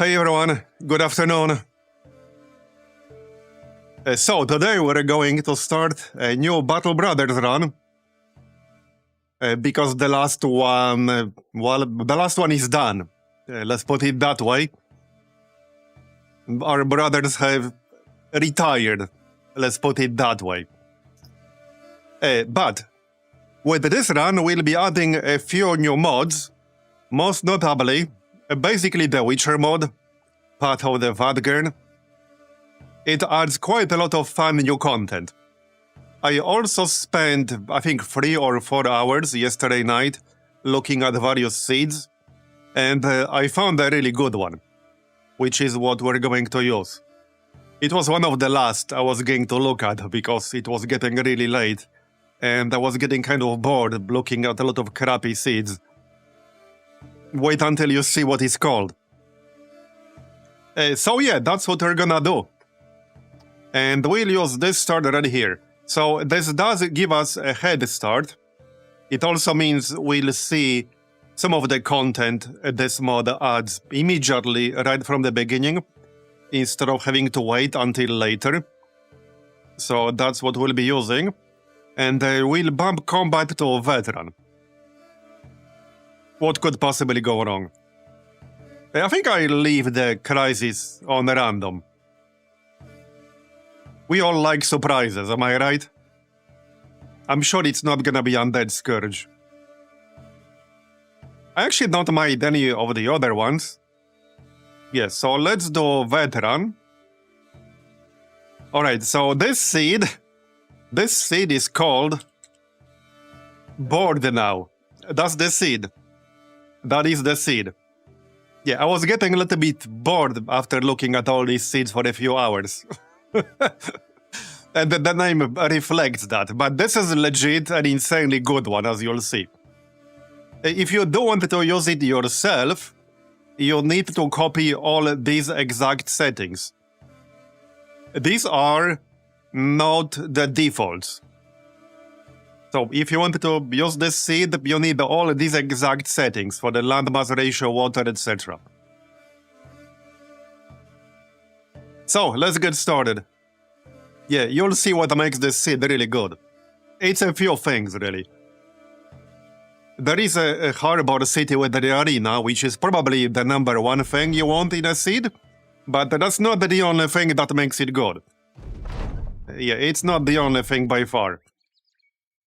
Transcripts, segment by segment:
Hey everyone, good afternoon. So today we're going to start a new Battle Brothers run. Because the last one, the last one is done. Let's put it that way. Our brothers have retired. Let's put it that way. But with this run, we'll be adding a few new mods. Most notably, basically the Witcher mod, part of the Vatt'ghern. It adds quite a lot of fun new content. I also spent, I think, 3 or 4 hours yesterday night looking at various seeds, and I found a really good one, which is what we're going to use. It was one of the last I was going to look at because it was getting really late, and I was getting kind of bored looking at a lot of crappy seeds. Wait until you see what it's called. So yeah, that's what we're gonna do. And we'll use this start right here. So this does give us a head start. It also means we'll see some of the content this mod adds immediately right from the beginning, instead of having to wait until later. So that's what we'll be using. And we'll bump combat to Vatt'ghern. What could possibly go wrong? I think I'll leave the crisis on random. We all like surprises, am I right? I'm sure it's not gonna be Undead Scourge. I actually don't mind any of the other ones. Yes, so let's do Vatt'ghern. Alright, so this seed is called Bored Now. That's the seed. That is the seed. Yeah, I was getting a little bit bored after looking at all these seeds for a few hours. And the name reflects that, but this is legit an insanely good one, as you'll see. If you do want to use it yourself, you need to copy all these exact settings. These are not the defaults. So if you want to use this seed, you need all these exact settings for the landmass ratio, water, etc. So let's get started. Yeah, you'll see what makes this seed really good. It's a few things, really. There is a harbor city with the arena, which is probably the #1 thing you want in a seed, but that's not the only thing that makes it good. Yeah, it's not the only thing by far.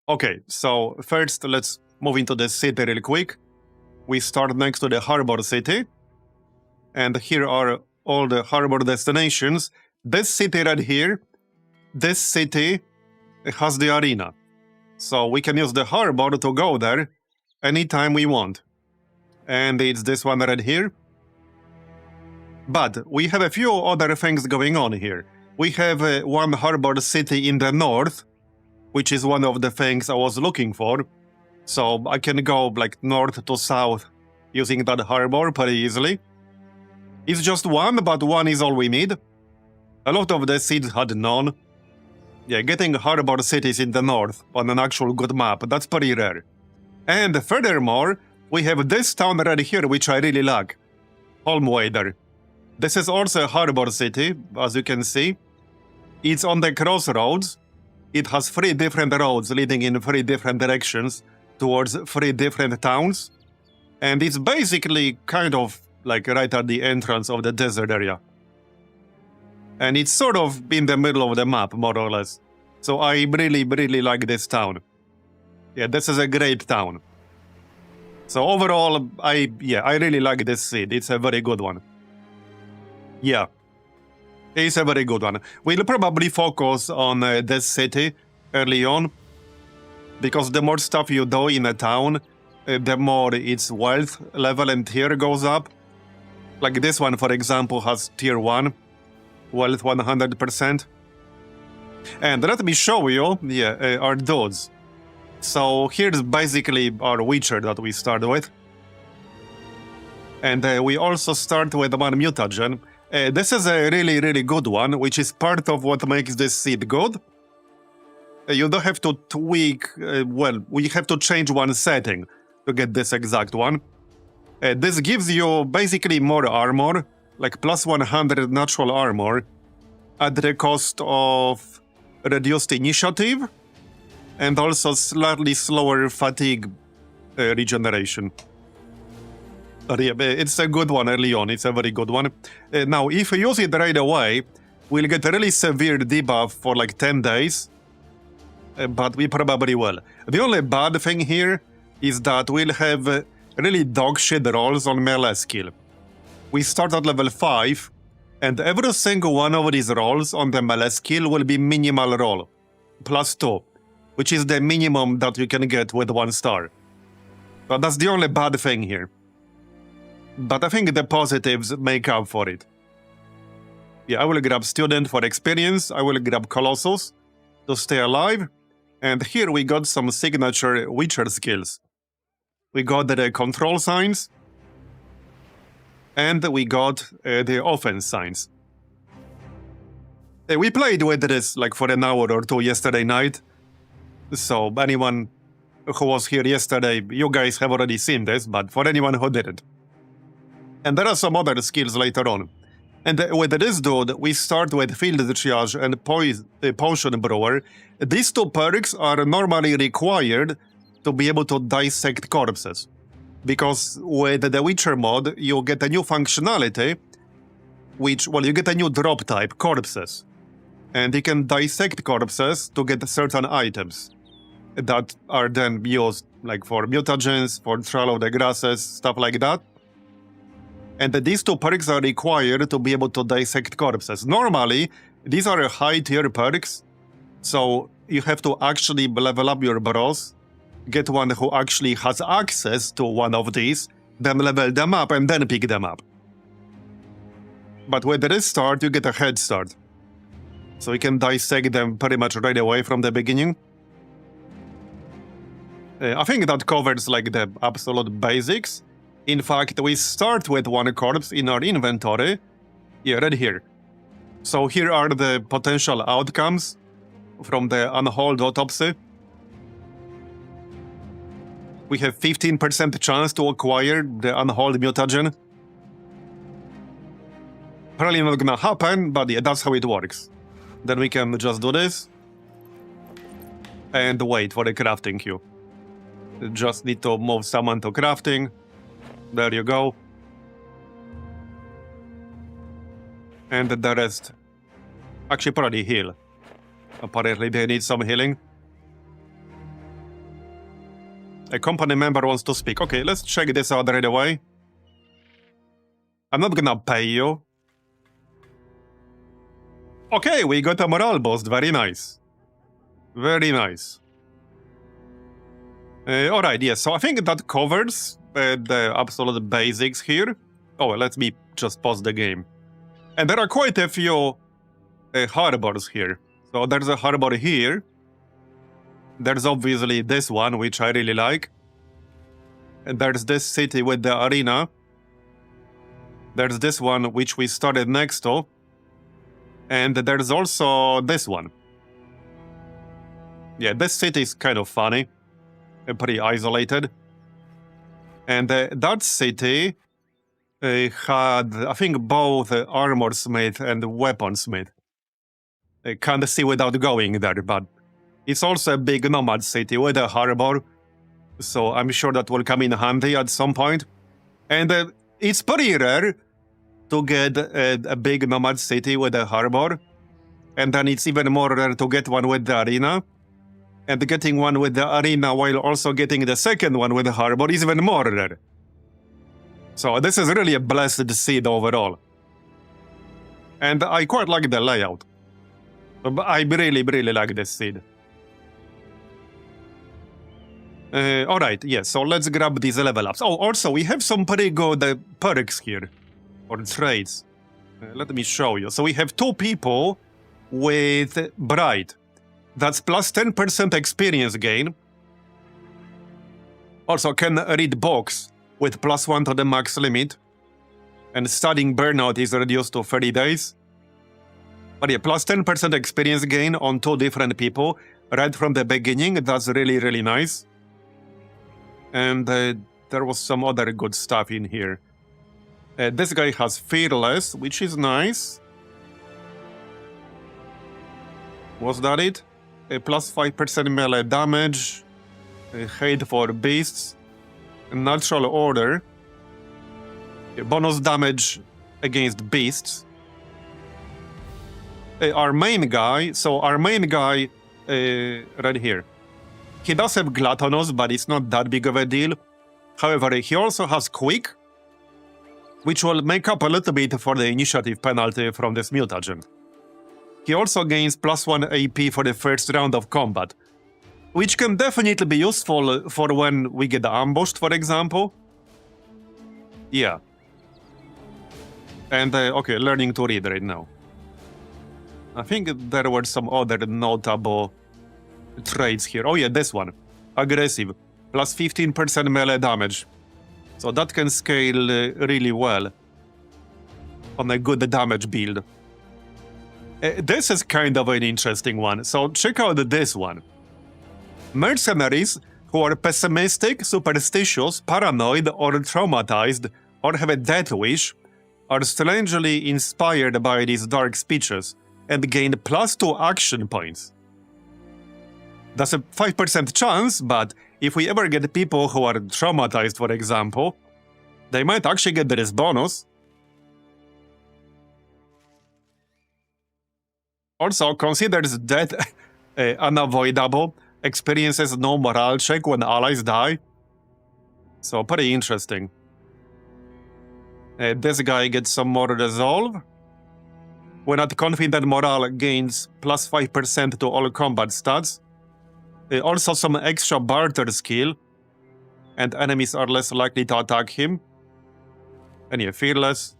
Okay, so first let's move into the city real quick. We start next to the harbor city, and here are all the harbor destinations. This city right here, this city has the arena, so we can use the harbor to go there anytime we want. And it's this one right here. But we have a few other things going on here. We have one harbor city in the north, which is one of the things I was looking for. So I can go like north to south using that harbor pretty easily. It's just one, but one is all we need. A lot of the seeds had none. Yeah, getting harbor cities in the north on an actual good map, that's pretty rare. And furthermore, we have this town right here, which I really like. Holmwader. This is also a harbor city, as you can see. It's on the crossroads. It has 3 different roads leading in 3 different directions towards 3 different towns. And it's basically kind of like right at the entrance of the desert area. And it's sort of in the middle of the map, more or less. So I really, really like this town. Yeah, this is a great town. So overall, I really like this seed. It's a very good one. Yeah, it's a very good one. We'll probably focus on this city early on, because the more stuff you do in a town, the more its wealth level and tier goes up. Like this one, for example, has tier 1, wealth 100%. And let me show you our dudes. So here's basically our Witcher that we start with. And we also start with one mutagen. This is a really, really good one, which is part of what makes this seed good. You don't have to tweak, we have to change one setting to get this exact one. This gives you basically more armor, like plus 100 natural armor at the cost of reduced initiative and also slightly slower fatigue regeneration. But yeah, it's a good one early on. It's a very good one. Now, if we use it right away, we'll get a really severe debuff for like 10 days. But we probably will. The only bad thing here is that we'll have really dogshit rolls on melee skill. We start at level 5, and every single one of these rolls on the melee skill will be minimal roll, plus 2, which is the minimum that you can get with 1 star. But that's the only bad thing here. But I think the positives make up for it. Yeah, I will grab Student for experience, I will grab Colossus to stay alive, and here we got some signature Witcher skills. We got the control signs, and we got the offense signs. We played with this like for an hour or two yesterday night, so anyone who was here yesterday, you guys have already seen this, but for anyone who didn't. And there are some other skills later on. And with this dude, we start with Field Triage and Potion Brewer. These 2 perks are normally required to be able to dissect corpses. Because with the Witcher mod, you get a new functionality, which, well, you get a new drop type, corpses. And you can dissect corpses to get certain items that are then used, like for mutagens, for Trial of the Grasses, stuff like that. And these 2 perks are required to be able to dissect corpses. Normally, these are high-tier perks, so you have to actually level up your bros, get one who actually has access to one of these, then level them up and then pick them up. But with this start, you get a head start. So you can dissect them pretty much right away from the beginning. I think that covers like the absolute basics. In fact, we start with 1 corpse in our inventory. Yeah, right here. So here are the potential outcomes from the unhauled autopsy. We have 15% chance to acquire the unhauled mutagen. Probably not gonna happen, but yeah, that's how it works. Then we can just do this. And wait for the crafting queue. Just need to move someone to crafting. There you go. And the rest. Actually, probably heal. Apparently they need some healing. A company member wants to speak. Okay, let's check this out right away. I'm not gonna pay you. Okay, we got a morale boost. Very nice. Very nice. Alright, yes, so I think that covers the absolute basics here. Oh, let me just pause the game. And there are quite a few harbors here. So there's a harbor here. There's obviously this one, which I really like. And there's this city with the arena. There's this one, which we started next to. And there's also this one. Yeah, this city is kind of funny. Pretty isolated. And that city had, I think, both armor smith and weaponsmith. I can't see without going there, but it's also a big nomad city with a harbor, so I'm sure that will come in handy at some point. And it's pretty rare to get a big nomad city with a harbor, and then it's even more rare to get one with the arena. And getting one with the arena while also getting the second one with the harbor is even more rare. So this is really a blessed seed overall. And I quite like the layout. I really, really like this seed. Alright, yes, so let's grab these level ups. Oh, also, we have some pretty good perks here. Or traits. Let me show you. So we have 2 people with Bright. That's plus 10% experience gain. Also can read books with plus 1 to the max limit. And studying burnout is reduced to 30 days. But yeah, plus 10% experience gain on 2 different people right from the beginning. That's really, really nice. And there was some other good stuff in here. This guy has Fearless, which is nice. Was that it? Plus 5% melee damage. Hate for beasts. Natural order. Bonus damage against beasts. Our main guy, right here. He does have Gluttonous, but it's not that big of a deal. However, he also has Quick, which will make up a little bit for the initiative penalty from this mutagen. He also gains +1 AP for the first round of combat, which can definitely be useful for when we get ambushed, for example. Yeah. And, okay, learning to read right now. I think there were some other notable traits here. Oh yeah, this one. Aggressive. Plus 15% melee damage. So that can scale really well on a good damage build. This is kind of an interesting one. So check out this one. Mercenaries who are pessimistic, superstitious, paranoid, or traumatized, or have a death wish, are strangely inspired by these dark speeches and gain +2 action points. That's a 5% chance, but if we ever get people who are traumatized, for example, they might actually get this bonus. Also, considers death unavoidable, experiences no morale check when allies die. So, pretty interesting. This guy gets some more resolve. When at confident morale gains +5% to all combat stats. Also some extra barter skill, and enemies are less likely to attack him. And yeah, Fearless.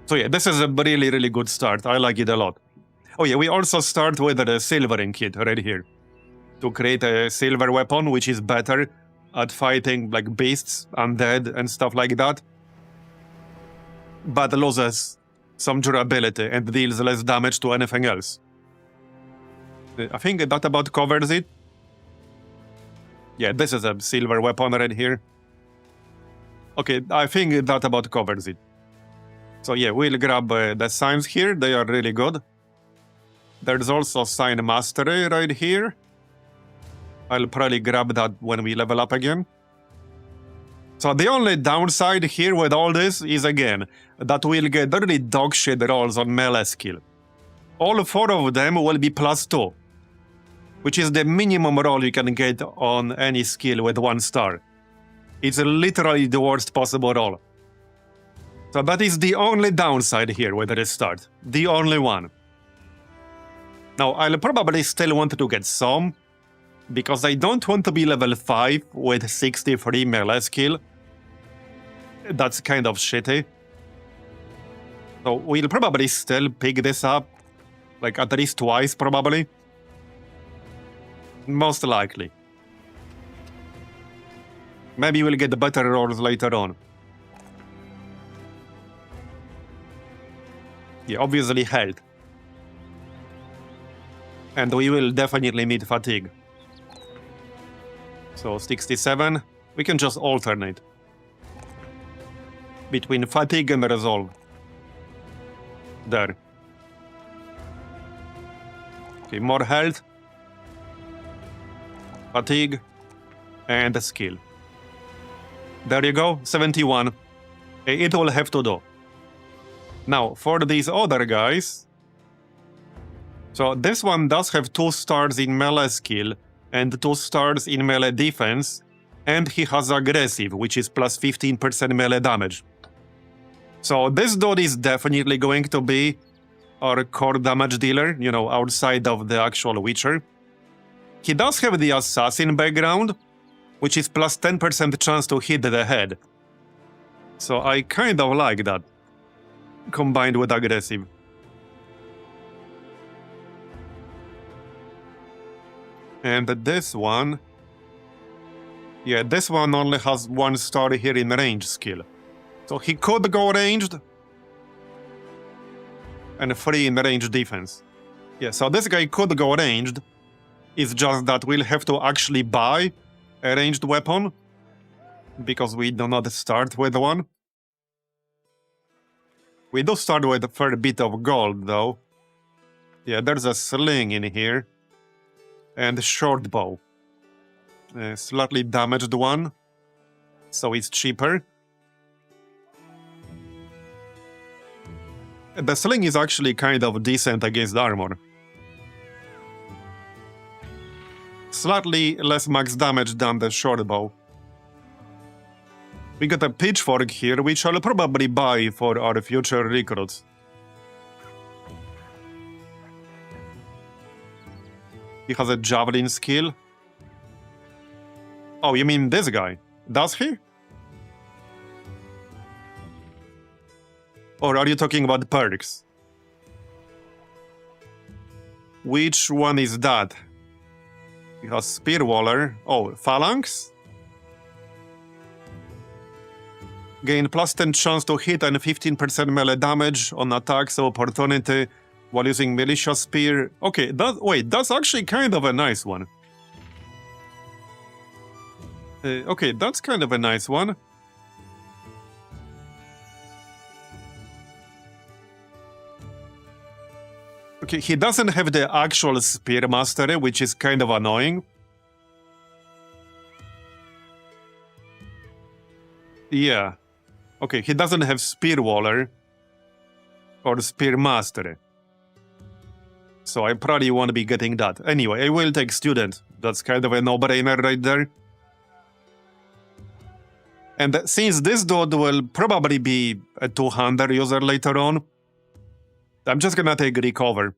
So yeah, this is a really, really good start. I like it a lot. Oh yeah, we also start with the silvering kit right here. To create a silver weapon, which is better at fighting like beasts, undead, and stuff like that. But loses some durability and deals less damage to anything else. I think that about covers it. Yeah, this is a silver weapon right here. Okay, I think that about covers it. So yeah, we'll grab the signs here. They are really good. There's also Sign Mastery right here. I'll probably grab that when we level up again. So the only downside here with all this is, again, that we'll get really dogshit rolls on melee skill. All 4 of them will be +2, which is the minimum roll you can get on any skill with 1 star. It's literally the worst possible roll. So that is the only downside here with the start. The only one. Now, I'll probably still want to get some, because I don't want to be level 5 with 63 melee skill. That's kind of shitty. So we'll probably still pick this up, like at least twice probably. Most likely. Maybe we'll get better rolls later on. Yeah, obviously health. And we will definitely need fatigue. So 67, we can just alternate between fatigue and resolve. There. Okay, more health, fatigue, and a skill. There you go, 71. It will have to do. Now, for these other guys... So this one does have 2 stars in melee skill and 2 stars in melee defense, and he has aggressive, which is plus 15% melee damage. So this dude is definitely going to be our core damage dealer, you know, outside of the actual Witcher. He does have the assassin background, which is plus 10% chance to hit the head. So I kind of like that, combined with aggressive. And this one... Yeah, this one only has 1 star here in range skill. So he could go ranged. And 3 in range defense. Yeah, so this guy could go ranged. It's just that we'll have to actually buy a ranged weapon. because we do not start with one. We do start with a fair bit of gold, though. Yeah, there's a sling in here. And a short bow. A slightly damaged one, so it's cheaper. The sling is actually kind of decent against armor. Slightly less max damage than the short bow. We got a pitchfork here, which I'll probably buy for our future recruits. He has a javelin skill. Oh, you mean this guy? Does he? Or are you talking about perks? Which one is that? He has Spear Waller. Oh, Phalanx? Gain plus 10 chance to hit and 15% melee damage on attacks of opportunity while using Militia Spear. Okay, that's actually kind of a nice one. Okay, that's kind of a nice one. Okay, he doesn't have the actual Spear Mastery, which is kind of annoying. Yeah. Okay, he doesn't have Spear Waller or Spear Mastery. So I probably won't be getting that. Anyway, I will take Student. That's kind of a no-brainer right there. And since this dude will probably be a 200 user later on, I'm just gonna take Recover.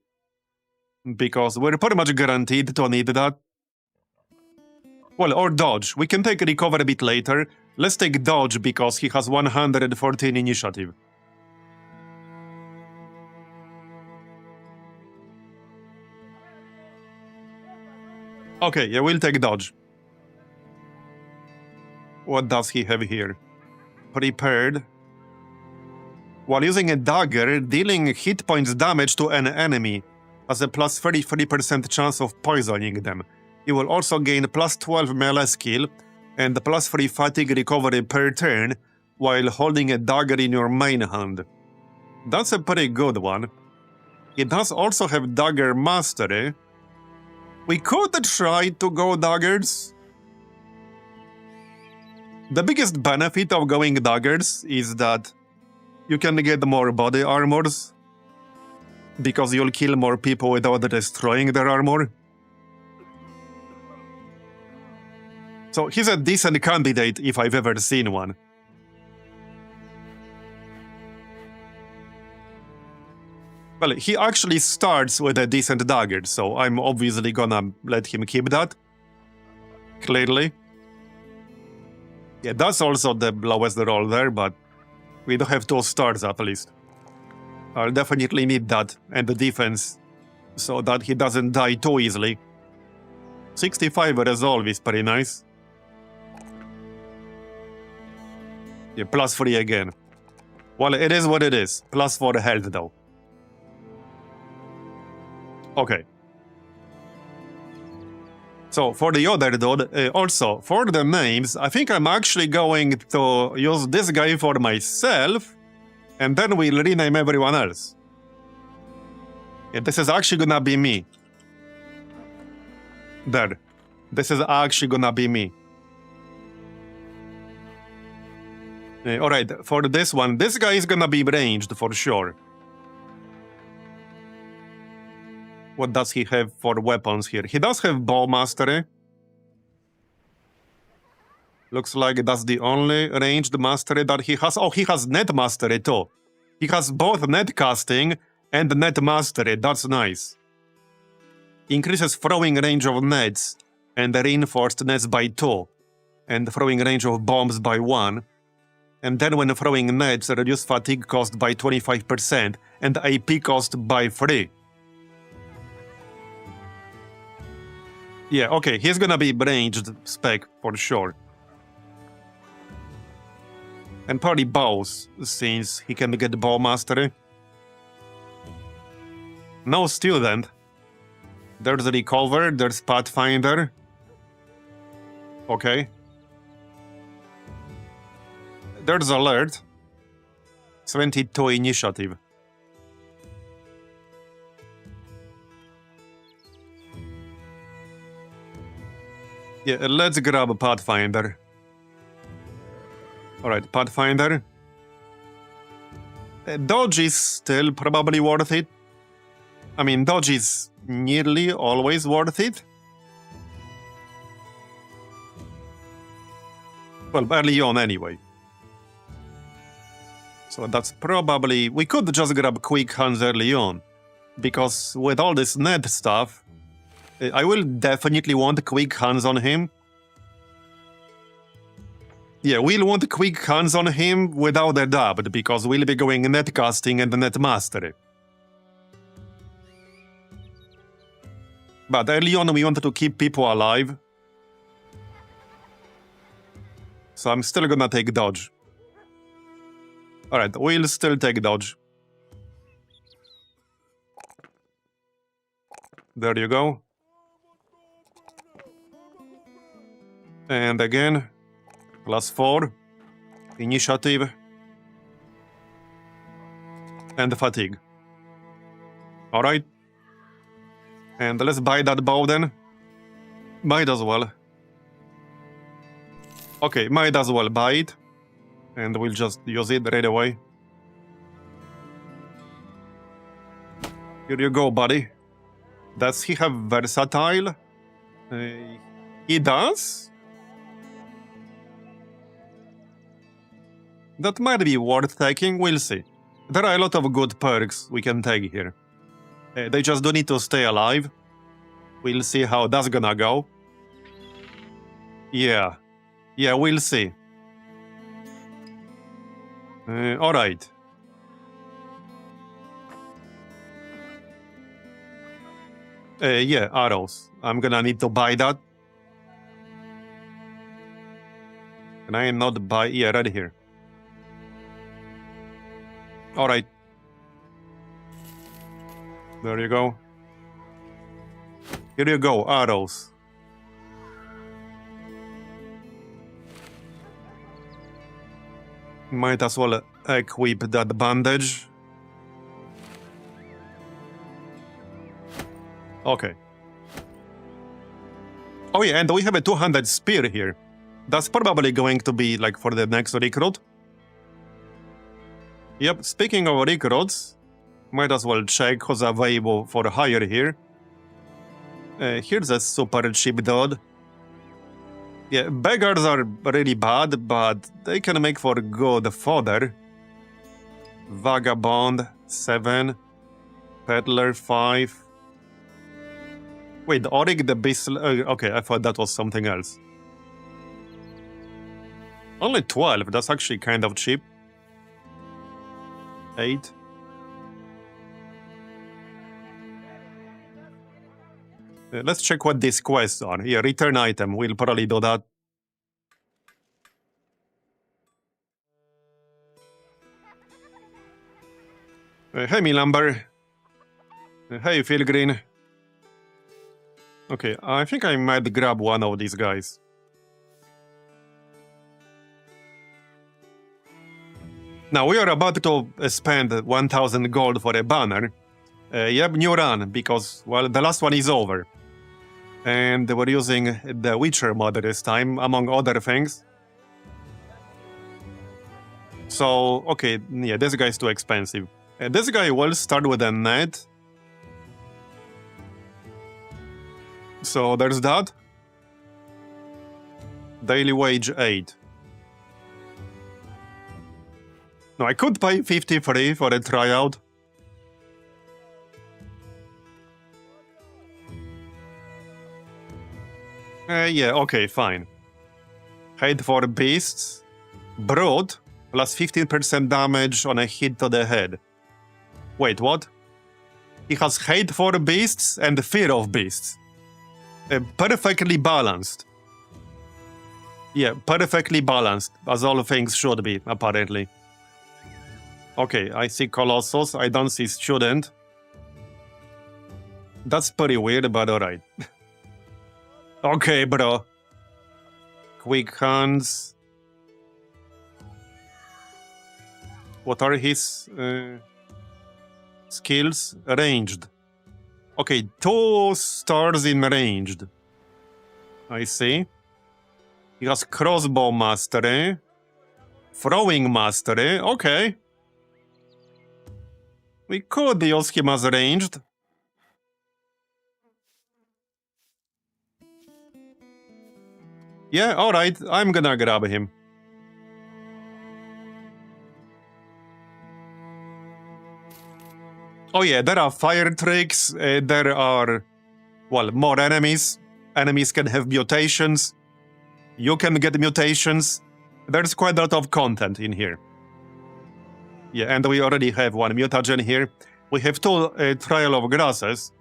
Because we're pretty much guaranteed to need that. Well, or Dodge. We can take Recover a bit later. Let's take Dodge because he has 114 initiative. Okay, yeah, we'll take Dodge. What does he have here? Prepared. While using a dagger, dealing hit points damage to an enemy has a plus 33% chance of poisoning them. You will also gain plus 12 melee skill and plus 3 fatigue recovery per turn while holding a dagger in your main hand. That's a pretty good one. It does also have dagger mastery. We could try to go daggers. The biggest benefit of going daggers is that you can get more body armors because you'll kill more people without destroying their armor. So he's a decent candidate if I've ever seen one. Well, he actually starts with a decent dagger, so I'm obviously gonna let him keep that. Clearly. Yeah, that's also the lowest roll there, but we do have 2 stars at least. I'll definitely need that and the defense so that he doesn't die too easily. 65 resolve is pretty nice. Yeah, plus 3 again. Well, it is what it is. Plus 4 health though. Okay. So for the other dude, also for the names, I think I'm actually going to use this guy for myself, and then we'll rename everyone else. Yeah, this is actually gonna be me. There. This is actually gonna be me. Alright, for this one, this guy is gonna be ranged for sure. What does he have for weapons here? He does have bow mastery. Looks like that's the only ranged mastery that he has. Oh, he has net mastery too. He has both net casting and net mastery. That's nice. Increases throwing range of nets and reinforced nets by 2. And throwing range of bombs by 1. And then when throwing nets, reduce fatigue cost by 25% and AP cost by 3. Yeah, okay, he's gonna be ranged spec for sure. And probably bows, since he can get bow mastery. No student. There's Recover, there's Pathfinder. Okay. There's alert. 72 initiative. Yeah, let's grab Pathfinder. Alright, Pathfinder. Dodge is still probably worth it. I mean, dodge is nearly always worth it. Well, early on anyway. So that's probably... We could just grab quick hands early on. Because with all this net stuff, I will definitely want quick hands on him. Yeah, we'll want quick hands on him without a doubt, because we'll be going netcasting and net mastery. But early on we wanted to keep people alive. So I'm still gonna take dodge. Alright, we'll still take dodge. There you go. And again, +4. Initiative. And fatigue. Alright. And let's buy that bow then. Might as well. Okay, might as well buy it. And we'll just use it right away. Here you go, buddy. Does he have versatile? He does? That might be worth taking, we'll see. There are a lot of good perks we can take here. They just do need to stay alive. We'll see how that's gonna go. Yeah, we'll see. Alright. Yeah, arrows. I'm gonna need to buy that. Can I not buy? Yeah, right here. Alright. There you go. Here you go, arrows. Might as well equip that bandage. Okay. Oh yeah, and we have a 200 spear here. That's probably going to be like for the next recruit. Yep, speaking of recruits, might as well check who's available for hire here. Here's a super cheap dude. Yeah, beggars are really bad, but they can make for good fodder. Vagabond, 7. Peddler, 5. Wait, Orig the Beast... okay, I thought that was something else. Only 12, that's actually kind of cheap. 8. Let's check what these quests are. Yeah, return item. We'll probably do that. Hey, Milamber. Hey, Phil Green. Okay, I think I might grab one of these guys. Now, we are about to spend 1000 gold for a banner. Yep, new run, because, well, the last one is over. And we're using the Witcher mod this time, among other things. So, okay, yeah, this guy is too expensive. This guy will start with a net. So there's that. Daily wage 8. No, I could pay 53 for a tryout. Yeah, okay, fine. Hate for beasts. Brute, plus 15% damage on a hit to the head. Wait, what? He has hate for beasts and fear of beasts. Perfectly balanced. Yeah, perfectly balanced, as all things should be, apparently. Okay, I see Colossus, I don't see Student. That's pretty weird, but alright. Okay, bro. Quick hands. What are his skills? Ranged. Okay, 2 stars in ranged. I see. He has crossbow mastery. Throwing mastery. Okay. We could use him as ranged. Yeah, alright. I'm gonna grab him. Oh yeah, there are fire tricks. There are, well, more enemies. Enemies can have mutations. You can get mutations. There's quite a lot of content in here. Yeah, and we already have 1 mutagen here. We have 2 Trial of Grasses.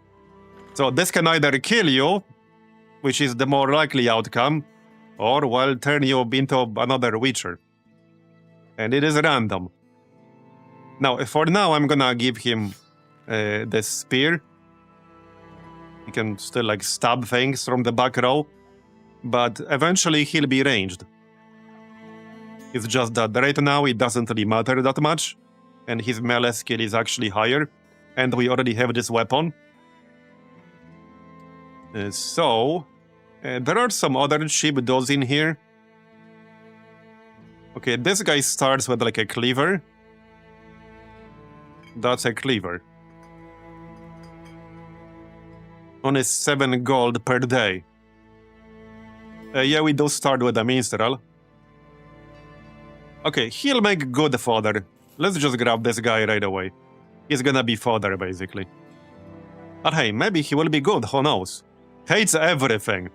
So this can either kill you, which is the more likely outcome, or, well, turn you into another Witcher. And it is random. Now, for now, I'm gonna give him the spear. He can still, like, stab things from the back row, but eventually he'll be ranged. It's just that right now it doesn't really matter that much, and his melee skill is actually higher, and we already have this weapon. There are some other cheap dudes in here. Okay, this guy starts with like a cleaver. That's a cleaver. Only 7 gold per day. Yeah, we do start with a minstrel. Okay, he'll make good fodder. Let's just grab this guy right away. He's gonna be fodder, basically. But hey, maybe he will be good, who knows? Hates everything.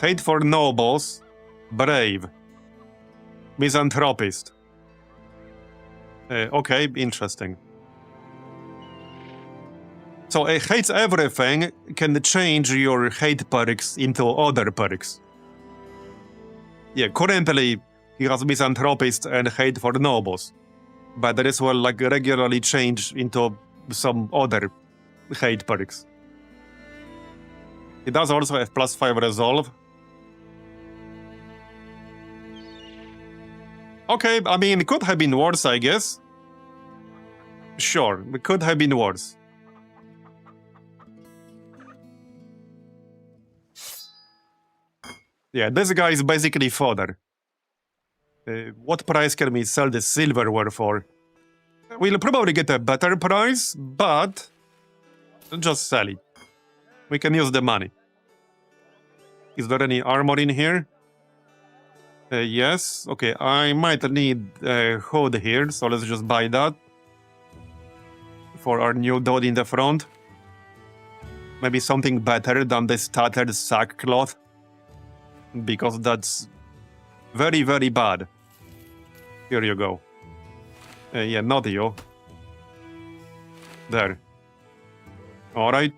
Hate for nobles. Brave. Misanthropist. Okay, interesting. So hates everything can change your hate perks into other perks. Yeah, currently he has Misanthropist and hate for nobles. But this will like regularly change into some other hate perks. He does also have +5 resolve. Okay, I mean, it could have been worse, I guess. Sure, it could have been worse. Yeah, this guy is basically fodder. What price can we sell the silverware for? We'll probably get a better price, but just sell it. We can use the money. Is there any armor in here? Yes. Okay, I might need a hood here, so let's just buy that. For our new dude in the front. Maybe something better than this tattered sackcloth. Because that's very, very bad. Here you go. Yeah, not you. There. Alright.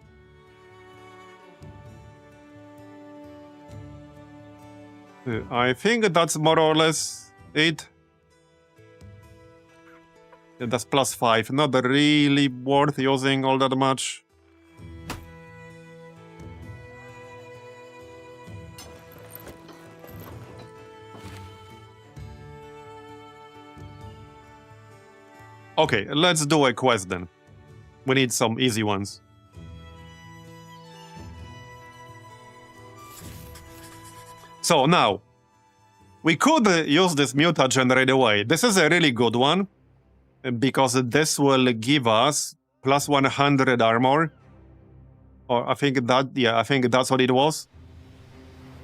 I think that's more or less it. Yeah, that's +5. Not really worth using all that much. Okay, let's do a quest then. We need some easy ones. So now, we could use this mutagen right away. This is a really good one, because this will give us +100 armor. Or I think that's what it was.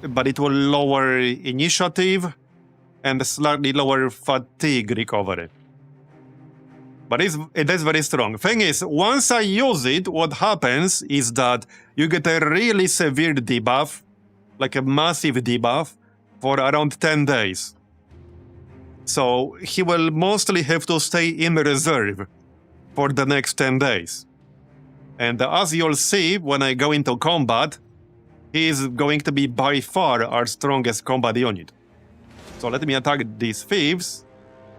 But it will lower initiative and slightly lower fatigue recovery. But it is very strong. Thing is, once I use it, what happens is that you get a really severe debuff, like a massive debuff, for around 10 days. So he will mostly have to stay in reserve for the next 10 days. And as you'll see when I go into combat, he is going to be by far our strongest combat unit. So let me attack these thieves,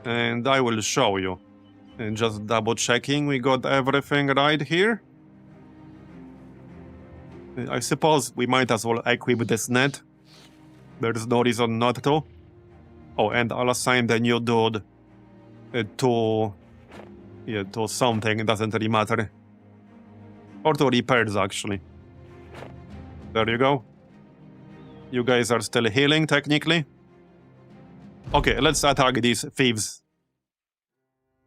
and I will show you. And just double checking, we got everything right here. I suppose we might as well equip this net. There's no reason not to. Oh, and I'll assign the new dude to something, it doesn't really matter. Or to repairs, actually. There you go. You guys are still healing, technically. Okay, let's attack these thieves.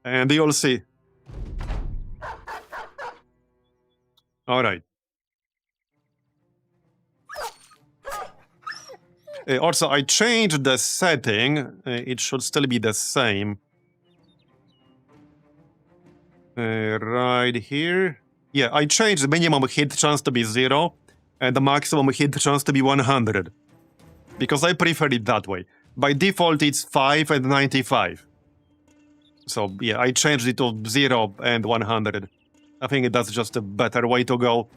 And you'll see. Alright. Also, I changed the setting. It should still be the same. Right here. Yeah, I changed the minimum hit chance to be 0 and the maximum hit chance to be 100. Because I prefer it that way. By default, it's 5 and 95. So, yeah, I changed it to 0 and 100. I think that's just a better way to go.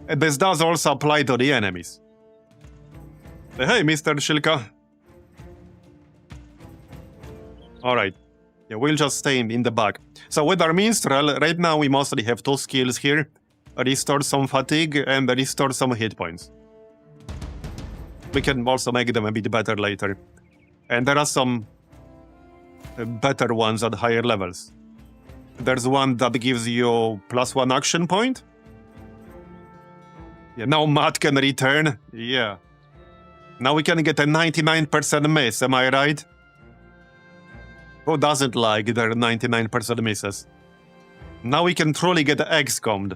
And this does also apply to the enemies. Hey, Mr. Shilka. Alright. Yeah, we'll just stay in the back. So with our Minstrel, right now we mostly have 2 skills here. Restore some fatigue and restore some hit points. We can also make them a bit better later. And there are some better ones at higher levels. There's one that gives you +1 action point. Yeah, now Matt can return. Yeah. Now we can get a 99% miss, am I right? Who doesn't like their 99% misses? Now we can truly get XCOM'd.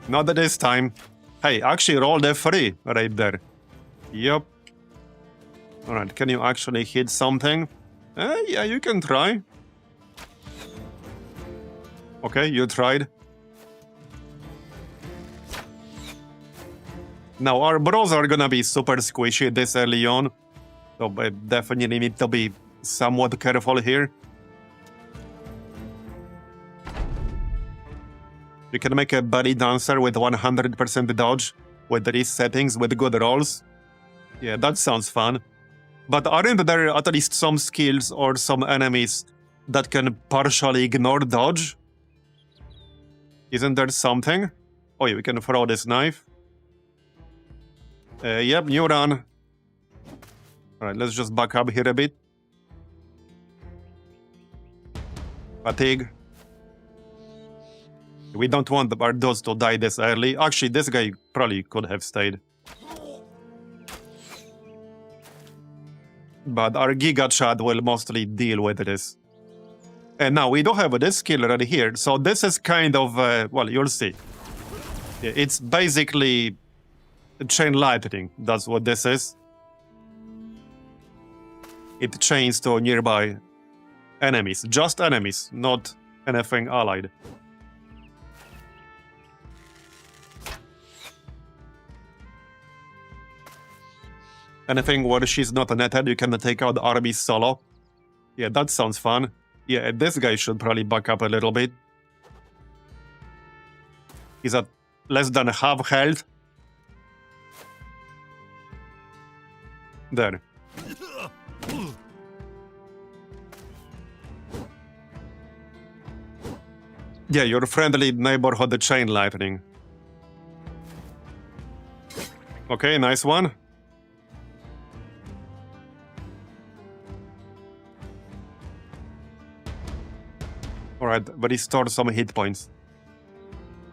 Not this time. Hey, actually rolled a 3 right there. Yup. Alright, can you actually hit something? Yeah, you can try. Okay, you tried. Now, our bros are gonna be super squishy this early on. So I definitely need to be somewhat careful here. You can make a belly dancer with 100% dodge with these settings with good rolls. Yeah, that sounds fun. But aren't there at least some skills or some enemies that can partially ignore dodge? Isn't there something? Oh yeah, we can throw this knife. Yep, new run. Alright, let's just back up here a bit. Fatigue. We don't want the Bardos to die this early. Actually, this guy probably could have stayed. But our Giga Chad will mostly deal with this. And now we do have this skill right here. So this is kind of, well, you'll see. It's basically chain lightning. That's what this is. It chains to nearby enemies. Just enemies, not anything allied. Anything where she's not netted, you can take out the army solo. Yeah, that sounds fun. Yeah, this guy should probably back up a little bit. He's at less than half health. There. Yeah, your friendly neighborhood chain lightning. Okay, nice one. Alright, restore some hit points.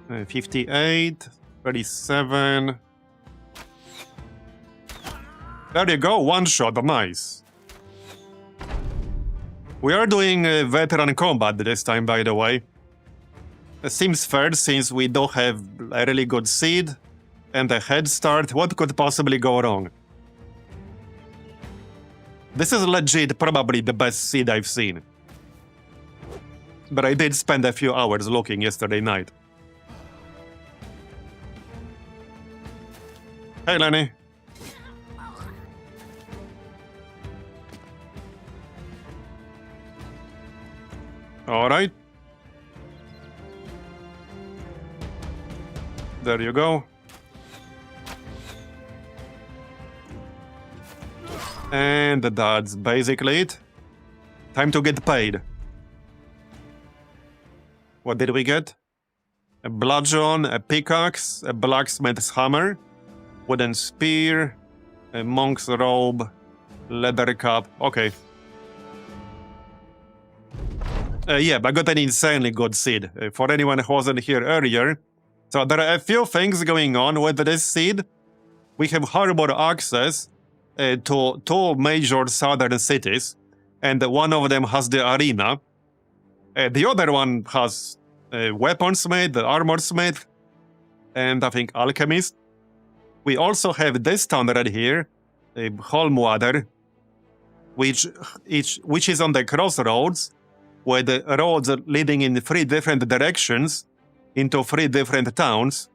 58, 37. There you go, one shot, nice. We are doing veteran combat this time, by the way. It seems fair since we do have a really good seed and a head start. What could possibly go wrong? This is legit probably the best seed I've seen. But I did spend a few hours looking yesterday night. Hey, Lenny. Alright. There you go. And that's basically it. Time to get paid. What did we get? A bludgeon, a pickaxe, a blacksmith's hammer, wooden spear, a monk's robe, Leather cup. Okay. Yeah, I got an insanely good seed. For anyone who wasn't here earlier, so there are a few things going on with this seed. We have harbor access to two major southern cities, and one of them has the arena. The other one has weaponsmith, armorsmith, and I think alchemist. We also have this town right here, Holmwater, which is on the crossroads, where the roads are leading in 3 different directions into 3 different towns,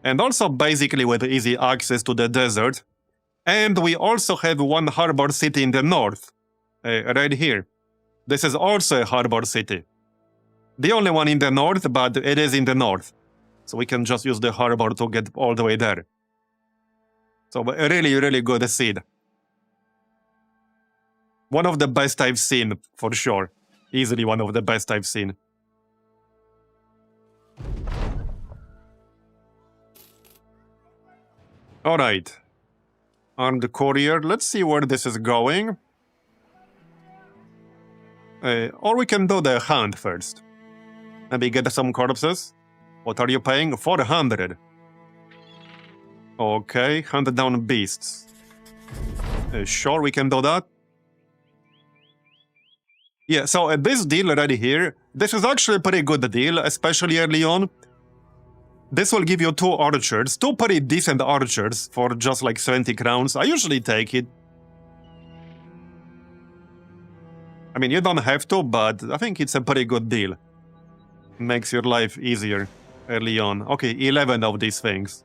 and also basically with easy access to the desert. And we also have one harbor city in the north, right here. This is also a harbor city. The only one in the north, but it is in the north. So we can just use the harbor to get all the way there. So a really, really good seed. One of the best I've seen, for sure. Easily one of the best I've seen. Alright. Armed courier. Let's see where this is going. Or we can do the hunt first. Maybe get some corpses. What are you paying? 400. Okay, hunt down beasts. Sure, we can do that. Yeah, so this deal right here, this is actually a pretty good deal, especially early on. This will give you 2 archers, 2 pretty decent archers for just like 70 crowns. I usually take it. I mean, you don't have to, but I think it's a pretty good deal. Makes your life easier early on. Okay, 11 of these things.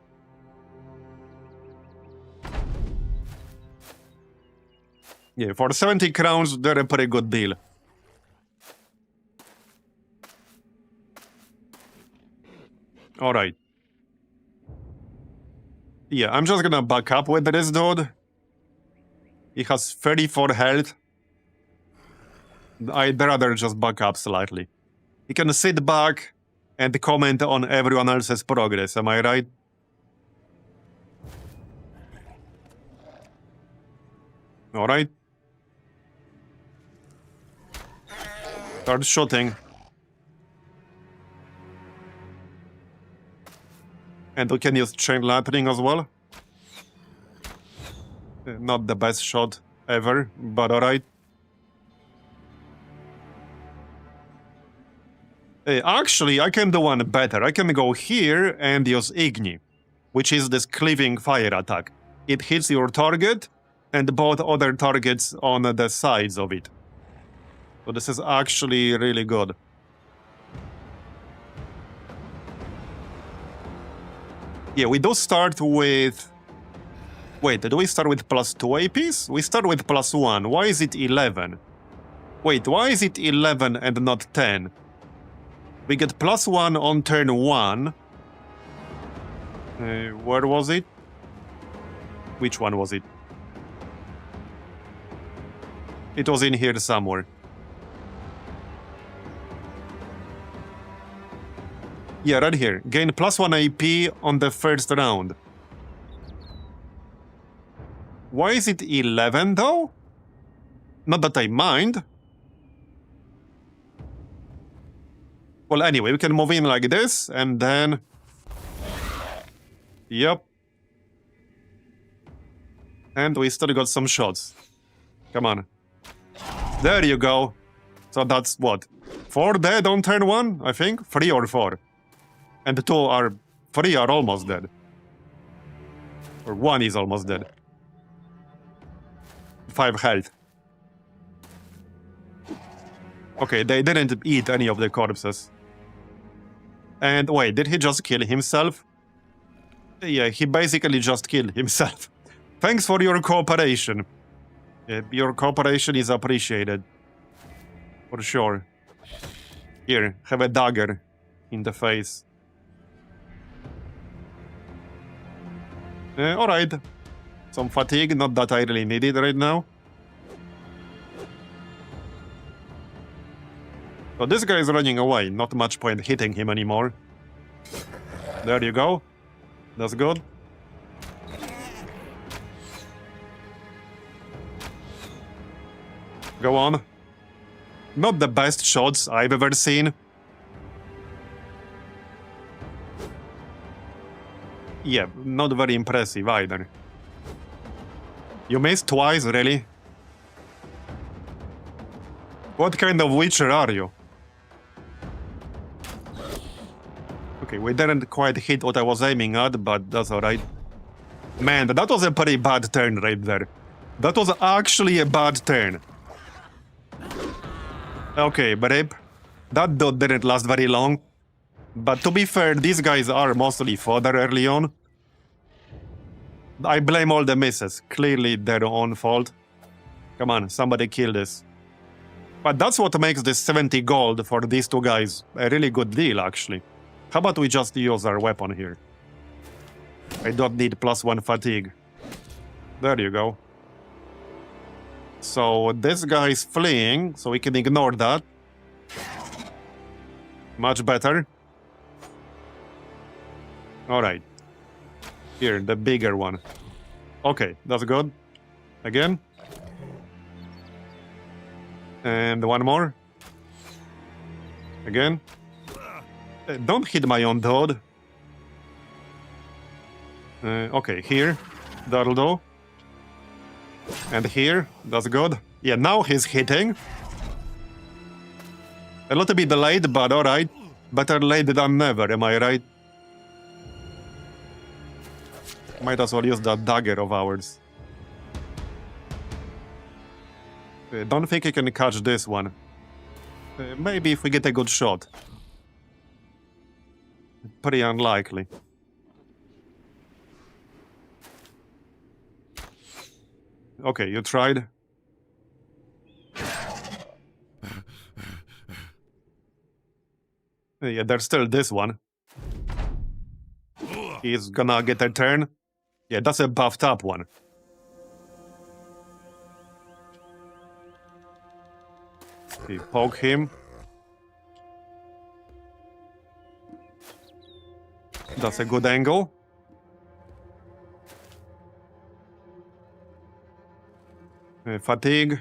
Yeah, for 70 crowns, they're a pretty good deal. Alright. Yeah, I'm just gonna back up with this dude. He has 34 health. I'd rather just back up slightly. He can sit back and comment on everyone else's progress, am I right? Alright. Start shooting. And we can use chain lightning as well. Not the best shot ever, but alright. Actually, I can do one better. I can go here and use Igni, which is this cleaving fire attack. It hits your target and both other targets on the sides of it. So this is actually really good. Yeah, we do start with... Wait, do we start with +2 APs? We start with +1. Why is it 11? Wait, why is it 11 and not 10? We get +1 on turn 1. Where was it? Which one was it? It was in here somewhere. Yeah, right here. Gain +1 AP on the first round. Why is it 11 though? Not that I mind. Well, anyway, we can move in like this, and then... Yep. And we still got some shots. Come on. There you go. So that's what? 4 dead on turn 1, I think? 3 or 4. And the 3 are almost dead. Or 1 is almost dead. 5 health. Okay, they didn't eat any of the corpses. And wait, did he just kill himself? Yeah, he basically just killed himself. Thanks for your cooperation. Your cooperation is appreciated. For sure. Here, have a dagger in the face. Alright. Some fatigue, not that I really need it right now. So this guy is running away, not much point hitting him anymore. There you go. That's good. Go on. Not the best shots I've ever seen. Yeah, not very impressive either. You missed twice, really? What kind of witcher are you? Okay, we didn't quite hit what I was aiming at, but that's alright. Man, that was a pretty bad turn right there. That was actually a bad turn. Okay, Brip. That dot didn't last very long. But to be fair, these guys are mostly fodder early on. I blame all the misses. Clearly their own fault. Come on, somebody kill this. But that's what makes this 70 gold for these two guys a really good deal, actually. How about we just use our weapon here? I don't need +1 fatigue. There you go. So this guy is fleeing, so we can ignore that. Much better. Alright. Here, the bigger one. Okay, that's good. Again. And one more. Again. Don't hit my own dude. Okay, here. That'll do. And here. That's good. Yeah, now he's hitting. A little bit delayed, but alright. Better late than never, am I right? Might as well use that dagger of ours. Don't think I can catch this one. Maybe if we get a good shot. Pretty unlikely. Okay, you tried. Yeah, there's still this one. He's gonna get a turn. Yeah, that's a buffed up one. Okay, poke him. That's a good angle. Fatigue.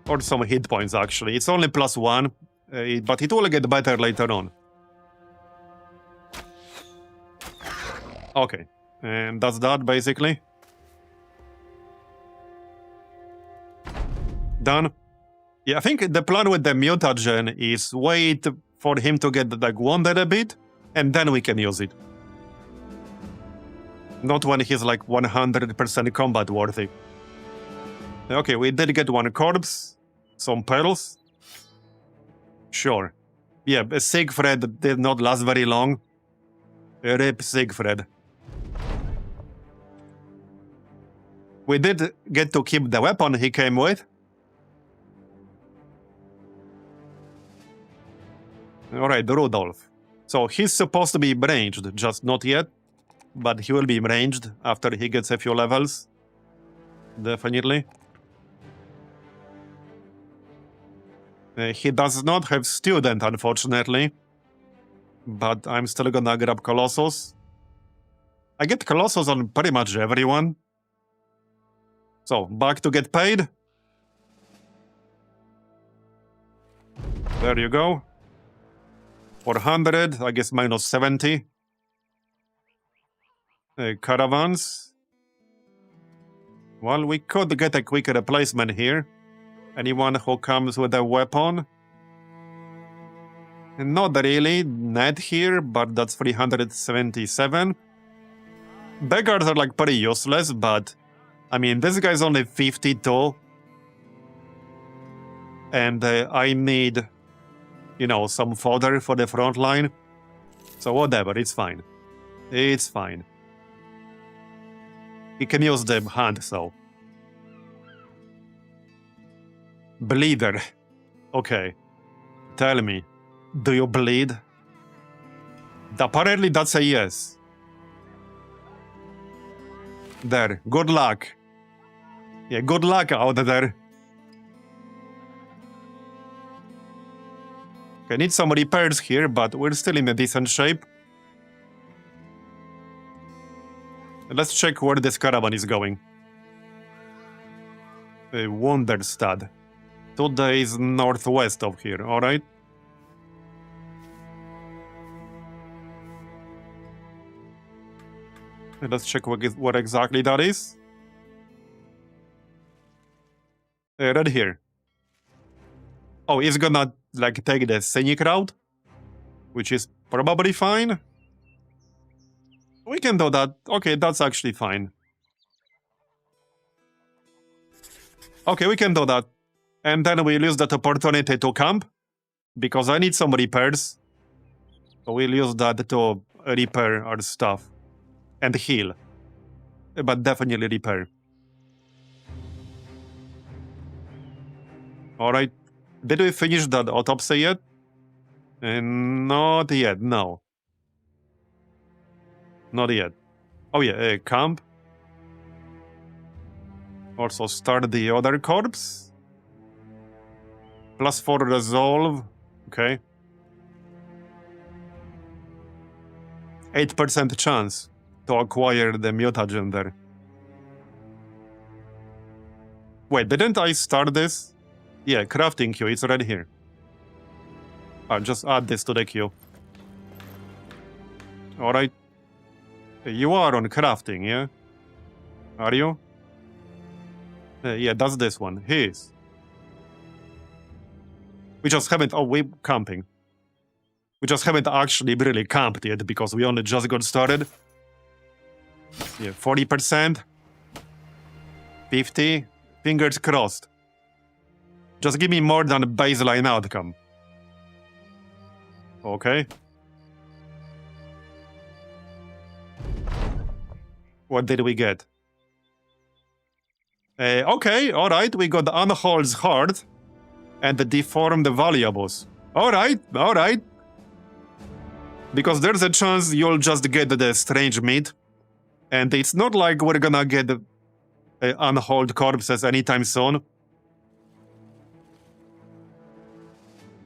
Or some hit points, actually. It's only +1, but it will get better later on. Okay, and that's that, basically. Done. Yeah, I think the plan with the mutagen is wait for him to get like wounded a bit, and then we can use it. Not when he's like 100% combat worthy. Okay, we did get one corpse, some pearls. Sure. Yeah, Siegfried did not last very long. RIP Siegfried. We did get to keep the weapon he came with. Alright, Rudolph. So he's supposed to be ranged, just not yet. But he will be ranged after he gets a few levels. Definitely. He does not have student, unfortunately. But I'm still gonna grab Colossus. I get Colossus on pretty much everyone. So, back to get paid. There you go. 400, I guess minus 70. Caravans. Well, we could get a quick replacement here. Anyone who comes with a weapon? Not really. Net here, but that's 377. Beggars are like pretty useless, but I mean, this guy's only 52. And I need, you know, some fodder for the front line. So whatever, it's fine. It's fine. He can use the hand, so. Bleeder. Okay. Tell me, do you bleed? Apparently that's a yes. There, good luck. Yeah, good luck out there. I need some repairs here, but we're still in a decent shape. Let's check where this caravan is going. Wonderstad. 2 days northwest of here, alright? Let's check what exactly that is. Right here. Oh, it's gonna like take the scenic route, which is probably fine. We can do that. Okay, that's actually fine. Okay, we can do that. And then we'll use that opportunity to camp, because I need some repairs. So we'll use that to repair our stuff. And heal. But definitely repair. Alright. Did we finish that autopsy yet? Not yet, no. Not yet. Oh yeah, camp. Also start the other corpse. +4 resolve. Okay. 8% chance to acquire the mutagen there. Wait, didn't I start this? Yeah, crafting queue, it's right here. I'll just add this to the queue. Alright. You are on crafting, yeah? Are you? Yeah, that's this one. His. We just haven't... Oh, we're camping. We just haven't actually really camped yet because we only just got started. Yeah, 40%. 50. Fingers crossed. Just give me more than a baseline outcome. Okay. What did we get? Okay, alright, we got Unhold's Heart and the Deformed Valuables. Alright, alright. Because there's a chance you'll just get the strange meat. And it's not like we're gonna get unhold corpses anytime soon.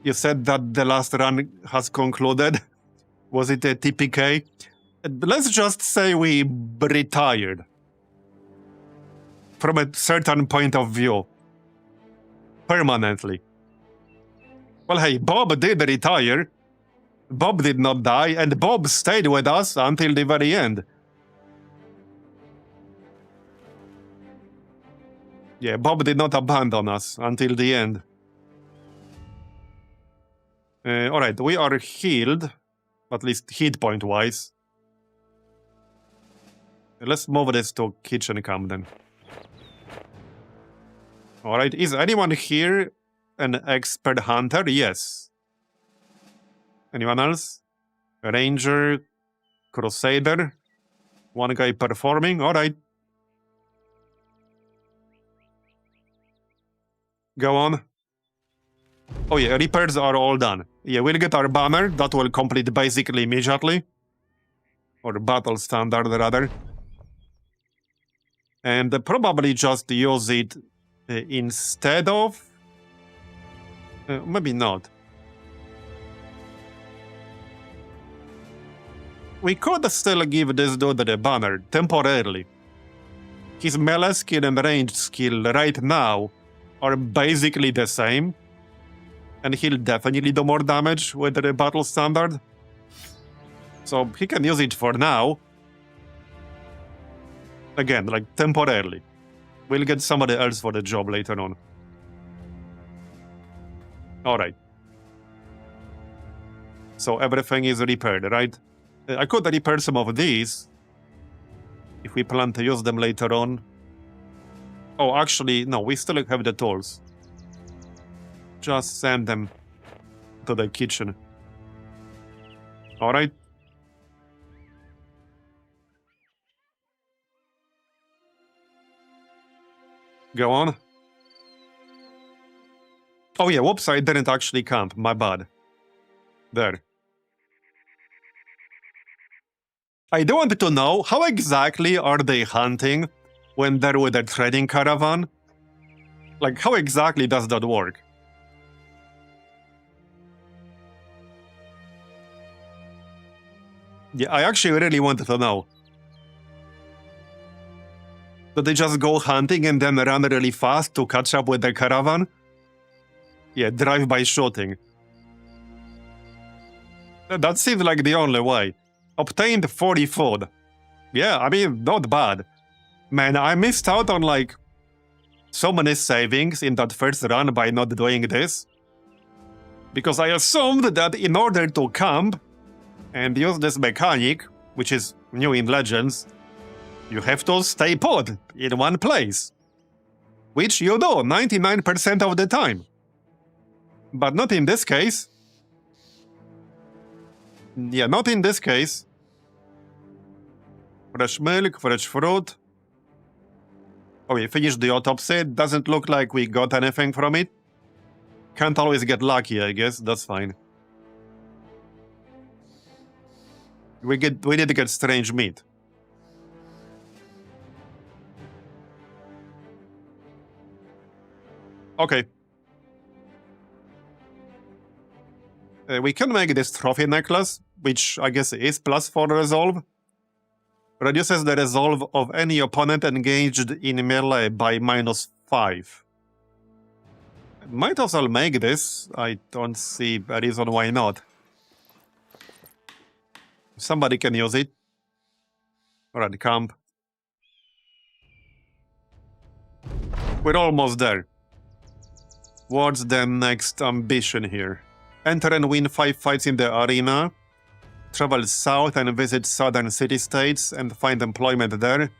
You said that the last run has concluded. Was it a TPK? Let's just say we retired. From a certain point of view. Permanently. Well, hey, Bob did retire. Bob did not die, and Bob stayed with us until the very end. Yeah, Bob did not abandon us until the end. Alright, we are healed, at least hit point wise. Let's move this to kitchen camp then. Alright, is anyone here an expert hunter? Yes. Anyone else? Ranger, Crusader, one guy performing, alright. Go on. Oh yeah, repairs are all done. Yeah, we'll get our banner, that will complete basically immediately. Or battle standard rather. And probably just use it instead of... maybe not. We could still give this dude the banner, temporarily. His melee skill and ranged skill right now are basically the same. And he'll definitely do more damage with the battle standard. So he can use it for now. Again, like temporarily. We'll get somebody else for the job later on. Alright. So everything is repaired, right? I could repair some of these. If we plan to use them later on. Oh, actually, no, we still have the tools. Just send them to the kitchen. Alright. Go on. Oh yeah, whoops, I didn't actually camp. My bad. There. I do want to know, how exactly are they hunting when they're with a trading caravan? Like, how exactly does that work? Yeah, I actually really wanted to know. Do they just go hunting and then run really fast to catch up with the caravan? Yeah, drive-by shooting. That seems like the only way. Obtained 40 food. Yeah, I mean, not bad. Man, I missed out on like so many savings in that first run by not doing this. Because I assumed that in order to camp and use this mechanic, which is new in Legends, you have to stay put in one place. Which you do 99% of the time. But not in this case. Yeah, not in this case. Fresh milk, fresh fruit. Oh, we finished the autopsy. Doesn't look like we got anything from it. Can't always get lucky, I guess. That's fine. We did get strange meat. Okay. We can make this trophy necklace, which I guess is +4 resolve. Reduces the resolve of any opponent engaged in melee by -5. Might as well make this. I don't see a reason why not. Somebody can use it. Alright, camp. We're almost there. What's the next ambition here? Enter and win 5 fights in the arena. Travel south and visit southern city-states and find employment there.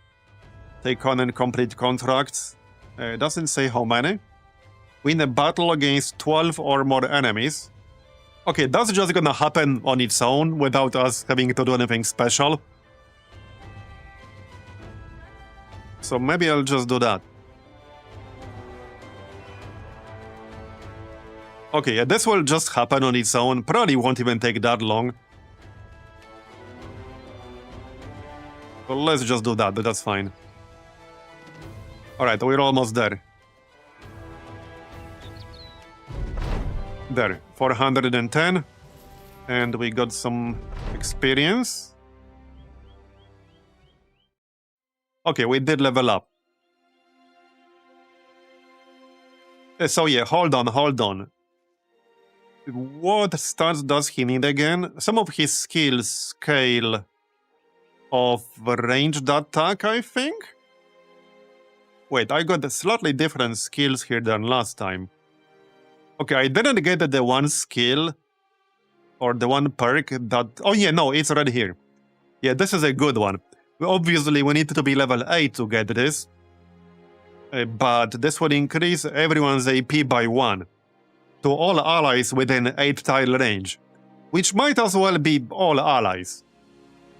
Take on and complete contracts. Doesn't say how many. Win a battle against 12 or more enemies. Okay, that's just gonna happen on its own without us having to do anything special. So maybe I'll just do that. Okay, yeah, this will just happen on its own. Probably won't even take that long. So let's just do that, but that's fine. Alright, we're almost there. There, 410. And we got some experience. Okay, we did level up. So yeah, hold on. What stats does he need again? Some of his skills scale of ranged attack, I think? Wait, I got slightly different skills here than last time. Okay, I didn't get the one skill or the one perk that... Oh yeah, no, it's right here. Yeah, this is a good one. Obviously, we need to be level 8 to get this. But this will increase everyone's AP by 1. To all allies within 8 tile range. Which might as well be all allies.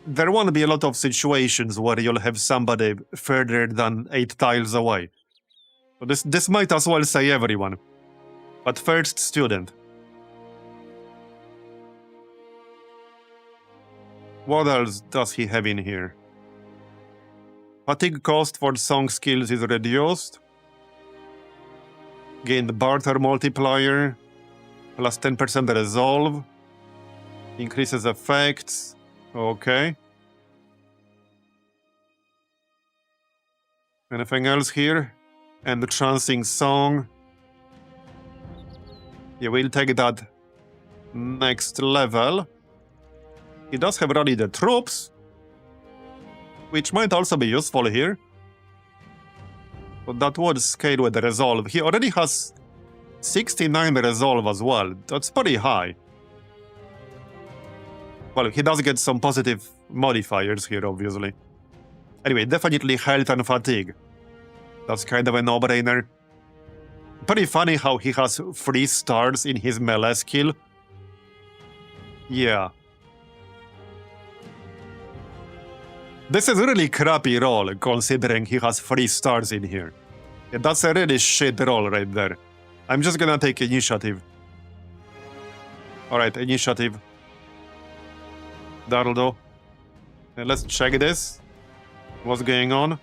There won't be a lot of situations where you'll have somebody further than 8 tiles away. So this might as well say everyone. But first, student. What else does he have in here? Fatigue cost for song skills is reduced. Gained barter multiplier. Plus 10% resolve. Increases effects. Okay. Anything else here? And the trancing song. Yeah, we'll take that next level. He does have already the troops, which might also be useful here. But that would scale with the resolve. He already has 69 resolve as well. That's pretty high. Well, he does get some positive modifiers here, obviously. Anyway, definitely health and fatigue. That's kind of a no-brainer. Pretty funny how he has 3 stars in his melee skill. Yeah. This is a really crappy roll, considering he has 3 stars in here. Yeah, that's a really shit roll right there. I'm just gonna take initiative. Alright, initiative. That'll do. Let's check this. What's going on?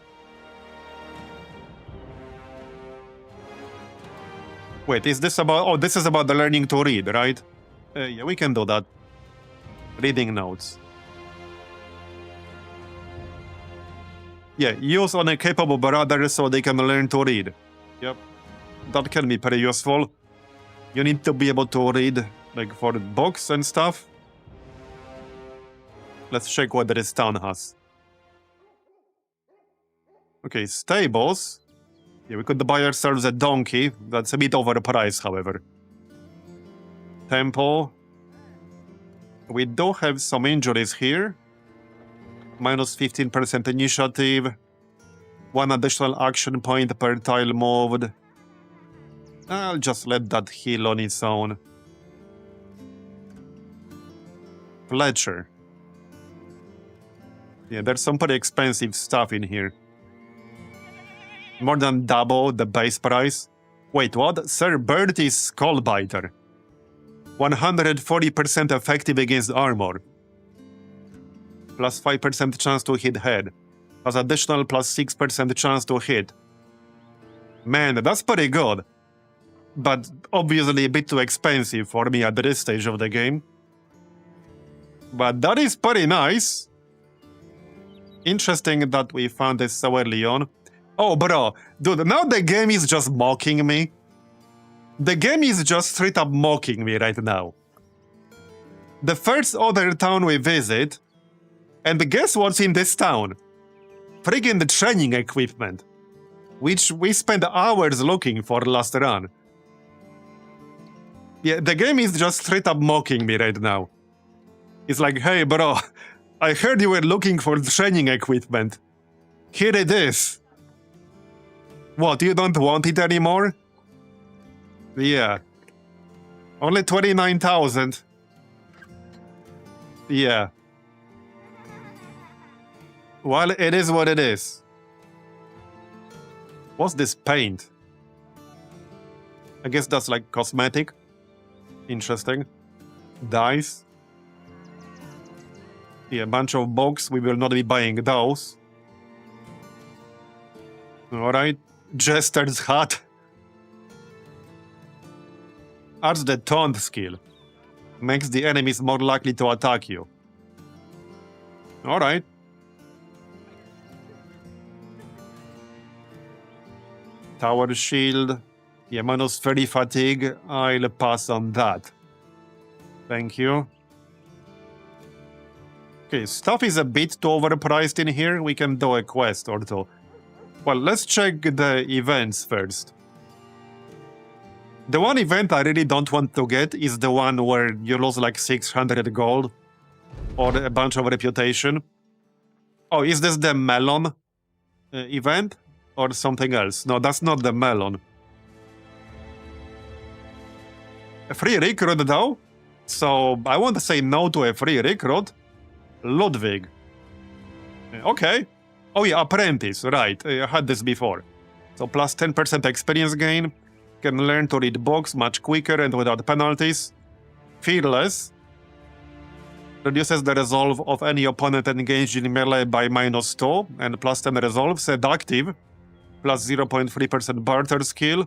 Wait, is this about... Oh, this is about the learning to read, right? Yeah, we can do that. Reading notes. Yeah, use on a capable brother so they can learn to read. Yep. That can be pretty useful. You need to be able to read, like, for books and stuff. Let's check what this town has. Okay, stables. Yeah, we could buy ourselves a donkey. That's a bit overpriced, however. Temple. We do have some injuries here. Minus 15% initiative. 1 additional action point per tile moved. I'll just let that heal on its own. Fletcher. Yeah, there's some pretty expensive stuff in here. More than double the base price. Wait, what? Sir Bertie's Skullbiter. 140% effective against armor. Plus 5% chance to hit head. Plus additional plus 6% chance to hit. Man, that's pretty good. But obviously a bit too expensive for me at this stage of the game. But that is pretty nice. Interesting that we found this so early on. Oh, bro, dude, now the game is just mocking me. The game is just straight up mocking me right now. The first other town we visit, and guess what's in this town? Friggin' the training equipment, which we spent hours looking for last run. Yeah, the game is just straight up mocking me right now. It's like, hey bro, I heard you were looking for training equipment. Here it is. What, you don't want it anymore? Yeah. Only 29,000. Yeah. Well, it is what it is. What's this paint? I guess that's like cosmetic. Interesting. Dice. Yeah, a bunch of books. We will not be buying those. Alright. Jester's hat. Adds the taunt skill. Makes the enemies more likely to attack you. Alright. Tower shield. Yeah, minus 30 fatigue. I'll pass on that. Thank you. Okay, stuff is a bit too overpriced in here. We can do a quest or two. Well, let's check the events first. The one event I really don't want to get is the one where you lose like 600 gold or a bunch of reputation. Oh, is this the melon event or something else? No, that's not the melon. A free recruit though? So I want to say no to a free recruit. Ludwig. Okay. Oh yeah, apprentice, right. I had this before. So plus 10% experience gain. Can learn to read books much quicker and without penalties. Fearless. Reduces the resolve of any opponent engaged in melee by minus 2 and plus 10 resolve. Seductive. Plus 0.3% barter skill.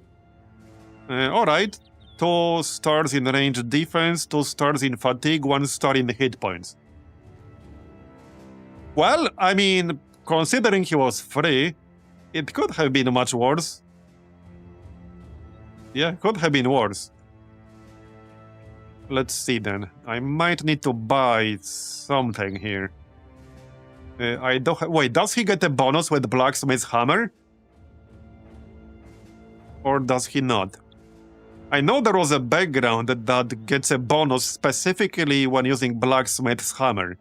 Alright. 2 stars in range defense, 2 stars in fatigue, 1 star in hit points. Well, I mean, considering he was free, it could have been much worse. Yeah, could have been worse. Let's see then. I might need to buy something here. I don't wait, does he get a bonus with Blacksmith's Hammer? Or does he not? I know there was a background that gets a bonus specifically when using Blacksmith's Hammer.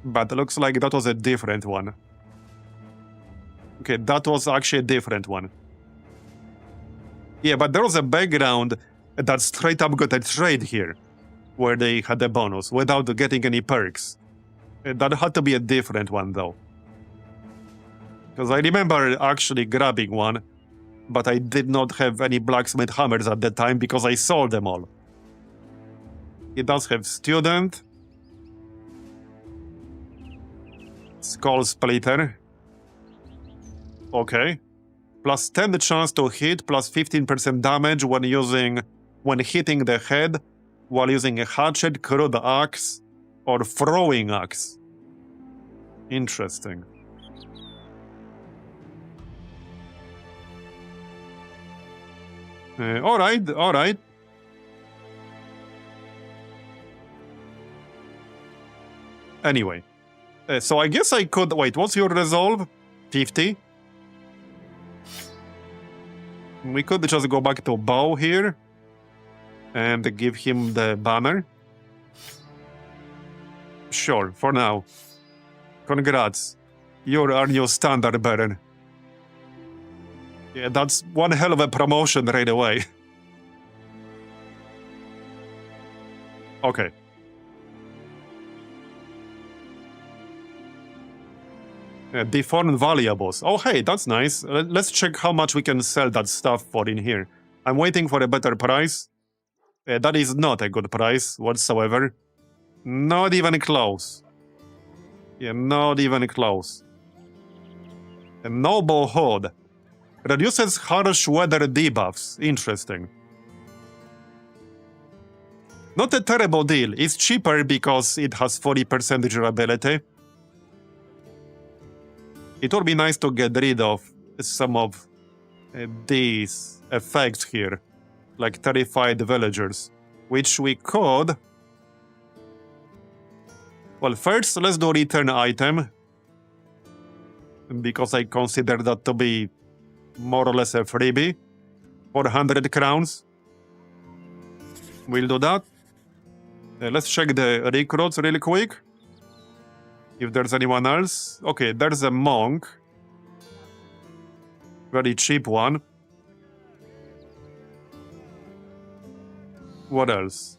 But looks like that was a different one. Okay, that was actually a different one. Yeah, but there was a background that straight up got a trade here, where they had a bonus without getting any perks. That had to be a different one though. Because I remember actually grabbing one, but I did not have any blacksmith hammers at the time because I sold them all. It does have student. Skull splitter. Okay. Plus 10 chance to hit, plus 15% damage when hitting the head, while using a hatchet, crude axe, or throwing axe. Interesting. Alright. Anyway. So I guess I could... Wait, what's your resolve? 50? We could just go back to bow here. And give him the banner. Sure, for now. Congrats. You're our new standard bearer. Yeah, that's one hell of a promotion right away. Okay. Deformed valuables. Oh, hey, that's nice. Let's check how much we can sell that stuff for in here. I'm waiting for a better price. That is not a good price whatsoever. Not even close. Yeah, not even close. A noble hood. Reduces harsh weather debuffs. Interesting. Not a terrible deal. It's cheaper because it has 40% durability. It would be nice to get rid of some of these effects here. Like terrified villagers. Which we could... Well, first, let's do return item. Because I consider that to be more or less a freebie. 400 crowns. We'll do that. Let's check the recruits really quick. If there's anyone else. Okay, there's a monk. Very cheap one. What else?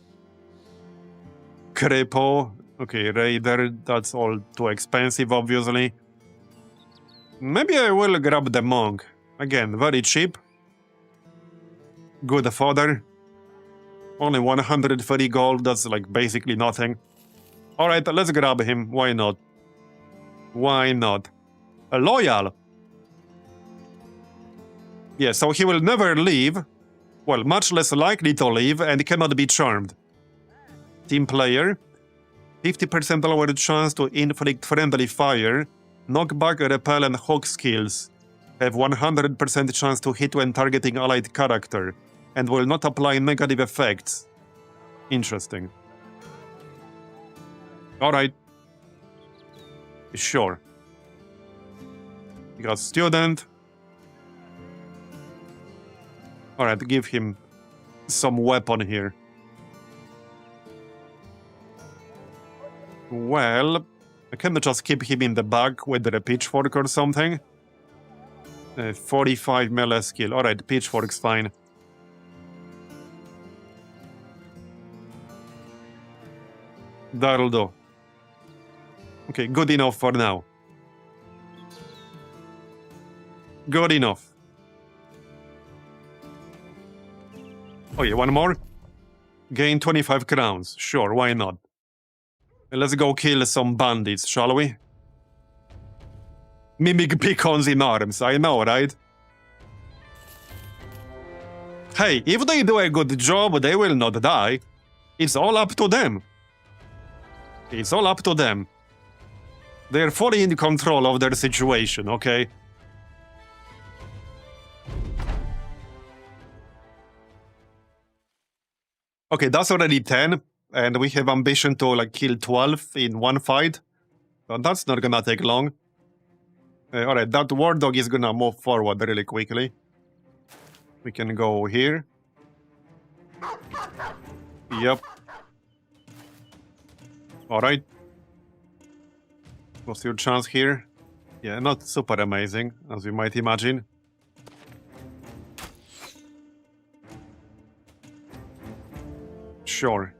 Cripple. Okay, Raider. That's all too expensive, obviously. Maybe I will grab the monk. Again, very cheap. Good fodder. Only 130 gold. That's like basically nothing. Alright, let's grab him. Why not? Why not? Loyal. Yeah, so he will never leave. Well, much less likely to leave and cannot be charmed. Team player. 50% lower chance to inflict friendly fire. Knockback, repel, and hook skills. Have 100% chance to hit when targeting allied character. And will not apply negative effects. Interesting. Alright. Sure. You got student. Alright, give him some weapon here. Well, I can just keep him in the back with the pitchfork or something. 45 melee skill. Alright, pitchfork's fine. That'll do. Okay, good enough for now. Good enough. Oh yeah, one more. Gain 25 crowns. Sure, why not? Let's go kill some bandits, shall we? Mimic beacons in arms, I know, right? Hey, if they do a good job, they will not die. It's all up to them. It's all up to them. They're fully in control of their situation, okay? Okay, that's already 10, and we have ambition to like kill 12 in one fight. But that's not gonna take long. Alright, that war dog is gonna move forward really quickly. We can go here. Yep. Alright. What's your chance here? Yeah, not super amazing, as you might imagine. Sure.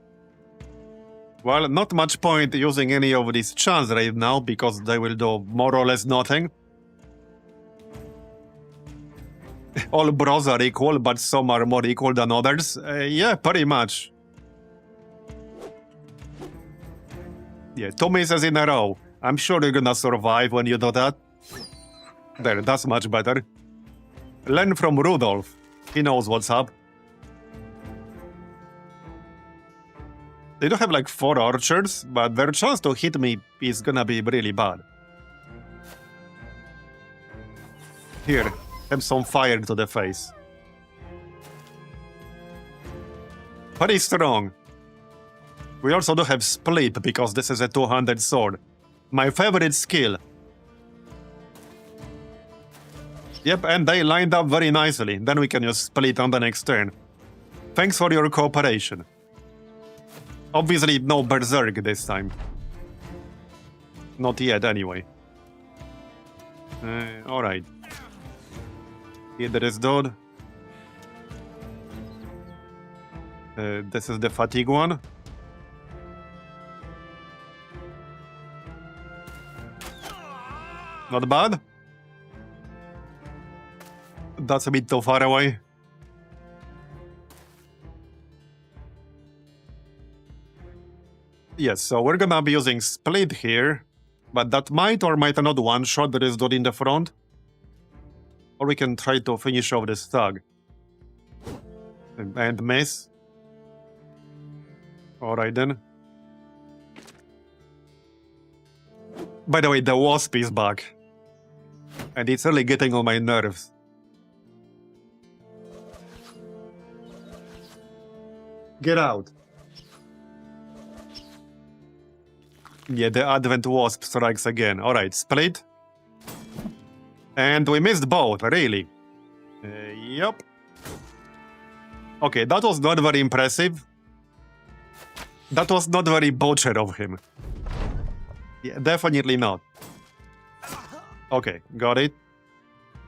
Well, not much point using any of these chants right now, because they will do more or less nothing. All bros are equal, but some are more equal than others. Yeah, pretty much. Yeah, 2 misses in a row. I'm sure you're gonna survive when you do that. There, that's much better. Learn from Rudolph. He knows what's up. They do have like 4 archers, but their chance to hit me is gonna be really bad. Here, have some fire to the face. Pretty strong. We also do have split because this is a 200 sword. My favorite skill. Yep, and they lined up very nicely. Then we can just split on the next turn. Thanks for your cooperation. Obviously, no Berserk this time. Not yet, anyway. Alright. Here there is dude. This is the fatigue one. Not bad. That's a bit too far away. Yes, so we're gonna be using split here, but that might or might not one-shot this dude in the front. Or we can try to finish off this thug. And miss. Alright then. By the way, the wasp is back. And it's really getting on my nerves. Get out. Yeah, the Advent Wasp strikes again. Alright, split. And we missed both, really. Yep. Okay, that was not very impressive. That was not very butcher of him. Yeah, definitely not. Okay, got it.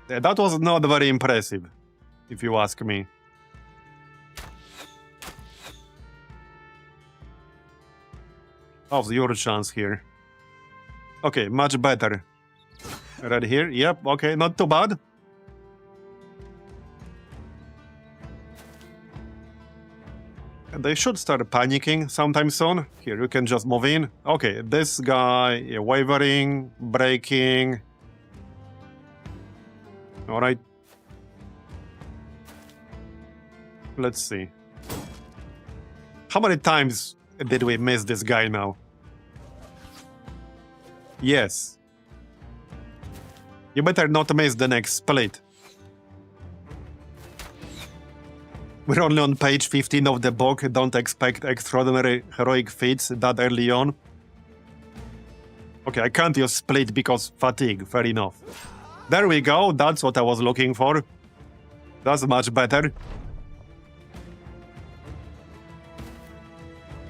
That was not very impressive, if you ask me. Oh, your chance here. Okay, much better. Right here, yep, okay, not too bad. They should start panicking sometime soon. Here, you can just move in. Okay, this guy, yeah, wavering, breaking. Alright. Let's see. How many times did we miss this guy now? Yes. You better not miss the next split. We're only on page 15 of the book. Don't expect extraordinary heroic feats that early on. Okay, I can't use split because fatigue. Fair enough. There we go. That's what I was looking for. That's much better.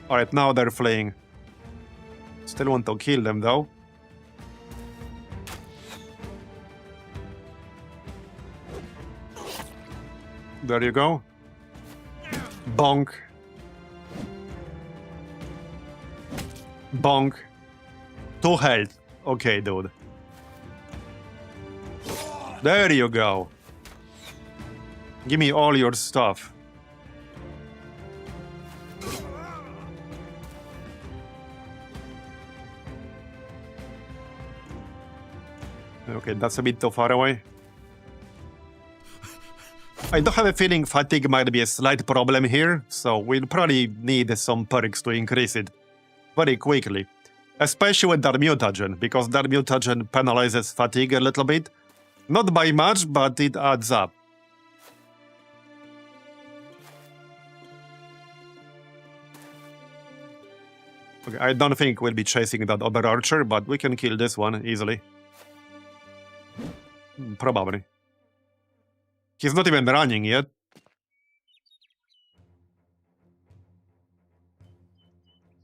Alright, now they're fleeing. Still want to kill them, though. There you go. Bonk. Bonk. 2 health. Okay, dude. There you go. Give me all your stuff. Okay, that's a bit too far away. I do have a feeling fatigue might be a slight problem here, so we'll probably need some perks to increase it very quickly. Especially with that mutagen, because that mutagen penalizes fatigue a little bit. Not by much, but it adds up. Okay, I don't think we'll be chasing that overarcher, but we can kill this one easily. Probably. He's not even running yet.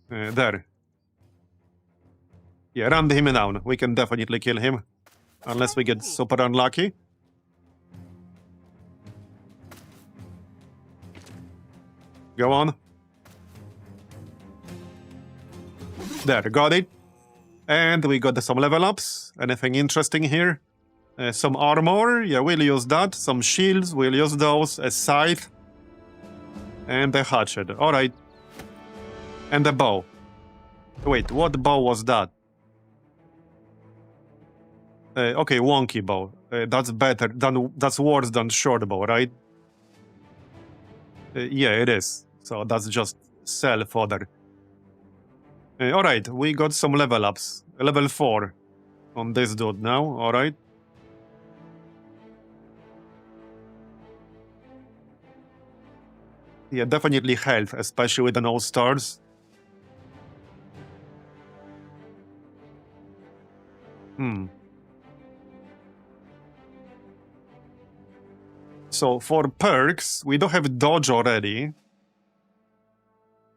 There. Yeah, run him down. We can definitely kill him. Unless we get super unlucky. Go on. There, got it. And we got some level ups. Anything interesting here? Some armor, yeah, we'll use that. Some shields, we'll use those. A scythe. And a hatchet, alright. And a bow. Wait, what bow was that? Okay, wonky bow. That's better than, that's worse than short bow, right? Yeah, it is. So that's just cell fodder. Alright, we got some level ups. Level 4 on this dude now, alright. Yeah, definitely health, especially with the no stars. So for perks, we don't have dodge already.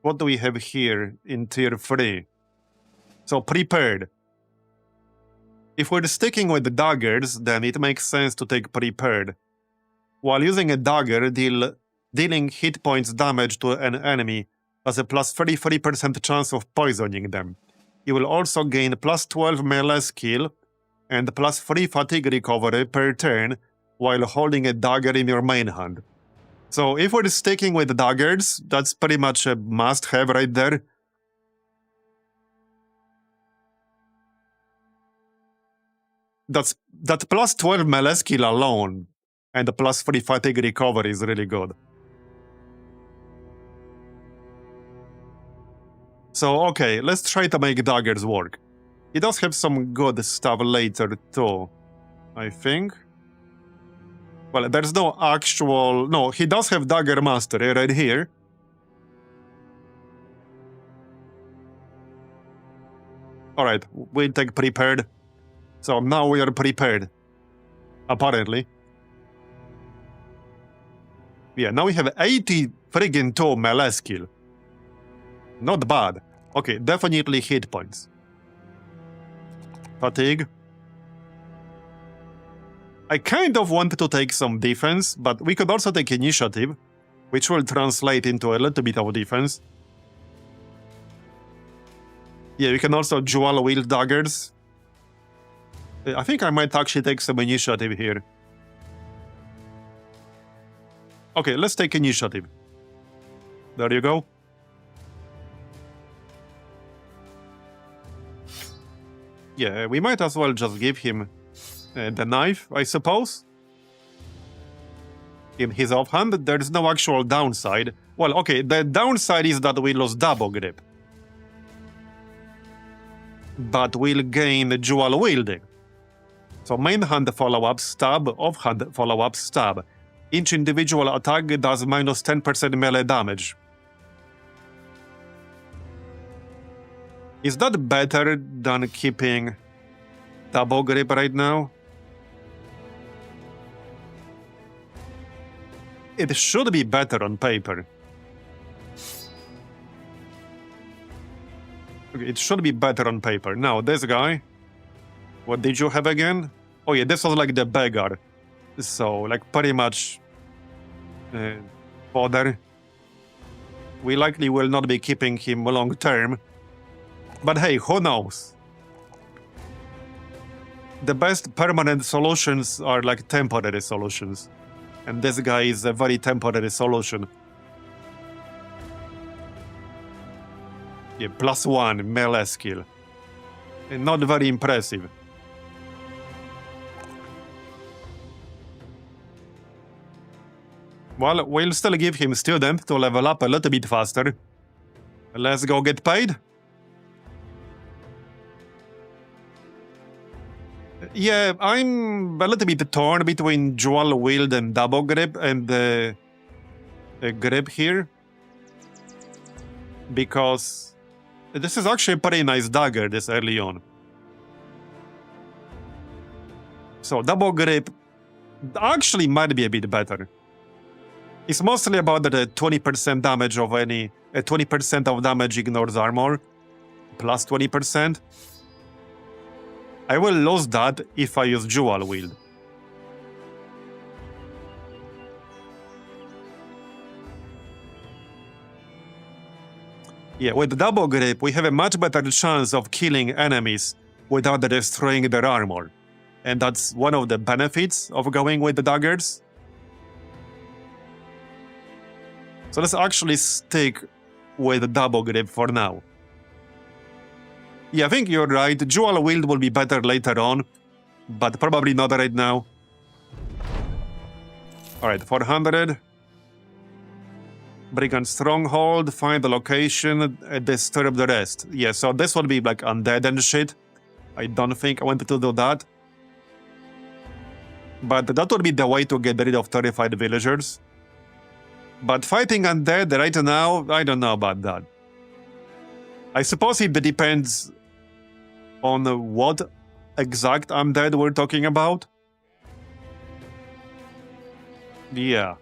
What do we have here in tier 3? So prepared. If we're sticking with the daggers, then it makes sense to take prepared. While using a dagger, dealing hit points damage to an enemy has a plus 33% chance of poisoning them. You will also gain plus 12 melee skill and plus 3 fatigue recovery per turn while holding a dagger in your main hand. So if we're sticking with daggers, that's pretty much a must-have right there. That plus 12 melee skill alone and the plus 3 fatigue recovery is really good. So okay, let's try to make daggers work. He does have some good stuff later too, I think. Well, there's no actual... No, he does have Dagger Mastery right here. Alright, we'll take prepared. So now we are prepared. Apparently. Yeah, now we have 80 friggin' 2 melee skill. Not bad. Okay, definitely hit points. Fatigue. I kind of wanted to take some defense, but we could also take initiative, which will translate into a little bit of defense. Yeah, we can also dual wield daggers. I think I might actually take some initiative here. Okay, let's take initiative. There you go. Yeah, we might as well just give him the knife, I suppose. In his offhand, there's no actual downside. Well, okay, the downside is that we lose double grip. But we'll gain dual wielding. So main hand follow-up stab, offhand follow-up stab. Each individual attack does minus 10% melee damage. Is that better than keeping double grip right now? It should be better on paper. Okay, it should be better on paper. Now, this guy. What did you have again? Oh yeah, this was like the beggar. So, like, pretty much fodder. We likely will not be keeping him long term. But hey, who knows? The best permanent solutions are like temporary solutions. And this guy is a very temporary solution. Yeah, +1 melee skill. And not very impressive. Well, we'll still give him student to level up a little bit faster. Let's go get paid. Yeah, I'm a little bit torn between dual wield and double grip and the grip here. Because this is actually a pretty nice dagger this early on. So double grip actually might be a bit better. It's mostly about the 20% damage of any... 20% of damage ignores armor. Plus 20%. I will lose that if I use dual wield. Yeah, with double grip, we have a much better chance of killing enemies without destroying their armor. And that's one of the benefits of going with the daggers. So let's actually stick with double grip for now. Yeah, I think you're right. Dual wield will be better later on, but probably not right now. Alright, 400. Brigand Stronghold, find the location, disturb the rest. Yeah, so this would be like undead and shit. I don't think I wanted to do that. But that would be the way to get rid of terrified villagers. But fighting undead right now, I don't know about that. I suppose it depends on what exact undead we're talking about? Yeah.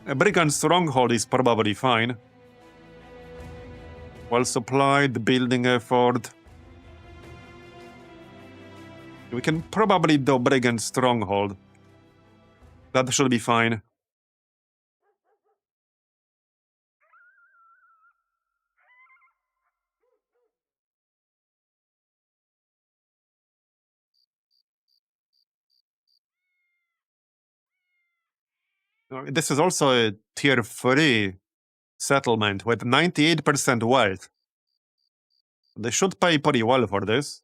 A Brigand Stronghold is probably fine. Well supplied, building effort. We can probably do Brigand Stronghold. That should be fine. This is also a tier 3 settlement with 98% wealth. They should pay pretty well for this.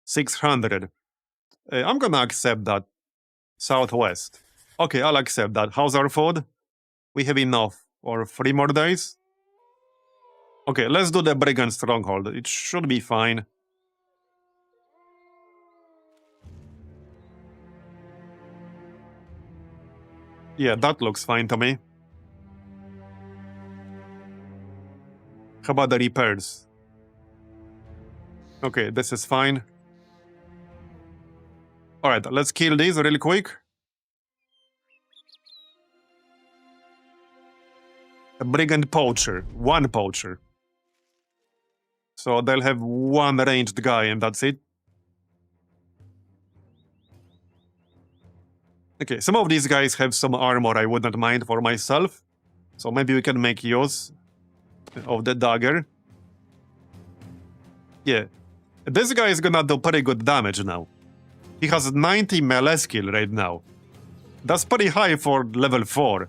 600. I'm gonna accept that. Southwest. Okay, I'll accept that. How's our food? We have enough. Or 3 more days? Okay, let's do the Brigand Stronghold. It should be fine. Yeah, that looks fine to me. How about the repairs? Okay, this is fine. Alright, let's kill these real quick. A Brigand Poacher. 1 Poacher. So they'll have 1 ranged guy and that's it. Okay, some of these guys have some armor I wouldn't mind for myself. So maybe we can make use of the dagger. Yeah. This guy is gonna do pretty good damage now. He has 90 melee skill right now. That's pretty high for level 4.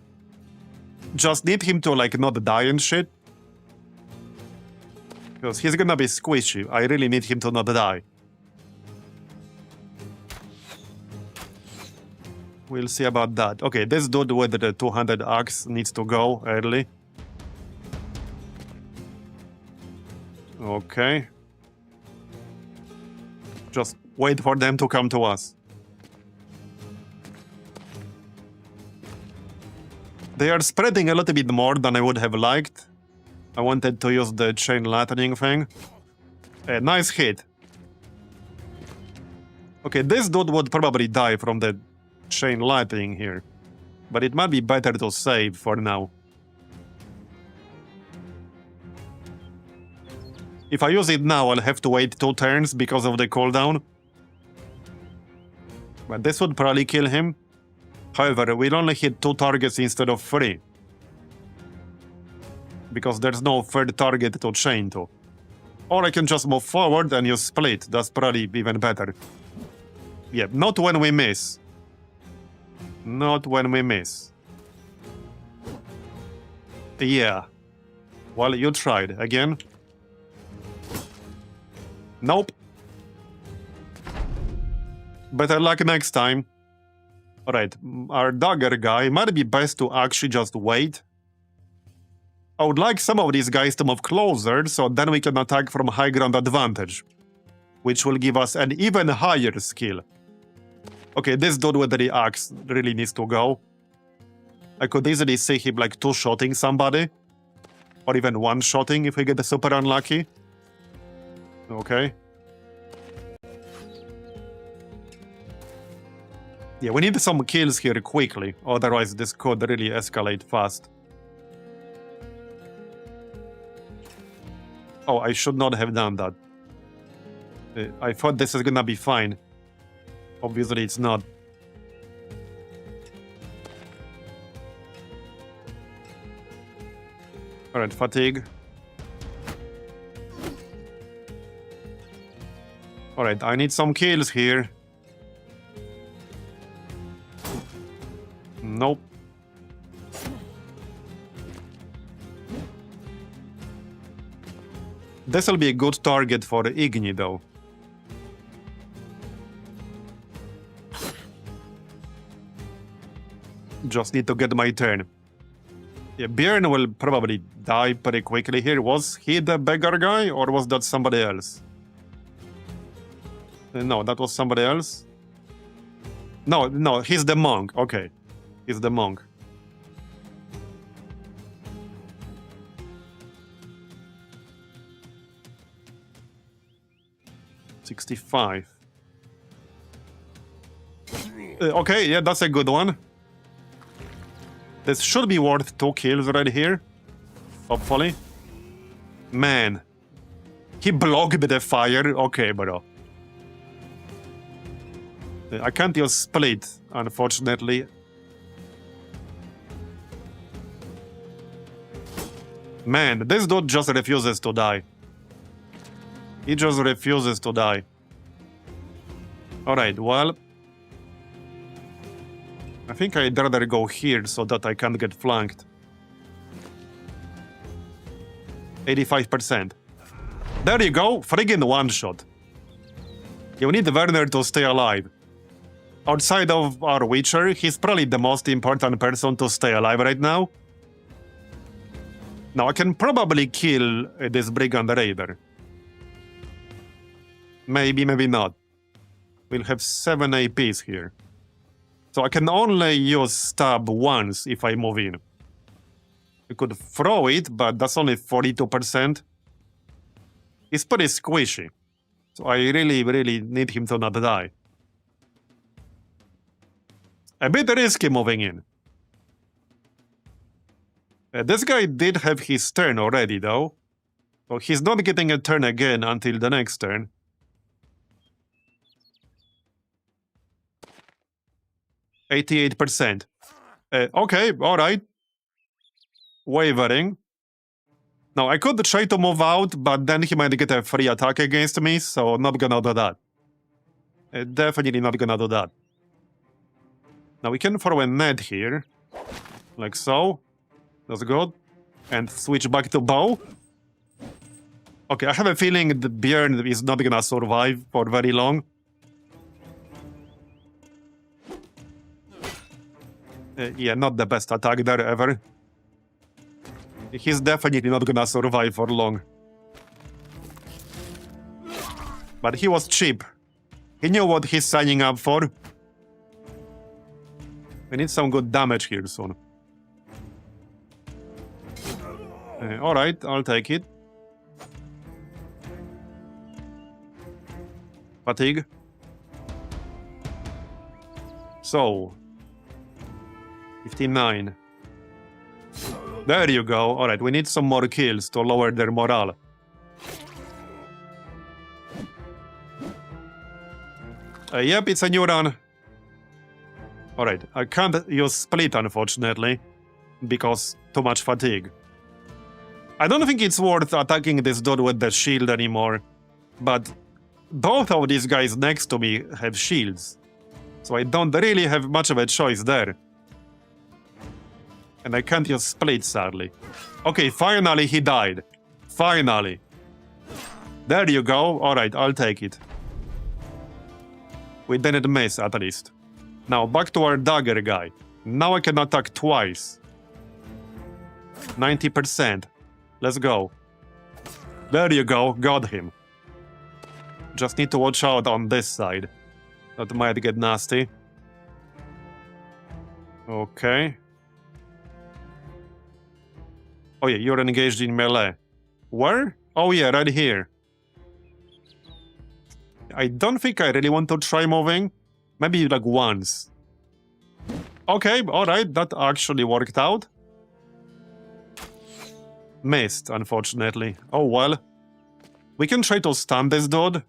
Just need him to like not die and shit. Because he's gonna be squishy. I really need him to not die. We'll see about that. Okay, this dude with the 200 axe needs to go early. Okay. Just wait for them to come to us. They are spreading a little bit more than I would have liked. I wanted to use the chain lightning thing. A nice hit. Okay, this dude would probably die from the chain lightning here. But it might be better to save for now. If I use it now, I'll have to wait 2 turns because of the cooldown. But this would probably kill him. However, we'll only hit 2 targets instead of 3. Because there's no third target to chain to. Or I can just move forward and use split. That's probably even better. Yeah, not when we miss. Not when we miss. Yeah. Well, you tried. Again? Nope. Better luck next time. Alright, our dagger guy might be best to actually just wait. I would like some of these guys to move closer, so then we can attack from high ground advantage. Which will give us an even higher skill. Okay, this dude with the axe really needs to go. I could easily see him like 2-shotting somebody. Or even 1-shotting if we get super unlucky. Okay. Yeah, we need some kills here quickly, otherwise this could really escalate fast. Oh, I should not have done that. I thought this is gonna be fine. Obviously it's not. Alright, fatigue. Alright, I need some kills here. Nope. This'll be a good target for Igni, though. Just need to get my turn. Yeah, Björn will probably die pretty quickly here. Was he the beggar guy, or was that somebody else? No, that was somebody else. No, he's the monk. Okay. He's the monk. 65. Okay, yeah, that's a good one. This should be worth 2 kills right here. Hopefully. Man. He blocked the fire. Okay, bro. I can't use split, unfortunately. Man, this dude just refuses to die. He just refuses to die. Alright, well... I think I'd rather go here so that I can't get flanked. 85%. There you go, friggin' one-shot. You need Werner to stay alive. Outside of our Witcher, he's probably the most important person to stay alive right now. Now I can probably kill this Brigand Raider. Maybe, maybe not. We'll have 7 APs here. So I can only use stab once if I move in. I could throw it, but that's only 42%. It's pretty squishy. So I really, really need him to not die. A bit risky moving in. This guy did have his turn already, though. So he's not getting a turn again until the next turn. %. Okay, alright. Wavering. Now, I could try to move out, but then he might get a free attack against me, so not gonna do that. Definitely not gonna do that. Now, we can throw a net here. Like so. That's good. And switch back to bow. Okay, I have a feeling that Björn is not gonna survive for very long. Yeah, not the best attack there ever. He's definitely not gonna survive for long. But he was cheap. He knew what he's signing up for. We need some good damage here soon. Alright, I'll take it. Fatigue. So... 59. There you go. Alright, we need some more kills to lower their morale. Yep, it's a new run. Alright, I can't use split, unfortunately, because too much fatigue. I don't think it's worth attacking this dude with the shield anymore, but both of these guys next to me have shields, so I don't really have much of a choice there. And I can't use split, sadly. Okay, finally he died. Finally. There you go. Alright, I'll take it. We didn't miss, at least. Now, back to our dagger guy. Now I can attack twice. 90%. Let's go. There you go. Got him. Just need to watch out on this side. That might get nasty. Okay. Oh yeah, you're engaged in melee. Where? Oh yeah, right here. I don't think I really want to try moving. Maybe like once. Okay, alright, that actually worked out. Missed, unfortunately. Oh well. We can try to stun this dude.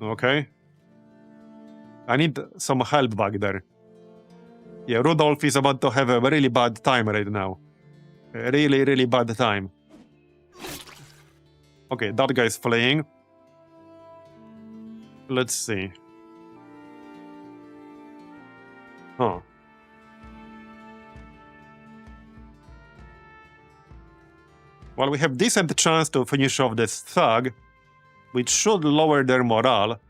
Okay. I need some help back there. Yeah, Rudolph is about to have a really bad time right now. A really, really bad time. Okay, that guy's fleeing. Let's see. Huh. Well, we have decent chance to finish off this thug, which should lower their morale.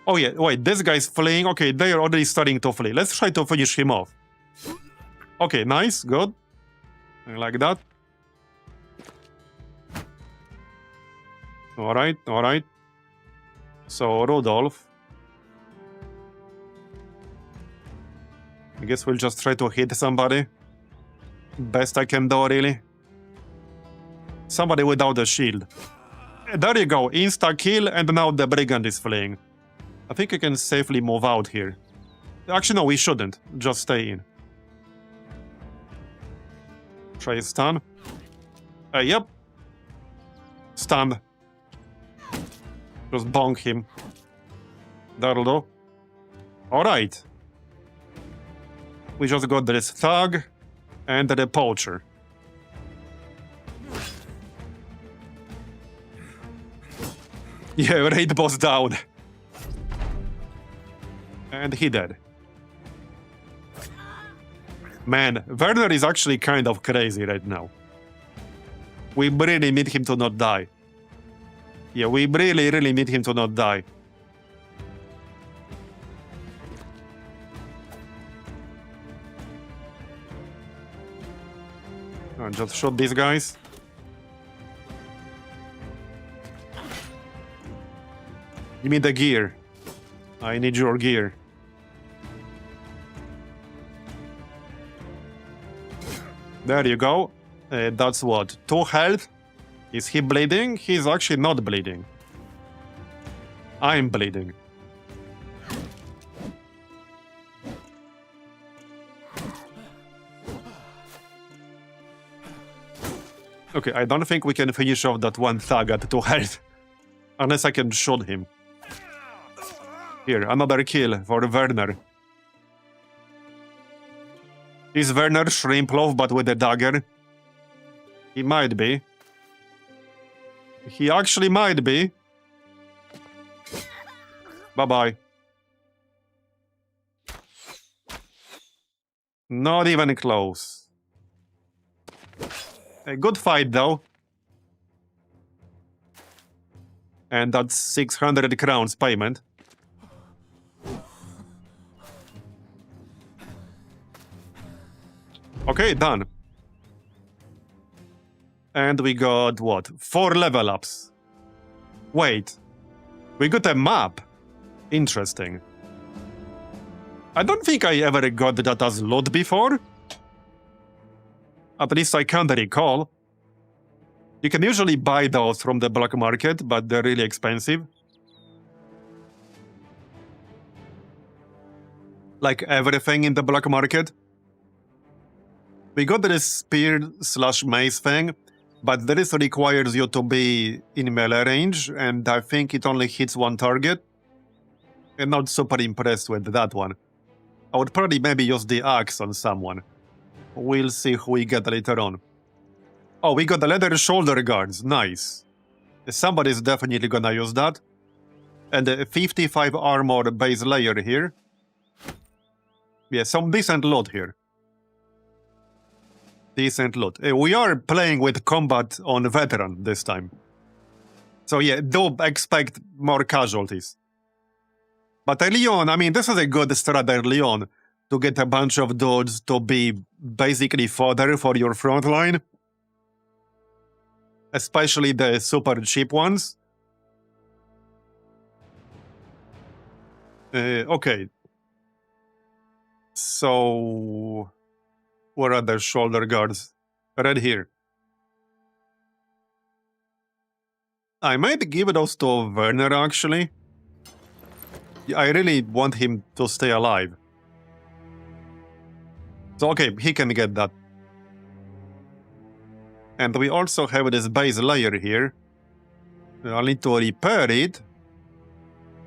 Oh yeah, wait, this guy's fleeing. Okay, they are already starting to flee. Let's try to finish him off. Okay, nice, good. I like that. Alright, alright. So, Rudolph. I guess we'll just try to hit somebody. Best I can do, really. Somebody without a shield. There you go, insta-kill, and now the brigand is fleeing. I think I can safely move out here. Actually, no, we shouldn't. Just stay in. Try stun. Yep. Stun. Just bonk him. That'll do. Alright. We just got this thug and the poacher. Yeah, raid boss down. And he dead. Man, Werner is actually kind of crazy right now. We really need him to not die. Yeah, we really need him to not die. And just shoot these guys. Give me the gear. I need your gear. There you go. That's what? 2 health? Is he bleeding? He's actually not bleeding. I'm bleeding. Okay, I don't think we can finish off that one thug at 2 health. Unless I can shoot him. Here, another kill for Werner. Is Werner Shrimploff but with a dagger? He might be. He actually might be. Bye-bye. Not even close. A good fight, though. And that's 600 crowns payment. Okay, done. And we got, what, 4 level ups. Wait. We got a map. Interesting. I don't think I ever got that as loot before. At least I can't recall. You can usually buy those from the black market, but they're really expensive. Like everything in the black market. We got this spear/mace thing, but this requires you to be in melee range, and I think it only hits 1 target. I'm not super impressed with that one. I would probably maybe use the axe on someone. We'll see who we get later on. Oh, we got the leather shoulder guards. Nice. Somebody's definitely gonna use that. And a 55 armor base layer here. Yeah, some decent loot here. Decent loot. We are playing with combat on Vatt'ghern this time. So yeah, do expect more casualties. But Leon, I mean, this is a good strat there, Leon, to get a bunch of dudes to be basically fodder for your front line. Especially the super cheap ones. Okay. So... where are the shoulder guards? Right here. I might give those to Werner, actually. I really want him to stay alive. So, okay, he can get that. And we also have this base layer here. I'll need to repair it.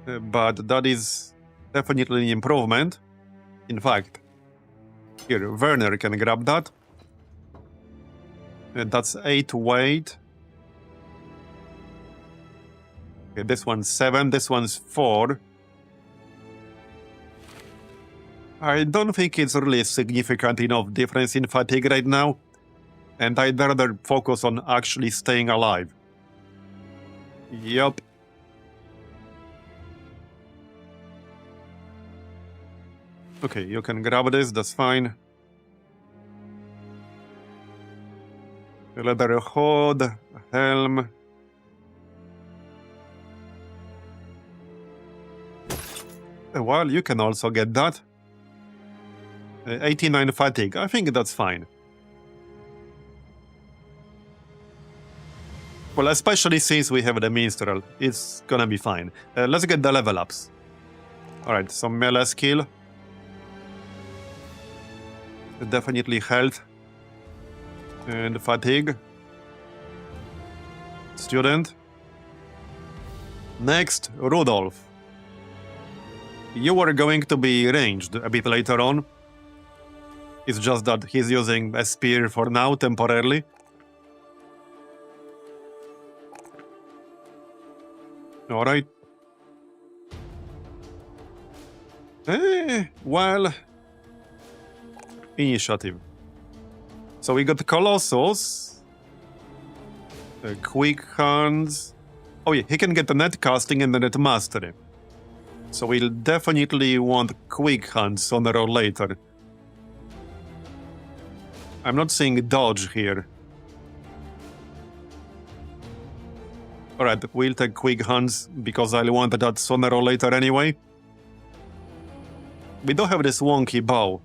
But that is definitely an improvement. In fact, here, Werner can grab that. That's 8 weight. Okay, this one's 7, this one's 4. I don't think it's really significant enough difference in fatigue right now. And I'd rather focus on actually staying alive. Yup. Okay, you can grab this, that's fine. Leather hood, helm. Well, you can also get that. 89 fatigue, I think that's fine. Well, especially since we have the minstrel, it's gonna be fine. Let's get the level ups. Alright, some melee skill. Definitely health. And fatigue. Student. Next, Rudolph. You are going to be ranged a bit later on. It's just that he's using a spear for now, temporarily. Alright. Well... Initiative. So we got Colossus. Quick Hands. Oh yeah, he can get the net casting and the net mastery. So we'll definitely want Quick Hands sooner or later. I'm not seeing dodge here. Alright, we'll take Quick Hands because I'll want that sooner or later anyway. We do have this wonky bow.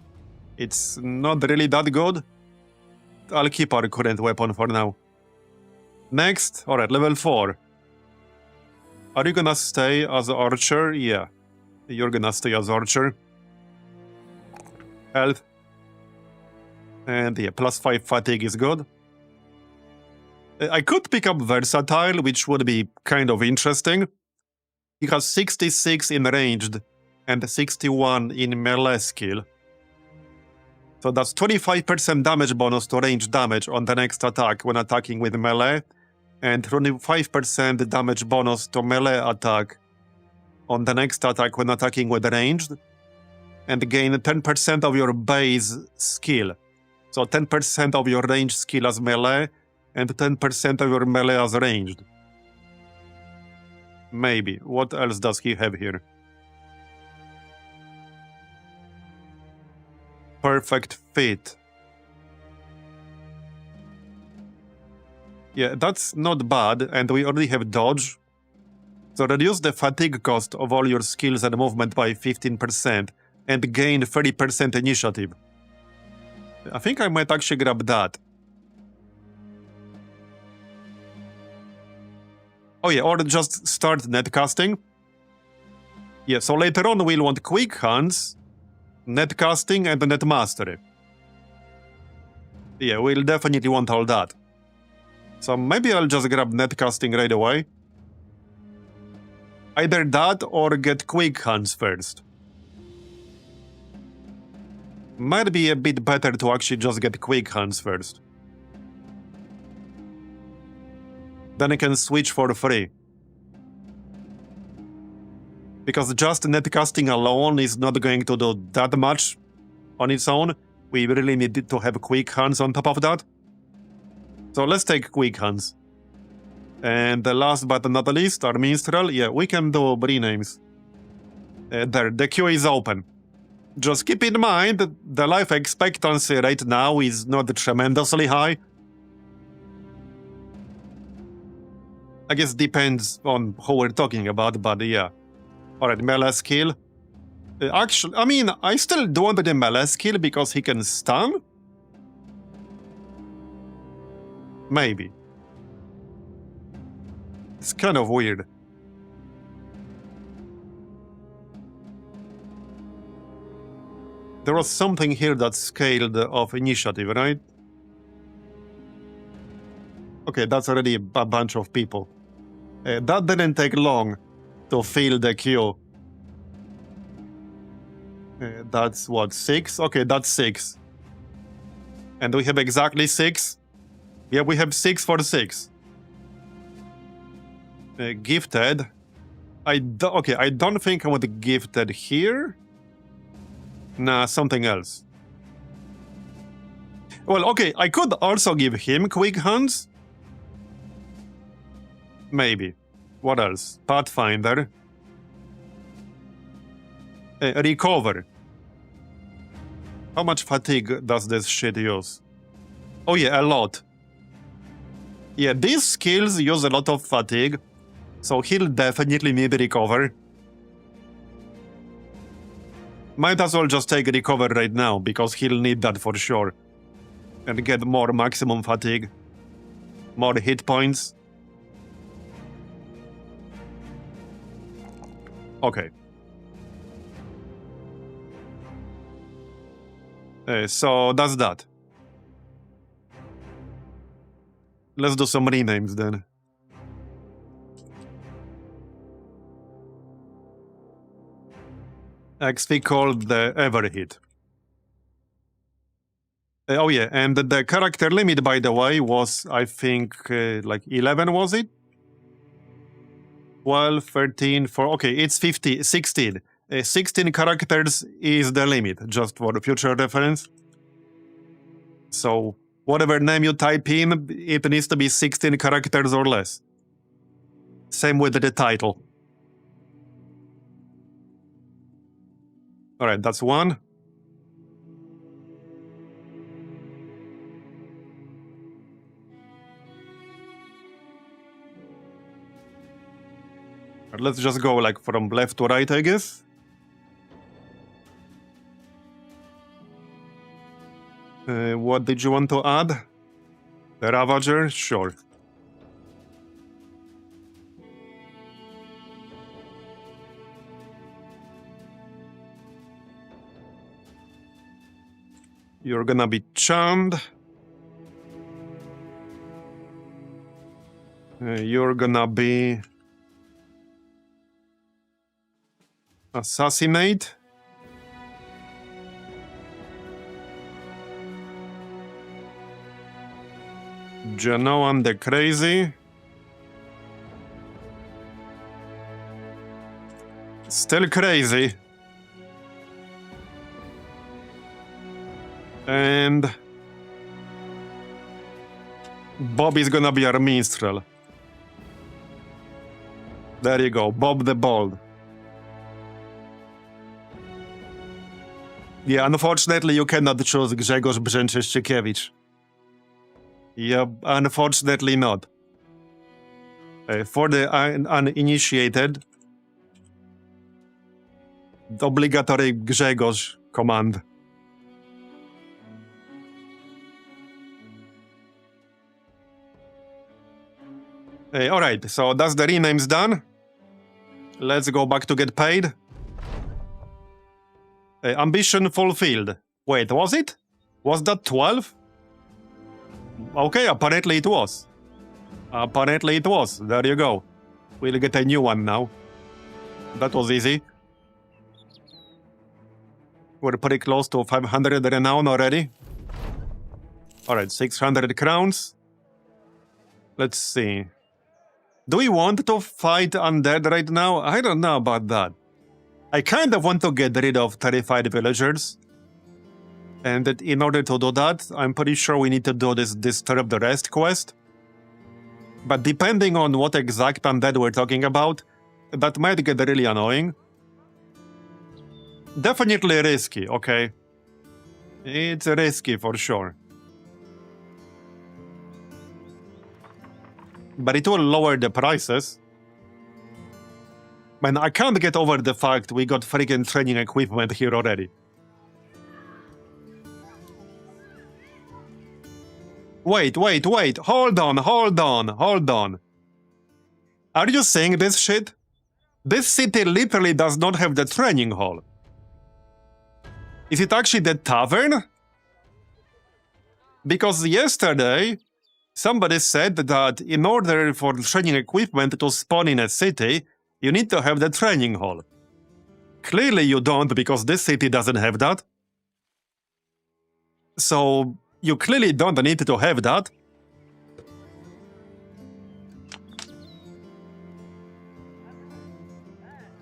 It's not really that good. I'll keep our current weapon for now. Next, alright, level 4. Are you gonna stay as archer? Yeah. You're gonna stay as archer. Health. And yeah, +5 fatigue is good. I could pick up Versatile, which would be kind of interesting. He has 66 in ranged and 61 in melee skill. So that's 25% damage bonus to range damage on the next attack when attacking with melee, and 25% damage bonus to melee attack on the next attack when attacking with ranged, and gain 10% of your base skill. So 10% of your range skill as melee, and 10% of your melee as ranged. Maybe. What else does he have here? Perfect fit. Yeah, that's not bad, and we already have dodge. So reduce the fatigue cost of all your skills and movement by 15%, and gain 30% initiative. I think I might actually grab that. Oh yeah, or just start netcasting. Yeah, so later on we'll want Quick Hands, netcasting, and net mastery. Yeah, we'll definitely want all that. So maybe I'll just grab netcasting right away. Either that or get Quick Hands first. Might be a bit better to actually just get Quick Hands first. Then I can switch for free. Because just netcasting alone is not going to do that much on its own. We really need to have Quick Hands on top of that. So let's take Quick Hands. And the last but not least, our minstrel. Yeah, we can do renames. There, the queue is open. Just keep in mind that the life expectancy right now is not tremendously high. I guess depends on who we're talking about, but yeah. Alright, melee skill. Actually, I mean, I still do want the melee skill because he can stun? Maybe. It's kind of weird. There was something here that scaled off initiative, right? Okay, that's already a bunch of people. That didn't take long to fill the queue. That's what, 6? Okay, that's 6. And we have exactly 6? Yeah, we have 6 for 6. Gifted. Okay, I don't think I want gifted here. Nah, something else. Well, okay, I could also give him Quick Hands. Maybe. What else? Pathfinder. Recover. How much fatigue does this shit use? Oh yeah, a lot. Yeah, these skills use a lot of fatigue, so he'll definitely need recover. Might as well just take recover right now, because he'll need that for sure. And get more maximum fatigue. More hit points. Okay. So that's that. Let's do some renames then. XP called the Everhit. Oh yeah, and the character limit, by the way, was, I think, like 11, was it? 12, 13, 4, okay, it's 16. 16 characters is the limit, just for the future reference. So, whatever name you type in, it needs to be 16 characters or less. Same with the title. Alright, that's one. Let's just go like from left to right, I guess. What did you want to add? The Ravager? Sure. You're gonna be charmed. You're gonna be assassinate. Genoan the Crazy. Still crazy. And Bob is gonna be our minstrel. There you go, Bob the Bold. Yeah, unfortunately you cannot choose Grzegorz Brzęczyszczykiewicz. Yeah, unfortunately not. For the uninitiated, the obligatory Grzegorz command. Alright, so that's the renames done. Let's go back to get paid. Ambition fulfilled. Wait, was it? Was that 12? Okay, apparently it was. Apparently it was. There you go. We'll get a new one now. That was easy. We're pretty close to 500 renown already. Alright, 600 crowns. Let's see. Do we want to fight undead right now? I don't know about that. I kind of want to get rid of terrified villagers. And that in order to do that, I'm pretty sure we need to do this Disturb the Rest quest. But depending on what exact undead we're talking about, that might get really annoying. Definitely risky, okay? It's risky for sure. But it will lower the prices. Man, I can't get over the fact we got freaking training equipment here already. Wait, hold on. Are you saying this shit? This city literally does not have the training hall. Is it actually the tavern? Because yesterday, somebody said that in order for training equipment to spawn in a city, you need to have the training hall. Clearly you don't, because this city doesn't have that. So, you clearly don't need to have that.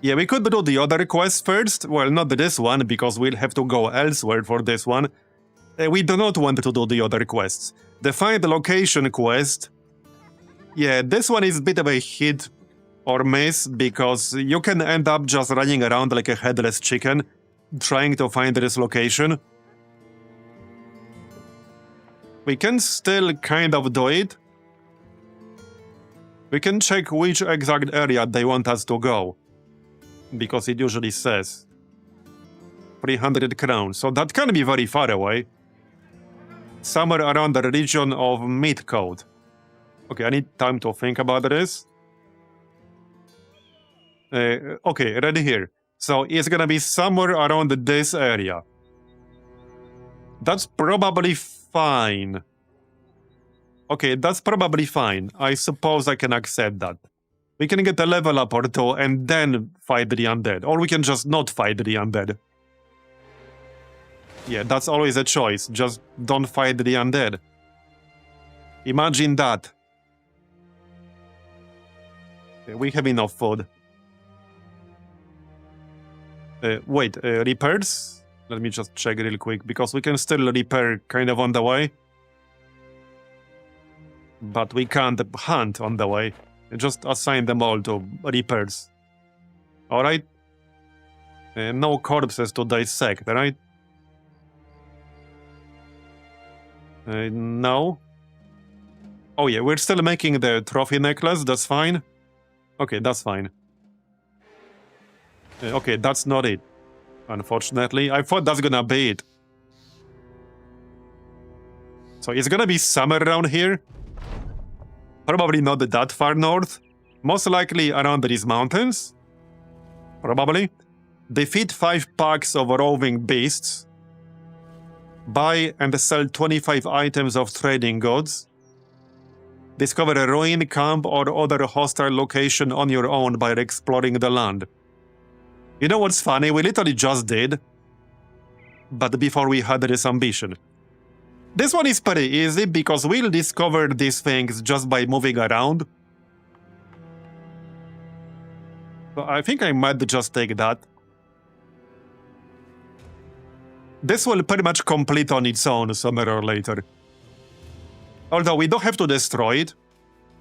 Yeah, we could do the other quest first. Well, not this one, because we'll have to go elsewhere for this one. We do not want to do the other quests. The Find Location quest. Yeah, this one is a bit of a hit or miss, because you can end up just running around like a headless chicken, trying to find this location. We can still kind of do it. We can check which exact area they want us to go, because it usually says 300 crowns, so that can be very far away. Somewhere around the region of Midcote. Okay, I need time to think about this. Okay, ready here. So it's gonna be somewhere around this area. That's probably fine. Okay, that's probably fine. I suppose I can accept that. We can get a level up or two and then fight the undead. Or we can just not fight the undead. Yeah, that's always a choice. Just don't fight the undead. Imagine that. Okay, we have enough food. Wait, repairs? Let me just check real quick, because we can still repair kind of on the way. But we can't hunt on the way. Just assign them all to repairs. Alright? No corpses to dissect, right? No. Oh yeah, we're still making the trophy necklace, that's fine. Okay, that's fine. Okay, that's not it. Unfortunately, I thought that's gonna be it. So it's gonna be summer around here. Probably not that far north. Most likely around these mountains. Probably. Defeat 5 packs of roving beasts. Buy and sell 25 items of trading goods. Discover a ruin, camp, or other hostile location on your own by exploring the land. You know what's funny? We literally just did. But before we had this ambition. This one is pretty easy because we'll discover these things just by moving around. So I think I might just take that. This will pretty much complete on its own sooner or later. Although we don't have to destroy it.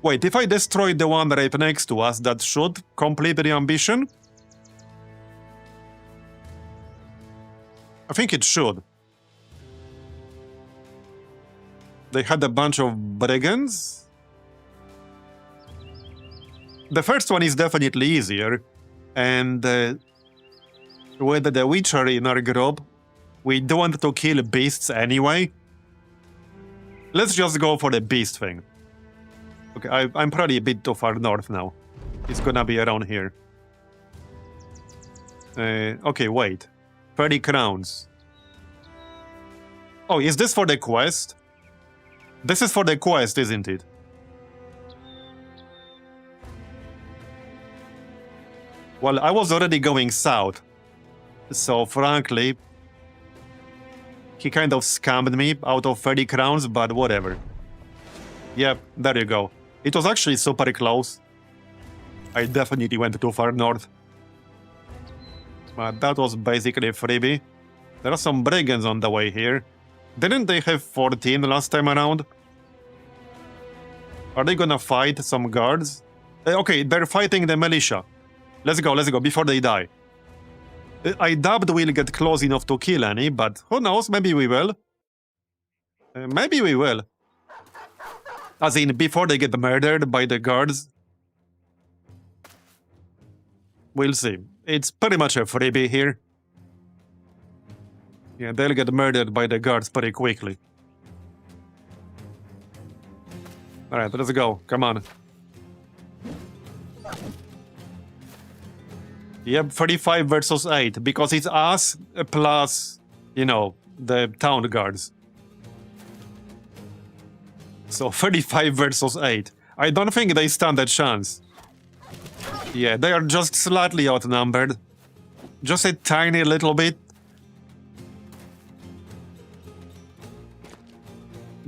Wait, if I destroy the one right next to us, that should complete the ambition? I think it should. They had a bunch of brigands. The first one is definitely easier. And with the Witcher in our group, we don't want to kill beasts anyway. Let's just go for the beast thing. Okay, I'm probably a bit too far north now. It's gonna be around here. Okay, wait. 30 crowns. Oh, is this for the quest? This is for the quest, isn't it? Well, I was already going south. So, frankly, he kind of scammed me out of 30 crowns, but whatever. Yep, there you go. It was actually super close. I definitely went too far north. But that was basically a freebie. There are some brigands on the way here. Didn't they have 14 last time around? Are they gonna fight some guards? Okay, they're fighting the militia. Let's go, before they die. I doubt we'll get close enough to kill any, but who knows, maybe we will. Maybe we will. As in, before they get murdered by the guards. We'll see. It's pretty much a freebie here. Yeah, they'll get murdered by the guards pretty quickly. Alright, let's go. Come on. Yep, 35 versus 8, because it's us plus, you know, the town guards. So 35 versus 8. I don't think they stand a chance. Yeah, they are just slightly outnumbered. Just a tiny little bit.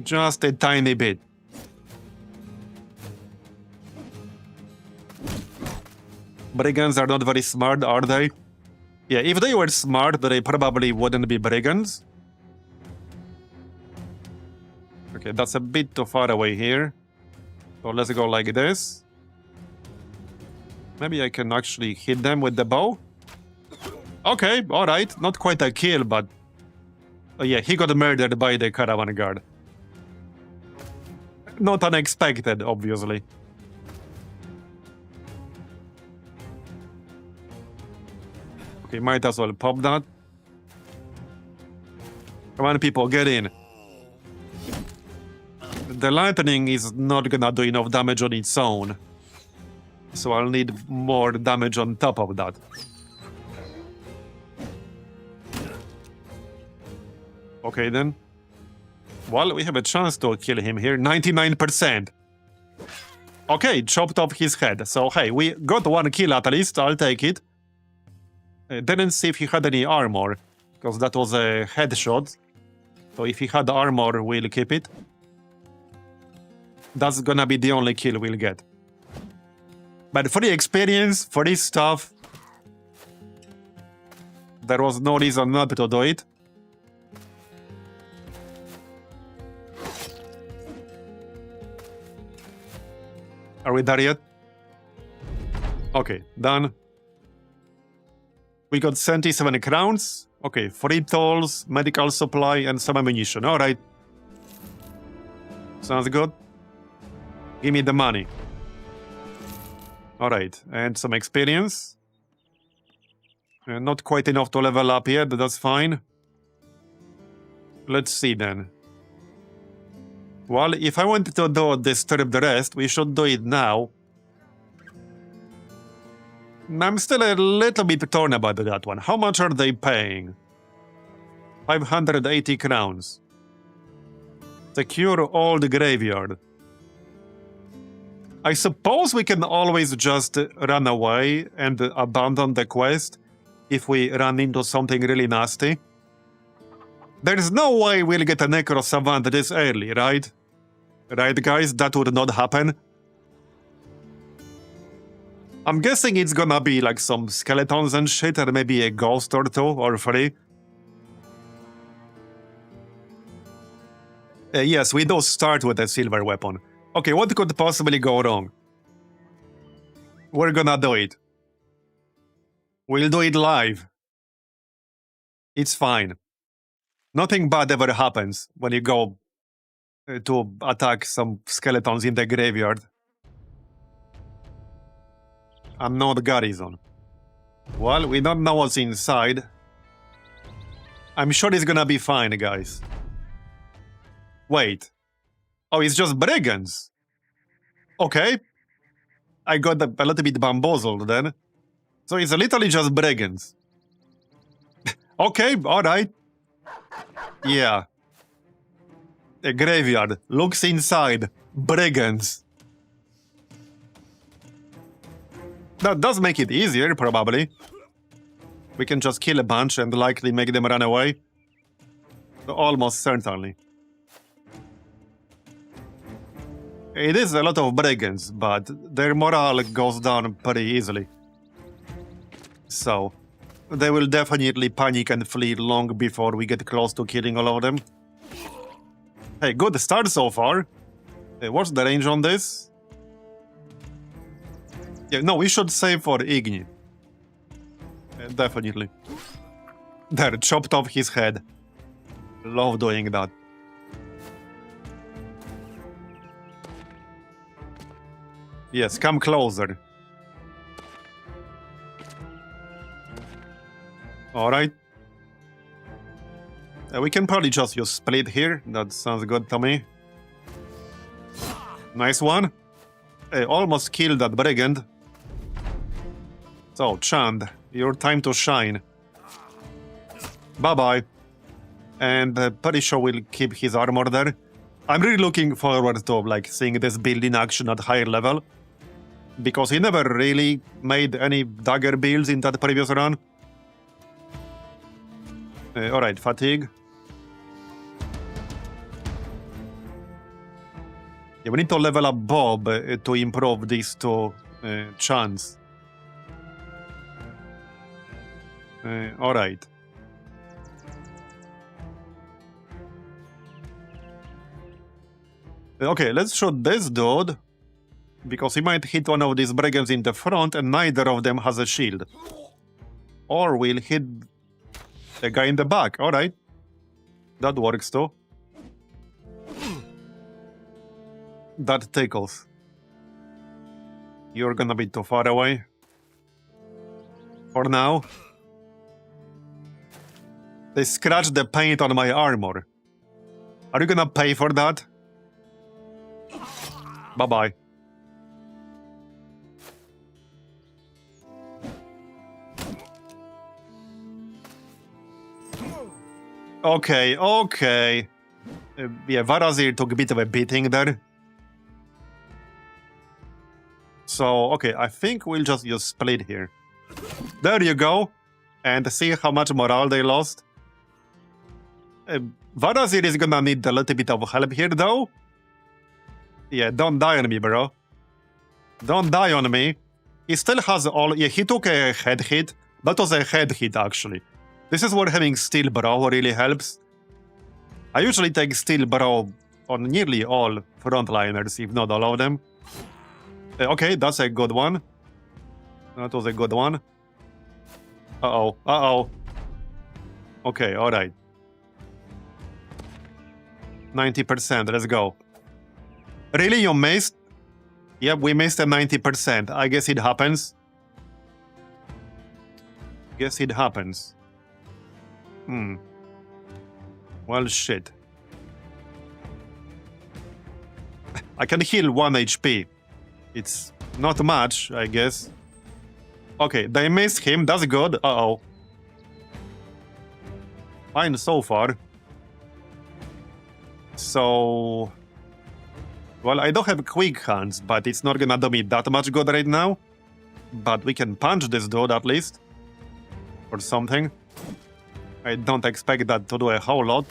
Just a tiny bit. Brigands are not very smart, are they? Yeah, if they were smart, they probably wouldn't be brigands. Okay, that's a bit too far away here. So let's go like this. Maybe I can actually hit them with the bow. Okay, alright. Not quite a kill, but... Oh yeah, he got murdered by the caravan guard. Not unexpected, obviously. Okay, might as well pop that. Come on, people, get in. The lightning is not gonna do enough damage on its own. So I'll need more damage on top of that. Okay then. Well, we have a chance to kill him here. 99%. Okay, chopped off his head. So hey, we got one kill at least. I'll take it. Didn't see if he had any armor, because that was a headshot. So if he had armor, we'll keep it. That's gonna be the only kill we'll get. But for the experience, for this stuff, there was no reason not to do it. Are we there yet? Okay, done. We got 77 crowns. Okay, 3 tools, medical supply, and some ammunition. Alright. Sounds good. Give me the money. Alright, and some experience. Not quite enough to level up yet, but that's fine. Let's see then. Well, if I wanted to do Disturb the Rest, we should do it now. I'm still a little bit torn about that one. How much are they paying? 580 crowns. Secure old graveyard. I suppose we can always just run away and abandon the quest if we run into something really nasty. There's no way we'll get a Necro Savant this early, right? Right, guys? That would not happen. I'm guessing it's gonna be like some skeletons and shit, or maybe a ghost or 2 or 3. Yes, we do start with a silver weapon. Okay, what could possibly go wrong? We're gonna do it. We'll do it live. It's fine. Nothing bad ever happens when you go to attack some skeletons in the graveyard. I'm not Garrison. Well, we don't know what's inside. I'm sure it's gonna be fine, guys. Wait. Oh, it's just brigands. Okay. I got a little bit bamboozled then. So it's literally just brigands. Okay, alright. Yeah. A graveyard. Looks inside. Brigands. That does make it easier, probably. We can just kill a bunch and likely make them run away. Almost certainly. It is a lot of brigands, but their morale goes down pretty easily. So, they will definitely panic and flee long before we get close to killing all of them. Hey, good start so far. Hey, what's the range on this? Yeah, no, we should save for Igni. Definitely. There, chopped off his head. Love doing that. Yes, come closer. Alright. We can probably just use split here. That sounds good to me. Nice one. Almost killed that brigand. So, Chand, your time to shine. Bye-bye. And pretty sure we'll keep his armor there. I'm really looking forward to like seeing this build in action at higher level. Because he never really made any dagger builds in that previous run. Alright, fatigue. Yeah, we need to level up Bob to improve these 2 chants. Alright. Okay, let's shoot this dude. Because he might hit one of these brigands in the front and neither of them has a shield. Or we'll hit the guy in the back. Alright. That works too. That tickles. You're gonna be too far away. For now. They scratched the paint on my armor. Are you gonna pay for that? Bye-bye. Okay, okay. Yeah, Vatt'ghern took a bit of a beating there. So, okay, I think we'll just use split here. There you go. And see how much morale they lost. Vatt'ghern is gonna need a little bit of help here, though. Yeah, don't die on me, bro. Don't die on me. He still has all... Yeah, he took a head hit. That was a head hit, actually. This is where having steel bro really helps. I usually take steel bro on nearly all frontliners, if not all of them. Okay, that's a good one. That was a good one. Uh-oh, uh-oh. Okay, alright. 90%, let's go. Really, you missed? Yep, we missed a 90%. I guess it happens. Guess it happens. Well, shit. I can heal 1 HP. It's not much, I guess. Okay, they missed him. That's good. Uh-oh. Fine so far. So... Well, I don't have quick hands, but it's not gonna do me that much good right now. But we can punch this dude at least. Or something. I don't expect that to do a whole lot.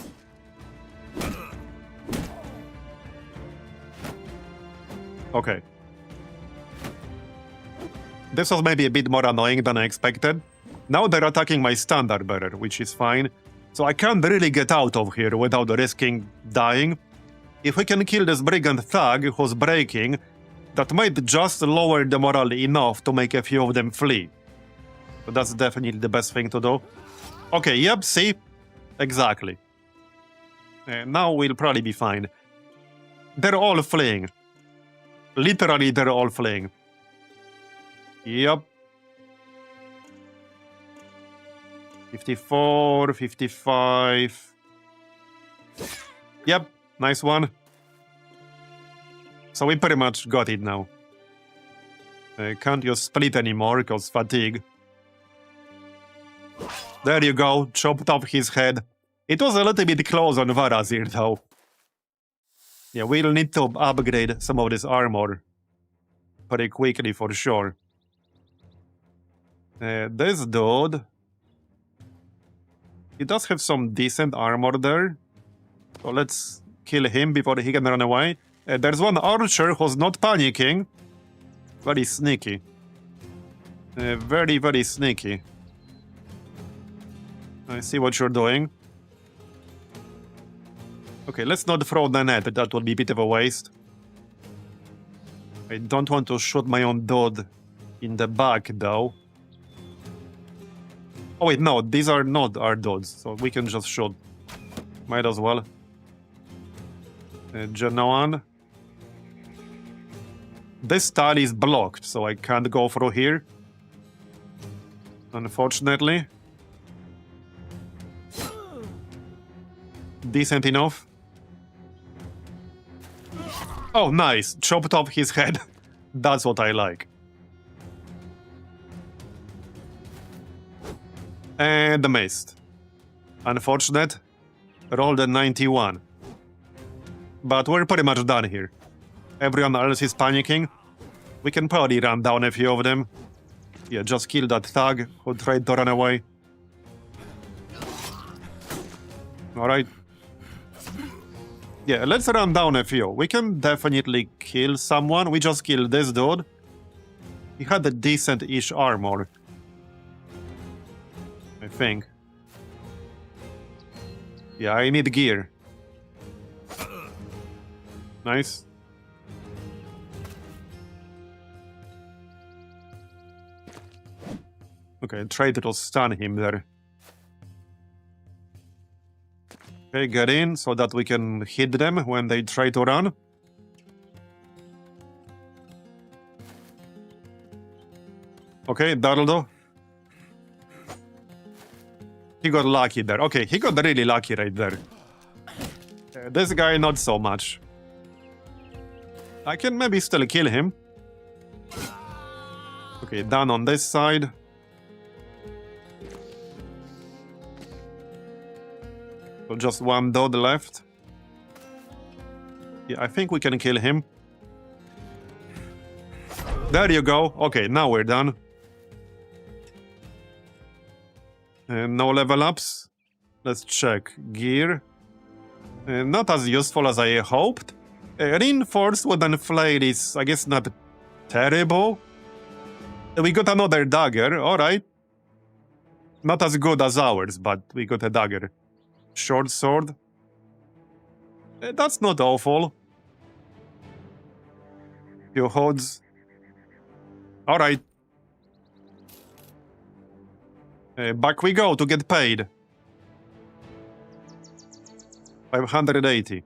Okay. This was maybe a bit more annoying than I expected. Now they're attacking my standard bearer, which is fine. So I can't really get out of here without risking dying. If we can kill this brigand thug who's breaking, that might just lower the morale enough to make a few of them flee. So that's definitely the best thing to do. Okay, yep, see? Exactly. Now we'll probably be fine. They're all fleeing. Literally, they're all fleeing. Yep. 54, 55. Yep, nice one. So we pretty much got it now. Can't use split anymore, because fatigue. There you go, chopped off his head. It was a little bit close on Vatt'ghern though. Yeah, we'll need to upgrade some of this armor pretty quickly for sure. This dude... He does have some decent armor there. So let's kill him before he can run away. There's one archer who's not panicking. Very sneaky. Very, very sneaky. I see what you're doing. Okay, let's not throw the net. That would be a bit of a waste. I don't want to shoot my own dude in the back, though. Oh wait, no, these are not our dudes, so we can just shoot. Might as well. Genoan. This tile is blocked, so I can't go through here. Unfortunately. Decent enough. Oh, nice. Chopped off his head. That's what I like. And missed. Unfortunate. Rolled a 91. But we're pretty much done here. Everyone else is panicking. We can probably run down a few of them. Yeah, just kill that thug who tried to run away. Alright. Yeah, let's run down a few. We can definitely kill someone. We just killed this dude. He had a decent-ish armor. I think. Yeah, I need gear. Nice. Okay, try to stun him there. Okay, get in so that we can hit them when they try to run. Okay, that'll do. He got lucky there. Okay, he got really lucky right there. This guy, not so much. I can maybe still kill him. Okay, down on this side. So just one dot left. Yeah, I think we can kill him. There you go. Okay, now we're done. No level ups. Let's check. Gear. Not as useful as I hoped. Reinforced wooden flail is, I guess, not terrible. We got another dagger, alright. Not as good as ours, but we got a dagger. Short sword. That's not awful. Few hoods. Alright. Back we go to get paid. 580.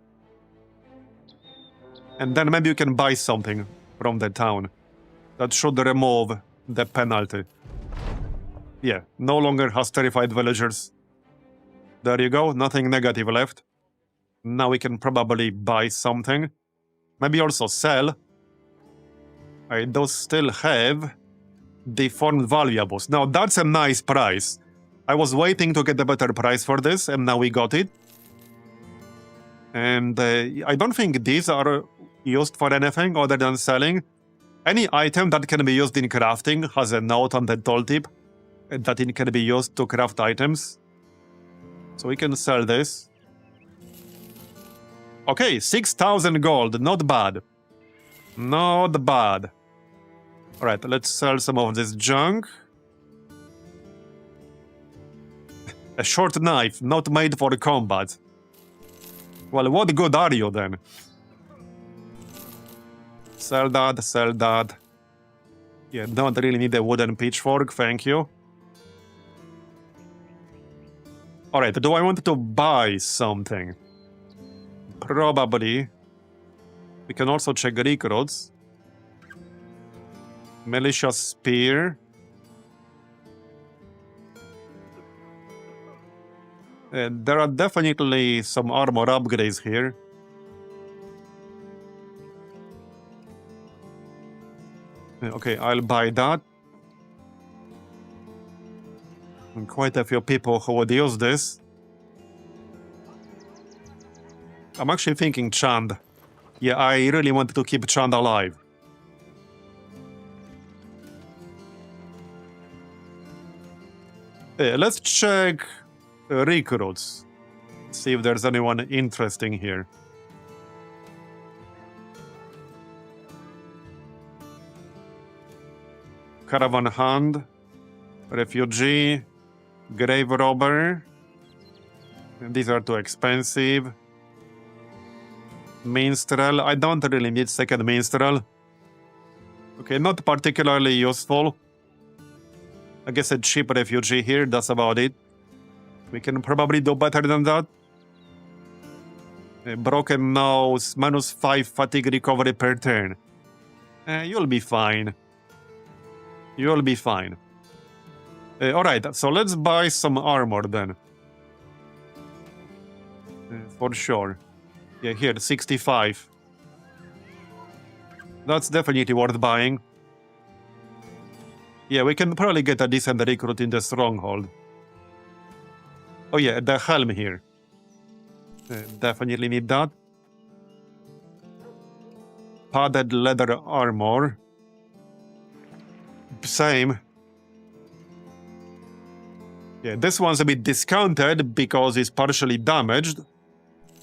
And then maybe you can buy something from the town. That should remove the penalty. Yeah, no longer has terrified villagers. There you go, nothing negative left. Now we can probably buy something. Maybe also sell. I do still have deformed valuables. Now that's a nice price. I was waiting to get a better price for this, and now we got it. And I don't think these are used for anything other than selling. Any item that can be used in crafting has a note on the tooltip that it can be used to craft items. So we can sell this. Okay, 6,000 gold, not bad. Not bad. Alright, let's sell some of this junk. A short knife, not made for combat. Well, what good are you then? Sell that, sell that. Yeah, don't really need a wooden pitchfork, thank you. Alright, do I want to buy something? Probably. We can also check recruits. Militia spear. There are definitely some armor upgrades here. Okay, I'll buy that. And quite a few people who would use this. I'm actually thinking Chand. Yeah, I really want to keep Chand alive. Let's check recruits. See if there's anyone interesting here. Caravan hand, refugee, grave robber. These are too expensive. Minstrel. I don't really need second minstrel. Okay, not particularly useful. I guess a cheap refugee here, that's about it. We can probably do better than that. Broken nose, -5 fatigue recovery per turn. You'll be fine. You'll be fine. Alright, so let's buy some armor then. For sure. Yeah, here, 65. That's definitely worth buying. Yeah, we can probably get a decent recruit in the Stronghold. Oh yeah, the helm here. Definitely need that. Padded leather armor. Same. Yeah, this one's a bit discounted because it's partially damaged.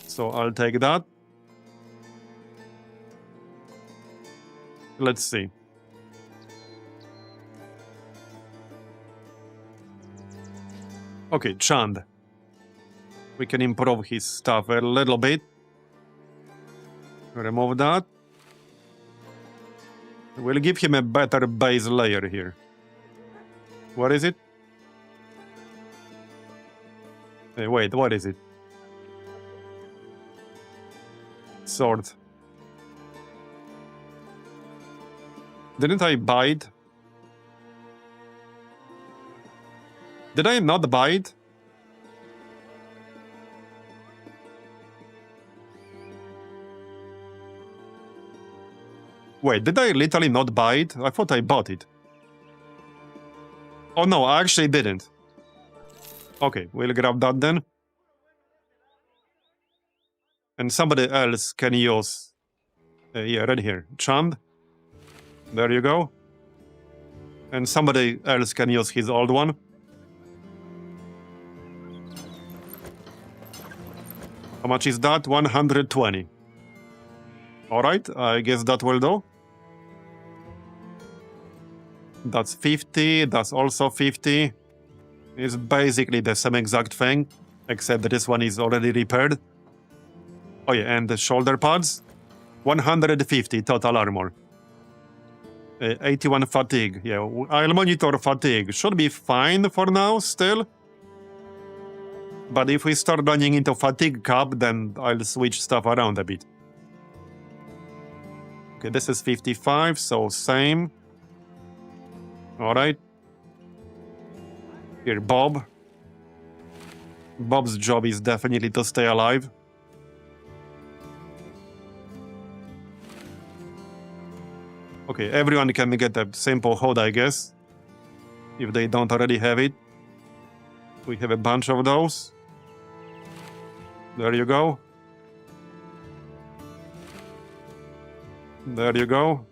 So I'll take that. Let's see. Okay, Chand. We can improve his stuff a little bit. Remove that. We'll give him a better base layer here. What is it? Hey, wait, what is it? Sword. Didn't I buy it? Did I not buy it? Wait, did I literally not buy it? I thought I bought it. Oh no, I actually didn't. Okay, we'll grab that then. And somebody else can use... yeah, right here. Chand. There you go. And somebody else can use his old one. How much is that? 120. Alright, I guess that will do. That's 50, that's also 50. It's basically the same exact thing, except that this one is already repaired. Oh yeah, and the shoulder pads. 150 total armor. 81 fatigue. Yeah, I'll monitor fatigue. Should be fine for now, still. But if we start running into fatigue cap, then I'll switch stuff around a bit. Okay, this is 55, so same. Alright. Here, Bob. Bob's job is definitely to stay alive. Okay, everyone can get a simple hood, I guess. If they don't already have it. We have a bunch of those. There you go. There you go.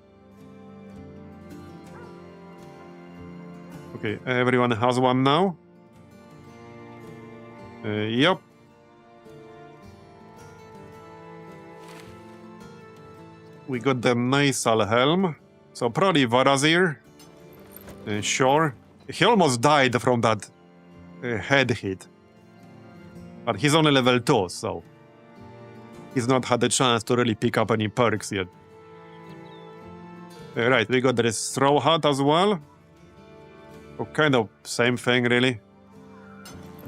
Okay, everyone has one now. Yep. We got the nasal helm. So probably Vatt'ghern. Sure. He almost died from that head hit. But he's only level 2, so... he's not had the chance to really pick up any perks yet. Right, we got the straw hat as well. Oh, kind of same thing, really.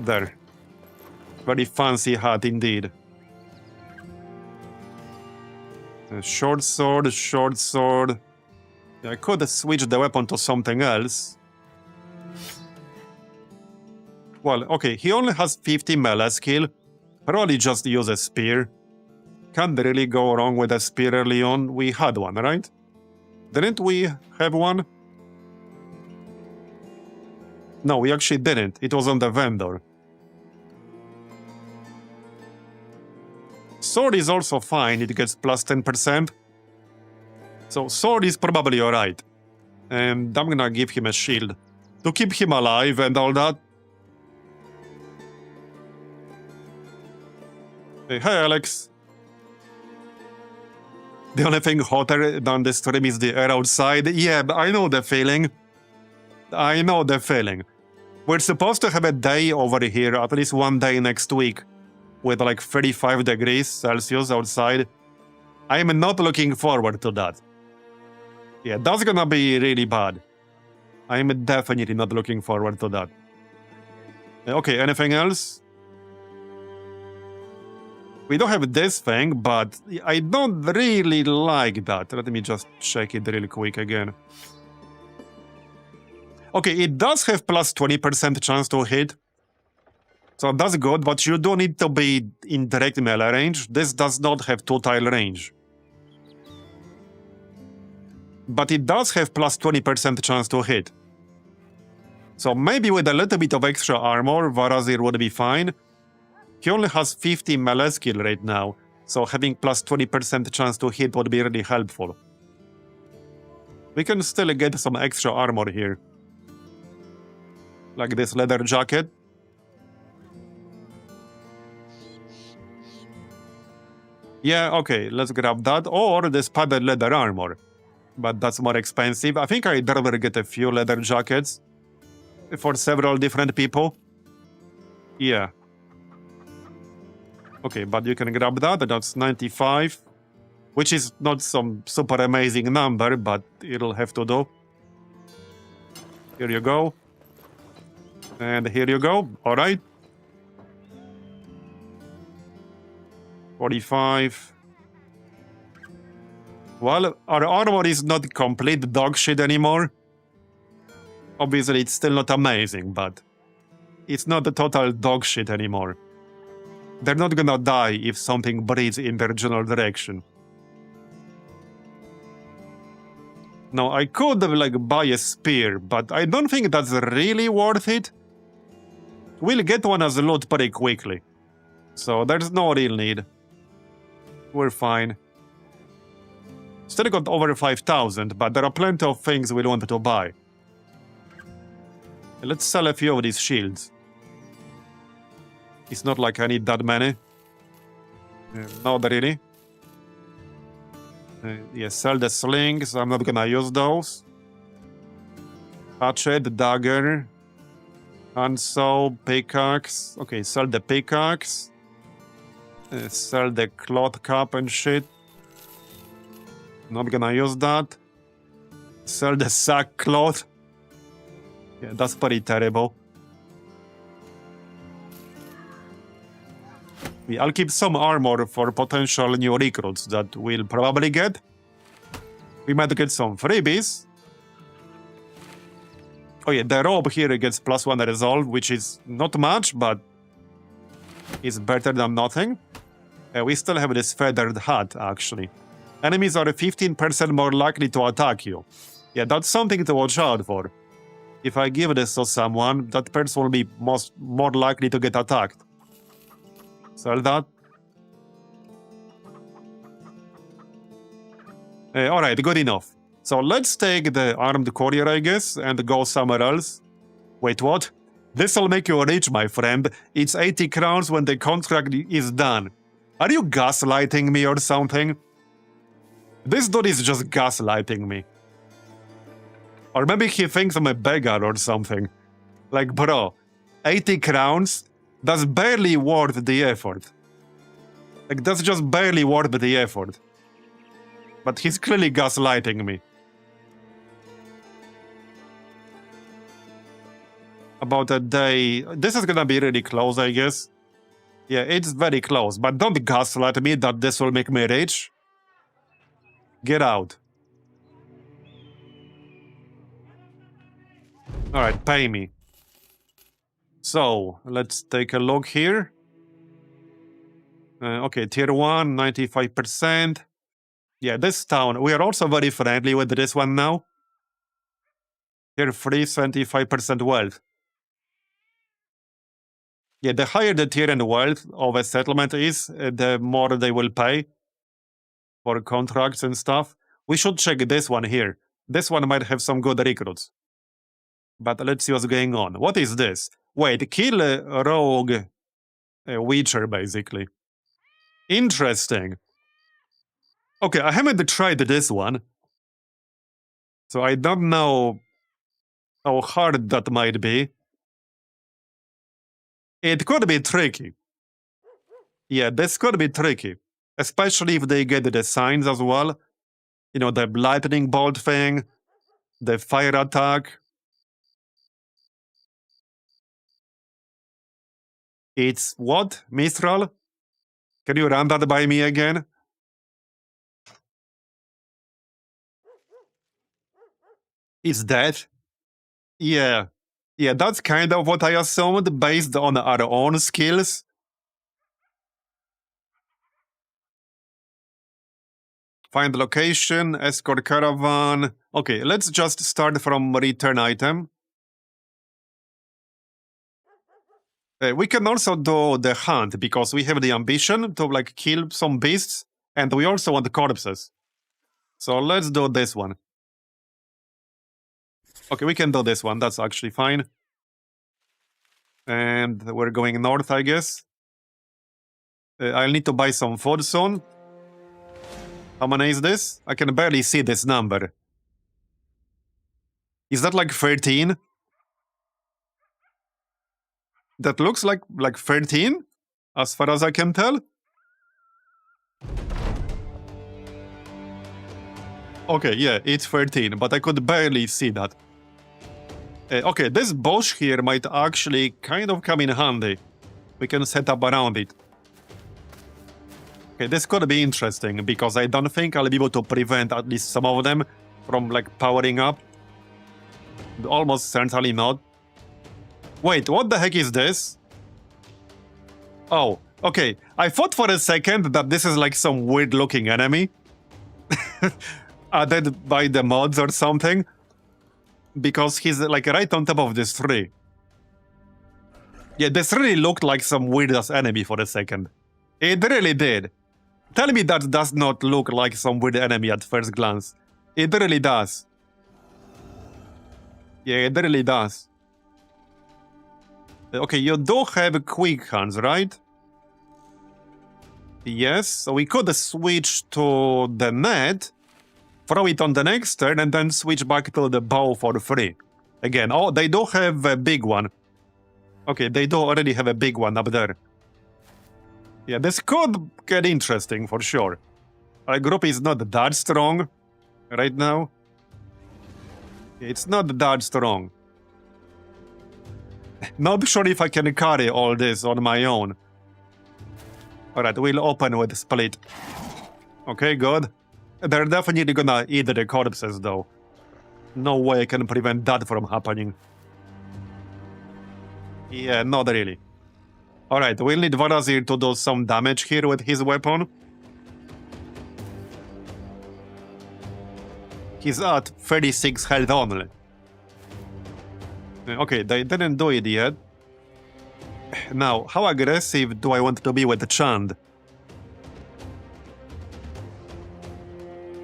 There. Very fancy hat indeed. Short sword, short sword. I could switch the weapon to something else. Well, okay, he only has 50 melee skill. Probably just use a spear. Can't really go wrong with a spear early on. We had one, right? Didn't we have one? No, we actually didn't. It was on the vendor. Sword is also fine. It gets plus 10%. So sword is probably alright. And I'm gonna give him a shield to keep him alive and all that. Hey, Alex. The only thing hotter than the stream is the air outside. Yeah, I know the feeling. I know the feeling. We're supposed to have a day over here, at least one day next week, with like 35 degrees Celsius outside. I'm not looking forward to that. Yeah, that's gonna be really bad. I'm definitely not looking forward to that. Okay, anything else? We don't have this thing, but I don't really like that. Let me just check it real quick again. Okay, it does have plus 20% chance to hit. So that's good, but you do need to be in direct melee range. This does not have two-tile range. But it does have plus 20% chance to hit. So maybe with a little bit of extra armor, Vatt'ghern would be fine. He only has 50 melee skill right now, so having plus 20% chance to hit would be really helpful. We can still get some extra armor here. Like this leather jacket. Yeah, okay, let's grab that. Or this padded leather armor. But that's more expensive. I think I'd rather get a few leather jackets for several different people. Yeah. Okay, but you can grab that. That's 95. Which is not some super amazing number, but it'll have to do. Here you go. And here you go. All right. 45. Well, our armor is not complete dog shit anymore. Obviously, it's still not amazing, but it's not the total dog shit anymore. They're not gonna die if something breathes in their general direction. Now, I could like buy a spear, but I don't think that's really worth it. We'll get one as loot pretty quickly, so there's no real need. We're fine. Still got over 5,000, but there are plenty of things we want to buy. Let's sell a few of these shields. It's not like I need that many. Not really. Yeah, sell the slings. I'm not gonna use those. Hatchet, dagger. And so, pickaxe. Okay, sell the pickaxe. Sell the cloth cap and shit. Not gonna use that. Sell the sackcloth. Yeah, that's pretty terrible. Yeah, I'll keep some armor for potential new recruits that we'll probably get. We might get some freebies. Oh yeah, the robe here gets +1 resolve, which is not much, but is better than nothing. We still have this feathered hat, actually. Enemies are 15% more likely to attack you. Yeah, that's something to watch out for. If I give this to someone, that person will be more likely to get attacked. Sell that. Alright, good enough. So let's take the armed courier, I guess, and go somewhere else. Wait, what? This'll make you rich, my friend. It's 80 crowns when the contract is done. Are you gaslighting me or something? This dude is just gaslighting me. Or maybe he thinks I'm a beggar or something. Like, bro, 80 crowns? That's barely worth the effort. Like, that's just barely worth the effort. But he's clearly gaslighting me. About a day. This is gonna be really close, I guess. Yeah, it's very close. But don't gaslight me that this will make me rich. Get out. Alright, pay me. So, let's take a look here. Okay, tier 1, 95%. Yeah, this town, we are also very friendly with this one now. Tier 3, 75% wealth. Yeah, the higher the tier and wealth of a settlement is, the more they will pay for contracts and stuff. We should check this one here. This one might have some good recruits. But let's see what's going on. What is this? Wait, kill a rogue witcher, basically. Interesting. Okay, I haven't tried this one. So I don't know how hard that might be. It could be tricky. Yeah, this could be tricky. Especially if they get the signs as well. You know, the lightning bolt thing, the fire attack. It's what? Mistral? Can you run that by me again? It's dead? Yeah. Yeah, that's kind of what I assumed based on our own skills. Find location, escort caravan. Okay, let's just start from return item. We can also do the hunt because we have the ambition to like kill some beasts and we also want corpses. So let's do this one. Okay, we can do this one. That's actually fine. And we're going north, I guess. I'll need to buy some food soon. How many is this? I can barely see this number. Is that like 13? That looks like 13, as far as I can tell. Okay, yeah, it's 13, but I could barely see that. Okay, this bush here might actually kind of come in handy. We can set up around it. Okay, this could be interesting, because I don't think I'll be able to prevent at least some of them from, like, powering up. Almost certainly not. Wait, what the heck is this? Oh, okay. I thought for a second that this is like some weird-looking enemy. Added by the mods or something. Because he's like right on top of this tree. Yeah, this really looked like some weird-ass enemy for a second. It really did. Tell me that does not look like some weird enemy at first glance. It really does. Yeah, it really does. Okay, you do have quick hands, right? Yes, so we could switch to the net, throw it on the next turn, and then switch back to the bow for free. Again, oh, they do have a big one. Okay, they do already have a big one up there. Yeah, this could get interesting for sure. Our group is not that strong right now. It's not that strong. Not sure if I can carry all this on my own. Alright, we'll open with split. Okay, good. They're definitely gonna eat the corpses though. No way I can prevent that from happening. Yeah, not really. Alright, we'll need Vatt'ghern to do some damage here with his weapon. He's at 36 health only. Okay, they didn't do it yet. Now, how aggressive do I want to be with Chand?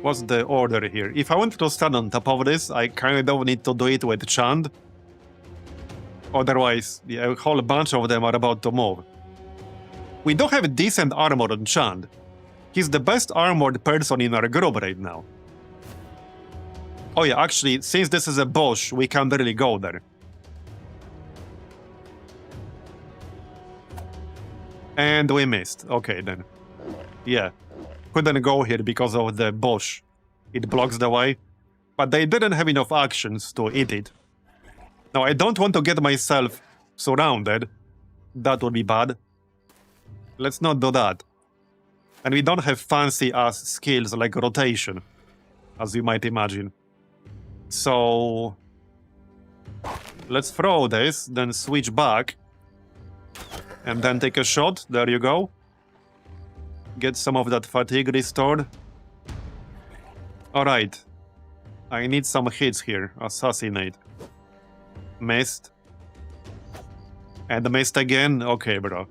What's the order here? If I want to stand on top of this, I kind of need to do it with Chand. Otherwise, yeah, a whole bunch of them are about to move. We do have decent armor on Chand. He's the best armored person in our group right now. Oh yeah, actually, since this is a bush, we can't really go there. And we missed. Okay, then. Yeah. Couldn't go here because of the bush. It blocks the way. But they didn't have enough actions to eat it. Now, I don't want to get myself surrounded. That would be bad. Let's not do that. And we don't have fancy-ass skills like rotation, as you might imagine. So... let's throw this, then switch back. And then take a shot. There you go. Get some of that fatigue restored. Alright. I need some hits here. Assassinate. Missed. And missed again. Okay, bro.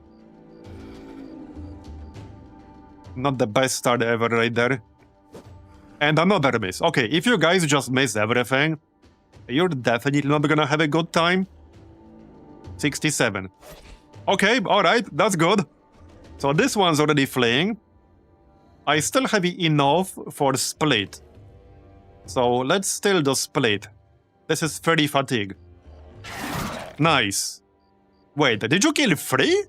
Not the best start ever right there. And another miss. Okay, if you guys just miss everything, you're definitely not gonna have a good time. 67. Okay, alright, that's good. So this one's already fleeing. I still have enough for split. So let's still do split. This is 30 fatigue. Nice. Wait, did you kill 3?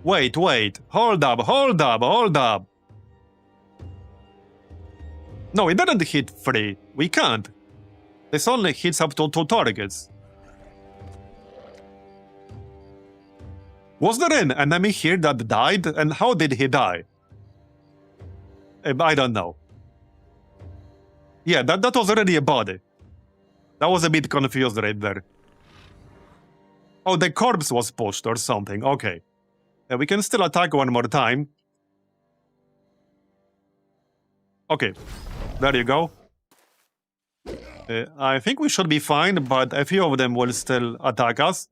Wait, hold up. No, it didn't hit 3. We can't. This only hits up to 2 targets. Was there an enemy here that died? And how did he die? I don't know. Yeah, that was already a body. That was a bit confused right there. Oh, the corpse was pushed or something. Okay. We can still attack one more time. Okay. There you go. I think we should be fine, but a few of them will still attack us.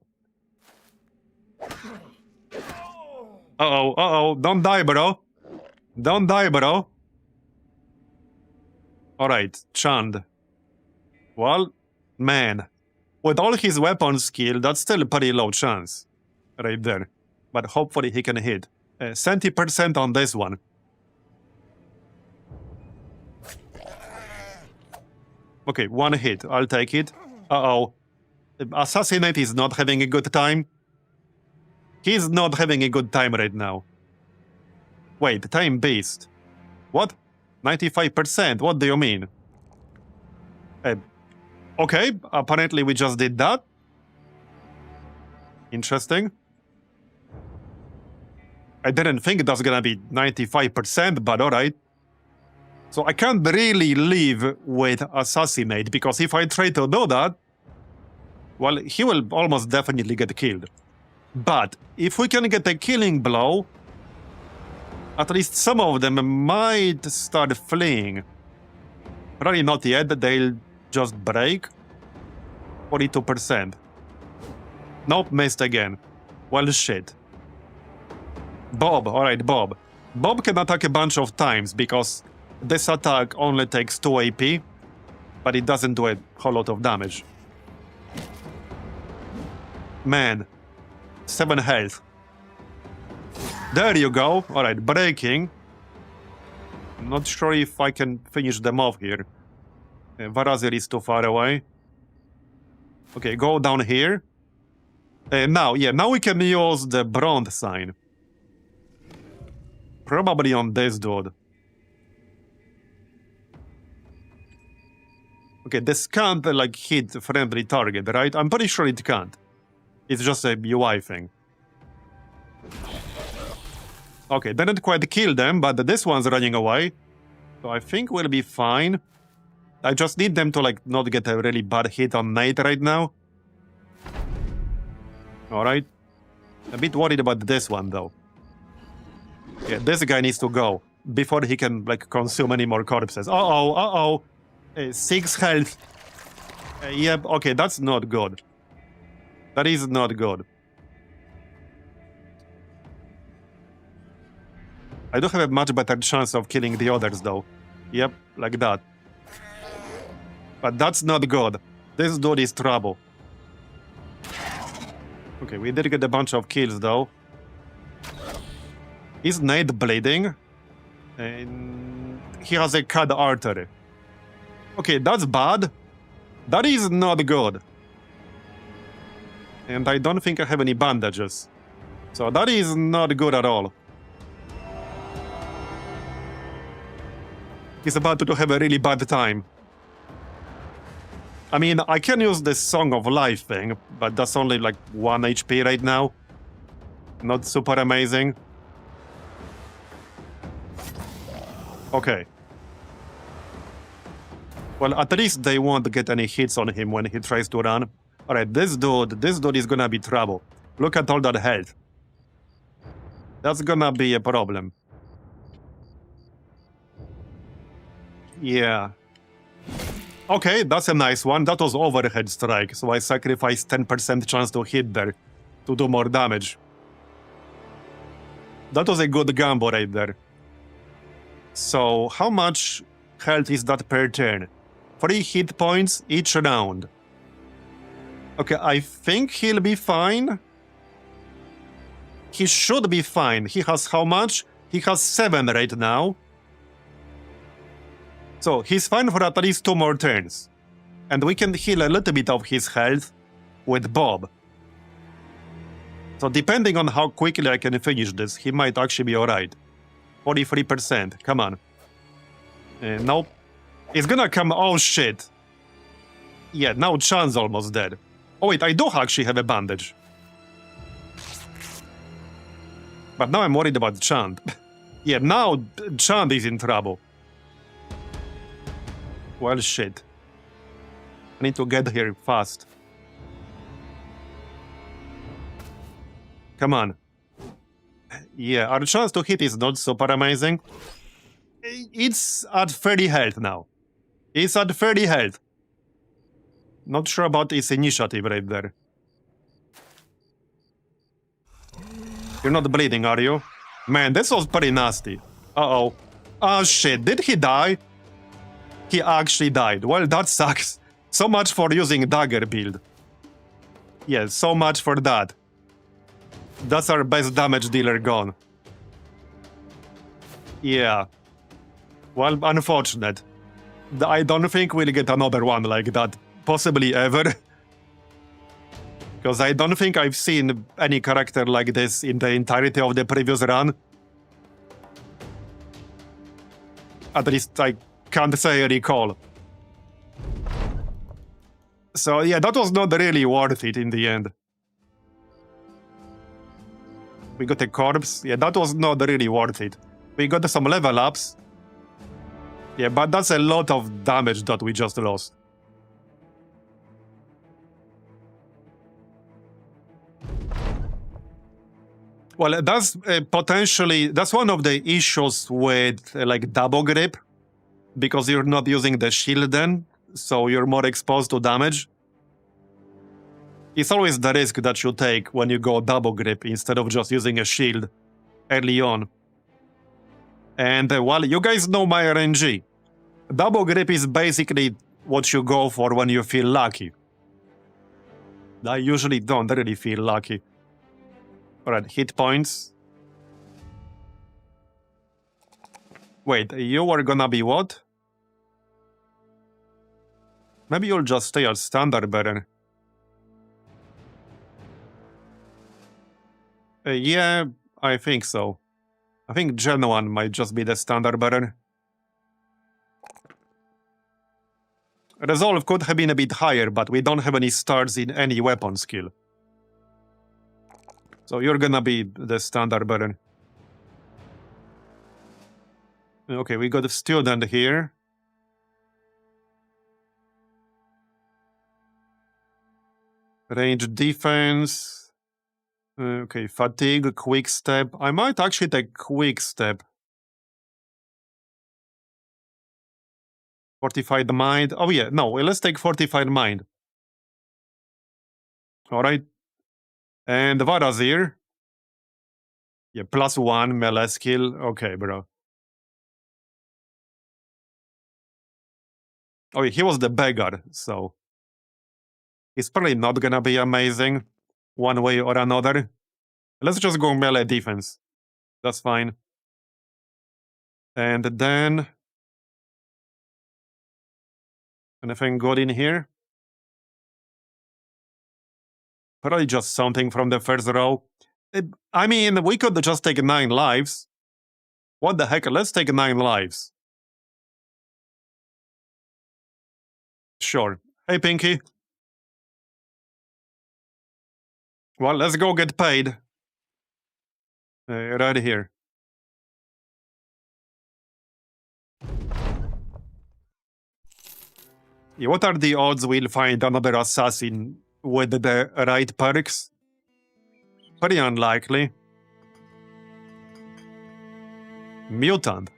Uh-oh. Don't die, bro. Alright, Chand. Well, man. With all his weapon skill, that's still a pretty low chance. Right there. But hopefully he can hit. 70% on this one. Okay, 1 hit. I'll take it. Uh-oh. Assassinate is not having a good time. He's not having a good time right now. Wait, Time Beast. What? 95%? What do you mean? Okay, apparently we just did that. Interesting. I didn't think that's gonna be 95%, but alright. So I can't really live with Assassinate, because if I try to do that, well, he will almost definitely get killed. But if we can get a killing blow, at least some of them might start fleeing. Probably not yet, they'll just break. 42%. Nope, missed again. Well, shit. Bob, alright, Bob. Bob can attack a bunch of times because this attack only takes 2 AP, but it doesn't do a whole lot of damage. Man, 7 health. There you go. Alright, breaking. I'm not sure if I can finish them off here. Vatt'ghern is too far away. Okay, go down here. Now we can use the bronze sign. Probably on this dude. Okay, this can't like hit a friendly target, right? I'm pretty sure it can't. It's just a UI thing. Okay, didn't quite kill them, but this one's running away. So I think we'll be fine. I just need them to like not get a really bad hit on Nate right now. Alright. A bit worried about this one though. Yeah, this guy needs to go before he can like consume any more corpses. Uh-oh. 6 health. Yep, okay, that's not good. That is not good. I do have a much better chance of killing the others though. Yep, like that. But that's not good. This dude is trouble. Okay, we did get a bunch of kills though. Is Nate bleeding? And he has a cut artery. Okay, that's bad. That is not good. And I don't think I have any bandages. So that is not good at all. He's about to have a really bad time. I mean, I can use this Song of Life thing, but that's only like 1 HP right now. Not super amazing. Okay. Well, at least they won't get any hits on him when he tries to run. Alright, this dude is gonna be trouble. Look at all that health. That's gonna be a problem. Yeah. Okay, that's a nice one. That was overhead strike, so I sacrificed 10% chance to hit there to do more damage. That was a good gamble right there. So, how much health is that per turn? 3 hit points each round. Okay, I think he'll be fine. He should be fine. He has how much? He has 7 right now. So, he's fine for at least 2 more turns. And we can heal a little bit of his health with Bob. So, depending on how quickly I can finish this, he might actually be alright. 43%, come on. Nope. It's gonna come, oh shit. Yeah, now Chan's almost dead. Oh wait, I do actually have a bandage. But now I'm worried about Chan. Yeah, now Chan is in trouble. Well, shit. I need to get here fast. Come on. Yeah, our chance to hit is not super amazing. It's at 30 health now. It's at 30 health. Not sure about its initiative right there. You're not bleeding, are you? Man, this was pretty nasty. Uh-oh. Oh shit, did he die? He actually died. Well, that sucks. So much for using dagger build. Yeah, so much for that. That's our best damage dealer gone. Yeah. Well, unfortunate. I don't think we'll get another one like that. Possibly ever. Because I don't think I've seen any character like this in the entirety of the previous run. At least I can't say I recall. So yeah, that was not really worth it in the end. We got a corpse. Yeah, that was not really worth it. We got some level ups. Yeah, but that's a lot of damage that we just lost. Well, that's potentially, that's one of the issues with like double grip, because you're not using the shield then, so you're more exposed to damage. It's always the risk that you take when you go double grip instead of just using a shield early on. And, well, you guys know my RNG. Double grip is basically what you go for when you feel lucky. I usually don't really feel lucky. Alright, hit points. Wait, you are gonna be what? Maybe you'll just stay at standard better. Yeah, I think so. I think Gen 1 might just be the standard better. Resolve could have been a bit higher, but we don't have any stars in any weapon skill. So you're gonna be the standard better. Okay, we got a student here. Range defense. Okay, fatigue, quick step. I might actually take quick step. Fortified mind. Oh yeah, no, let's take fortified mind. Alright. And Vatt'ghern. Yeah, +1 melee skill. Okay, bro. Oh yeah, he was the beggar, so he's probably not gonna be amazing one way or another. Let's just go melee defense. That's fine. And then anything good in here? Probably just something from the first row. I mean, we could just take 9 lives. What the heck? Let's take 9 lives. Sure. Hey, Pinky. Well, let's go get paid. Right here. Yeah, what are the odds we'll find another assassin with the right perks? Pretty unlikely. Mutant.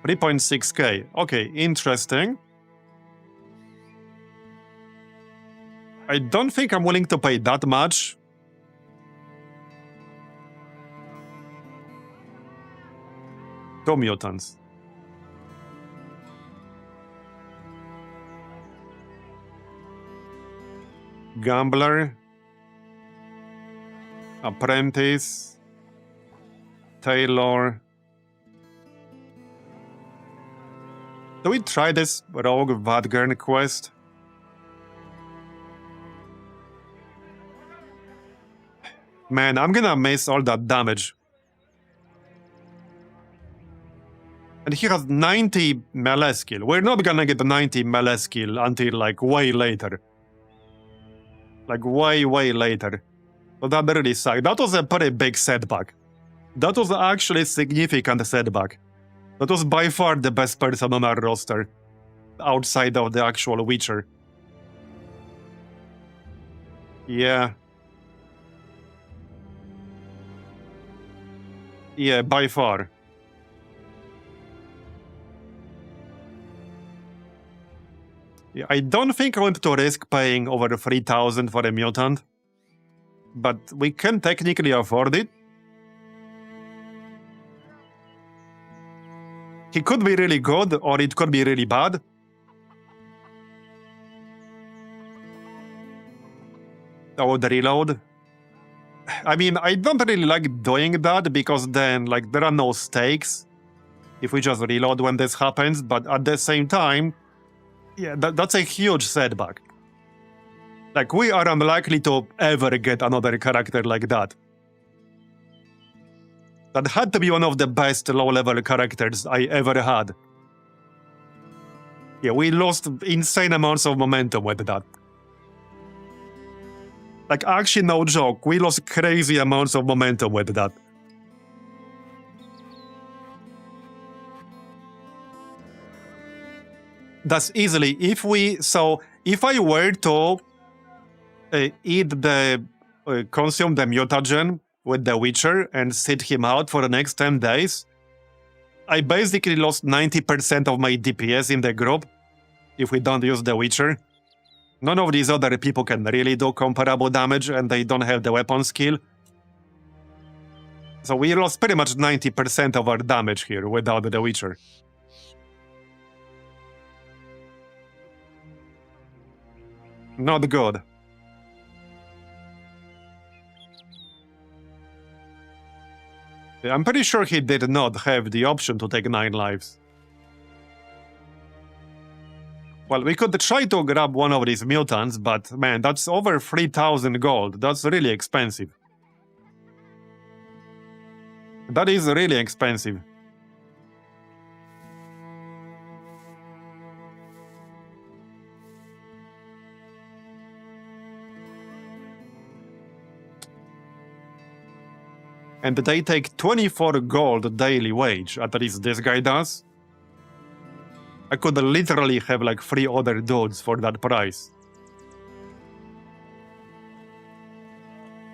3.6k. Okay, interesting. I don't think I'm willing to pay that much. Two mutants. Gambler. Apprentice. Tailor. Do we try this rogue Vatt'ghern quest? Man, I'm gonna miss all that damage. And he has 90 melee skill. We're not gonna get 90 melee skill until like way later. Like way later. So that really sucked. That was a pretty big setback. That was actually a significant setback. That was by far the best person on our roster. Outside of the actual Witcher. Yeah. Yeah, by far. Yeah, I don't think I want to risk paying over 3,000 for a mutant. But we can technically afford it. He could be really good, or it could be really bad. Oh, the reload. I mean, I don't really like doing that, because then, like, there are no stakes if we just reload when this happens, but at the same time, yeah, that's a huge setback. Like, we are unlikely to ever get another character like that. That had to be one of the best low-level characters I ever had. Yeah, we lost insane amounts of momentum with that. Like, actually, no joke, we lost crazy amounts of momentum with that. That's easily, if I were to consume the mutagen with the Witcher and sit him out for the next 10 days, I basically lost 90% of my DPS in the group if we don't use the Witcher. None of these other people can really do comparable damage and they don't have the weapon skill. So we lost pretty much 90% of our damage here without the Witcher. Not good. I'm pretty sure he did not have the option to take 9 lives. Well, we could try to grab one of these mutants, but man, that's over 3,000 gold. That's really expensive. That is really expensive. And they take 24 gold daily wage, at least this guy does. I could literally have like 3 other dudes for that price.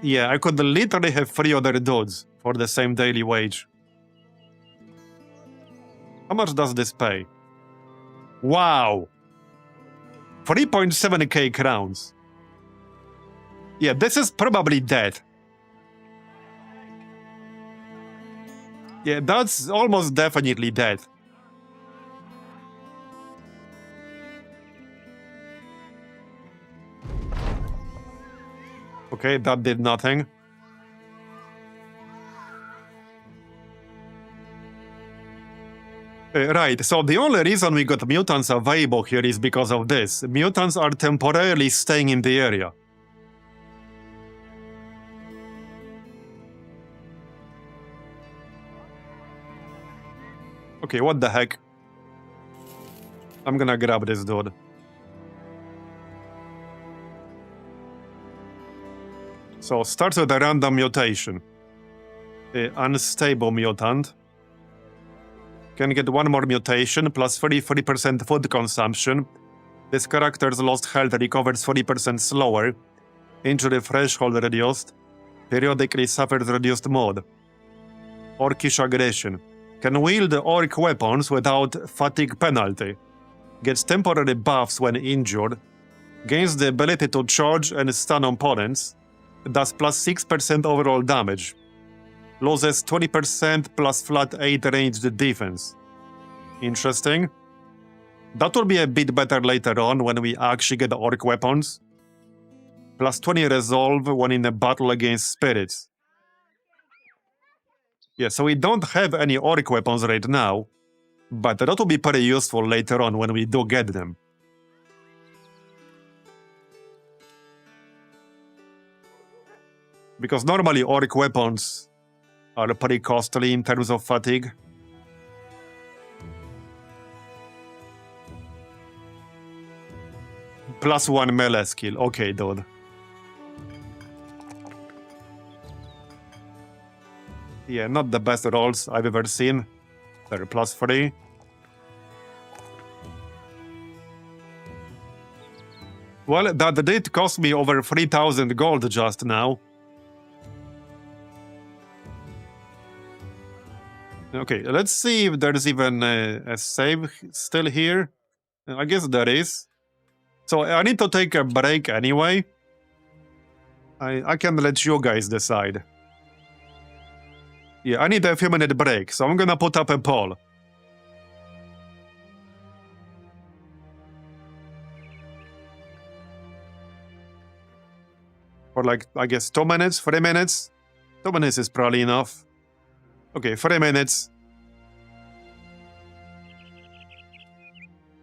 Yeah, I could literally have 3 other dudes for the same daily wage. How much does this pay? Wow! 3.7k crowns. Yeah, this is probably dead. Yeah, that's almost definitely dead. Okay, that did nothing. Right, so the only reason we got mutants available here is because of this. Mutants are temporarily staying in the area. Okay, what the heck? I'm gonna grab this dude. So, starts with a random mutation. Unstable mutant. Can get one more mutation, plus 33% food consumption. This character's lost health recovers 40% slower. Injury threshold reduced. Periodically suffers reduced mod. Orcish aggression. Can wield orc weapons without fatigue penalty. Gets temporary buffs when injured. Gains the ability to charge and stun opponents. Does plus 6% overall damage. Loses 20% plus flat 8 ranged defense. Interesting. That will be a bit better later on when we actually get the orc weapons. Plus 20 resolve when in a battle against spirits. Yeah, so we don't have any orc weapons right now, but that will be pretty useful later on when we do get them. Because normally orc weapons are pretty costly in terms of fatigue. Plus 1 melee skill. Okay, dude. Yeah, not the best rolls I've ever seen. They're plus 3. Well, that did cost me over 3,000 gold just now. Okay, let's see if there's even a save still here. I guess there is. So I need to take a break anyway. I can let you guys decide. Yeah, I need a few minute break, so I'm gonna put up a poll. For like, I guess 2 minutes, 3 minutes? 2 minutes is probably enough. Okay, 3 minutes.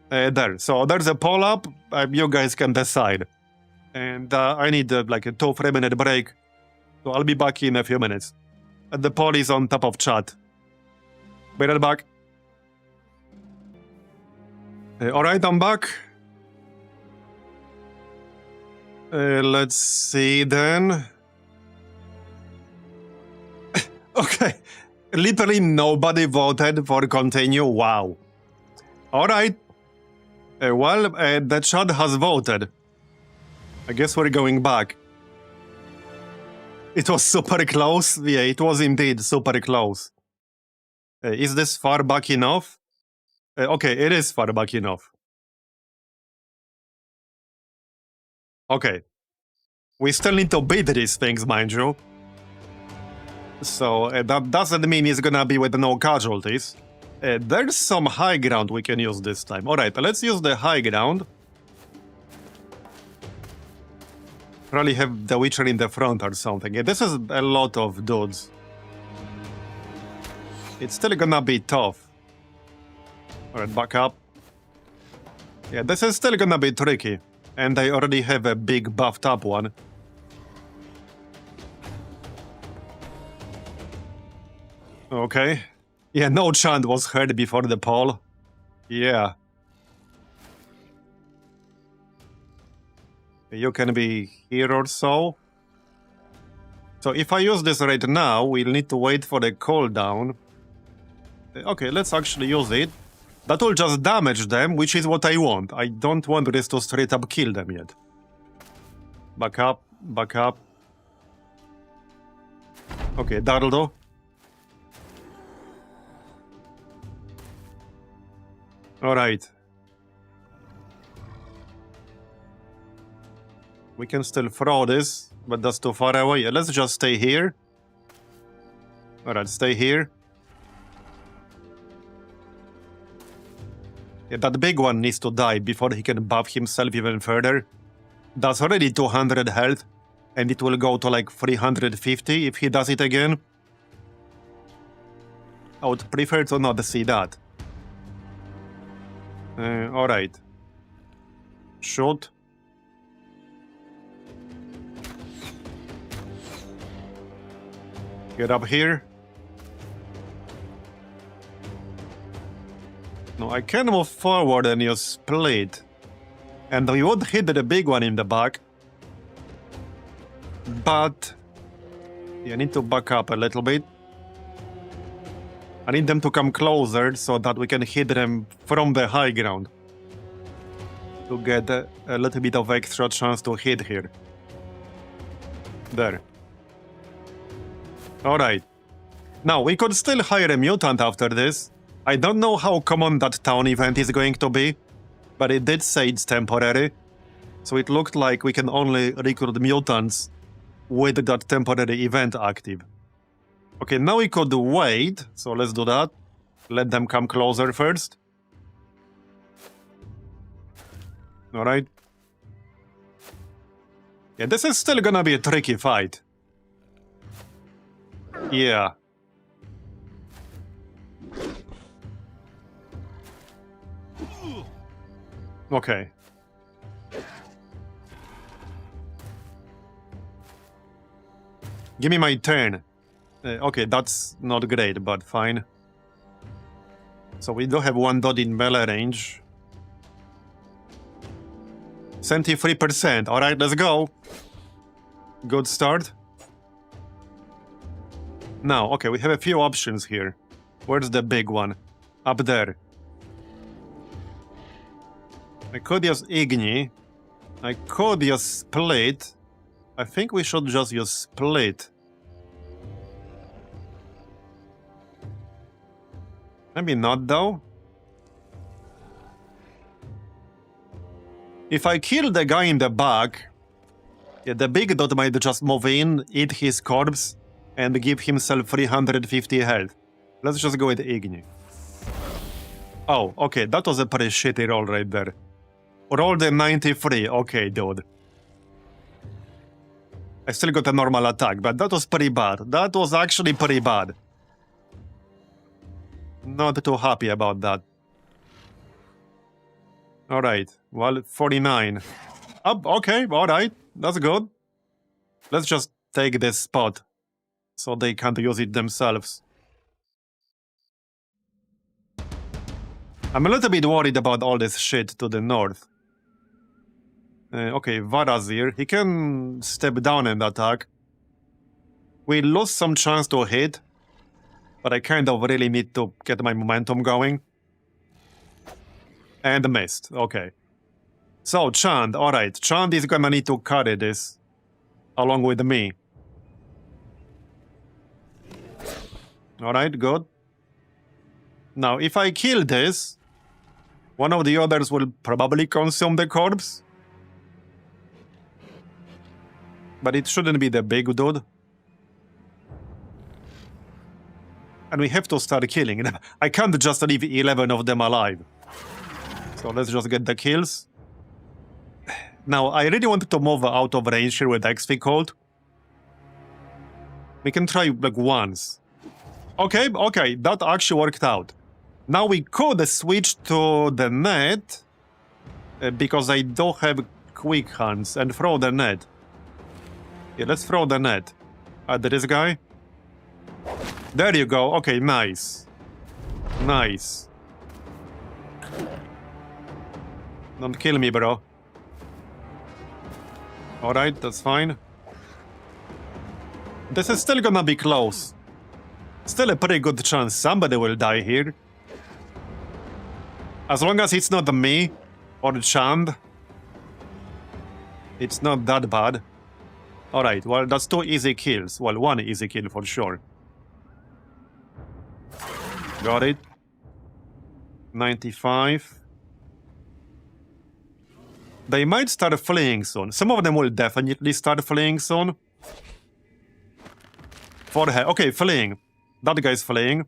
There, so there's a poll up, you guys can decide. And I need like a 2-3 minute break, so I'll be back in a few minutes. The poll is on top of chat. Be right back. Alright, I'm back. Let's see then. Okay, literally nobody voted for continue. Wow. Alright. Well, the chat has voted. I guess we're going back. It was super close. Yeah, it was indeed super close. Is this far back enough? Okay, it is far back enough. Okay. We still need to beat these things, mind you. So that doesn't mean he's gonna be with no casualties. There's some high ground we can use this time. Alright, let's use the high ground. Probably have the Witcher in the front or something. Yeah, this is a lot of dudes. It's still gonna be tough. Alright, back up. Yeah, this is still gonna be tricky. And I already have a big buffed up one. Okay. Yeah, no chant was heard before the poll. Yeah. You can be here or so. So if I use this right now, we'll need to wait for the cooldown. Okay, let's actually use it. That will just damage them, which is what I want. I don't want this to straight up kill them yet. Back up, back up. Okay, Dardo. Alright. We can still throw this, but that's too far away. Yeah, let's just stay here. Alright, stay here. Yeah, that big one needs to die before he can buff himself even further. That's already 200 health, and it will go to like 350 if he does it again. I would prefer to not see that. Alright. Shoot. Get up here. No, I can move forward and you split. And we would hit the big one in the back. But you need to back up a little bit. I need them to come closer so that we can hit them from the high ground. To get a little bit of extra chance to hit here. There. Alright. Now, we could still hire a mutant after this. I don't know how common that town event is going to be, but it did say it's temporary. So it looked like we can only recruit mutants with that temporary event active. Okay, now we could wait, so let's do that. Let them come closer first. Alright. Yeah, this is still gonna be a tricky fight. Yeah. Okay. Give me my turn. Okay, that's not great, but fine. So we do have one dot in melee range. 73%. Alright, let's go. Good start. Now, okay, we have a few options here. Where's the big one? Up there. I could use Igni. I could use Split. I think we should just use Split. Maybe not, though. If I kill the guy in the back, yeah, the big dot might just move in, eat his corpse, and give himself 350 health. Let's just go with Igni. Oh, okay, that was a pretty shitty roll right there. Rolled a 93, okay, dude. I still got a normal attack, but that was pretty bad. That was actually pretty bad. Not too happy about that. Alright, well, 49. Okay, alright, that's good. Let's just take this spot, so they can't use it themselves. I'm a little bit worried about all this shit to the north. Okay, Vatt'ghern, he can step down and attack. We lose some chance to hit, but I kind of really need to get my momentum going. And missed, okay. So, Chand, alright, Chand is gonna need to carry this, along with me. Alright, good. Now, if I kill this, one of the others will probably consume the corpse. But it shouldn't be the big dude. And we have to start killing them. I can't just leave 11 of them alive. So let's just get the kills. Now, I really wanted to move out of range here with XP Cold. We can try, like, once. Okay, that actually worked out. Now we could switch to the net, because I don't have quick hands, and throw the net. Yeah, let's throw the net at this guy. There you go. Okay, nice. Nice. Don't kill me, bro. Alright, that's fine. This is still gonna be close. Still a pretty good chance somebody will die here. As long as it's not me or Chand, it's not that bad. Alright, well, that's 2 easy kills. Well, 1 easy kill for sure. Got it. 95. They might start fleeing soon. Some of them will definitely start fleeing soon. Okay, fleeing. That guy's fleeing.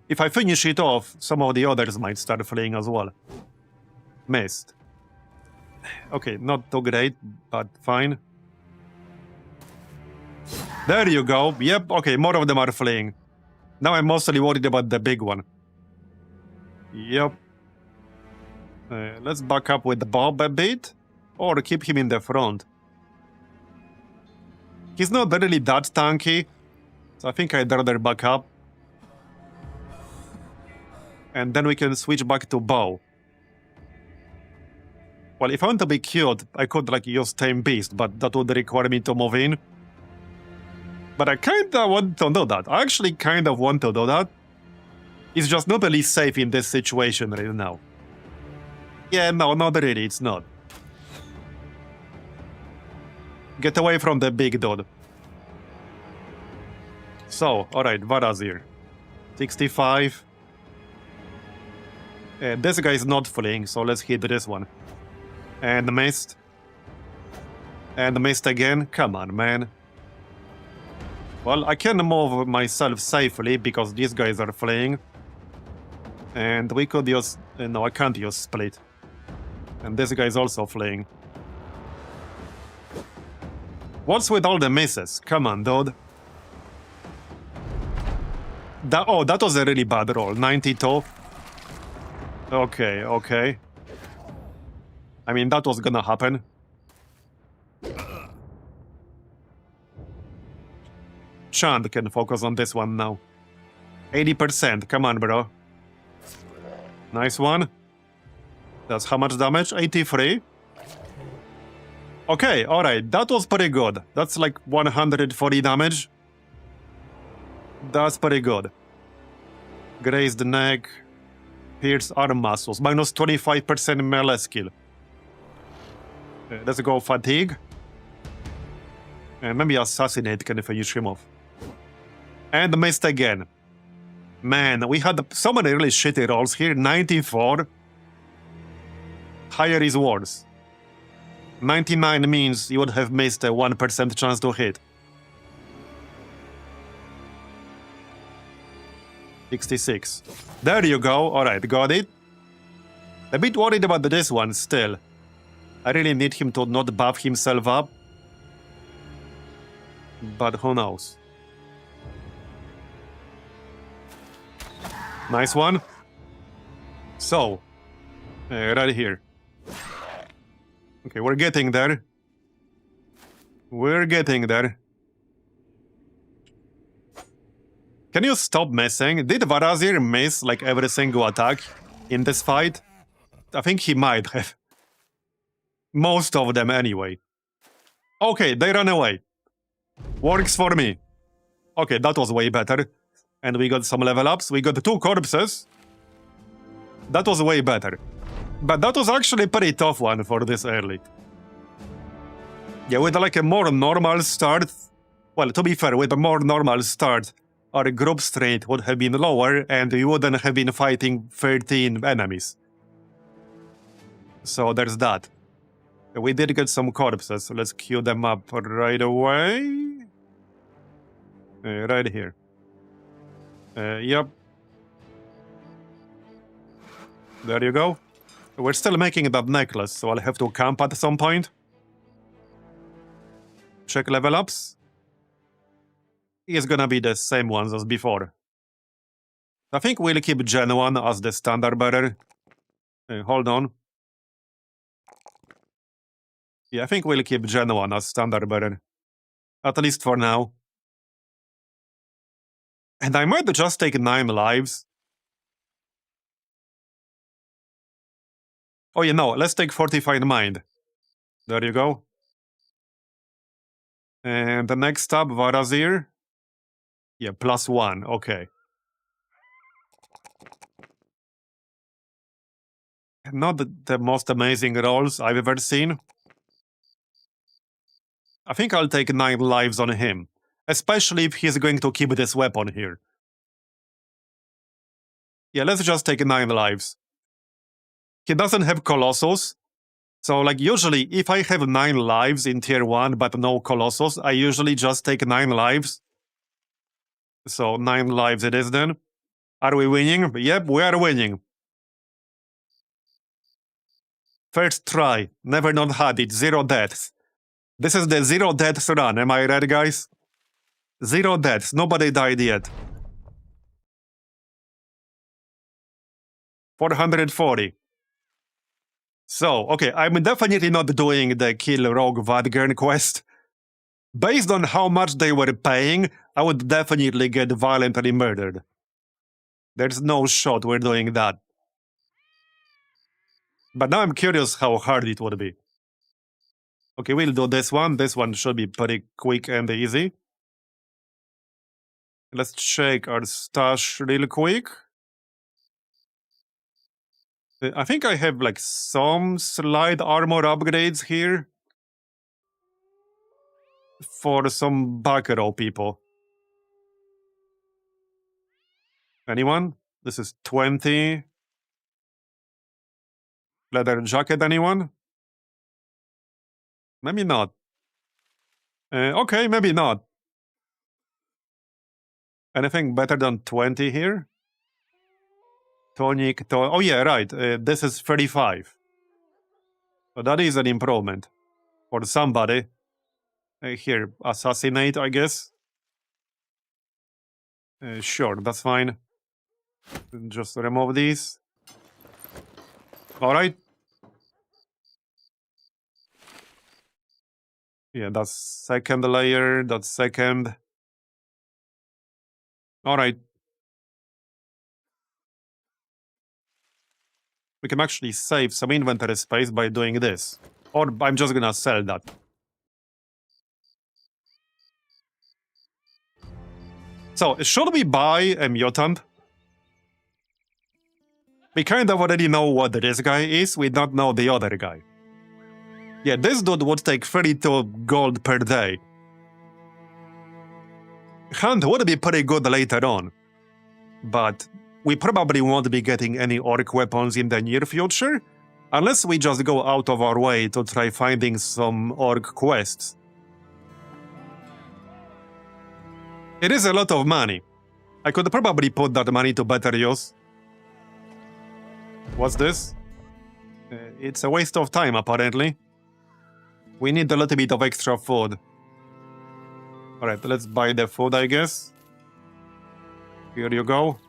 If I finish it off, some of the others might start fleeing as well. Missed. Okay, not too great, but fine. There you go. Yep, okay, more of them are fleeing. Now I'm mostly worried about the big one. Yep. Let's back up with Bob a bit. Or keep him in the front. He's not really that tanky. So I think I'd rather back up. And then we can switch back to Bow. Well, if I want to be cute, I could like use Tame Beast, but that would require me to move in. But I kinda want to do that. I actually kind of want to do that. It's just not really safe in this situation right now. Yeah, no, not really, it's not. Get away from the big dude. So, alright, Vatt'ghern. 65. This guy is not fleeing, so let's hit this one. And missed. And missed again. Come on, man. Well, I can move myself safely because these guys are fleeing. And we could use... no, I can't use split. And this guy is also fleeing. What's with all the misses? Come on, dude. That was a really bad roll. 92. Okay. I mean, that was gonna happen. Chand can focus on this one now. 80%. Come on, bro. Nice one. That's how much damage? 83. Okay, alright. That was pretty good. That's like 140 damage. That's pretty good. Grazed neck. Pierced arm muscles. Minus 25% melee skill. Let's go fatigue. And maybe assassinate can finish him off. And missed again. Man, we had so many really shitty rolls here. 94. Higher is worse. 99 means you would have missed a 1% chance to hit. 66. There you go. Alright, got it. A bit worried about this one still. I really need him to not buff himself up. But who knows. Nice one. So, right here. Okay, we're getting there. We're getting there. Can you stop missing? Did Vatt'ghern miss like every single attack in this fight? I think he might have. Most of them anyway. Okay, they ran away. Works for me. Okay, that was way better. And we got some level ups. We got 2 corpses. That was way better. But that was actually a pretty tough one for this early. Yeah, with like a more normal start... Well, to be fair, with a more normal start, our group strength would have been lower and we wouldn't have been fighting 13 enemies. So there's that. We did get some corpses, so let's queue them up right away. Right here. Yep. There you go. We're still making that necklace, so I'll have to camp at some point. Check level ups. It's gonna be the same ones as before. I think we'll keep Gen 1 as the standard bearer. Hold on. Yeah, I think we'll keep Gen 1 as standard bearer. At least for now. And I might just take 9 lives. Oh, you know, let's take Fortified Mind. There you go. And the next up, Vatt'ghern. Yeah, +1, okay. Not the most amazing rolls I've ever seen. I think I'll take 9 lives on him. Especially if he's going to keep this weapon here. Yeah, let's just take 9 lives. He doesn't have Colossus. So, like, usually, if I have 9 lives in tier 1 but no Colossus, I usually just take 9 lives. So, 9 lives it is then. Are we winning? Yep, we are winning. First try. Never not had it. 0 deaths. This is the 0 deaths run. Am I right, guys? 0 deaths. Nobody died yet. 440. So, okay, I'm definitely not doing the kill rogue Vatt'ghern quest. Based on how much they were paying, I would definitely get violently murdered. There's no shot we're doing that. But now I'm curious how hard it would be. Okay, we'll do this one. This one should be pretty quick and easy. Let's check our stash real quick. I think I have like some slight armor upgrades here. For some back row people. Anyone? This is 20. Leather jacket, anyone? Maybe not. Okay, maybe not. Anything better than 20 here? Tonic, oh yeah, right. This is 35. So that is an improvement. For somebody. Here, assassinate, I guess. Sure, that's fine. Just remove these. Alright. Yeah, that's second layer, that's second. Alright. We can actually save some inventory space by doing this. Or I'm just gonna sell that. So, should we buy a mutant? We kind of already know what this guy is, we don't know the other guy. Yeah, this dude would take 32 gold per day. Hunt would be pretty good later on. But we probably won't be getting any orc weapons in the near future, unless we just go out of our way to try finding some orc quests. It is a lot of money. I could probably put that money to better use. What's this? It's a waste of time, apparently. We need a little bit of extra food. Alright, let's buy the food, I guess. Here you go.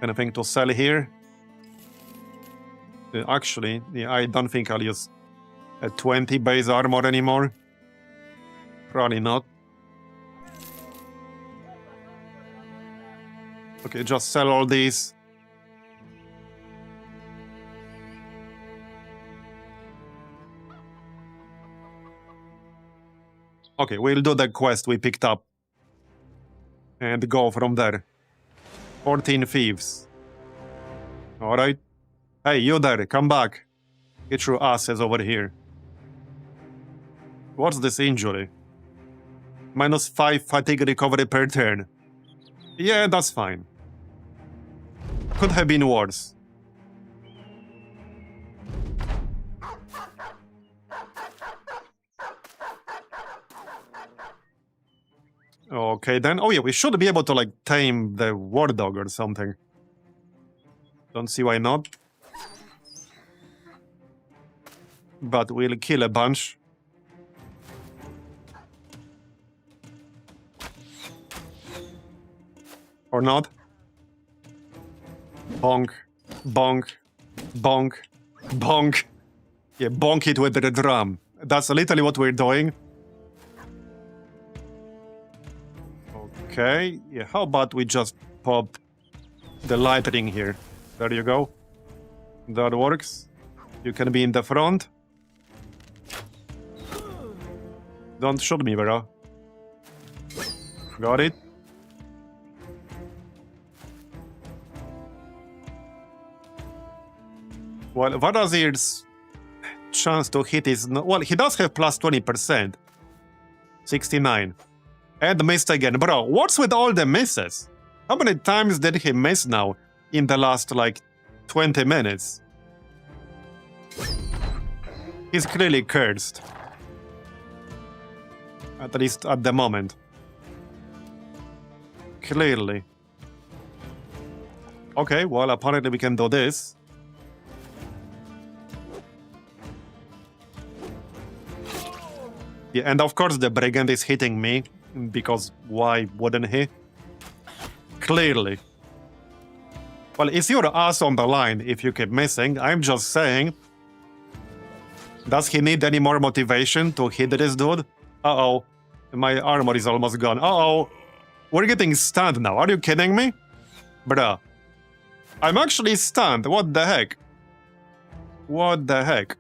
Anything to sell here? Actually, yeah, I don't think I'll use a 20 base armor anymore. Probably not. Okay, just sell all these. Okay, we'll do the quest we picked up. And go from there. 14 thieves. Alright. Hey, you there, come back. Get your asses over here. What's this injury? -5 fatigue recovery per turn. Yeah, that's fine. Could have been worse. Okay, then. Oh yeah, we should be able to, like, tame the war dog or something. Don't see why not. But we'll kill a bunch. Or not. Bonk. Bonk. Bonk. Bonk. Yeah, bonk it with the drum. That's literally what we're doing. Okay, yeah, how about we just pop the lightning here? There you go. That works. You can be in the front. Don't shoot me, bro. Got it? Well, Vatt'ghern's chance to hit is... Well, he does have plus 20%. 69. And missed again. Bro, what's with all the misses? How many times did he miss now in the last, like, 20 minutes? He's clearly cursed. At least at the moment. Clearly. Okay, well, apparently we can do this. Yeah, and of course the brigand is hitting me, because why wouldn't he? Clearly. Well, is your ass on the line if you keep missing? I'm just saying. Does he need any more motivation to hit this dude? Uh-oh. My armor is almost gone. Uh-oh. We're getting stunned now. Are you kidding me? Bruh. I'm actually stunned. What the heck? What the heck?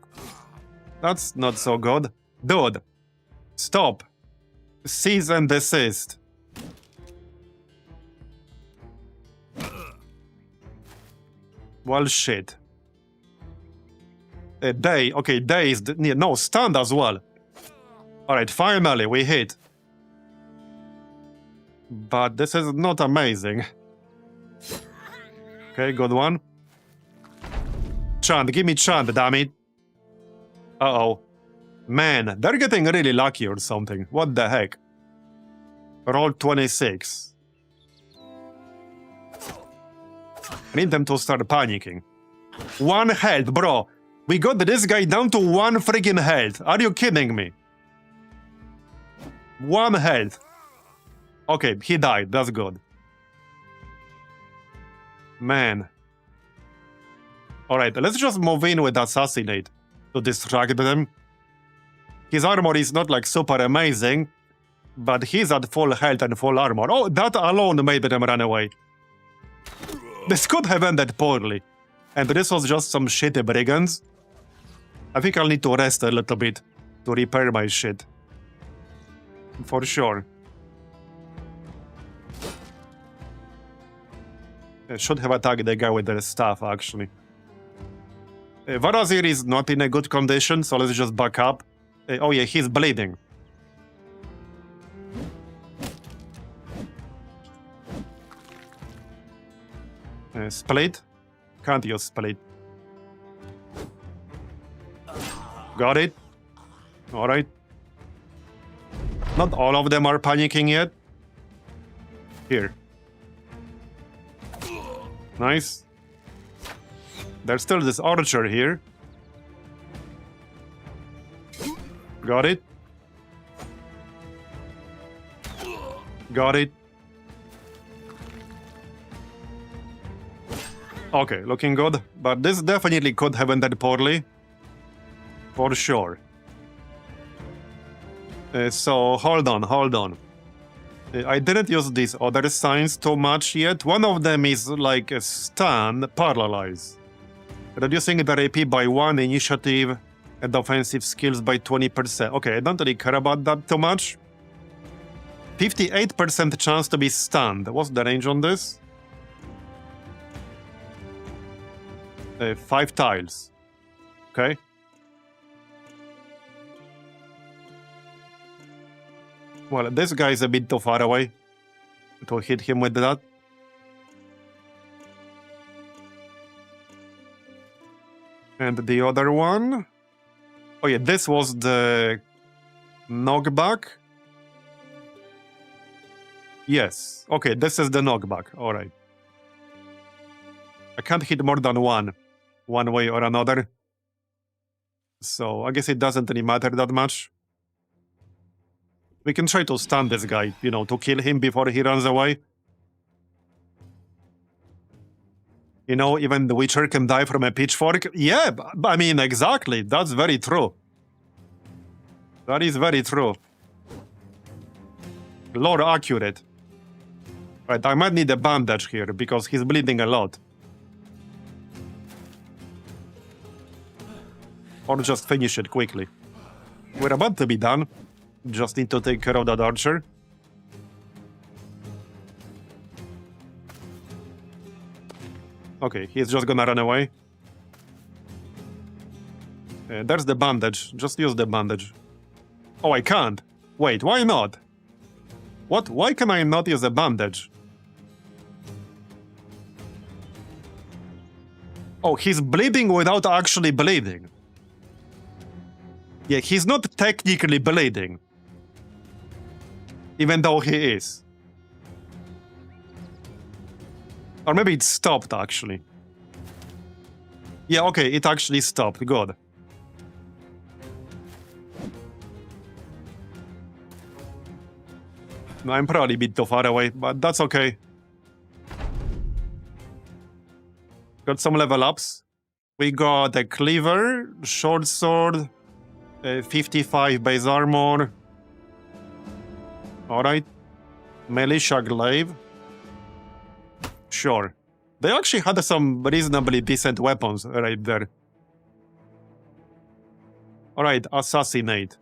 That's not so good. Dude. Stop. Cease and desist. Well, shit. Day. Okay, day is... No, stunned as well. Alright, finally, we hit. But this is not amazing. Okay, good one. Chant, give me chant, damn it. Uh-oh. Man, they're getting really lucky or something. What the heck? Roll 26. I need them to start panicking. 1 health, bro. We got this guy down to 1 freaking health. Are you kidding me? 1 health. Okay, he died. That's good. Man. Alright, let's just move in with Assassinate to distract them. His armor is not like super amazing, but he's at full health and full armor. Oh, that alone made them run away. This could have ended poorly. And this was just some shitty brigands. I think I'll need to rest a little bit to repair my shit. For sure. I should have attacked the guy with the staff, actually. Vatt'ghern is not in a good condition, so let's just back up. Oh yeah, he's bleeding. Split? Can't use split. Got it. Alright. Not all of them are panicking yet. Here. Nice. There's still this archer here. Got it. Got it. Okay, looking good. But this definitely could have ended poorly. For sure. So, hold on. I didn't use these other signs too much yet. One of them is like a stun, paralyze. Reducing the AP by 1, initiative, and offensive skills by 20%. Okay, I don't really care about that too much. 58% chance to be stunned. What's the range on this? 5 tiles. Okay. Well, this guy is a bit too far away to hit him with that. And the other one... Oh yeah, this was the knockback. Yes. Okay, this is the knockback. Alright. I can't hit more than one way or another. So I guess it doesn't really matter that much. We can try to stun this guy, you know, to kill him before he runs away. You know, even the Witcher can die from a pitchfork. Yeah, I mean, exactly. That's very true. That is very true. Lore accurate. Right, I might need a bandage here because he's bleeding a lot. Or just finish it quickly. We're about to be done. Just need to take care of that archer. Okay, he's just gonna run away. There's the bandage. Just use the bandage. Oh, I can't. Wait, why not? What? Why can I not use a bandage? Oh, he's bleeding without actually bleeding. Yeah, he's not technically bleeding. Even though he is. Or maybe it stopped, actually. Yeah, okay, it actually stopped. Good. No, I'm probably a bit too far away, but that's okay. Got some level ups. We got a cleaver, short sword, 55 base armor. Alright. Militia glaive. Sure. They actually had some reasonably decent weapons right there. Alright, assassinate.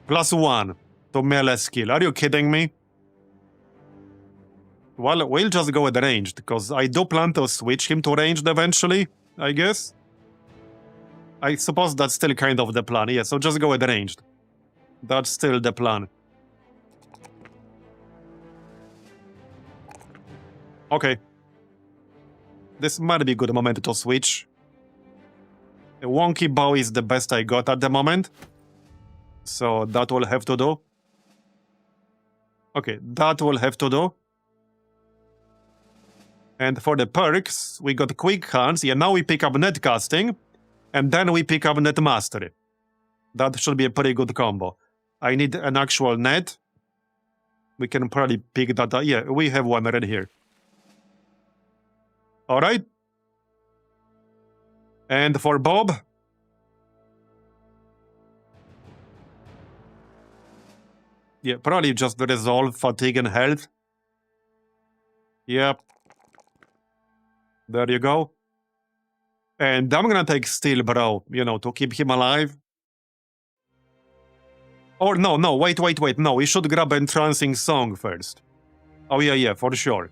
+1 to melee skill. Are you kidding me? Well, we'll just go with ranged, because I do plan to switch him to ranged eventually, I guess. I suppose that's still kind of the plan. Yeah, so just go with ranged. That's still the plan. Okay. This might be a good moment to switch. A wonky bow is the best I got at the moment. So that will have to do. Okay, that will have to do. And for the perks, we got quick hands. Yeah, now we pick up net casting. And then we pick up net mastery. That should be a pretty good combo. I need an actual net. We can probably pick that up. Yeah, we have one right here. Alright. And for Bob. Yeah, probably just resolve fatigue and health. Yep. There you go. And I'm gonna take Steel Bro, you know, to keep him alive. Or no, wait. No, we should grab Entrancing Song first. Oh yeah, for sure.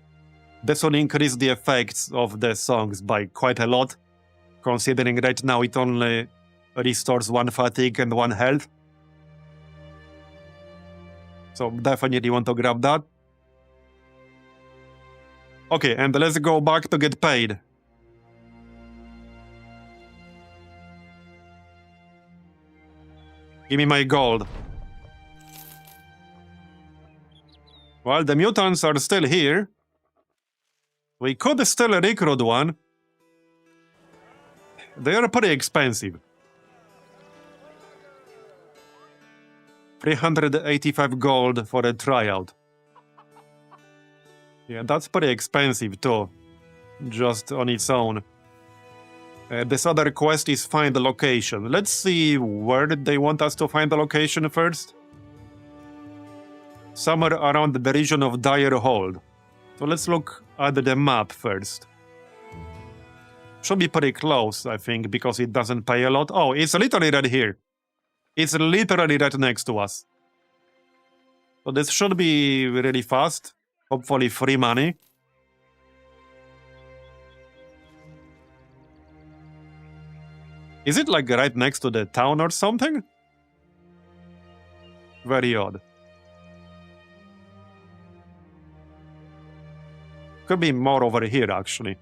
This will increase the effects of the songs by quite a lot, considering right now it only restores 1 fatigue and 1 health. So definitely want to grab that. Okay, and let's go back to get paid. Give me my gold. Well, the mutants are still here. We could still recruit one. They are pretty expensive. 385 gold for a tryout. Yeah, that's pretty expensive too. Just on its own. This other quest is find the location. Let's see where did they want us to find the location first. Somewhere around the region of Dire Hold. So let's look at the map first. Should be pretty close, I think, because it doesn't pay a lot. Oh, it's literally right here. It's literally right next to us. So this should be really fast. Hopefully free money. Is it like right next to the town or something? Very odd. Could be more over here, actually.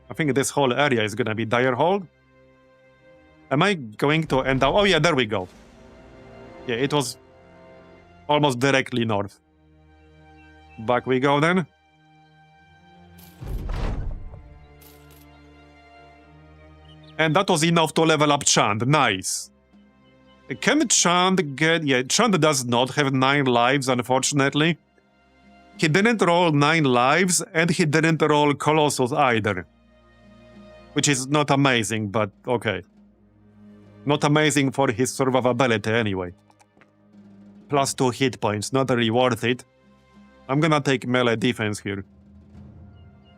I think this whole area is gonna be Dire Hold. Am I going to end up... Oh yeah, there we go. Yeah, it was almost directly north. Back we go then. And that was enough to level up Chand. Nice. Can Chand get... Yeah, Chand does not have 9 lives, unfortunately. He didn't roll 9 lives, and he didn't roll Colossus either. Which is not amazing, but okay. Not amazing for his survivability anyway. Plus 2 hit points, not really worth it. I'm gonna take melee defense here.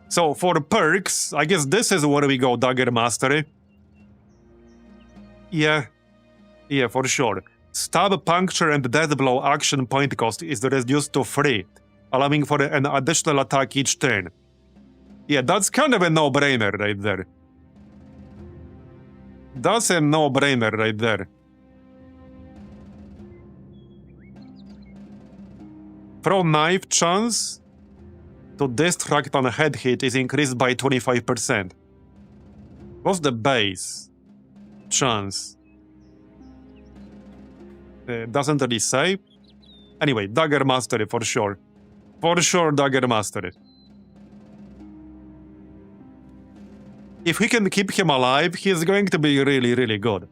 So for perks, I guess this is where we go, Dagger Mastery. Yeah, for sure. Stab, Puncture, and Death Blow action point cost is reduced to 3, allowing for an additional attack each turn. Yeah, that's kind of a no-brainer right there. That's a no-brainer right there. Throw knife chance to distract on a head hit is increased by 25%. What's the base chance? Doesn't really say. Anyway, Dagger Mastery for sure. For sure, Dagger Mastery. If we can keep him alive, he is going to be really, really good.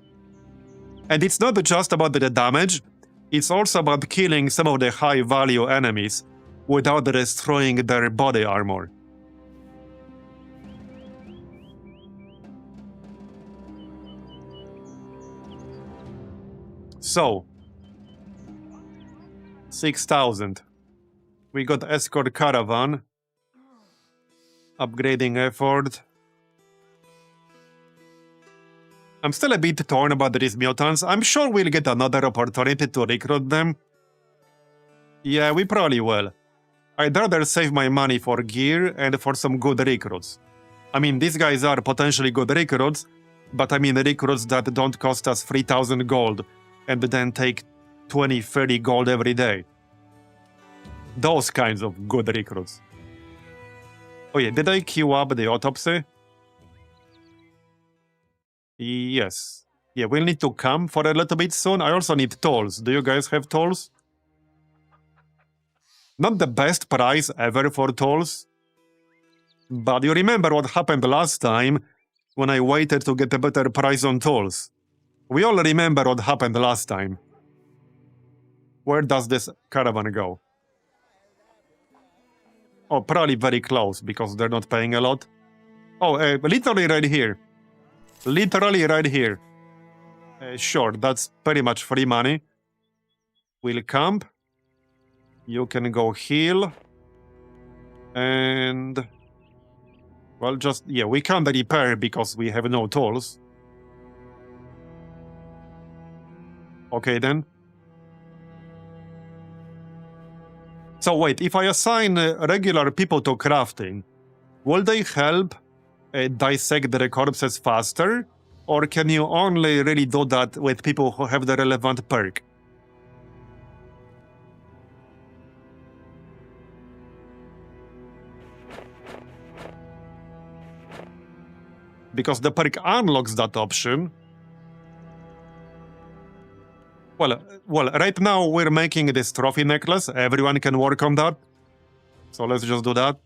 And it's not just about the damage, it's also about killing some of the high-value enemies without destroying their body armor. So, 6,000. We got Escort Caravan. Upgrading effort. I'm still a bit torn about these mutants. I'm sure we'll get another opportunity to recruit them. Yeah, we probably will. I'd rather save my money for gear and for some good recruits. I mean, these guys are potentially good recruits, but I mean recruits that don't cost us 3,000 gold and then take 20, 30 gold every day. Those kinds of good recruits. Oh yeah, did I queue up the autopsy? Yes. Yeah, we'll need to come for a little bit soon. I also need tools. Do you guys have tools? Not the best price ever for tools. But you remember what happened last time when I waited to get a better price on tools. We all remember what happened last time. Where does this caravan go? Oh, probably very close because they're not paying a lot. Oh, literally right here. Literally right here. Sure, that's pretty much free money. We'll camp. You can go heal. And... well, just... yeah, we can't repair because we have no tools. Okay, then. So wait, if I assign regular people to crafting, will they help dissect the corpses faster? Or can you only really do that with people who have the relevant perk? Because the perk unlocks that option. Well, right now we're making this trophy necklace. Everyone can work on that. So let's just do that.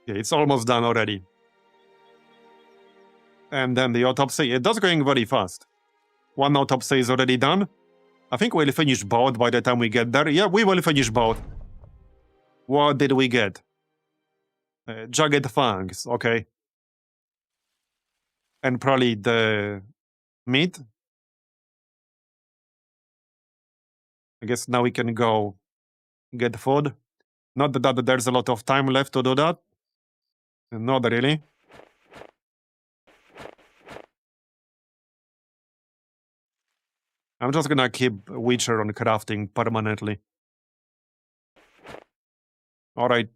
Yeah, it's almost done already. And then the autopsy. It does going very fast. One autopsy is already done. I think we'll finish both by the time we get there. Yeah, we will finish both. What did we get? Jagged fangs, okay. And probably the meat. I guess now we can go get food. Not that there's a lot of time left to do that. Not really. I'm just gonna keep Witcher on crafting permanently. Alright.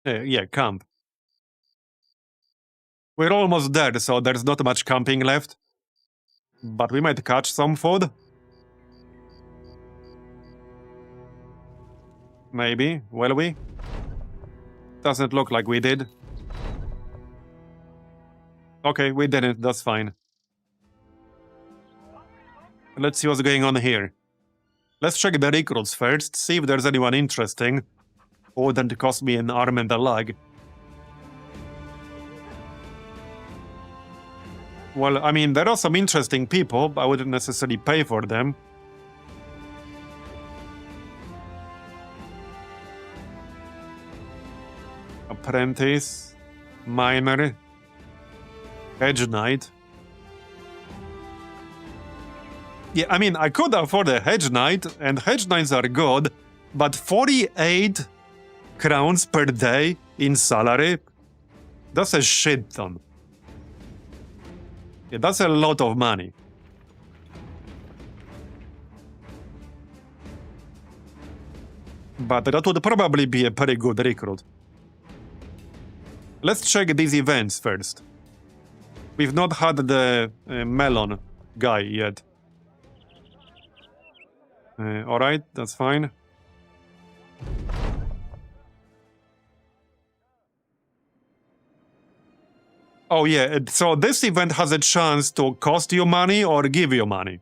Yeah, camp. We're almost there, so there's not much camping left. But we might catch some food. Maybe. Will we? Doesn't look like we did. Okay, we didn't. That's fine. Let's see what's going on here. Let's check the recruits first, see if there's anyone interesting. Wouldn't cost me an arm and a leg. Well, I mean, there are some interesting people, but I wouldn't necessarily pay for them. Apprentice, miner, hedge knight. Yeah, I mean, I could afford a hedge knight, and hedge knights are good, but 48 crowns per day in salary? That's a shit ton. Yeah, that's a lot of money. But that would probably be a pretty good recruit. Let's check these events first. We've not had the melon guy yet. Alright, that's fine. Oh yeah, so this event has a chance to cost you money or give you money.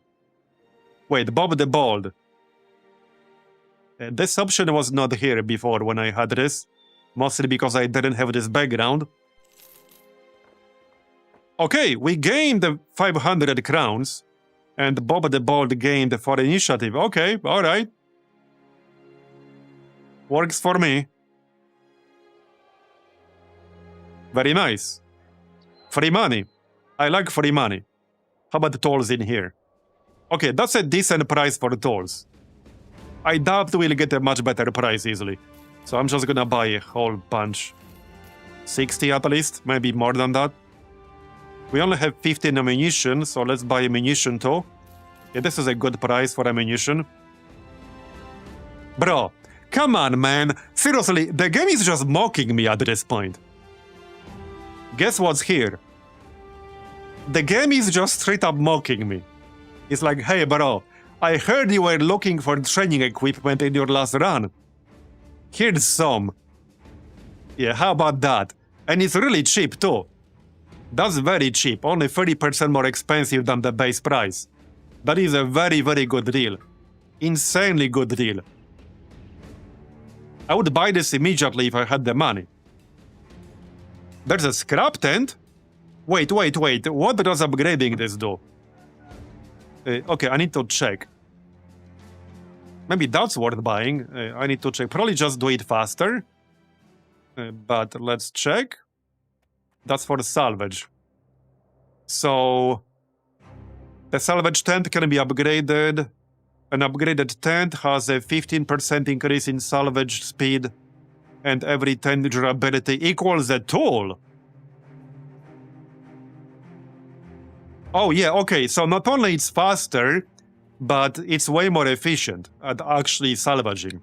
Wait, Bob the Bald. This option was not here before when I had this. Mostly because I didn't have this background. Okay, we gained 500 crowns. And Bob the Bald gained for initiative. Okay, alright. Works for me. Very nice. Free money. I like free money. How about the tolls in here? Okay, that's a decent price for tolls. I doubt we'll get a much better price easily. So I'm just gonna buy a whole bunch. 60 at least, maybe more than that. We only have 15 ammunition, so let's buy ammunition too. Yeah, this is a good price for ammunition. Bro, come on, man. Seriously, the game is just mocking me at this point. Guess what's here? The game is just straight up mocking me. It's like, hey bro, I heard you were looking for training equipment in your last run. Here's some. Yeah, how about that? And it's really cheap too. That's very cheap, only 30% more expensive than the base price. That is a very, very good deal. Insanely good deal. I would buy this immediately if I had the money. There's a scrap tent? Wait, what does upgrading this do? Okay, I need to check. Maybe that's worth buying. I need to check. Probably just do it faster. But let's check. That's for salvage. So the salvage tent can be upgraded. An upgraded tent has a 15% increase in salvage speed, and every 10 durability equals a tool. Oh yeah, okay, so not only it's faster, but it's way more efficient at actually salvaging.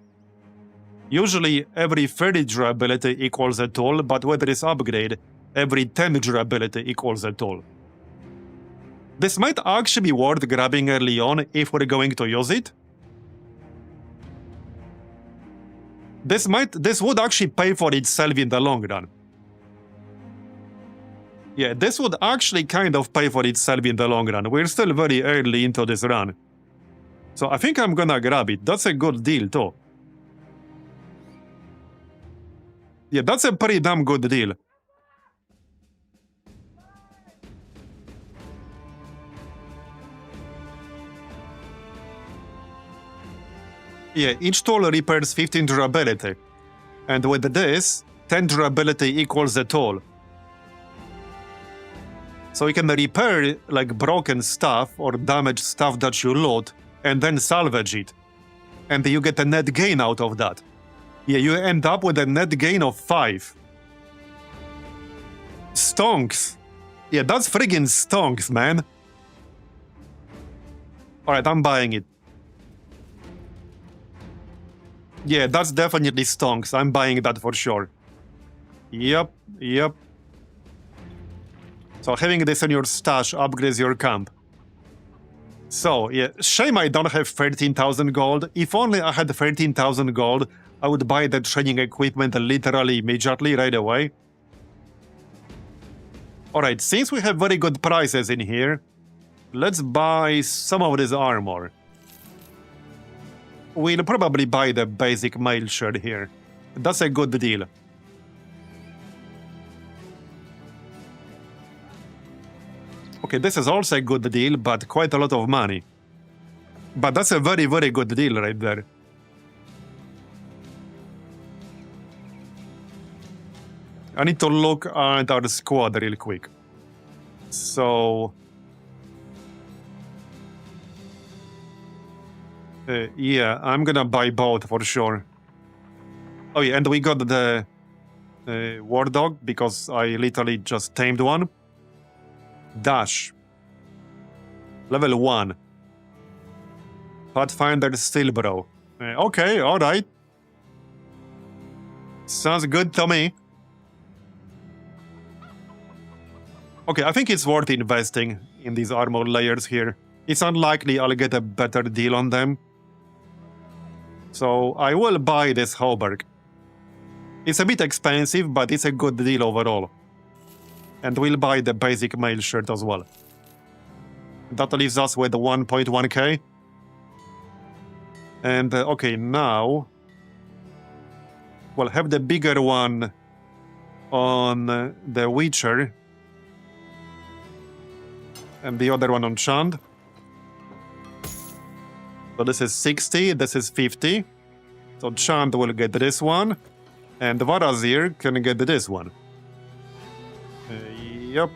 Usually every 30 durability equals a tool, but with this upgrade, every 10 durability equals a tool. This might actually be worth grabbing early on if we're going to use it. This would actually pay for itself in the long run. Yeah, this would actually kind of pay for itself in the long run. We're still very early into this run. So I think I'm gonna grab it. That's a good deal too. Yeah, that's a pretty damn good deal. Yeah, each tool repairs 15 durability. And with this, 10 durability equals a tool. So you can repair like broken stuff or damaged stuff that you loot and then salvage it. And you get a net gain out of that. Yeah, you end up with a net gain of 5. Stonks. Yeah, that's friggin' stonks, man. Alright, I'm buying it. Yeah, that's definitely stonks. I'm buying that for sure. Yep. So having this in your stash upgrades your camp. So, yeah, shame I don't have 13,000 gold. If only I had 13,000 gold, I would buy the training equipment literally immediately, right away. Alright, since we have very good prices in here, let's buy some of this armor. We'll probably buy the basic mail shirt here. That's a good deal. Okay, this is also a good deal, but quite a lot of money. But that's a very, very good deal right there. I need to look at our squad real quick. So... yeah, I'm gonna buy both for sure. Oh yeah, and we got the War Dog because I literally just tamed one. Dash. Level 1. Pathfinder Steelbro. Okay, alright. Sounds good to me. Okay, I think it's worth investing in these armor layers here. It's unlikely I'll get a better deal on them. So I will buy this hauberk. It's a bit expensive, but it's a good deal overall. And we'll buy the basic mail shirt as well. That leaves us with 1.1k. And okay, now we'll have the bigger one on the Witcher. And the other one on Chand. So this is 60, this is 50. So Chand will get this one. And Vatt'ghern can get this one. Yep.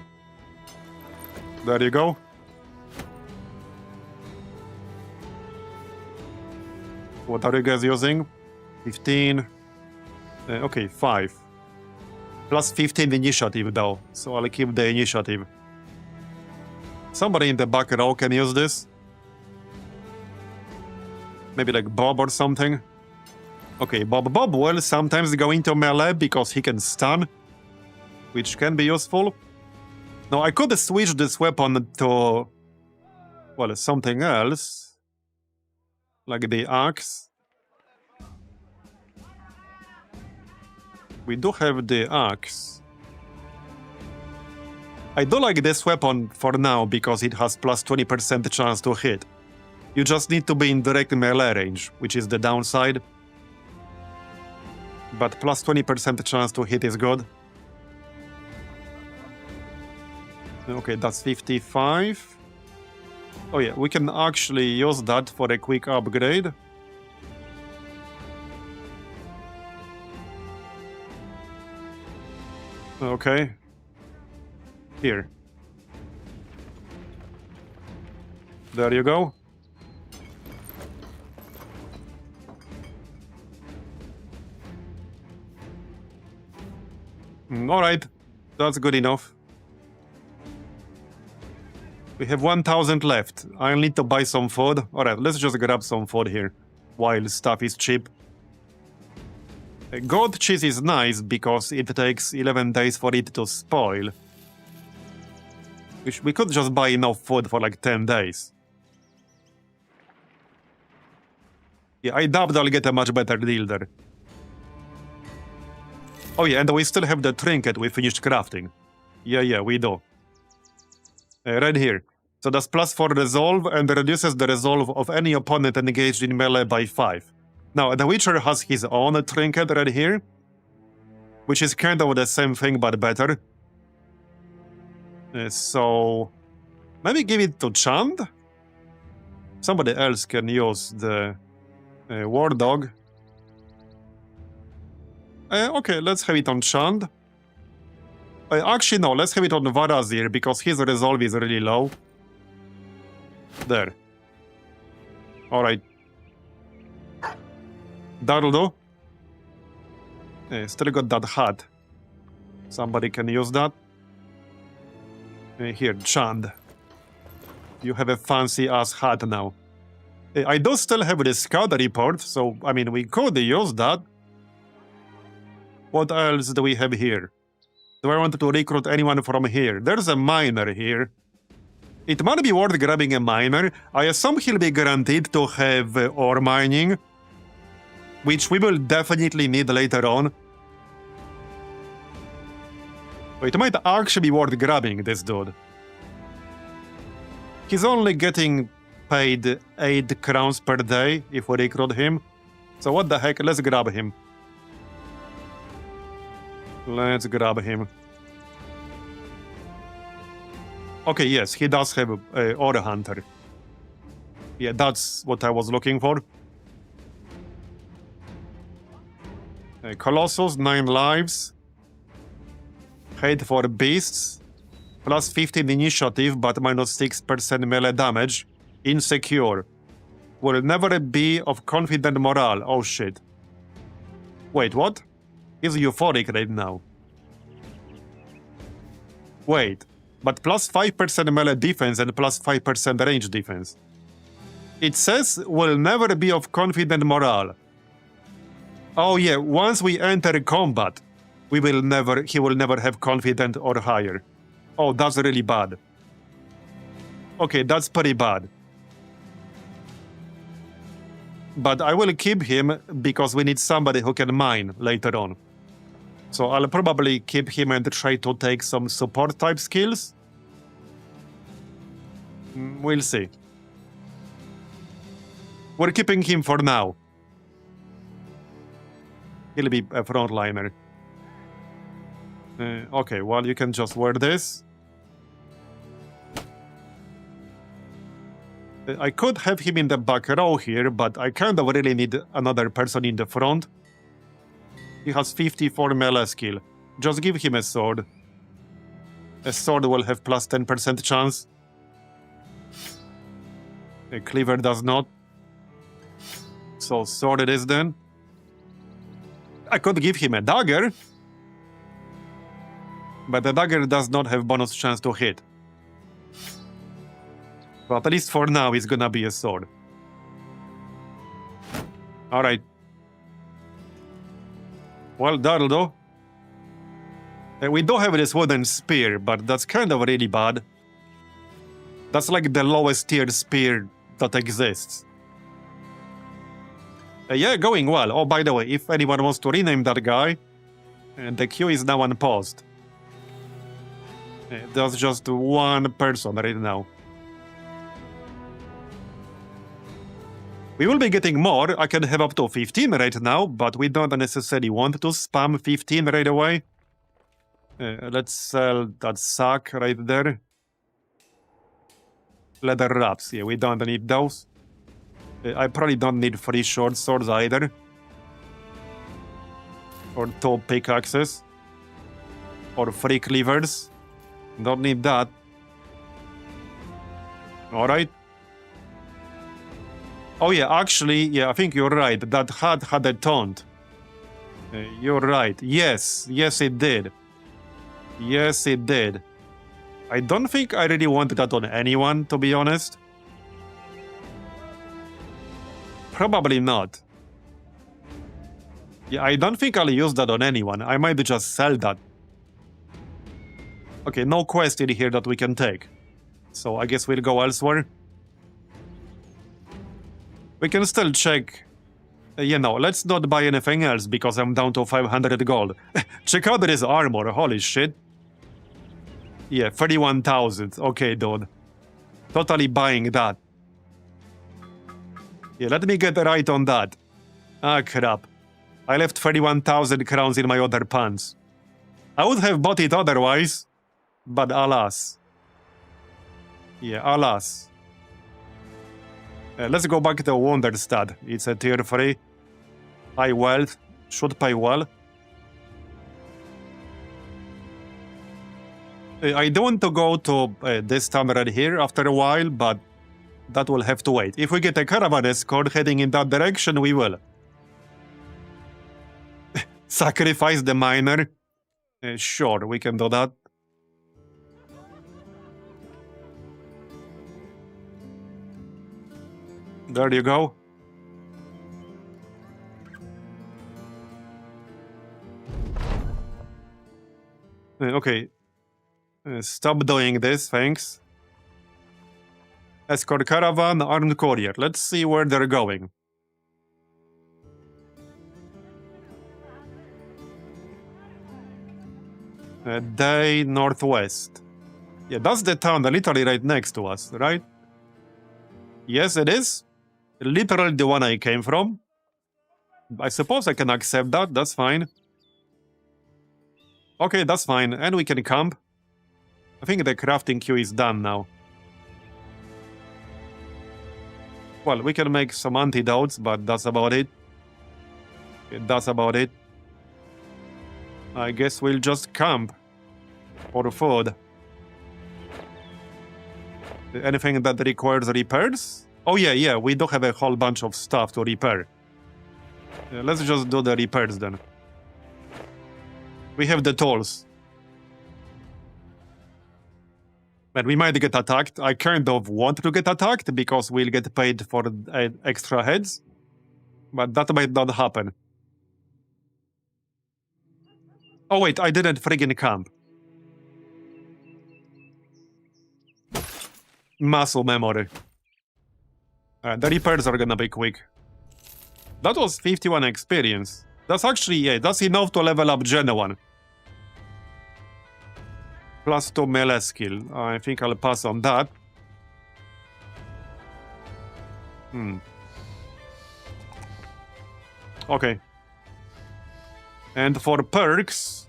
There you go. What are you guys using? 15. Okay, 5. Plus 15 initiative though, so I'll keep the initiative. Somebody in the back row can use this. Maybe like Bob or something. Okay, Bob will sometimes go into melee because he can stun, which can be useful. Now I could switch this weapon to, well, something else. Like the axe. We do have the axe. I do like this weapon for now because it has plus 20% chance to hit. You just need to be in direct melee range, which is the downside. But plus 20% chance to hit is good. Okay, that's 55. Oh yeah, we can actually use that for a quick upgrade. Okay. Here. There you go. Alright, that's good enough. We have 1,000 left. I'll need to buy some food. Alright, let's just grab some food here, while stuff is cheap. Goat cheese is nice because it takes 11 days for it to spoil. We could just buy enough food for like 10 days. Yeah, I doubt I'll get a much better deal there. Oh yeah, and we still have the trinket we finished crafting. Yeah, we do. Right here. So that's plus 4 resolve and reduces the resolve of any opponent engaged in melee by 5. Now, the Witcher has his own trinket right here, which is kind of the same thing but better. So, maybe give it to Chand? Somebody else can use the War Dog. Okay, let's have it on Chand. Actually, no, let's have it on Vatt'ghern because his resolve is really low. There. Alright. That'll do. Still got that hat. Somebody can use that. Here, Chand. You have a fancy-ass hat now. I do still have the scout report, so, I mean, we could use that. What else do we have here? Do I want to recruit anyone from here? There's a miner here. It might be worth grabbing a miner. I assume he'll be guaranteed to have ore mining, which we will definitely need later on. It might actually be worth grabbing this dude. He's only getting paid 8 crowns per day if we recruit him. So what the heck, let's grab him. Let's grab him. Okay, yes, he does have Ore Hunter. Yeah, that's what I was looking for. Colossus, 9 lives. Hate for beasts. Plus 15 initiative, but minus 6% melee damage. Insecure. Will never be of confident morale. Oh shit. Wait, what? He's euphoric right now. Wait, but plus 5% melee defense and plus 5% range defense. It says will never be of confident morale. Oh yeah, once we enter combat, he will never have confident or higher. Oh, that's really bad. Okay, that's pretty bad. But I will keep him because we need somebody who can mine later on. So I'll probably keep him and try to take some support type skills. We'll see. We're keeping him for now. He'll be a frontliner. Okay, well, you can just wear this. I could have him in the back row here, but I kind of really need another person in the front. He has 54 melee skill. Just give him a sword. A sword will have plus 10% chance. A cleaver does not. So sword it is then. I could give him a dagger. But the dagger does not have bonus chance to hit. But at least for now, it's gonna be a sword. Alright. Well, that'll do. We do have this wooden spear, but that's kind of really bad. That's like the lowest tier spear that exists. Yeah, going well. Oh, by the way, if anyone wants to rename that guy, the queue is now unpaused. There's just one person right now. We will be getting more. I can have up to 15 right now, but we don't necessarily want to spam 15 right away. Let's sell that sack right there. Leather wraps. Yeah, we don't need those. I probably don't need 3 short swords either. Or 2 pickaxes. Or 3 cleavers. Don't need that. Alright. Oh yeah, actually, yeah, I think you're right. That hat had a taunt. You're right. Yes, yes it did. Yes it did. I don't think I really want that on anyone, to be honest. Probably not. Yeah, I don't think I'll use that on anyone. I might just sell that. Okay, no quest in here that we can take. So I guess we'll go elsewhere. We can still check. You know, let's not buy anything else because I'm down to 500 gold. Check out this armor, holy shit. Yeah, 31,000. Okay, dude. Totally buying that. Yeah, let me get right on that. Ah, crap. I left 31,000 crowns in my other pants. I would have bought it otherwise, but alas. Yeah, alas. Let's go back to Wonderstad. It's a tier 3. High wealth. Should pay well. I do want to go to this town right here after a while, but that will have to wait. If we get a caravan escort heading in that direction, we will. Sacrifice the miner. Sure, we can do that. There you go. Okay. Stop doing this, thanks. Escort caravan, armed courier. Let's see where they're going. Day northwest. Yeah, that's the town literally right next to us, right? Yes, it is. Literally the one I came from. I suppose I can accept that. That's fine. Okay, that's fine. And we can camp. I think the crafting queue is done now. Well, we can make some antidotes, but that's about it. That's about it. I guess we'll just camp for food. Anything that requires repairs? Oh yeah, we do have a whole bunch of stuff to repair. Let's just do the repairs then. We have the tools. But we might get attacked. I kind of want to get attacked because we'll get paid for extra heads. But that might not happen. Oh wait, I didn't friggin' camp. Muscle memory. The repairs are gonna be quick. That was 51 experience. That's actually, yeah, that's enough to level up Gen 1. Plus 2 melee skill. I think I'll pass on that. Okay. And for perks,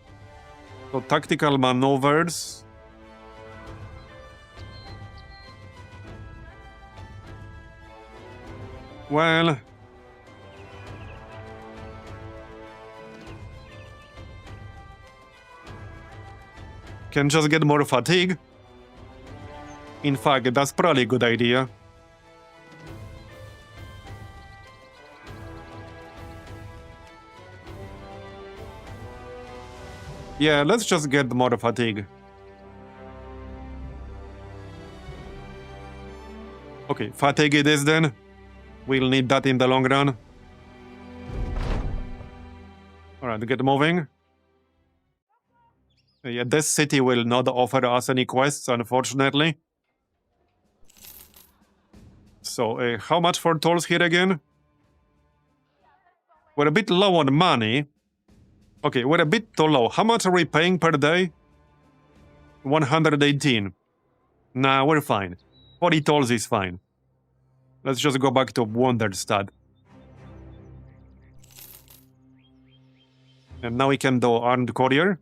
so tactical maneuvers. Well, can just get more fatigue. In fact, that's probably a good idea. Yeah, let's just get more fatigue. Okay, fatigue it is then. We'll need that in the long run. Alright, get moving. Yeah, this city will not offer us any quests, unfortunately. So, how much for tolls here again? We're a bit low on money. Okay, we're a bit too low. How much are we paying per day? 118. Nah, we're fine. 40 tolls is fine. Let's just go back to Wonderstad. And now we can do Armed Courier.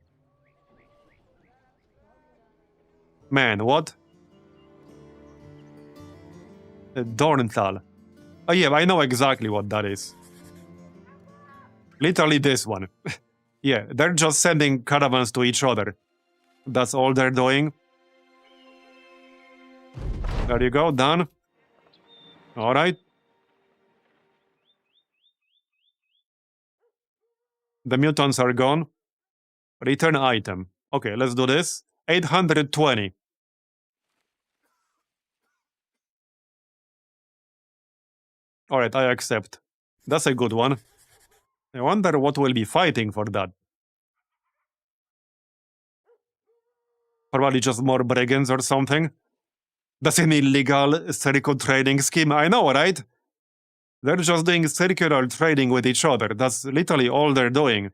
Man, what? Dornthal. Oh yeah, I know exactly what that is. Literally this one. Yeah, they're just sending caravans to each other. That's all they're doing. There you go, done. Alright. The mutants are gone. Return item. Okay, let's do this. 820. Alright, I accept. That's a good one. I wonder what we'll be fighting for that. Probably just more brigands or something. That's an illegal circle trading scheme. I know, right? They're just doing circular trading with each other. That's literally all they're doing.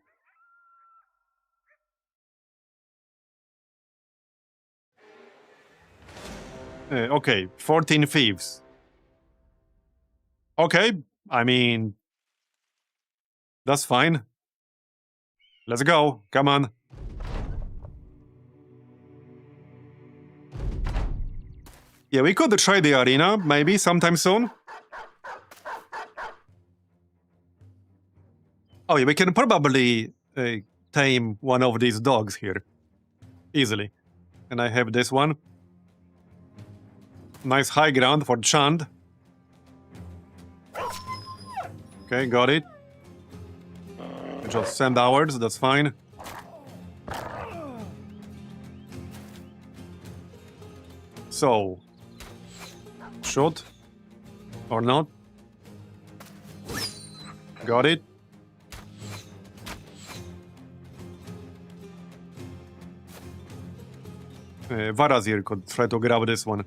Okay, 14 thieves. Okay, I mean... That's fine. Let's go, come on. Yeah, we could try the arena, maybe, sometime soon. Oh yeah, we can probably tame one of these dogs here. Easily. And I have this one. Nice high ground for Chand. Okay, got it. Just send ours, that's fine. So... Shoot. Or not. Got it. Vatt'ghern could try to grab this one.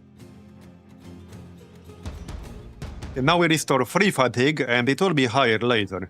And now we restore free fatigue, and it will be higher later.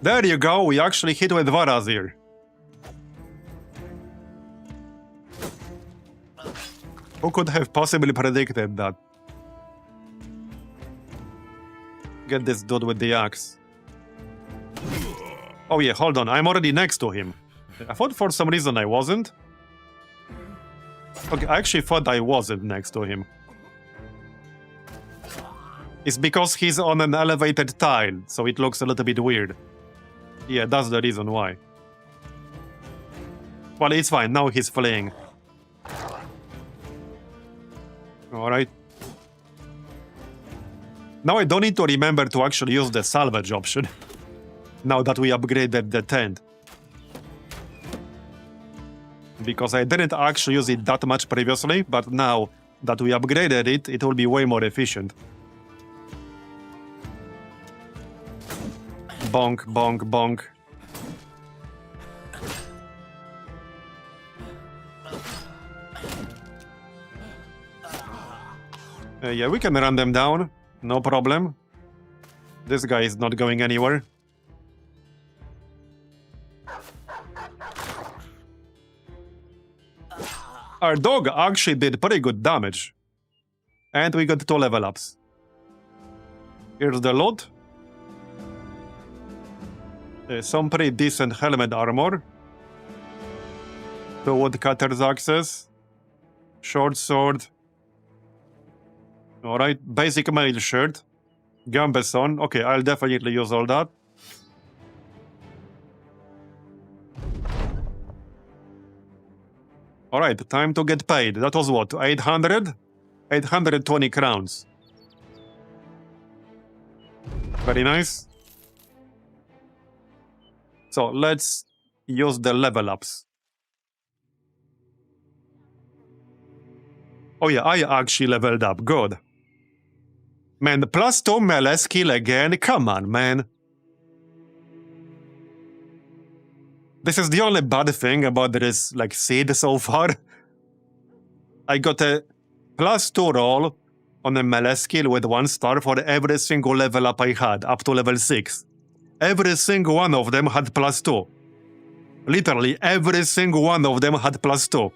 There you go, we actually hit with Vatt'ghern. Who could have possibly predicted that? Get this dude with the axe. Oh yeah, hold on, I'm already next to him. I thought for some reason I wasn't. Okay, I actually thought I wasn't next to him. It's because he's on an elevated tile, so it looks a little bit weird. Yeah, that's the reason why. Well, it's fine, now he's fleeing. Alright. Now I don't need to remember to actually use the salvage option. Now that we upgraded the tent. Because I didn't actually use it that much previously, but now that we upgraded it, it will be way more efficient. Bonk, bonk, bonk. Yeah, we can run them down. No problem. This guy is not going anywhere. Our dog actually did pretty good damage. And we got 2 level ups. Here's the loot. Some pretty decent helmet armor. 2 woodcutter's axes. Short sword. Alright, basic mail shirt. Gambeson. Okay, I'll definitely use all that. Alright, time to get paid. That was what, 800? 820 crowns. Very nice. So let's use the level ups. Oh yeah, I actually leveled up. Good. Man, +2 melee skill again? Come on, man. This is the only bad thing about this, like, seed so far. I got a +2 roll on a melee skill with 1 star for every single level up I had, up to level 6. Every single one of them had +2. Literally, every single one of them had +2.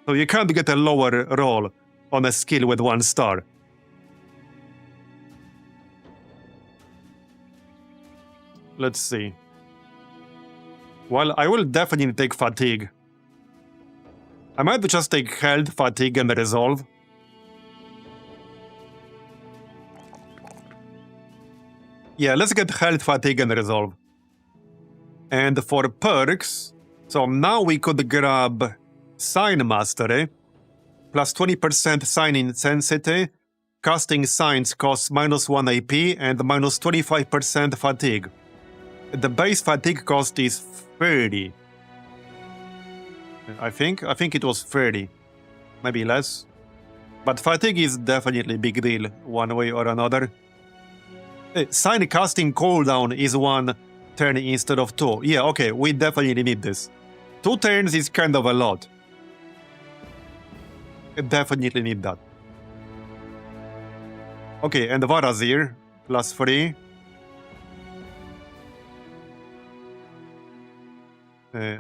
So you can't get a lower roll on a skill with 1 star. Let's see. Well, I will definitely take fatigue. I might just take health, fatigue, and resolve. Yeah, let's get health, fatigue, and resolve. And for perks, so now we could grab Sign Mastery, plus 20% sign intensity, casting signs costs -1 AP, and minus 25% fatigue. The base fatigue cost is 30. I think it was 30. Maybe less. But fatigue is definitely a big deal, one way or another. Sign casting cooldown is 1 turn instead of 2. Yeah, okay, we definitely need this. 2 turns is kind of a lot. Definitely need that. Okay, and Marbozir, plus 3.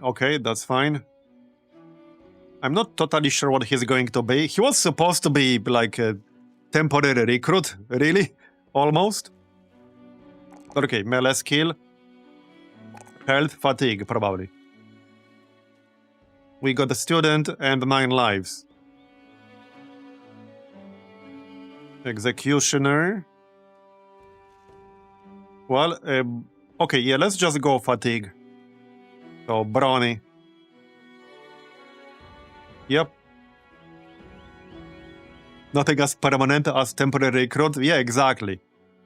Okay, that's fine. I'm not totally sure what he's going to be. He was supposed to be like a temporary recruit, really? Almost. Okay, melee skill. Health, fatigue, probably. We got a student and 9 lives. Executioner. Well, okay, yeah, let's just go fatigue. So, brawny. Yep. Nothing as permanent as temporary recruit. Yeah, exactly.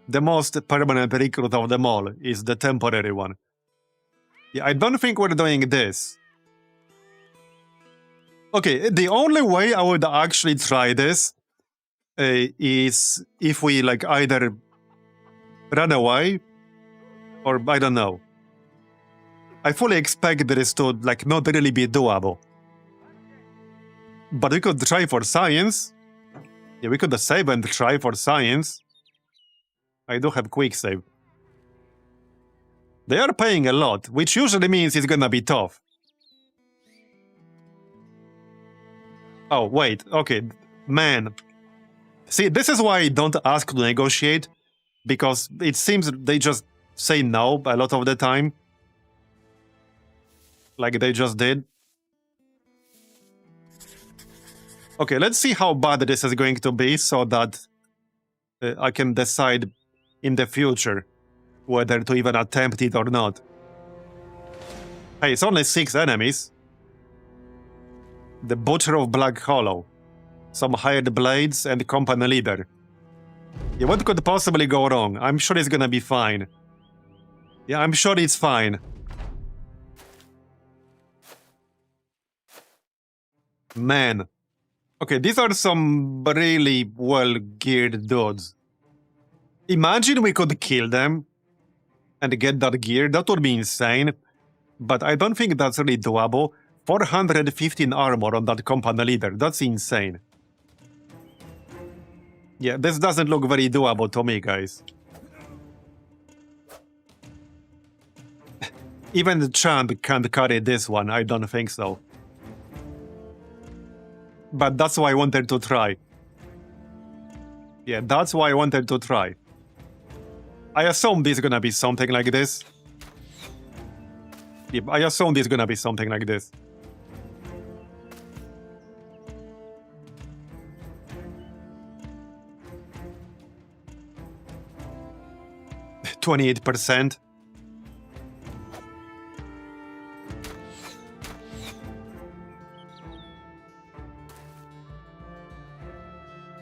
The most permanent recruit of them all is the temporary one. Yeah, I don't think we're doing this. Okay, the only way I would actually try this is if we like either run away or I don't know. I fully expect this to like not really be doable. But we could try for science. Yeah, we could save and try for science. I do have quick save. They are paying a lot, which usually means it's gonna be tough. Oh, wait, okay, man. See, this is why I don't ask to negotiate, because it seems they just say no a lot of the time. Like they just did. Okay, let's see how bad this is going to be so that I can decide in the future whether to even attempt it or not. Hey, it's only 6 enemies. The Butcher of Black Hollow, some hired blades, and company leader. Yeah, what could possibly go wrong? I'm sure it's gonna be fine. Yeah, I'm sure it's fine. Man. Okay, these are some really well-geared dudes. Imagine we could kill them and get that gear. That would be insane. But I don't think that's really doable. 415 armor on that company leader. That's insane. Yeah, this doesn't look very doable to me, guys. Even the champ can't carry this one. I don't think so. But that's why I wanted to try. Yeah, that's why I wanted to try. I assume this is gonna be something like this. Yeah, I assume this is gonna be something like this. %28%.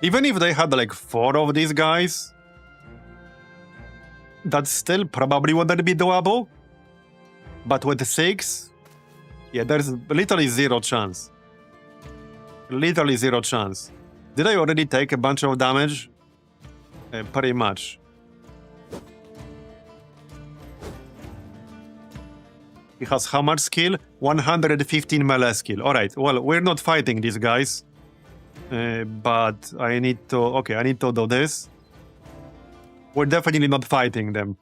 Even if they had like 4 of these guys, that still probably wouldn't be doable. But with 6, yeah, there's literally 0 chance. Literally 0 chance. Did I already take a bunch of damage? Pretty much. He has how much skill? 115 melee skill. Alright, well, we're not fighting these guys. But I need to... Okay, I need to do this. We're definitely not fighting them.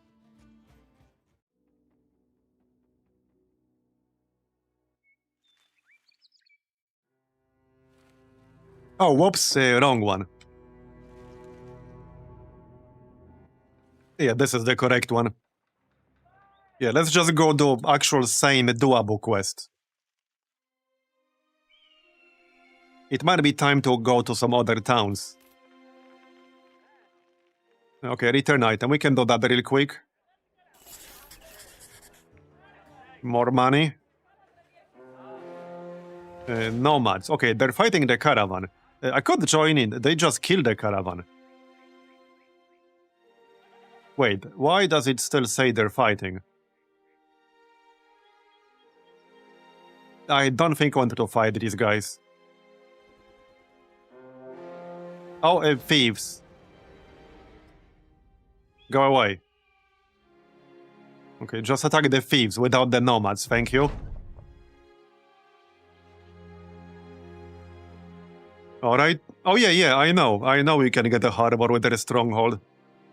Oh, whoops, wrong one. Yeah, this is the correct one. Yeah, let's just go do actual same doable quest. It might be time to go to some other towns. Okay, return item. We can do that real quick. More money. Nomads. Okay, they're fighting the caravan. I could join in. They just killed the caravan. Wait, why does it still say they're fighting? I don't think I want to fight these guys. Oh, thieves. Go away. Okay, just attack the thieves without the nomads, thank you. Alright. Oh yeah, I know we can get a harbor with a stronghold.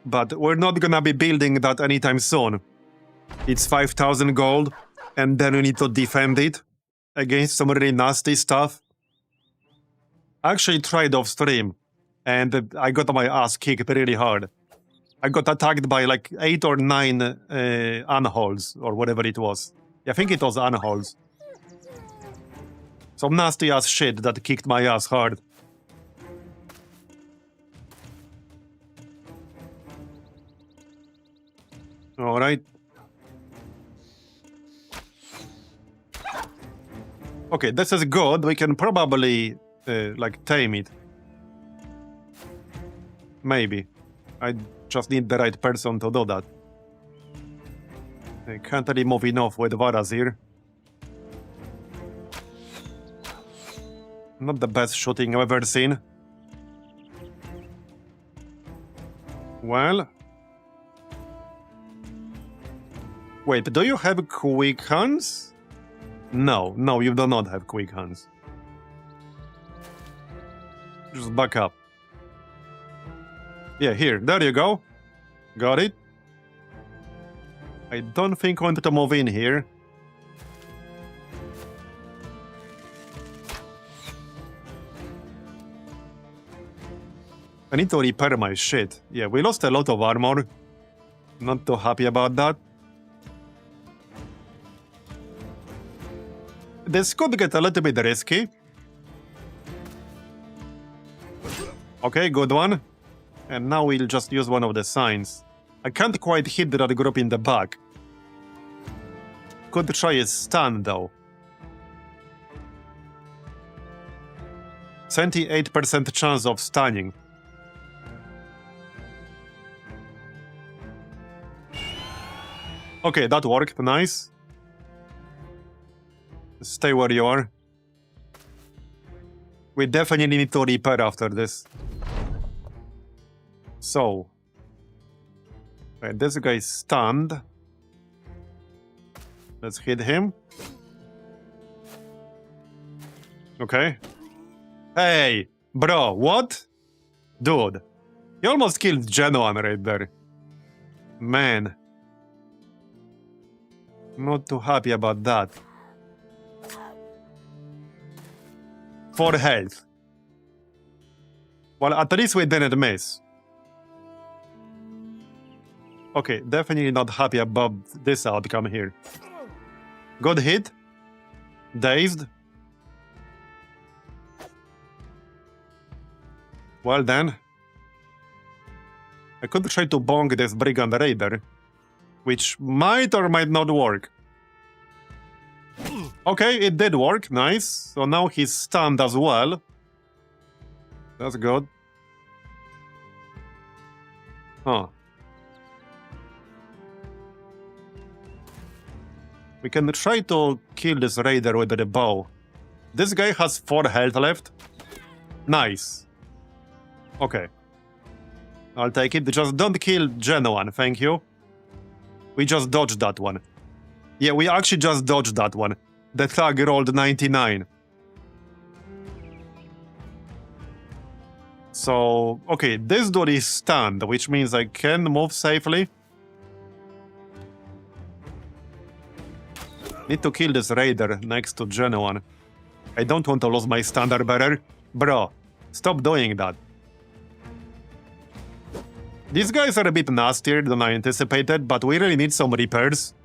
But we're not gonna be building that anytime soon. It's 5,000 gold, and then we need to defend it against some really nasty stuff. I actually tried off stream, and I got my ass kicked really hard. I got attacked by like 8 or 9 unholds, or whatever it was. I think it was unholds. Some nasty ass shit that kicked my ass hard. Alright. Okay, this is good. We can probably, like, tame it. Maybe. I just need the right person to do that. I can't really move enough with Vatt'ghern. Not the best shooting I've ever seen. Well... Wait, do you have quick hands? No, you do not have quick hands. Just back up. Yeah, here, there you go. Got it. I don't think I want to move in here. I need to repair my shit. Yeah, we lost a lot of armor. Not too happy about that. This could get a little bit risky. Okay, good one. And now we'll just use one of the signs. I can't quite hit that group in the back. Could try a stun though. 78% chance of stunning. Okay, that worked. Nice. Stay where you are. We definitely need to repair after this. So. Right, this guy's stunned. Let's hit him. Okay. Hey, bro, what? Dude. You almost killed Genoan right there. Man. Not too happy about that. 4 health. Well, at least we didn't miss. Okay, definitely not happy about this outcome here. Good hit. Dazed. Well then. I could try to bonk this Brigand Raider, which might or might not work. Okay, it did work. Nice. So now he's stunned as well. That's good. Huh. We can try to kill this Raider with the bow. This guy has 4 health left. Nice. Okay. I'll take it. Just don't kill Genoan, thank you. We just dodged that one. Yeah, we actually just dodged that one. The thug rolled 99. So, okay, this dude is stunned, which means I can move safely. Need to kill this Raider next to Genoan. I don't want to lose my standard bearer. Bro, stop doing that. These guys are a bit nastier than I anticipated, but we really need some repairs.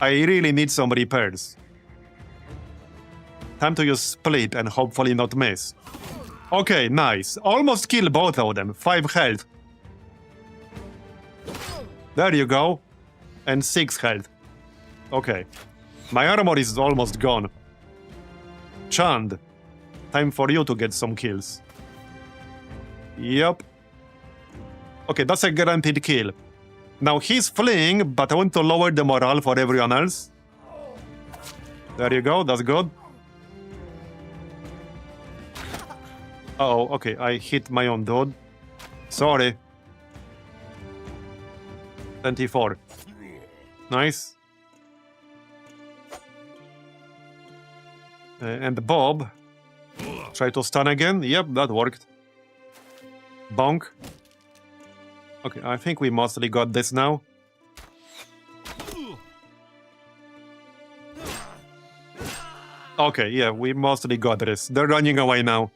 I really need some repairs. Time to use split and hopefully not miss. Okay, nice. Almost kill both of them. 5 health. There you go. And 6 health. Okay. My armor is almost gone. Chand, time for you to get some kills. Yup. Okay, that's a guaranteed kill. Now he's fleeing, but I want to lower the morale for everyone else. There you go, that's good. Uh-oh, okay, I hit my own dude. Sorry. 24. Nice. And Bob. Try to stun again. Yep, that worked. Bonk. Okay, I think we mostly got this now. Okay, yeah, we mostly got this. They're running away now.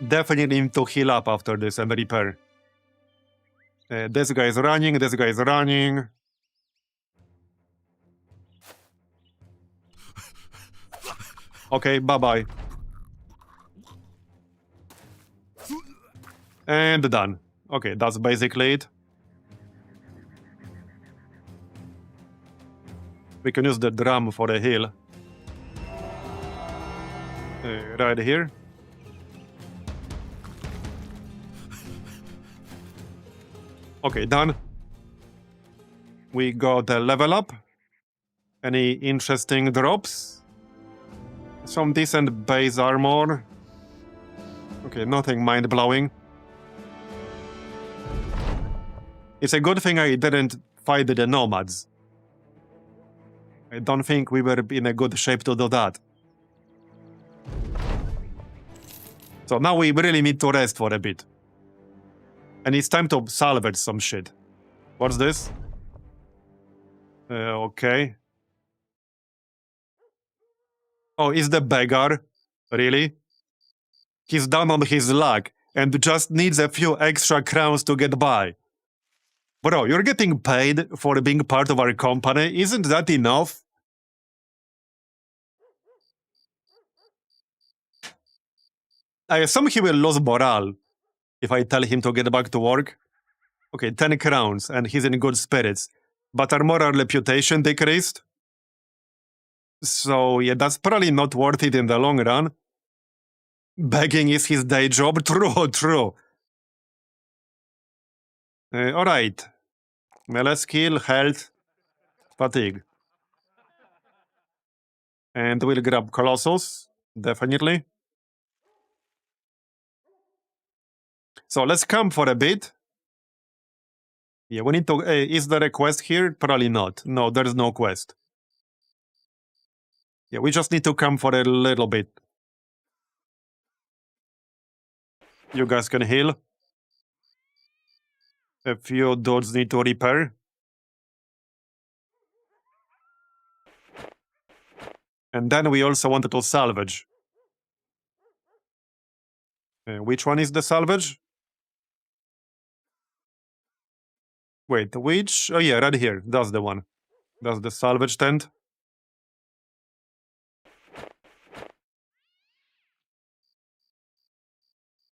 Definitely need to heal up after this and repair. This guy's running, this guy's running. Okay, bye-bye. And done. Okay, that's basically it. We can use the drum for a heal. Right here. Okay, done. We got a level up. Any interesting drops? Some decent base armor. Okay, nothing mind-blowing. It's a good thing I didn't fight the nomads. I don't think we were in a good shape to do that. So now we really need to rest for a bit. And it's time to salvage some shit. What's this? Okay. Oh, is the beggar? Really? He's down on his luck and just needs a few extra crowns to get by. Bro, you're getting paid for being part of our company. Isn't that enough? I assume he will lose morale if I tell him to get back to work. Okay, 10 crowns, and he's in good spirits. But our moral reputation decreased? So, yeah, that's probably not worth it in the long run. Begging is his day job. True, true. Alright. Melee skill, health, fatigue. And we'll grab Colossus, definitely. So let's camp for a bit. Yeah, we need to... is there a quest here? Probably not. No, there's no quest. Yeah, we just need to camp for a little bit. You guys can heal. A few dudes need to repair. And then we also wanted to salvage. Which one is the salvage? Wait, which? Oh yeah, right here. That's the one. That's the salvage tent.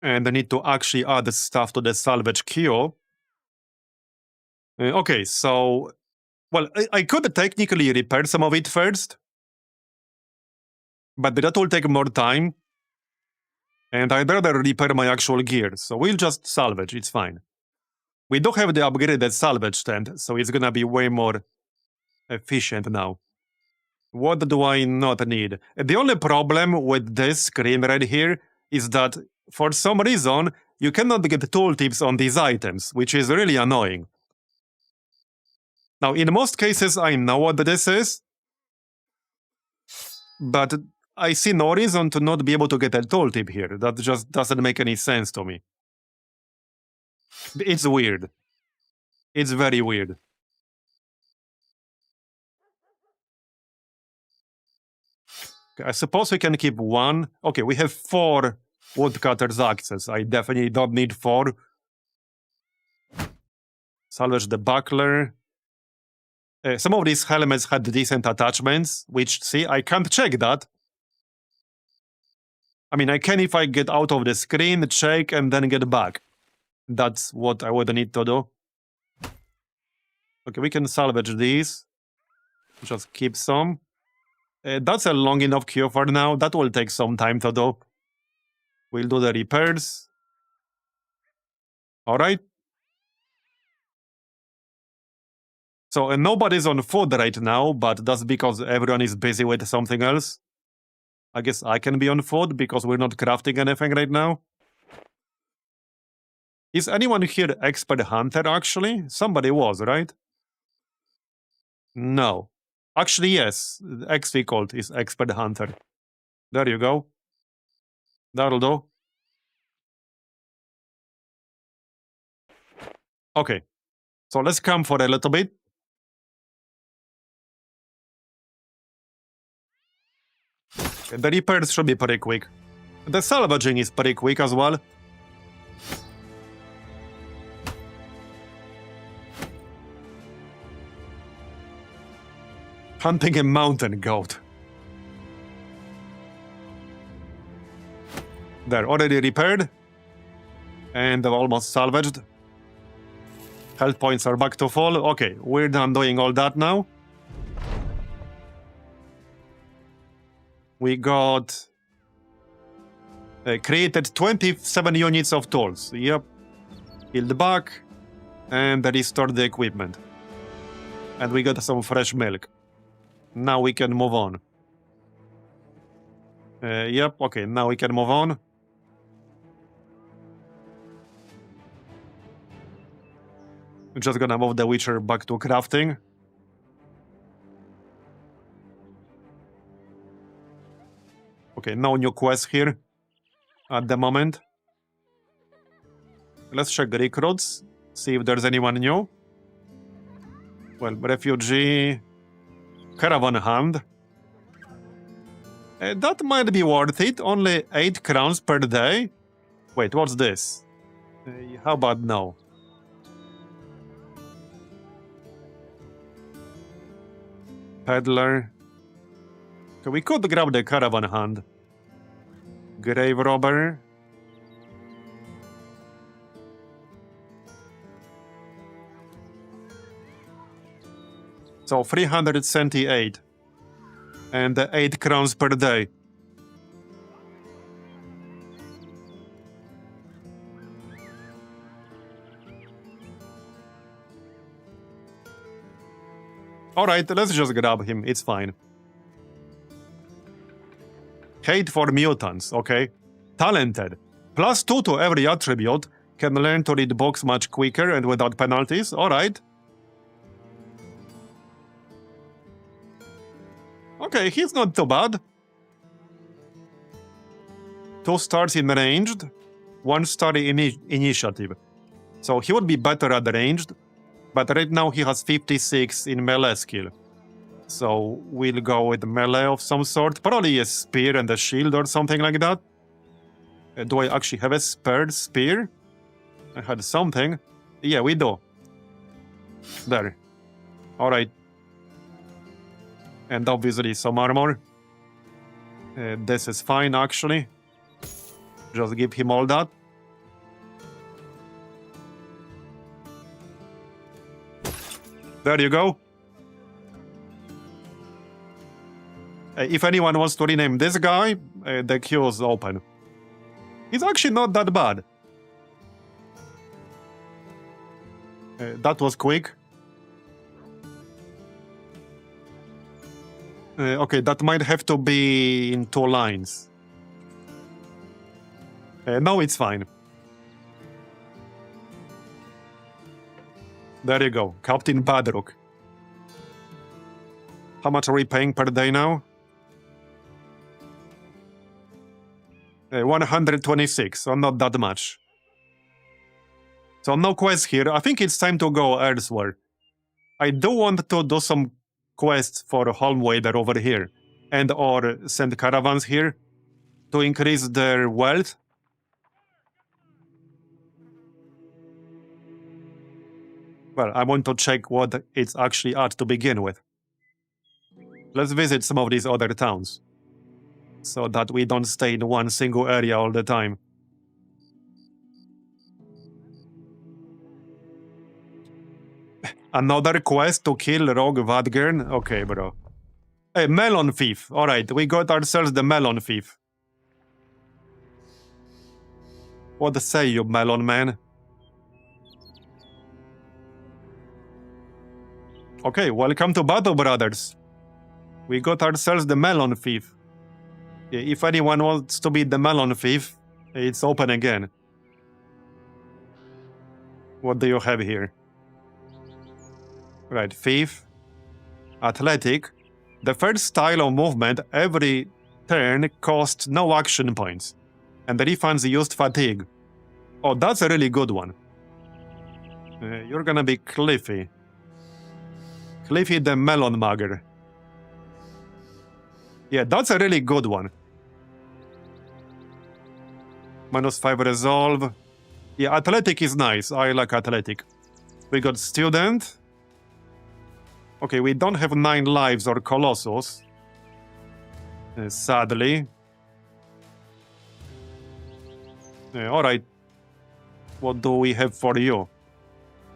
And I need to actually add stuff to the salvage queue. Okay, so... Well, I could technically repair some of it first. But that will take more time. And I'd rather repair my actual gear, so we'll just salvage, it's fine. We do have the upgraded salvage tent, so it's gonna be way more efficient now. What do I not need? The only problem with this screen right here is that, for some reason, you cannot get tooltips on these items, which is really annoying. Now, in most cases, I know what this is, but I see no reason to not be able to get a tooltip here. That just doesn't make any sense to me. It's weird. It's very weird. Okay, I suppose we can keep one. Okay, we have 4 woodcutter's axes. I definitely don't need 4. Salvage the buckler. Some of these helmets had decent attachments, which, see, I can't check that. I mean, I can if I get out of the screen, check, and then get back. That's what I would need to do. Okay, we can salvage these. Just keep some. That's a long enough queue for now. That will take some time to do. We'll do the repairs. Alright. So nobody's on food right now, but that's because everyone is busy with something else. I guess I can be on food because we're not crafting anything right now. Is anyone here expert hunter, actually? Somebody was, right? No. Actually, yes. XV Colt is expert hunter. There you go. That'll do. Okay. So let's camp for a little bit. The repairs should be pretty quick. The salvaging is pretty quick as well. Hunting a mountain goat. They're already repaired. And they're almost salvaged. Health points are back to full. Okay, we're done doing all that now. We got... created 27 units of tools. Yep. Healed back. And restored the equipment. And we got some fresh milk. Now we can move on. Yep, okay, now we can move on. I'm just gonna move the Witcher back to crafting. Okay, no new quests here at the moment. let's check recruits. See if there's anyone new. Well, refugee... Caravan hand. That might be worth it. Only 8 crowns per day. Wait, what's this? How about no? Peddler. Okay, we could grab the caravan hand. Grave robber. So 378. And 8 crowns per day. Alright, let's just grab him, it's fine. Hate for mutants, okay. Talented. +2 to every attribute. Can learn to read books much quicker and without penalties, alright. Okay, he's not too bad. 2 stars in ranged, 1 star in initiative. So he would be better at ranged, but right now he has 56 in melee skill. So we'll go with melee of some sort, probably a spear and a shield or something like that. Do I actually have a spared spear? I had something. Yeah, we do. There. Alright. And obviously some armor. This is fine, actually. Just give him all that. There you go. If anyone wants to rename this guy, the queue is open. He's actually not that bad. That was quick. Okay, that might have to be in 2 lines. No, it's fine. There you go, Captain Badrook. How much are we paying per day now? 126, so not that much. So no quest here. I think it's time to go elsewhere. I do want to do some quests for Holmwader over here, and or send caravans here to increase their wealth. Well, I want to check what it's actually at to begin with. Let's visit some of these other towns, so that we don't stay in one single area all the time. Another quest to kill Rogue Vatt'ghern? Okay, bro. Hey, Melon Thief. Alright, we got ourselves the Melon Thief. What say you, Melon Man? Okay, welcome to Battle Brothers. We got ourselves the Melon Thief. If anyone wants to be the Melon Thief, it's open again. What do you have here? Right, Thief. Athletic. The first style of movement every turn costs no action points. And the refunds used fatigue. Oh, that's a really good one. You're gonna be Cliffy. Cliffy the Melon Mugger. Yeah, that's a really good one. -5 resolve. Yeah, athletic is nice. I like athletic. We got student. Okay, we don't have 9 lives or Colossus. Sadly. Alright. What do we have for you?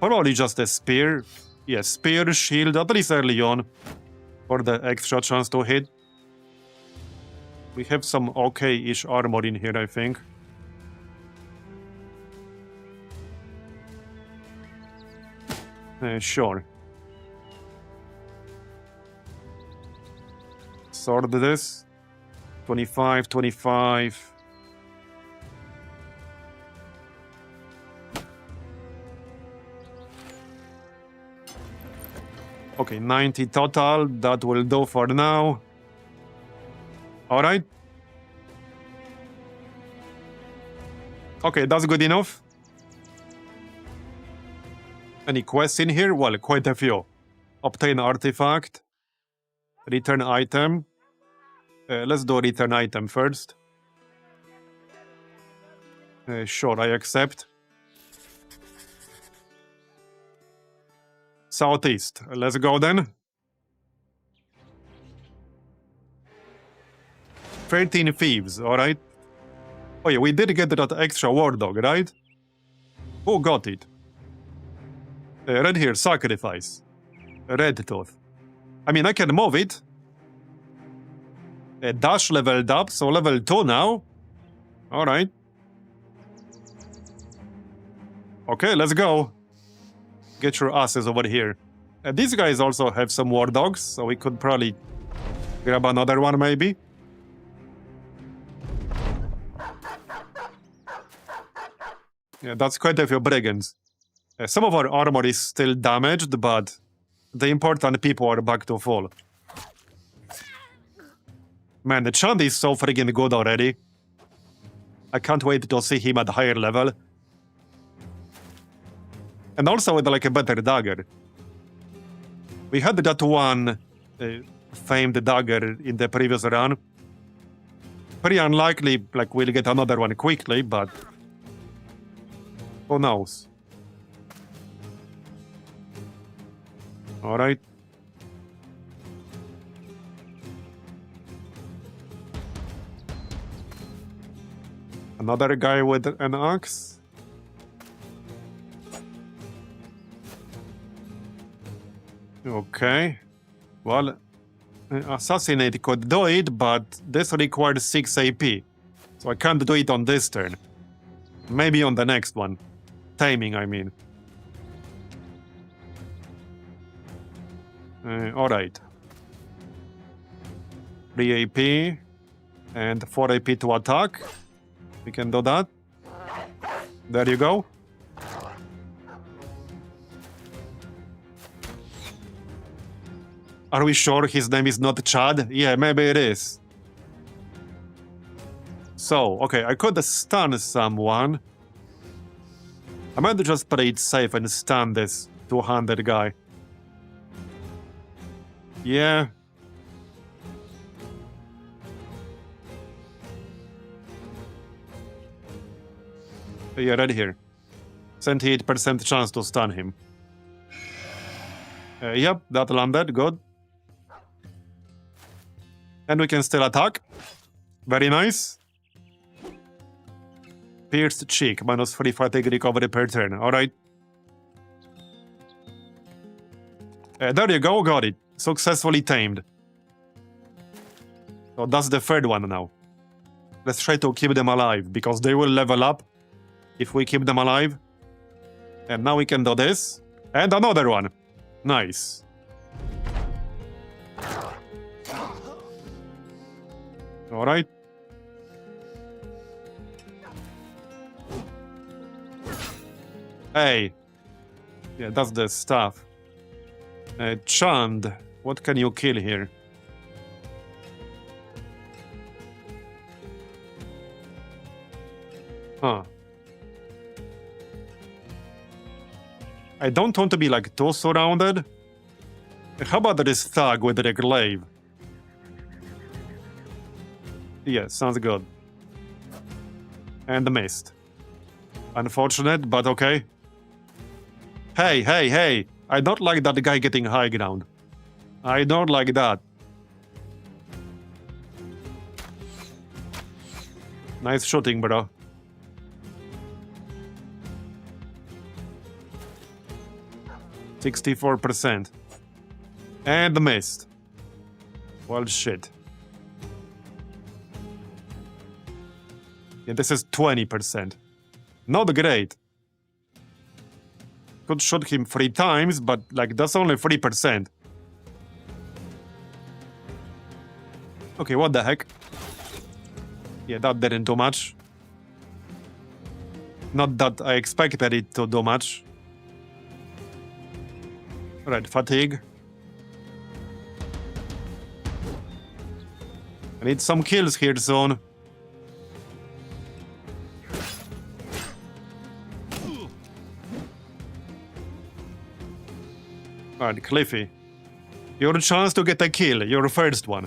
Probably just a spear. Yeah, spear, shield, at least early on. For the extra chance to hit. We have some okay-ish armor in here, I think. Sure. Sort this. 25, 25. Okay, 90 total. That will do for now. Alright. Okay, that's good enough. Any quests in here? Well, quite a few. Obtain artifact. Return item. Let's do return item first. Sure, I accept. Southeast. Let's go then. 13 thieves, alright. Oh yeah, we did get that extra war dog, right? Who got it? Red here, sacrifice. Red tooth. I mean, I can move it. Dash leveled up, so level 2 now. Alright. Okay, let's go. Get your asses over here. These guys also have some war dogs, so we could probably grab another one maybe. Yeah, that's quite a few brigands. Some of our armor is still damaged, but the important people are back to full. Man, the Chand is so friggin' good already. I can't wait to see him at higher level. And also with like a better dagger. We had that one famed dagger in the previous run. Pretty unlikely like we'll get another one quickly, but who knows? Alright. Another guy with an axe. Okay. Well, assassinate could do it, but this requires 6 AP. So I can't do it on this turn. Maybe on the next one. Taming, I mean. Alright. 3 AP and 4 AP to attack. We can do that. There you go. Are we sure his name is not Chad? Yeah, maybe it is. So, okay, I could stun someone. I might just play it safe and stun this 200 guy. Yeah. Yeah, right here. 78% chance to stun him. Yep, that landed, good. And we can still attack. Very nice. Pierced cheek, -3 fatigue recovery per turn, alright. There you go, got it. Successfully tamed. So that's the third one now. Let's try to keep them alive, because they will level up if we keep them alive. And now we can do this. And another one. Nice. Alright. Hey. Yeah, that's the stuff. Chand, what can you kill here? Huh. I don't want to be like too surrounded. How about this thug with the glaive? Yeah, sounds good. And the mist. Unfortunate, but okay. Hey, hey, hey! I don't like that guy getting high ground. I don't like that. Nice shooting, bro. %64%. And the mist. Well, shit. Yeah, this is 20%. Not great. Could shoot him 3 times, but like that's only 3%. Okay, what the heck? Yeah, that didn't do much. Not that I expected it to do much. Right, fatigue. I need some kills here soon. Alright, Cliffy. Your chance to get a kill, your first one.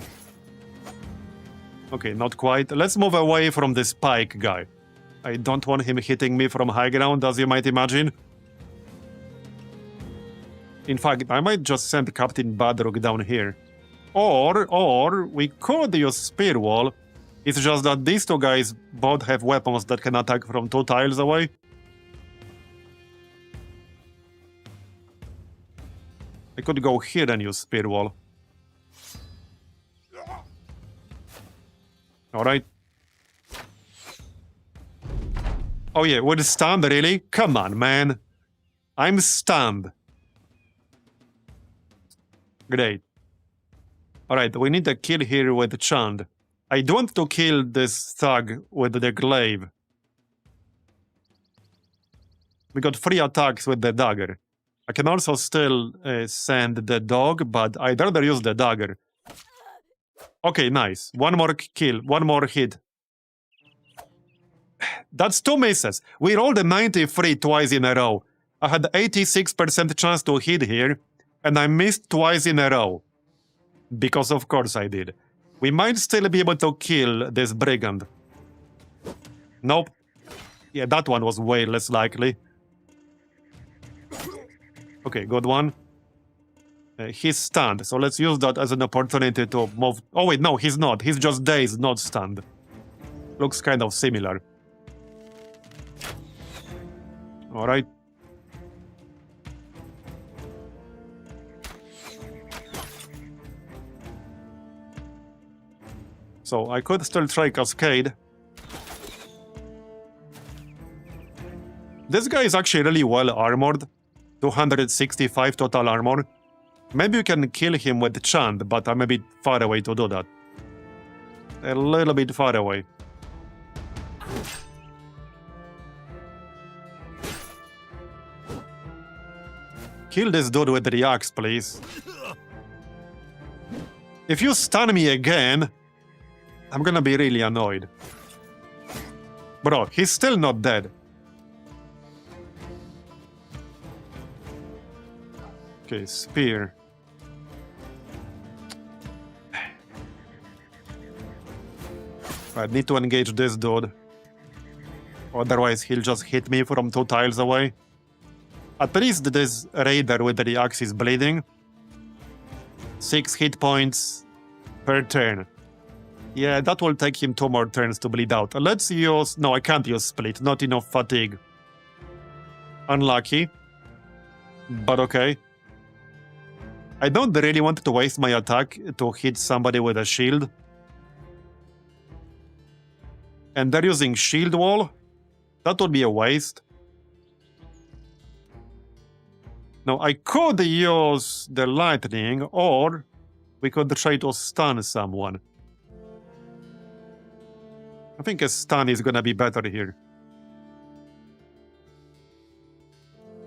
Okay, not quite. Let's move away from this pike guy. I don't want him hitting me from high ground, as you might imagine. In fact, I might just send Captain Badrock down here. Or we could use Spear Wall. It's just that these two guys both have weapons that can attack from 2 tiles away. I could go here and use Spear Wall. Alright. Oh yeah, we're stunned, really? Come on, man. I'm stunned. Great. Alright, we need a kill here with Chand. I do want to kill this thug with the glaive. We got 3 attacks with the dagger. I can also still send the dog, but I'd rather use the dagger. Okay, nice. 1 more kill, 1 more hit. That's 2 misses. We rolled a 93 twice in a row. I had 86% chance to hit here, and I missed twice in a row. Because of course I did. We might still be able to kill this brigand. Nope. Yeah, that one was way less likely. Okay, good one. He's stunned, so let's use that as an opportunity to move... Oh wait, no, he's not. He's just dazed, not stunned. Looks kind of similar. Alright. So I could still try Cascade. This guy is actually really well armored. 265 total armor. Maybe you can kill him with Chand, but I'm a bit far away to do that. A little bit far away. Kill this dude with the axe, please. If you stun me again, I'm gonna be really annoyed. Bro, he's still not dead. Okay, spear. I need to engage this dude. Otherwise, he'll just hit me from 2 tiles away. At least this raider with the axe is bleeding. 6 hit points per turn. Yeah, that will take him 2 more turns to bleed out. Let's use... No, I can't use split. Not enough fatigue. Unlucky. But okay. I don't really want to waste my attack to hit somebody with a shield. And they're using shield wall? That would be a waste. Now, I could use the lightning, or we could try to stun someone. I think a stun is gonna be better here.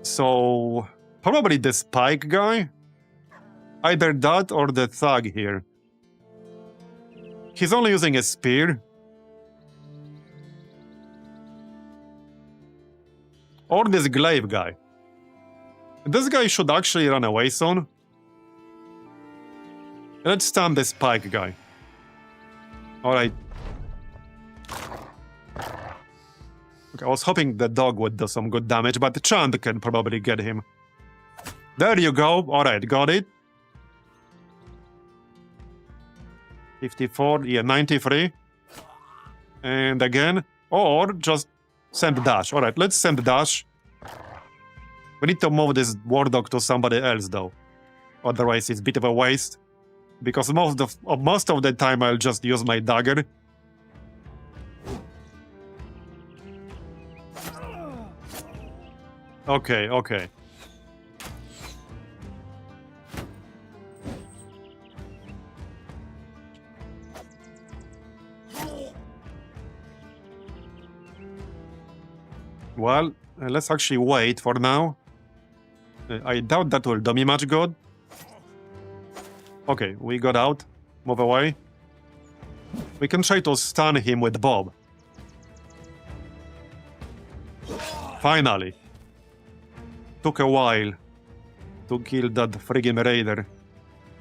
So, probably the spike guy? Either that or the thug here. He's only using a spear. Or this glaive guy. This guy should actually run away soon. Let's stun the spike guy. Alright. Okay, I was hoping the dog would do some good damage, but Chand can probably get him. There you go. Alright, got it. 54, yeah, 93. And again. Or just send dash. Alright, let's send dash. We need to move this war dog to somebody else, though. Otherwise, it's a bit of a waste. Because most of the time, I'll just use my dagger. Okay, okay. Well, let's actually wait for now. I doubt that will do me much good. Okay, we got out. Move away. We can try to stun him with Bob. Finally. Took a while. to kill that friggin' raider.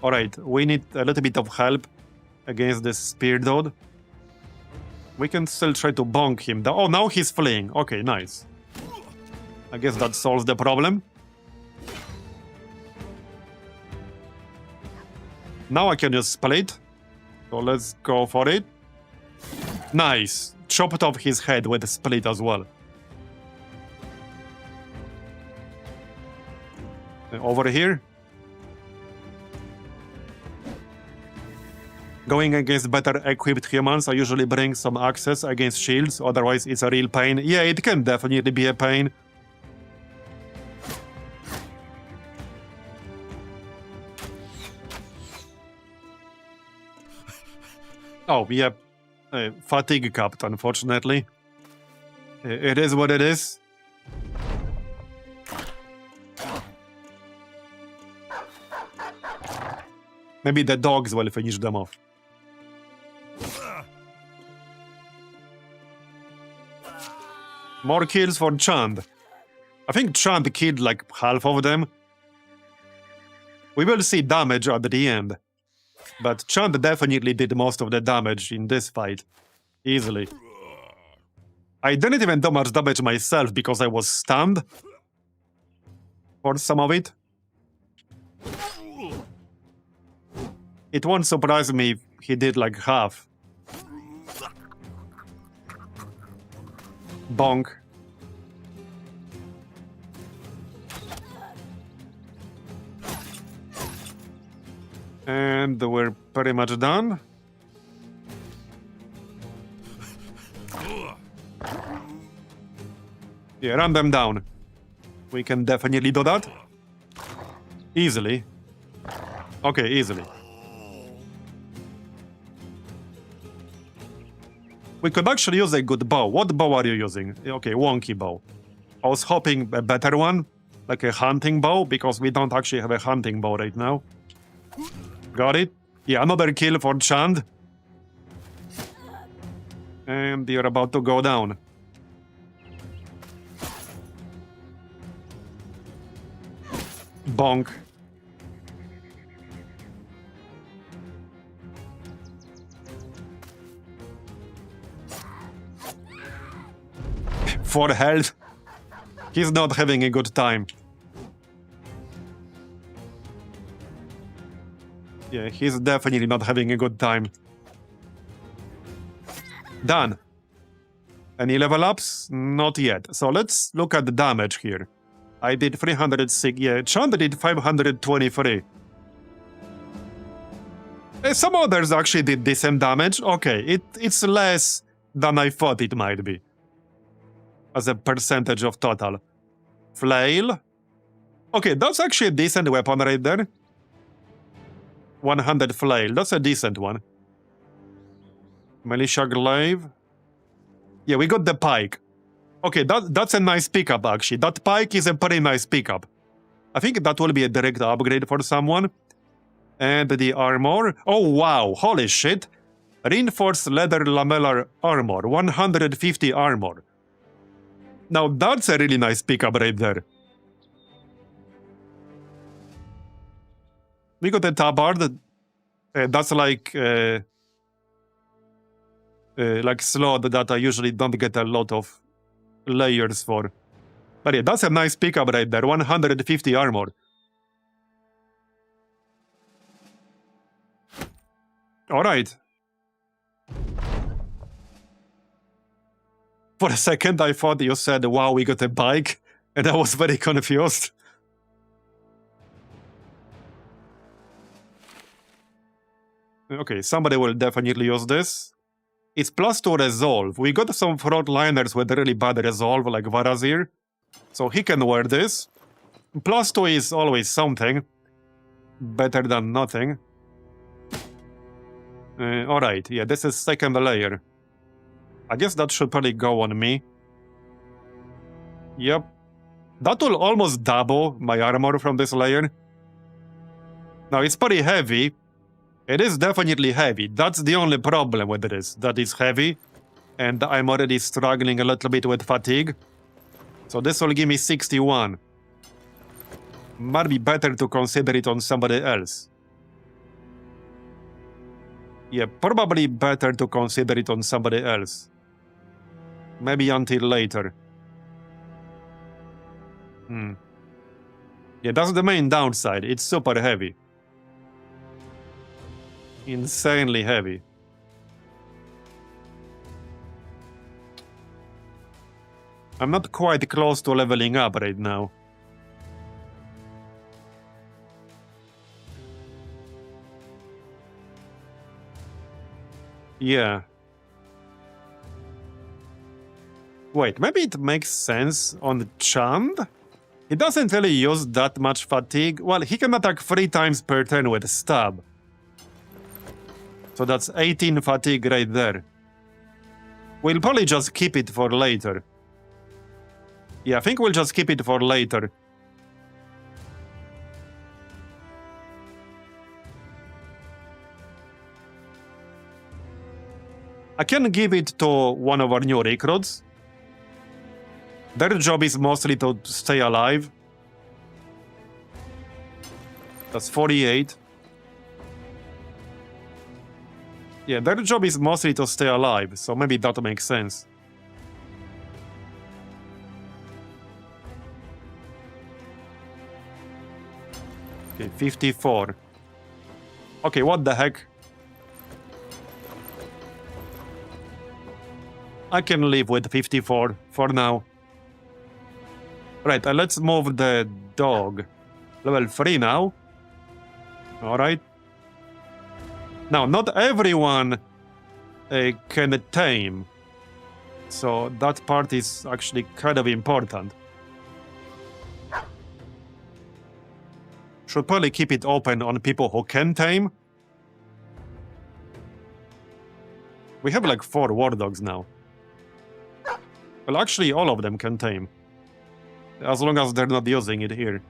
Alright, we need a little bit of help against this spear dude. We can still try to bonk him. Oh, now he's fleeing. Okay, nice. I guess that solves the problem. Now I can just split. So let's go for it. Nice. Chopped off his head with a split as well. Over here. Going against better equipped humans, I usually bring some access against shields, otherwise it's a real pain. Yeah, it can definitely be a pain. Oh, yeah. Fatigue capped, unfortunately. It is what it is. Maybe the dogs will finish them off. More kills for Chand. I think Chand killed like half of them. We will see damage at the end. But Chand definitely did most of the damage in this fight. Easily. I didn't even do much damage myself because I was stunned. For some of it. It won't surprise me if he did like half. Bonk. And we're pretty much done. Yeah, run them down. We can definitely do that. Easily. Okay, easily. We could actually use a good bow. What bow are you using? Okay, wonky bow. I was hoping a better one, like a hunting bow, because we don't actually have a hunting bow right now. Got it? Yeah, another kill for Chand. And you're about to go down. Bonk. For health. He's not having a good time. Yeah, he's definitely not having a good time. Done. Any level ups? Not yet. So let's look at the damage here. I did 306. Yeah, Chand did 523. Some others actually did decent damage. Okay, it's less than I thought it might be. As a percentage of total. Flail. Okay, that's actually a decent weapon right there. 100 flail. That's a decent one. Militia glaive. Yeah, we got the pike. Okay, that's a nice pickup, actually. That pike is a pretty nice pickup. I think that will be a direct upgrade for someone. And the armor. Oh, wow. Holy shit. Reinforced leather lamellar armor. 150 armor. Now, that's a really nice pickup right there. We got a tabard. That's like slot that I usually don't get a lot of layers for. But yeah, that's a nice pickup right there. 150 armor. Alright. For a second, I thought you said, wow, we got a bike. And I was very confused. Okay, somebody will definitely use this. It's +2 resolve. We got some frontliners with really bad resolve, like Vatt'ghern. So he can wear this. +2 is always something. Better than nothing. Alright, yeah, this is second layer. I guess that should probably go on me. Yep. That will almost double my armor from this layer. Now, it's pretty heavy. It is definitely heavy. That's the only problem with this. That is heavy. And I'm already struggling a little bit with fatigue. So this will give me 61. Might be better to consider it on somebody else. Yeah, probably better to consider it on somebody else. Maybe until later. Yeah, that's the main downside. It's super heavy. Insanely heavy. I'm not quite close to leveling up right now. Yeah. Wait, maybe it makes sense on Chand? He doesn't really use that much fatigue. Well, he can attack 3 times per turn with stab. So that's 18 fatigue right there. We'll probably just keep it for later. Yeah, I think we'll just keep it for later. I can give it to one of our new recruits. Their job is mostly to stay alive. That's 48. Yeah, their job is mostly to stay alive, so maybe that makes sense. Okay, 54. Okay, what the heck? I can live with 54 for now. Right, let's move the dog. Level 3 now. Alright. Now, not everyone can tame. So that part is actually kind of important. Should probably keep it open on people who can tame. We have like 4 war dogs now. Well, actually, all of them can tame. As long as they're not using it here.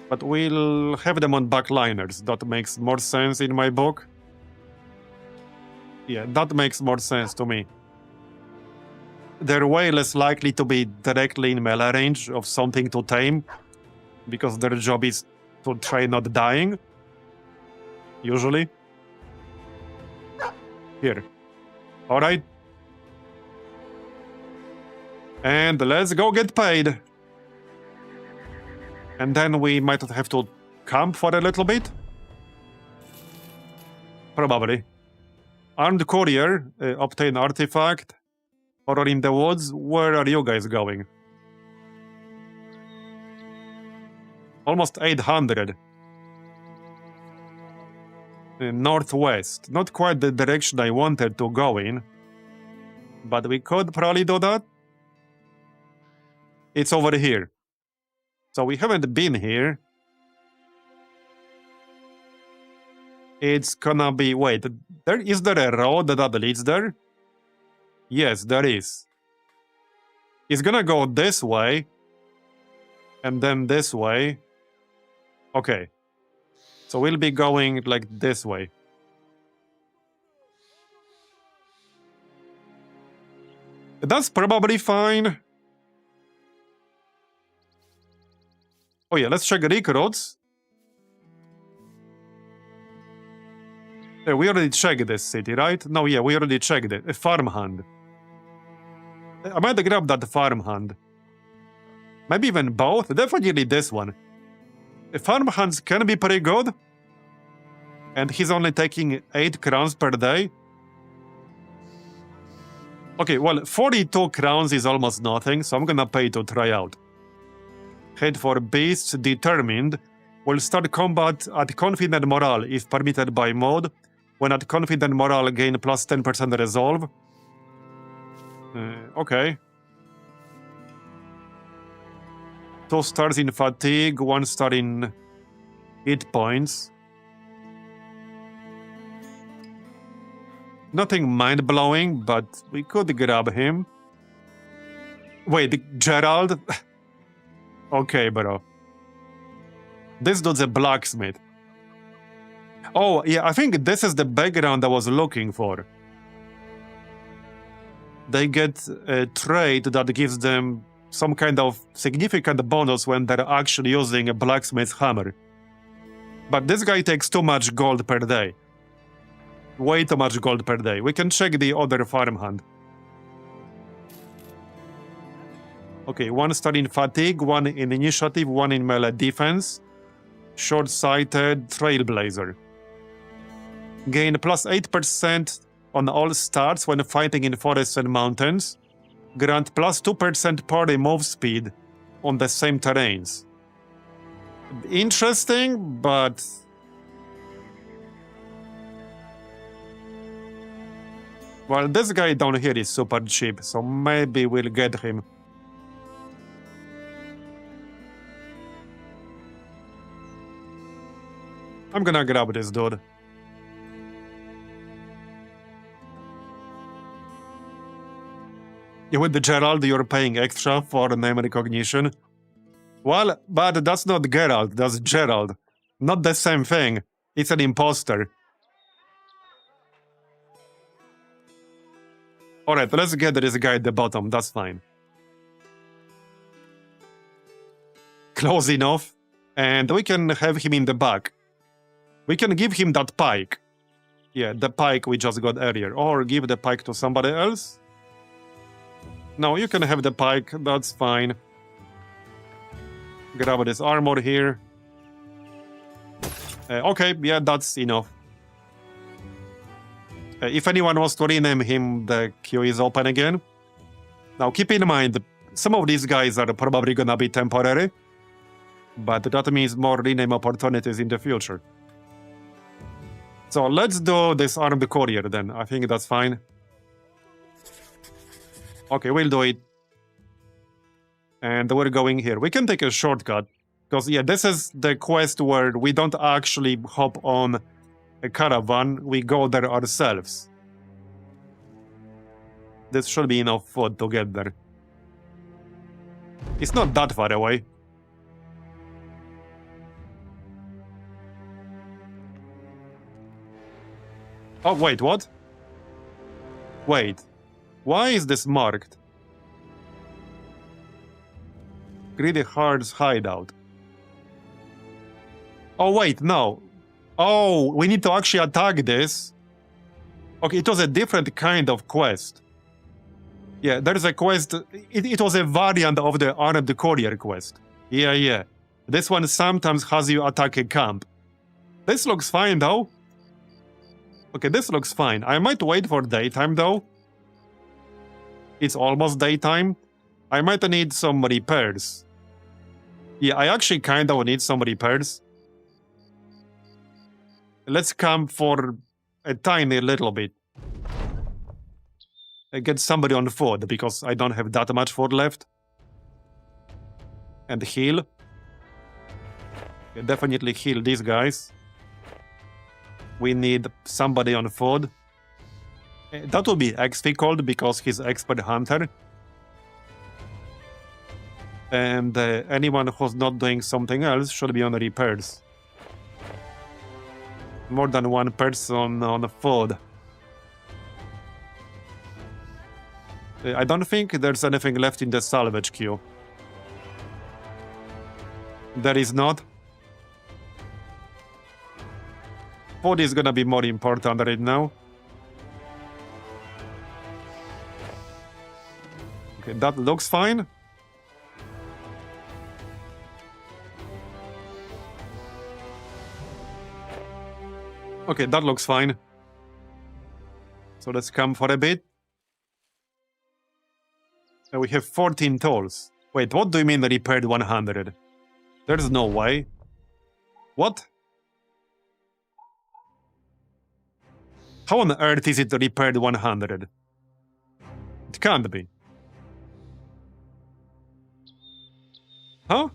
But we'll have them on backliners. That makes more sense in my book. Yeah, that makes more sense to me. They're way less likely to be directly in melee range of something to tame, because their job is to try not dying. Usually. Here. Alright. And let's go get paid. And then we might have to camp for a little bit. Probably. Armed courier, obtain artifact. Horror in the woods. Where are you guys going? Almost 800. Northwest. Not quite the direction I wanted to go in. But we could probably do that. It's over here. So we haven't been here. It's gonna be... Wait, is there a road that leads there? Yes, there is. It's gonna go this way. And then this way. Okay. So we'll be going like this way. That's probably fine. Oh yeah, let's check recruits. Yeah, we already checked this city, right? No, yeah, we already checked it. A farmhand. I might grab that farmhand. Maybe even both. Definitely this one. The farmhands can be pretty good. And he's only taking 8 crowns per day. Okay, well, 42 crowns is almost nothing, so I'm gonna pay to try out. Head for beasts determined. Will start combat at confident morale if permitted by mode. When at confident morale, gain plus 10% resolve. Okay. 2 stars in fatigue, 1 star in hit points. Nothing mind-blowing, but we could grab him. Wait, Gerald? Okay, bro. This dude's a blacksmith. Oh, yeah, I think this is the background I was looking for. They get a trait that gives them some kind of significant bonus when they're actually using a blacksmith's hammer. But this guy takes too much gold per day. Way too much gold per day. We can check the other farmhand. Okay, 1 star in fatigue, 1 in initiative, 1 in melee defense. Short-sighted trailblazer. Gain plus 8% on all stats when fighting in forests and mountains. Grant plus 2% party move speed on the same terrains. Interesting, but... well, this guy down here is super cheap, so maybe we'll get him. I'm gonna grab this dude. With the Gerald, you're paying extra for name recognition. Well, but that's not Geralt, that's Gerald. Not the same thing. It's an imposter. Alright, let's get this guy at the bottom, that's fine. Close enough. And we can have him in the back. We can give him that pike. Yeah, the pike we just got earlier. Or give the pike to somebody else. No, you can have the pike, that's fine. Grab this armor here. Okay, yeah, that's enough. If anyone wants to rename him, the queue is open again. Now, keep in mind, some of these guys are probably gonna be temporary. But that means more rename opportunities in the future. So let's do this armed courier then. I think that's fine. Okay, we'll do it. And we're going here. We can take a shortcut. Because, yeah, this is the quest where we don't actually hop on a caravan. We go there ourselves. This should be enough food to get there. It's not that far away. Oh, wait, what? Wait. Why is this marked? Greedy Heart's hideout. Oh, wait, no. Oh, we need to actually attack this. Okay, it was a different kind of quest. Yeah, there's a quest. It was a variant of the armed courier quest. Yeah. This one sometimes has you attack a camp. This looks fine, though. Okay, this looks fine. I might wait for daytime, though. It's almost daytime. I might need some repairs. Yeah, I actually kind of need some repairs. Let's camp for a tiny little bit. Get somebody on food, because I don't have that much food left. And heal. Yeah, definitely heal these guys. We need somebody on food. That will be XP called because he's expert hunter. And anyone who's not doing something else should be on repairs. More than one person on food. I don't think there's anything left in the salvage queue. There is not. Food is gonna be more important right now. Okay, that looks fine. Okay, that looks fine. So let's come for a bit. And we have 14 tools. Wait, what do you mean repaired 100? There's no way. What? How on earth is it repaired 100? It can't be. Huh?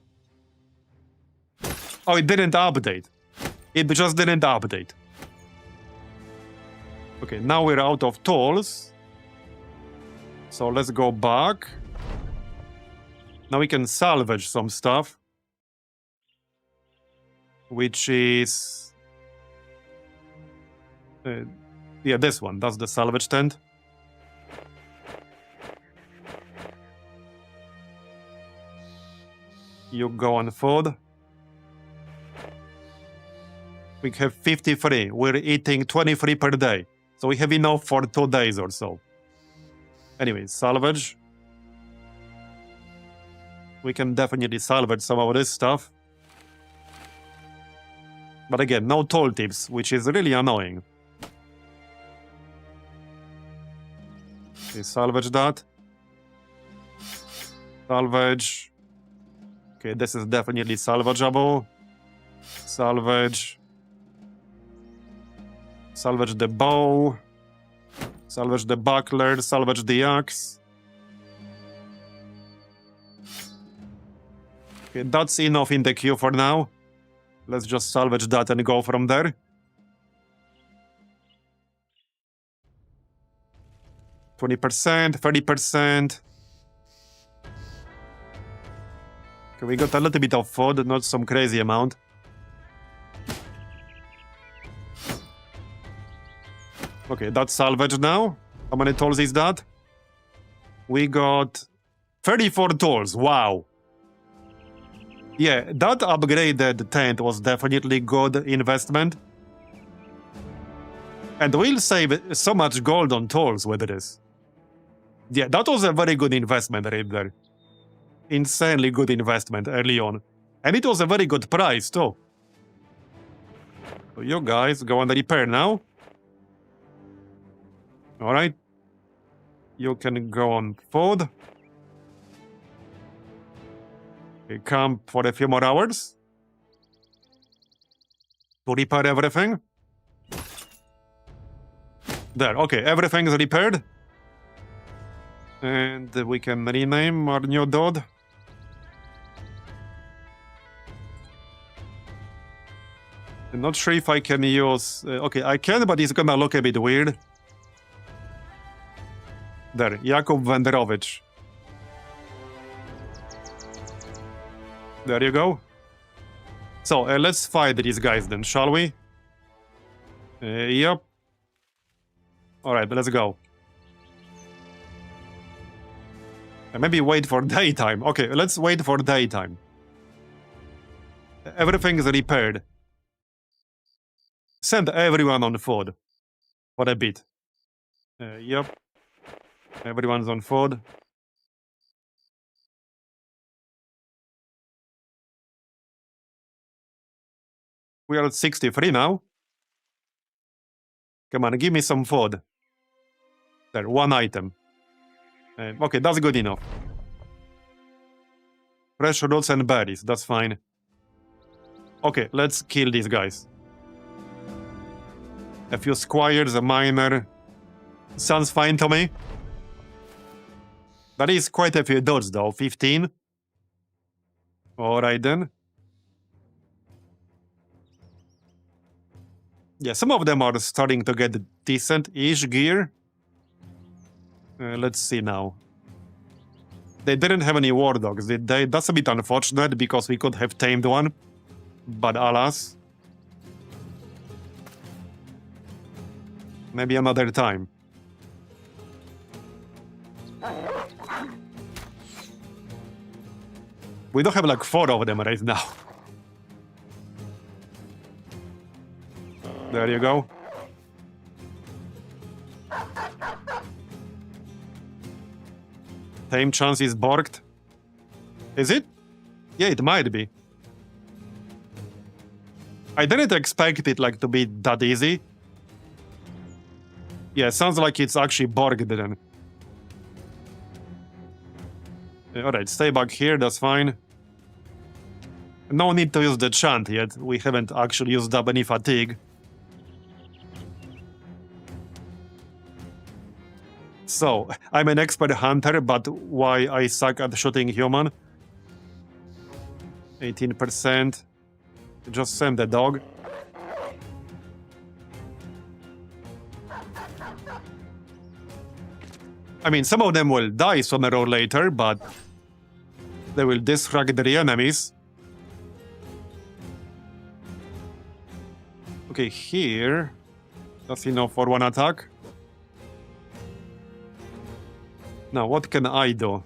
Oh, it didn't update. It just didn't update. Okay, now we're out of tools. So let's go back. Now we can salvage some stuff. Which is... yeah, this one. That's the salvage tent. You go on food. We have 53. We're eating 23 per day. So we have enough for 2 days or so. Anyway, salvage. We can definitely salvage some of this stuff. But again, no tooltips, which is really annoying. Okay, salvage that. Salvage. Okay, this is definitely salvageable. Salvage. Salvage the bow. Salvage the buckler. Salvage the axe. Okay, that's enough in the queue for now. Let's just salvage that and go from there. %, 30%. Okay, we got a little bit of food, not some crazy amount. Okay, that's salvaged now. How many tools is that? We got 34 tools. Wow. Yeah, that upgraded tent was definitely good investment. And we'll save so much gold on tools with this. Yeah, that was a very good investment right there. Insanely good investment early on. And it was a very good price too. So you guys go and repair now. Alright. You can go on food. Okay, camp for a few more hours. To repair everything. There, okay, everything is repaired. And we can rename our new dude. I'm not sure if I can use... okay, I can, but it's gonna look a bit weird. There, Jakub Wędrowicz. There you go. So, let's fight these guys then, shall we? Yep. Alright, let's go. Maybe wait for daytime. Okay, let's wait for daytime. Everything is repaired. Send everyone on food. For a bit. Yep. Everyone's on food. We are at 63 now. Come on, give me some food. There, 1 item. Okay, that's good enough. Fresh roots and berries, that's fine. Okay, let's kill these guys. A few squires, a miner. Sounds fine to me. That is quite a few dudes though, 15. Alright then. Yeah, some of them are starting to get decent-ish gear. Let's see now. They didn't have any war dogs, did they? That's a bit unfortunate because we could have tamed one. But alas. Maybe another time. We don't have like 4 of them right now. There you go. Tame chance is borked. Is it? Yeah, it might be. I didn't expect it like to be that easy. Yeah, sounds like it's actually borked then. Alright, stay back here, that's fine. No need to use the chant yet. We haven't actually used up any fatigue. So, I'm an expert hunter, but why I suck at shooting human? 18%. Just send the dog. I mean, some of them will die sooner or later, but they will distract the enemies. Okay, here. That's enough for 1 attack. Now, what can I do?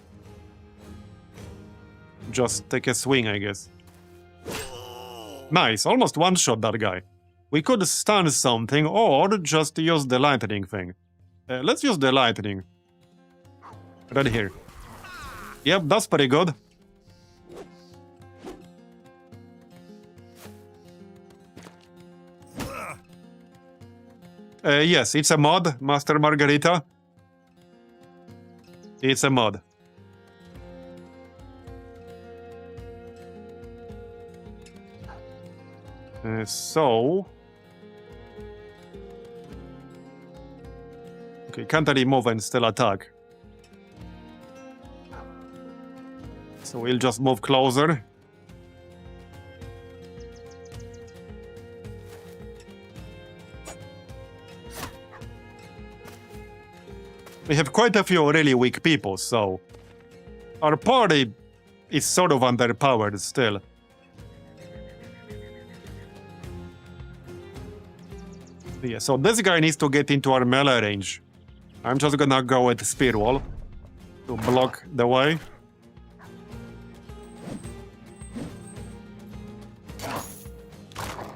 just take a swing, I guess. Nice, almost one-shot that guy. We could stun something or just use the lightning thing. Let's use the lightning. Right here. Yep, that's pretty good. Yes, it's a mod, Master Margarita. It's a mod. So... Okay, can't really move and still attack. So we'll just move closer. We have quite a few really weak people, so... Our party is sort of underpowered still. Yeah, so this guy needs to get into our melee range. I'm just gonna go with Spear Wall to block the way.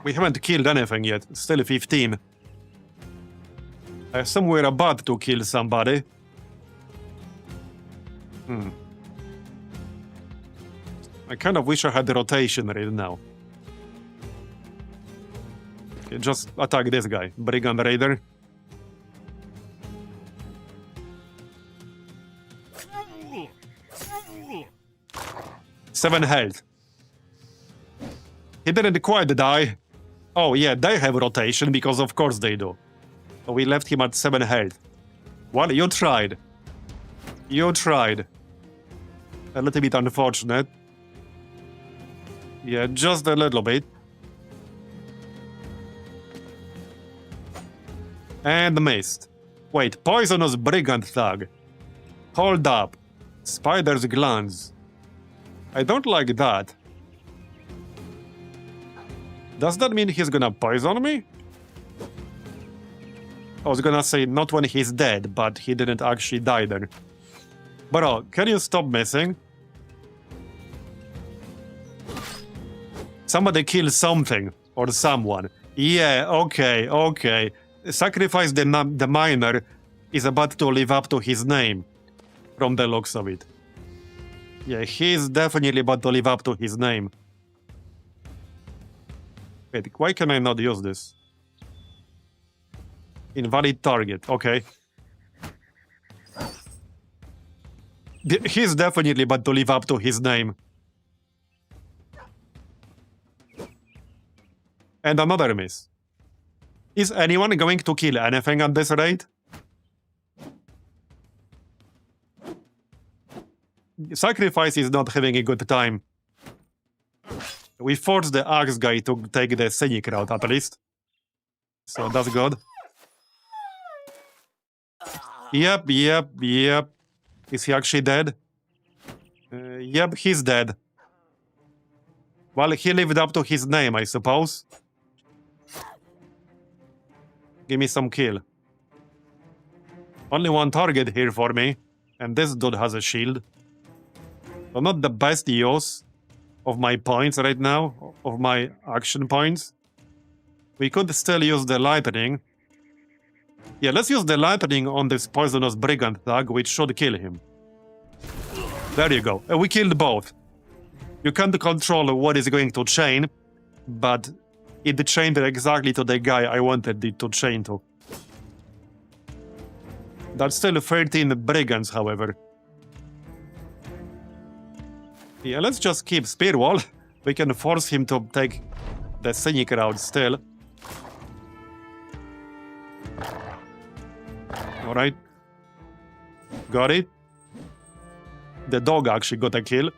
We haven't killed anything yet, still 15. I assume we're about to kill somebody. I kind of wish I had the rotation right now. Okay, just attack this guy, Brigand Raider. Seven health. He didn't quite die. Oh yeah, they have rotation because of course they do. So we left him at 7 health. Well, you tried. You tried. A little bit unfortunate. Yeah, just a little bit. And missed. Wait, poisonous brigand thug. Hold up. Spider's glands. I don't like that. Does that mean he's gonna poison me? I was gonna say not when he's dead, but he didn't actually die then. Bro, can you stop missing? Somebody kill something or someone. Yeah, okay, okay. Sacrifice the miner is about to live up to his name, from the looks of it. Yeah, he's definitely about to live up to his name. Wait, why can I not use this? Invalid target, okay. He's definitely about to live up to his name. And another miss. Is anyone going to kill anything at this rate? Sacrifice is not having a good time. We forced the axe guy to take the scenic route at least. So that's good. Yep. Is he actually dead? Yep, he's dead. Well, he lived up to his name, I suppose. Give me some kill. Only one target here for me. And this dude has a shield. So not the best use of my points right now. Of my action points. We could still use the lightning. Yeah, let's use the lightning on this poisonous brigand thug, which should kill him. There you go. We killed both. You can't control what is going to chain, but it chained exactly to the guy I wanted it to chain to. That's still 13 brigands, however. Yeah, let's just keep Spear Wall. We can force him to take the scenic route still. Alright. Got it. The dog actually got a kill.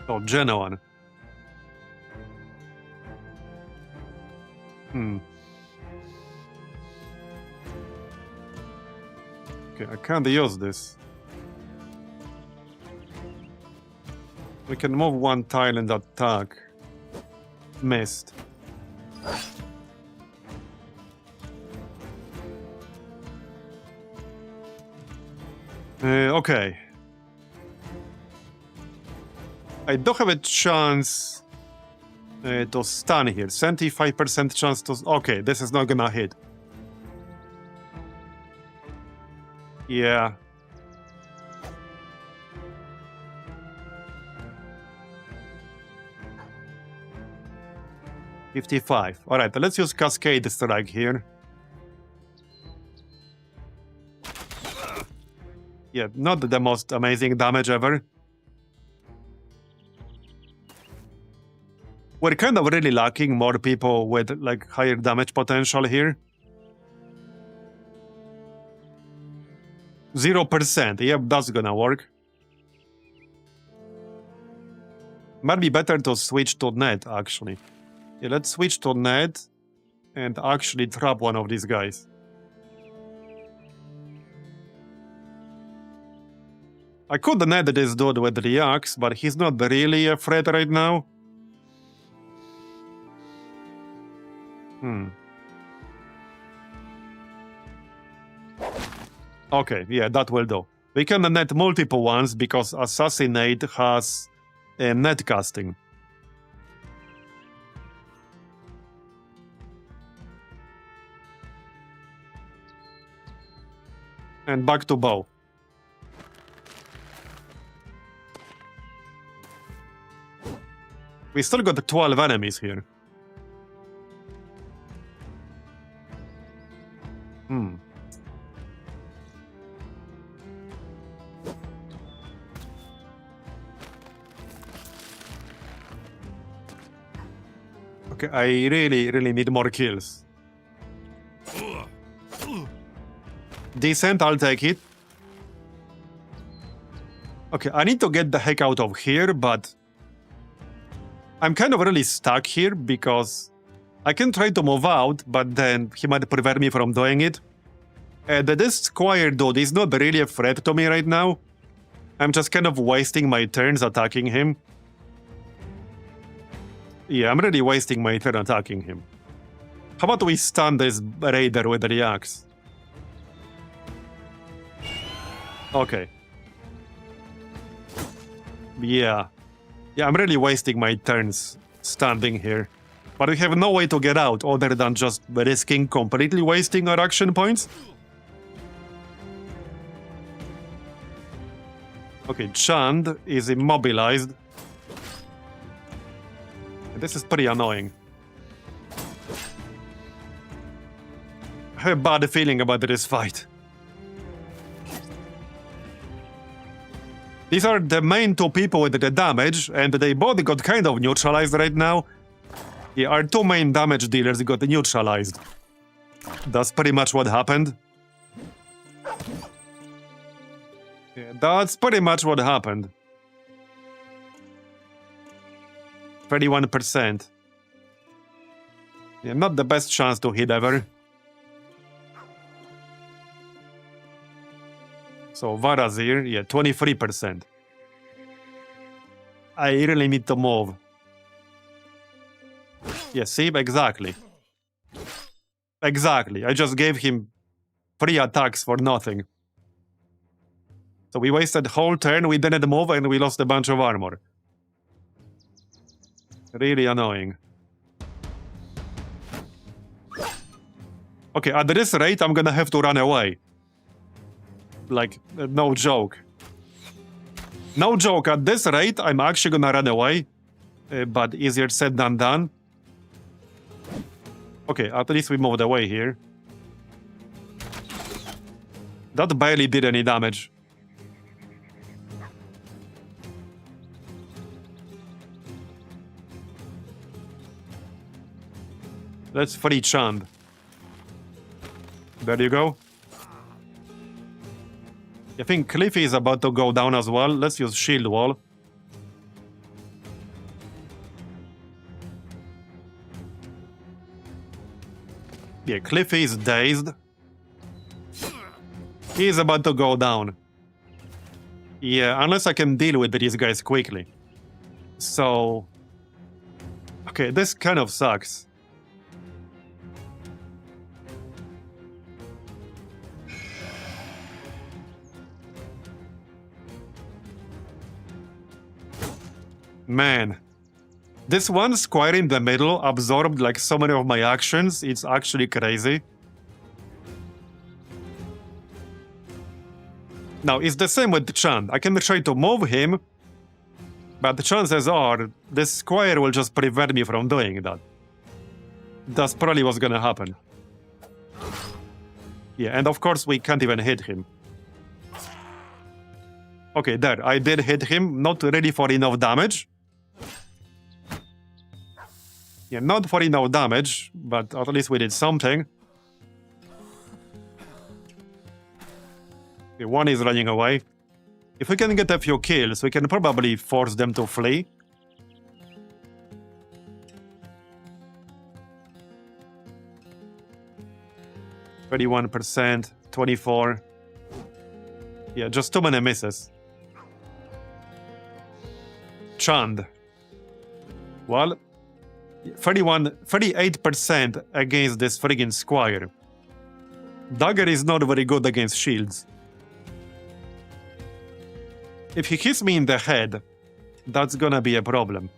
Oh, genuine. Okay, I can't use this. We can move one tile and attack. Missed. Okay. I do have a chance to stun here. 75% chance to... Okay, this is not gonna hit. Yeah. $55. Alright, let's use Cascade Strike here. Yeah, not the most amazing damage ever. We're kind of really lacking more people with like higher damage potential here. 0%. Yep, that's gonna work. Might be better to switch to net, actually. Yeah, let's switch to net and actually trap one of these guys. I could net this dude with the axe, but he's not really a threat right now. Okay, yeah, that will do. We can net multiple ones because Assassinate has net casting. And back to bow. We still got 12 enemies here. Okay, I really need more kills. Decent, I'll take it. Okay, I need to get the heck out of here, but I'm kind of really stuck here because I can try to move out, but then he might prevent me from doing it. This squire dude is not really a threat to me right now. I'm just kind of wasting my turns attacking him. Yeah, I'm really wasting my turn attacking him. How about we stun this raider with the axe? Okay. Yeah. Yeah, I'm really wasting my turns standing here. But we have no way to get out other than just risking completely wasting our action points. Okay, Chand is immobilized. This is pretty annoying. I have a bad feeling about this fight. These are the main two people with the damage, and they both got kind of neutralized right now. Yeah, our two main damage dealers got neutralized. That's pretty much what happened. Yeah, that's pretty much what happened. 31%. Yeah, not the best chance to hit ever. So Vatt'ghern, yeah, 23%. I really need to move. Yeah, see? Exactly. Exactly. I just gave him 3 attacks for nothing. So we wasted whole turn, we didn't move, and we lost a bunch of armor. Really annoying. Okay, at this rate, I'm gonna have to run away. Like, no joke. No joke, at this rate, I'm actually gonna run away. But easier said than done. Okay, at least we moved away here. That barely did any damage. Let's free Chand. There you go. I think Cliffy is about to go down as well. Let's use shield wall. Yeah, Cliffy is dazed. He's about to go down. Yeah, unless I can deal with these guys quickly. So... Okay, this kind of sucks. Man. This one square in the middle absorbed like so many of my actions. It's actually crazy. Now, it's the same with Chand. I can try to move him, but the chances are this square will just prevent me from doing that. That's probably what's gonna happen. Yeah, and of course we can't even hit him. Okay, there, I did hit him, not really for enough damage. Yeah, not for enough damage, but at least we did something. Okay, one is running away. If we can get a few kills, we can probably force them to flee. %, 24. Yeah, just too many misses. Chand. Well, 38% against this friggin' squire. Dagger is not very good against shields. If he hits me in the head, that's gonna be a problem.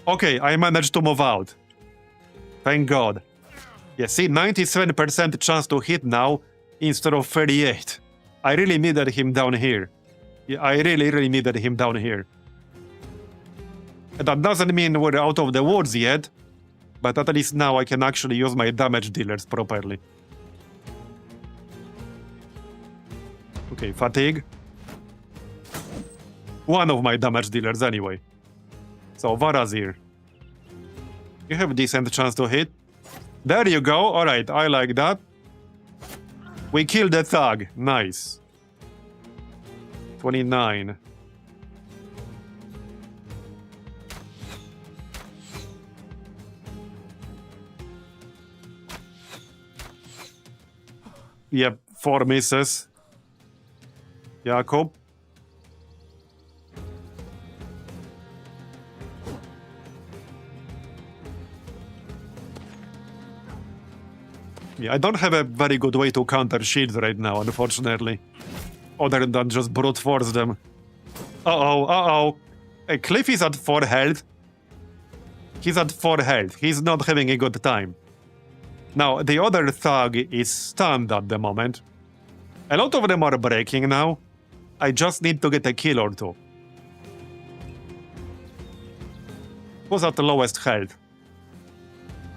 Okay, I managed to move out. Thank God. Yeah, see, 97% chance to hit now instead of 38. I really needed him down here. Yeah, I really needed him down here. That doesn't mean we're out of the woods yet, but at least now I can actually use my damage dealers properly. Okay, fatigue. One of my damage dealers anyway. So, Vatt'ghern. You have a decent chance to hit. There you go. Alright, I like that. We killed the thug. Nice. 29. Yep, 4 misses. Jakob. Yeah, I don't have a very good way to counter shields right now, unfortunately. Other than just brute force them. Uh-oh. Hey, Cliff is at 4 health. He's at 4 health. He's not having a good time. Now, the other thug is stunned at the moment. A lot of them are breaking now. I just need to get a kill or two. Who's at the lowest health?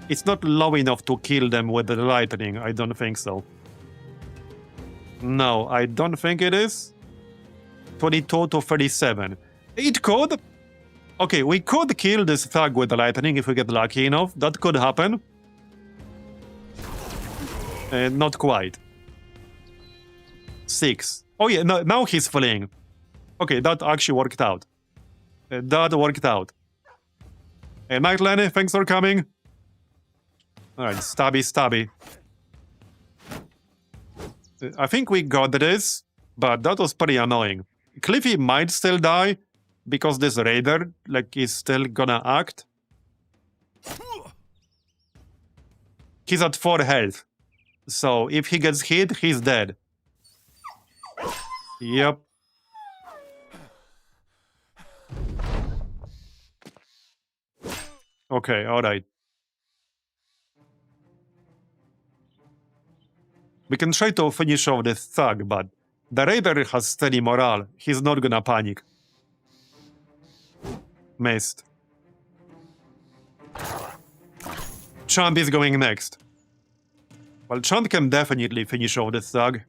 It's not low enough to kill them with the lightning. I don't think so. No, I don't think it is. 22 to 37. It could. Okay, we could kill this thug with the lightning if we get lucky enough. That could happen. Not quite. 6. Oh yeah, no, now he's fleeing. Okay, that actually worked out. That worked out. Night Lenny, thanks for coming. Alright, stabby. I think we got this, but that was pretty annoying. Cliffy might still die, because this raider, like, is still gonna act. He's at 4 health. So, if he gets hit, he's dead. Yep. Okay, alright. We can try to finish off this thug, but the raider has steady morale. He's not gonna panic. Missed. Chand is going next. Well, Chand can definitely finish off this thug.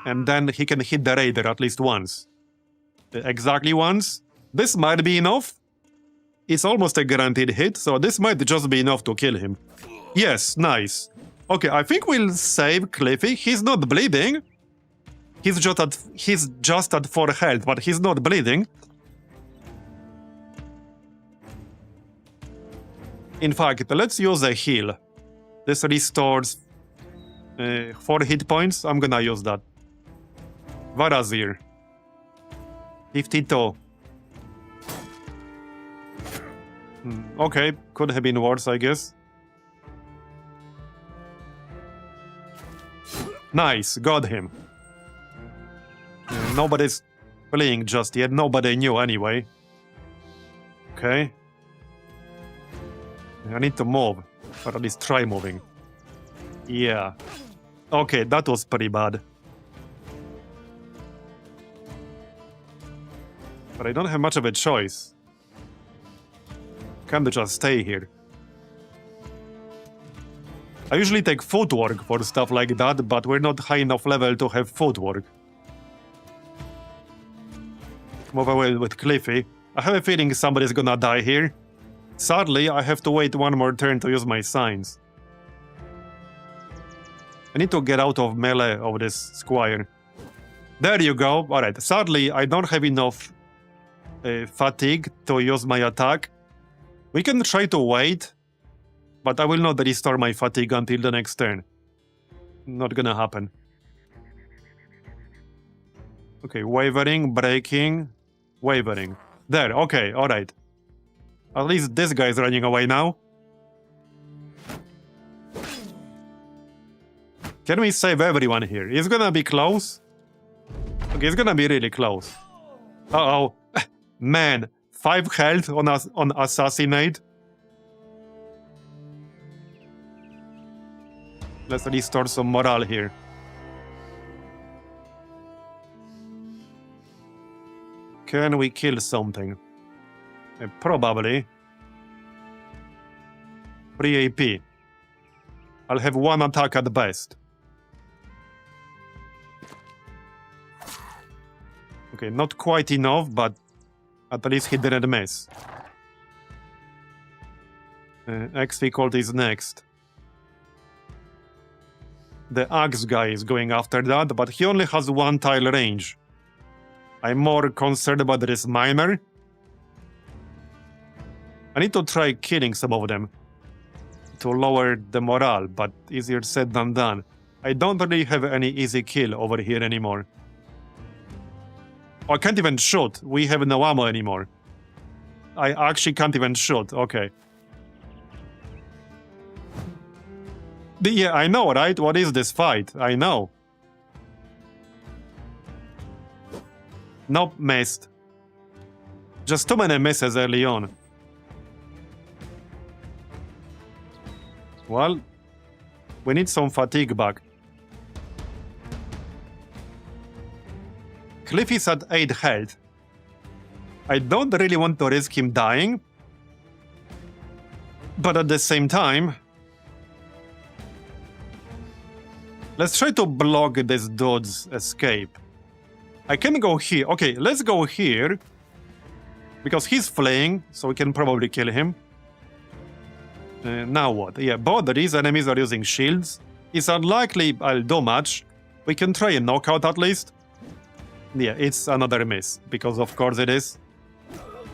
And then he can hit the raider at least once. Exactly once. This might be enough. It's almost a guaranteed hit, so this might just be enough to kill him. Yes, nice. Okay, I think we'll save Cliffy. He's not bleeding. He's just at 4 health, but he's not bleeding. In fact, let's use a heal. This restores 4 hit points. I'm gonna use that. Vatt'ghern. 52. Okay, could have been worse, I guess. Nice, got him. Nobody's playing just yet. Nobody knew anyway. Okay. I need to move, or at least try moving. Yeah. Okay, that was pretty bad. But I don't have much of a choice. Can't just stay here. I usually take footwork for stuff like that, but we're not high enough level to have footwork. Move away with Cliffy. I have a feeling somebody's gonna die here. Sadly, I have to wait one more turn to use my signs. I need to get out of melee of this squire. There you go. Alright, sadly, I don't have enough fatigue to use my attack. We can try to wait, but I will not restore my fatigue until the next turn. Not gonna happen. Okay, wavering, breaking, wavering. There, okay, alright. At least this guy is running away now. Can we save everyone here? It's gonna be close. Okay, it's gonna be really close. Uh-oh. Man, 5 health on Assassinate. Let's restore some morale here. Can we kill something? Probably. 3 AP. I'll have 1 attack at best. Okay, not quite enough, but at least he didn't miss. X-Difficulty is next. The axe guy is going after that, but he only has 1 tile range. I'm more concerned about this miner. I need to try killing some of them to lower the morale, but easier said than done. I don't really have any easy kill over here anymore. Oh, I can't even shoot. We have no ammo anymore. I actually can't even shoot. Okay. Yeah, I know, right? What is this fight? I know. Nope, missed. Just too many misses early on. Well, we need some fatigue back. Cliff is at 8 health. I don't really want to risk him dying. But at the same time, let's try to block this dude's escape. I can go here. Okay, let's go here. Because he's fleeing, so we can probably kill him. Now what? Yeah, both these enemies are using shields. It's unlikely I'll do much. We can try a knockout at least. Yeah, it's another miss, because of course it is.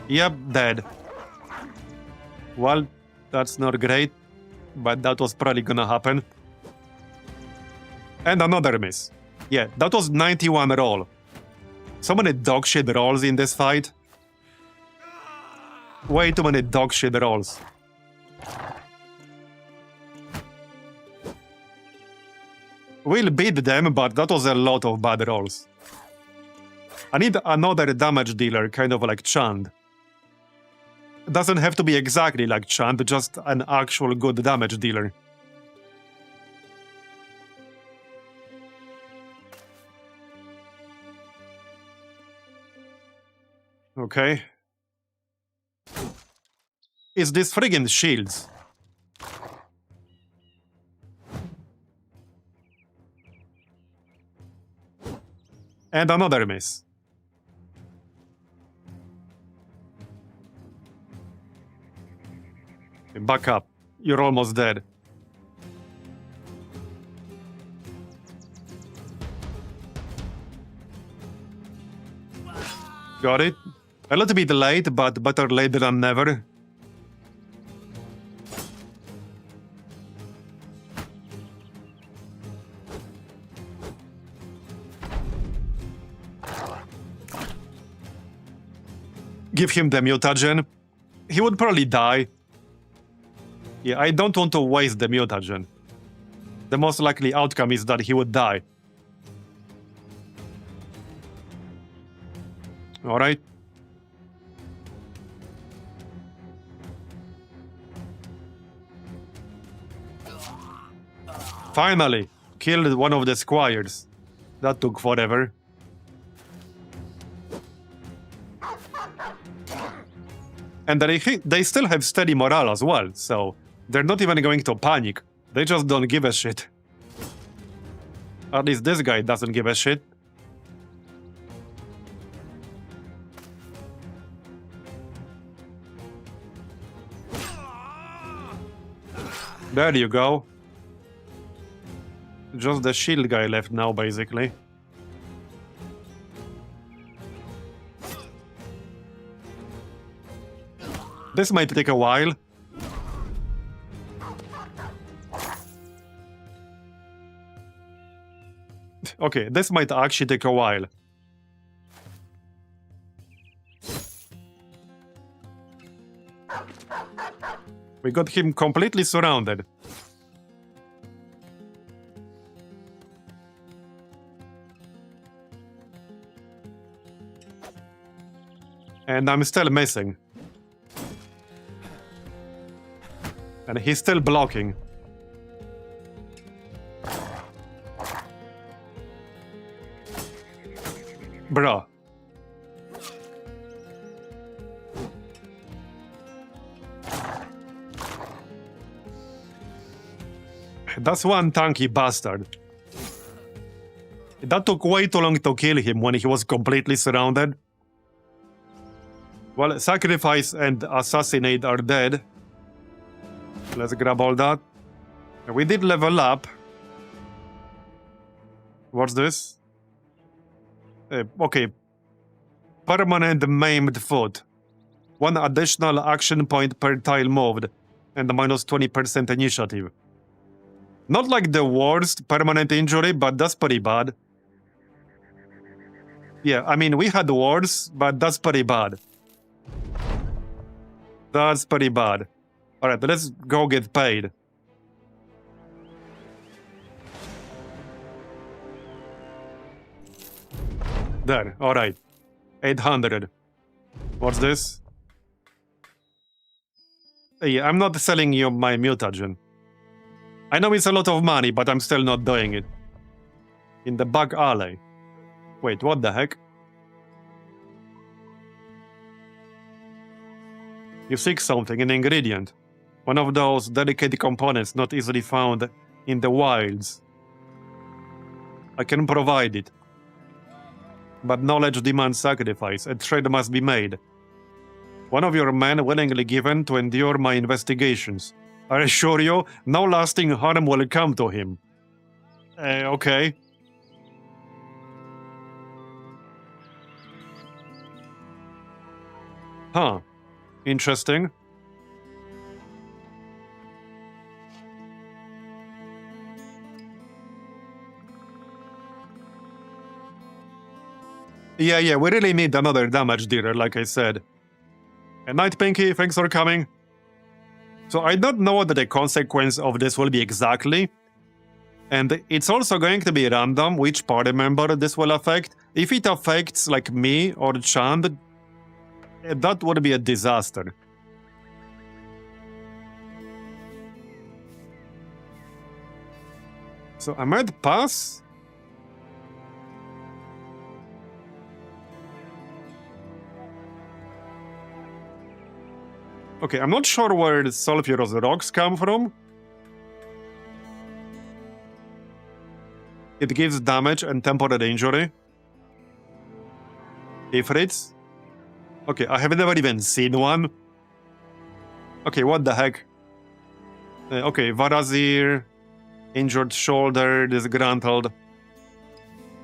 Yep, dead. Well, that's not great, but that was probably gonna happen. And another miss. Yeah, that was 91 roll. So many dogshit rolls in this fight. Way too many dogshit rolls. We'll beat them, but that was a lot of bad rolls. I need another damage dealer, kind of like Chand. Doesn't have to be exactly like Chand, just an actual good damage dealer. Okay. It's these friggin' shields. And another miss. Back up. You're almost dead. Got it? A little bit late, but better late than never. Give him the mutagen. He would probably die. Yeah, I don't want to waste the mutagen. The most likely outcome is that he would die. Alright. Finally! Killed one of the squires. That took forever. And they still have steady morale as well, so they're not even going to panic. They just don't give a shit. At least this guy doesn't give a shit. There you go. Just the shield guy left now, basically. This might take a while. Okay, this might actually take a while. We got him completely surrounded. And I'm still missing. And he's still blocking. Bruh. That's one tanky bastard. That took way too long to kill him when he was completely surrounded. Well, Sacrifice and Assassinate are dead. Let's grab all that. We did level up. What's this? Okay. Permanent maimed foot. 1 additional action point per tile moved. And minus 20% initiative. Not like the worst permanent injury, but that's pretty bad. Yeah, I mean, we had worse, but that's pretty bad. That's pretty bad. Alright, let's go get paid. There, alright. 800. What's this? Yeah, I'm not selling you my mutagen. I know it's a lot of money, but I'm still not doing it. In the back alley. Wait, what the heck? You seek something, an ingredient. One of those delicate components not easily found in the wilds. I can provide it. But knowledge demands sacrifice. A trade must be made. One of your men willingly given to endure my investigations. I assure you, no lasting harm will come to him. Okay. Huh. Interesting. Yeah, we really need another damage dealer, like I said. And Night Pinky, thanks for coming. So I don't know what the consequence of this will be exactly. And it's also going to be random which party member this will affect. If it affects, like, me or Chand, that would be a disaster. So I might pass. Okay, I'm not sure where the sulfurous rocks come from. It gives damage and temporary injury. Ifrits. Okay, I have never even seen one. Okay, what the heck? Okay, Vatt'ghern, injured shoulder, disgruntled.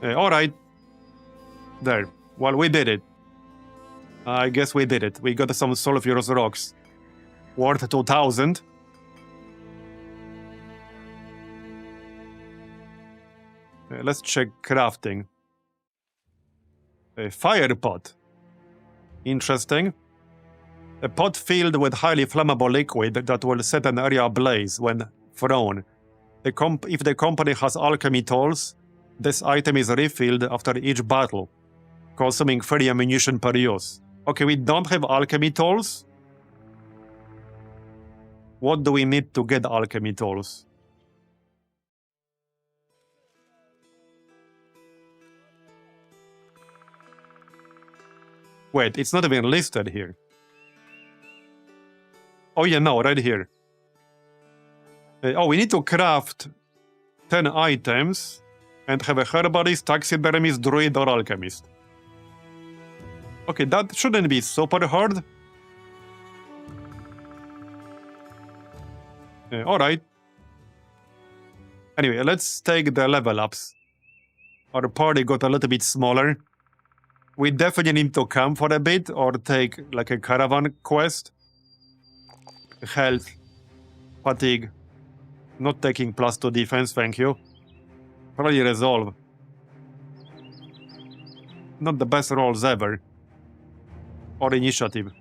Alright. There. Well, we did it. I guess we did it. We got some sulfurous rocks. Worth 2,000. Let's check crafting. A fire pot. Interesting. A pot filled with highly flammable liquid that will set an area ablaze when thrown. If the company has alchemy tools, this item is refilled after each battle, consuming 30 ammunition per use. Okay, we don't have alchemy tools. What do we need to get alchemy tools? Wait, it's not even listed here. Oh yeah, no, right here. Oh, we need to craft 10 items and have a herbalist, taxidermist, druid, or alchemist. Okay, that shouldn't be super hard. Alright. Anyway, let's take the level ups. Our party got a little bit smaller. We definitely need to camp for a bit or take like a caravan quest. Health. Fatigue. Not taking +2 defense, thank you. Probably resolve. Not the best rolls ever. Or initiative.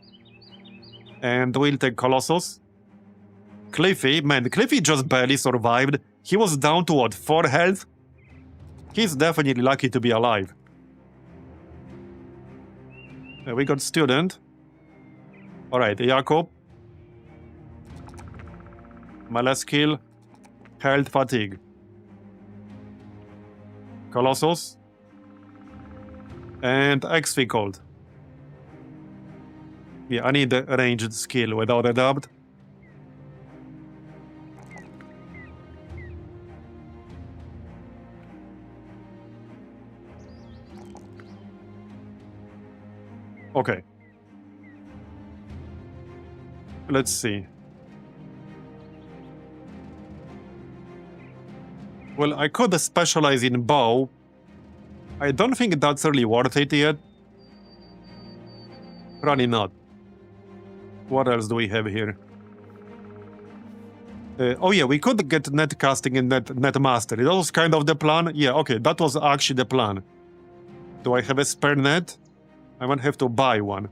And we'll take Colossus. Cliffy, man, Cliffy just barely survived. He was down to what, 4 health? He's definitely lucky to be alive. We got student. Alright, Jakob. Maleskill. Health, fatigue. Colossus. And XP Cold. Yeah, I need the ranged skill without a doubt. Okay. Let's see. Well, I could specialize in bow. I don't think that's really worth it yet. Probably not. What else do we have here? Oh yeah, we could get net casting and net mastery. That was kind of the plan. Yeah, okay, that was actually the plan. Do I have a spare net? I might have to buy one.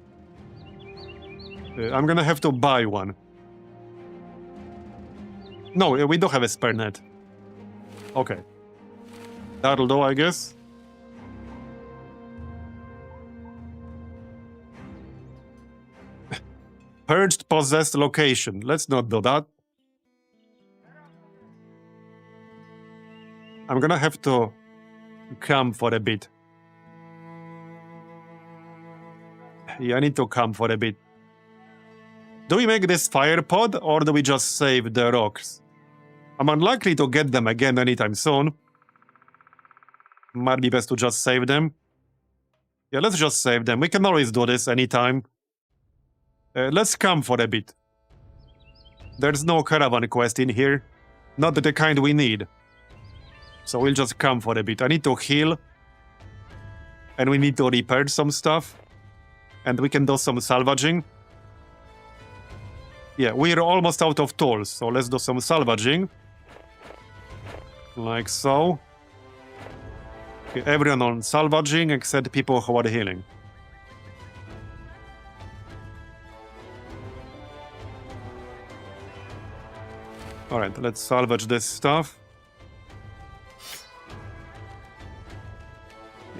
I'm gonna have to buy one. No, we don't have a spare net. Okay. That'll do, I guess. Purged possessed location. Let's not do that. I'm gonna have to camp for a bit. Yeah, I need to camp for a bit. Do we make this fire pod or do we just save the rocks? I'm unlikely to get them again anytime soon. Might be best to just save them. Yeah, let's just save them. We can always do this anytime. Let's camp for a bit. There's no caravan quest in here. Not the kind we need. So we'll just camp for a bit. I need to heal. And we need to repair some stuff. And we can do some salvaging. Yeah, we're almost out of tools, so let's do some salvaging. Like so. Okay, everyone on salvaging except people who are healing. Alright, let's salvage this stuff.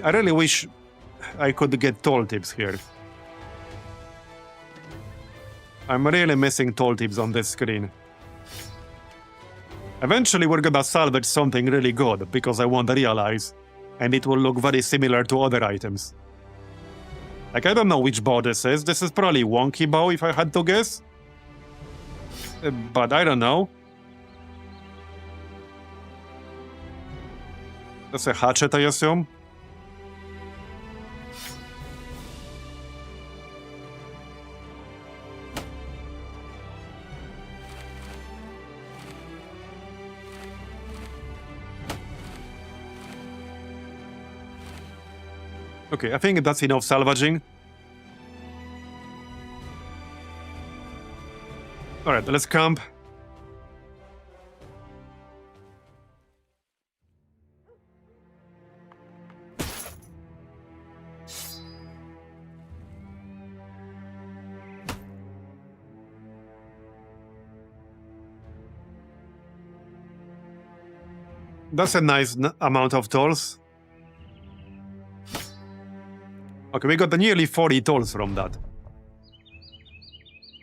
I really wish I could get tooltips here. I'm really missing tooltips on this screen. Eventually we're gonna salvage something really good, because I want to realize, and it will look very similar to other items. Like, I don't know which bow this is. This is probably wonky bow, if I had to guess. But I don't know. That's a hatchet, I assume. Okay, I think that's enough salvaging. Alright, let's camp. That's a nice amount of tools. Okay, we got nearly 40 tools from that.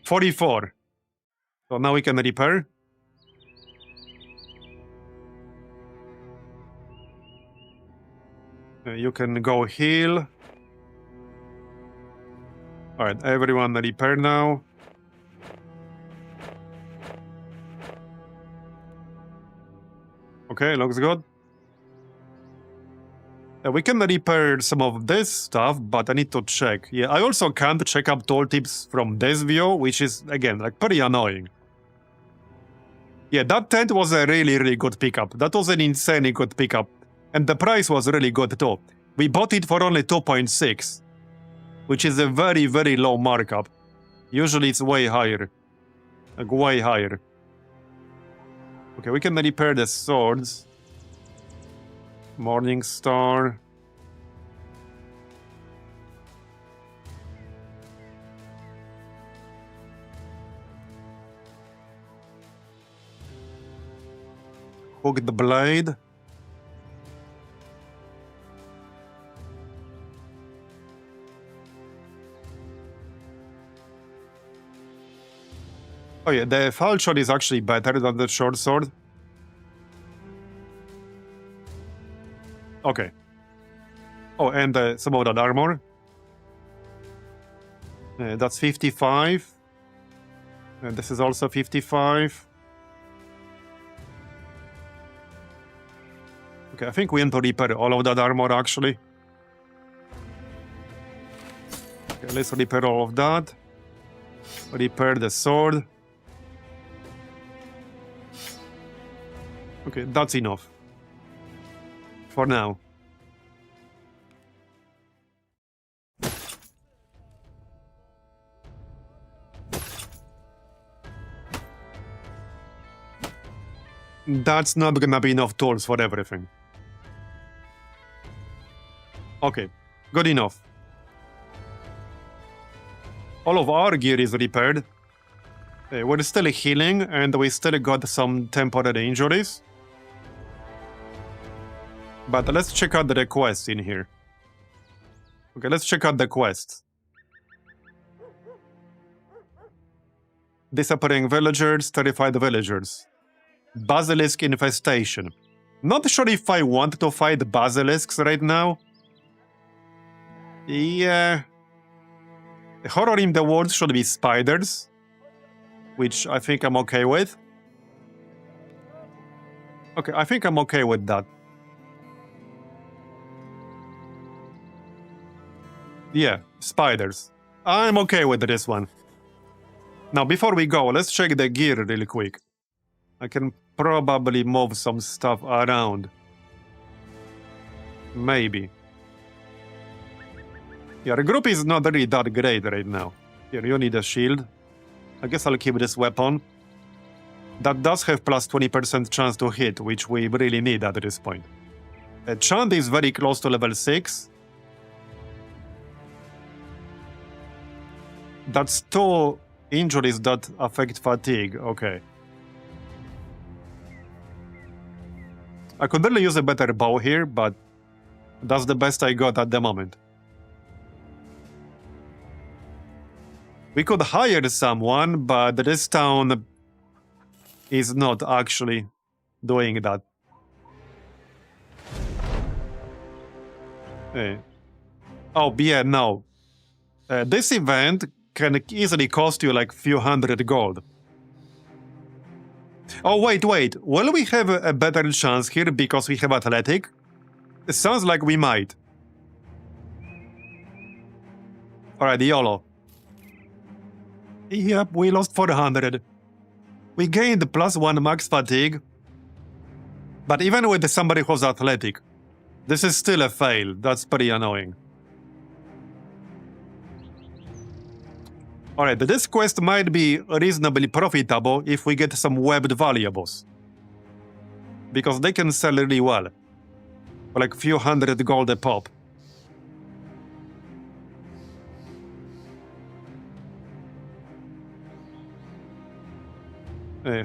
44. So now we can repair. You can go heal. Alright, everyone repair now. Okay, looks good. We can repair some of this stuff, but I need to check. Yeah, I also can't check up tooltips from this view, which is, again, like pretty annoying. Yeah, that tent was a really good pickup. That was an insanely good pickup. And the price was really good too. We bought it for only 2.6, which is a very low markup. Usually it's way higher. Like way higher. Okay, we can repair the swords. Morning Star. Hook the blade. Oh yeah, the falchion is actually better than the short sword. Okay. Oh, and some of that armor. That's 55. And this is also 55. Okay, I think we need to repair all of that armor, actually. Okay, let's repair all of that. Repair the sword. Okay, that's enough. For now. That's not gonna be enough tools for everything. Okay, good enough. All of our gear is repaired. We're still healing, and we still got some temporary injuries. But let's check out the quests in here. Okay, let's check out the quests. Disappearing villagers, terrified villagers. Basilisk infestation. Not sure if I want to fight basilisks right now. Yeah. The horror in the world should be spiders, which I think I'm okay with. Okay, I think I'm okay with that. Yeah, spiders. I'm okay with this one. Now, before we go, let's check the gear really quick. I can probably move some stuff around. Maybe. Yeah, the group is not really that great right now. Here, you need a shield. I guess I'll keep this weapon. That does have plus 20% chance to hit, which we really need at this point. Chant is very close to level 6. That's 2 injuries that affect fatigue. Okay. I could really use a better bow here, but that's the best I got at the moment. We could hire someone, but this town is not actually doing that. Oh, yeah, no. This event can easily cost you like few hundred gold. Oh, wait. Will we have a better chance here because we have athletic? It sounds like we might. Alright, YOLO. Yep, we lost 400. We gained +1 max fatigue. But even with somebody who's athletic, this is still a fail. That's pretty annoying. Alright, this quest might be reasonably profitable if we get some webbed valuables. Because they can sell really well. For like few hundred gold a pop.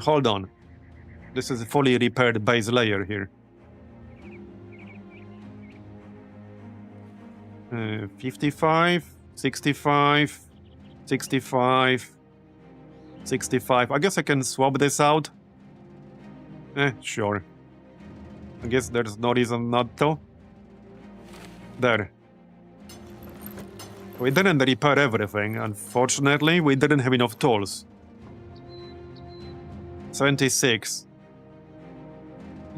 Hold on. This is a fully repaired base layer here. 55, 65, 65, 65. I guess I can swap this out. Sure. I guess there's no reason not to. There. We didn't repair everything. Unfortunately, we didn't have enough tools. 76.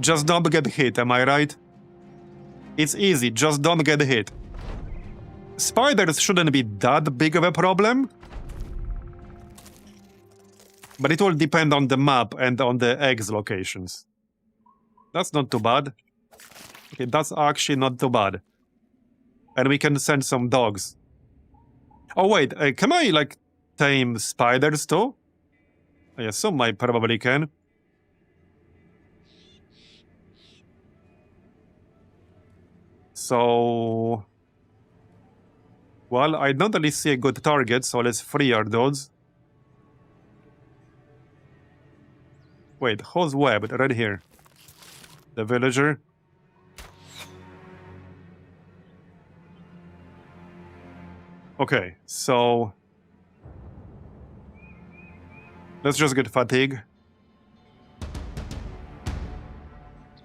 Just don't get hit, am I right? It's easy, just don't get hit. Spiders shouldn't be that big of a problem. But it will depend on the map and on the eggs locations. That's not too bad. Okay, that's actually not too bad. And we can send some dogs. Oh wait, can I like tame spiders too? I assume I probably can. So... Well, I don't really see a good target, so let's free our dogs. Wait, who's webbed? Right here. The villager. Okay, so... Let's just get fatigue.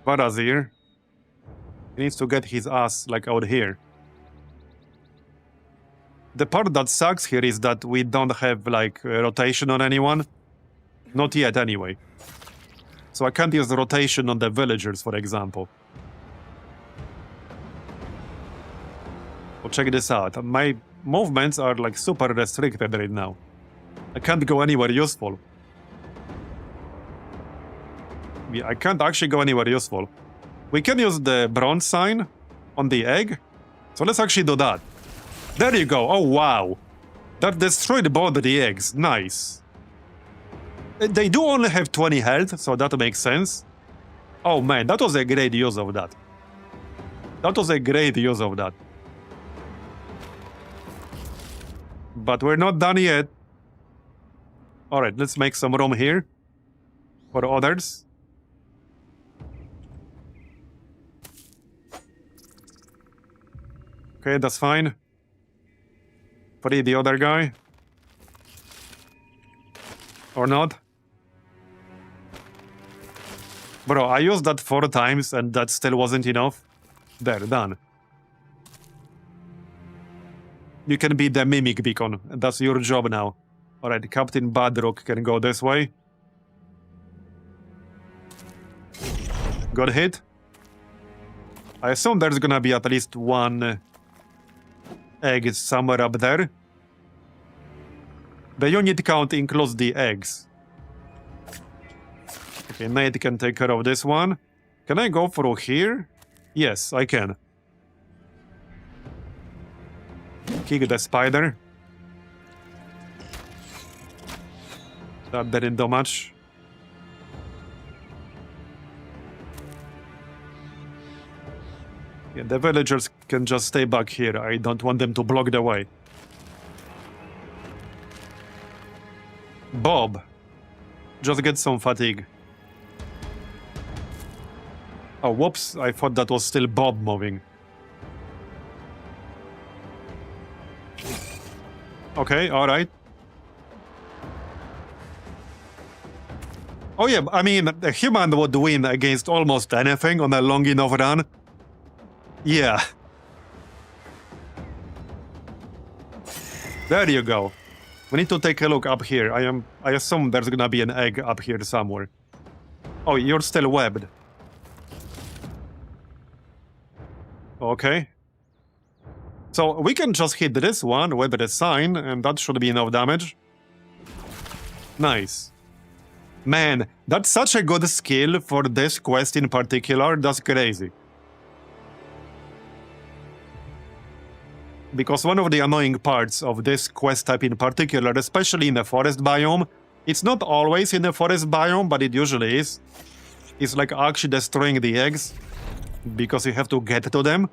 Vatt'ghern. He needs to get his ass, like, out here. The part that sucks here is that we don't have, like, rotation on anyone. Not yet, anyway. So I can't use rotation on the villagers, for example. Well, check this out. My movements are, like, super restricted right now. I can't go anywhere useful. Yeah, I can't actually go anywhere useful. We can use the bronze sign on the egg. So let's actually do that. There you go. Oh, wow. That destroyed both the eggs. Nice. They do only have 20 health, so that makes sense. Oh, man, that was a great use of that. That was a great use of that. But we're not done yet. Alright, let's make some room here. For others. Okay, that's fine. Free the other guy. Or not. Bro, I used that 4 times and that still wasn't enough. There, done. You can be the mimic beacon. That's your job now. Alright, Captain Badrock can go this way. Got hit. I assume there's gonna be at least one egg somewhere up there. The unit count includes the eggs. Okay, Nate can take care of this one. Can I go through here? Yes, I can. Kick the spider. That didn't do much. Yeah, the villagers can just stay back here. I don't want them to block the way. Bob. Just get some fatigue. Oh, whoops. I thought that was still Bob moving. Okay, alright. Oh yeah, I mean, a human would win against almost anything on a long enough run. Yeah. There you go. We need to take a look up here. I assume there's gonna be an egg up here somewhere. Oh, you're still webbed. Okay. So we can just hit this one with the sign, and that should be enough damage. Nice. Man, that's such a good skill for this quest in particular. That's crazy. Because one of the annoying parts of this quest type in particular, especially in the forest biome, it's not always in the forest biome, but it usually is. It's like actually destroying the eggs, because you have to get to them.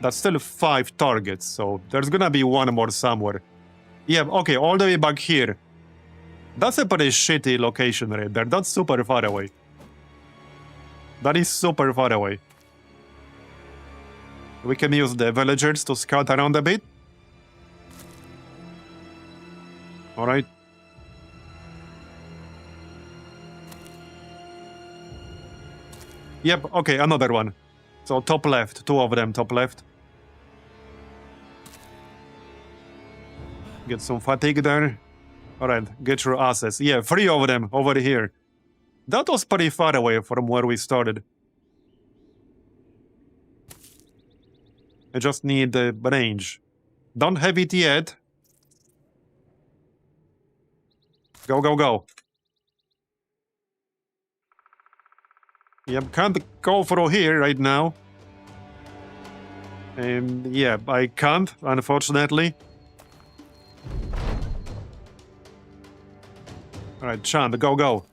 That's still 5 targets, so there's gonna be one more somewhere. Yeah, okay, all the way back here. That's a pretty shitty location right there. That's super far away. That is super far away. We can use the villagers to scout around a bit. Alright. Yep, okay, another one. So top left, 2 of them top left. Get some fatigue there. Alright, get your asses. Yeah, 3 of them over here. That was pretty far away from where we started. I just need the range. Don't have it yet. Go, go, go. Yep, can't go through here right now. Yeah, I can't, unfortunately. Alright, Chand, go, go.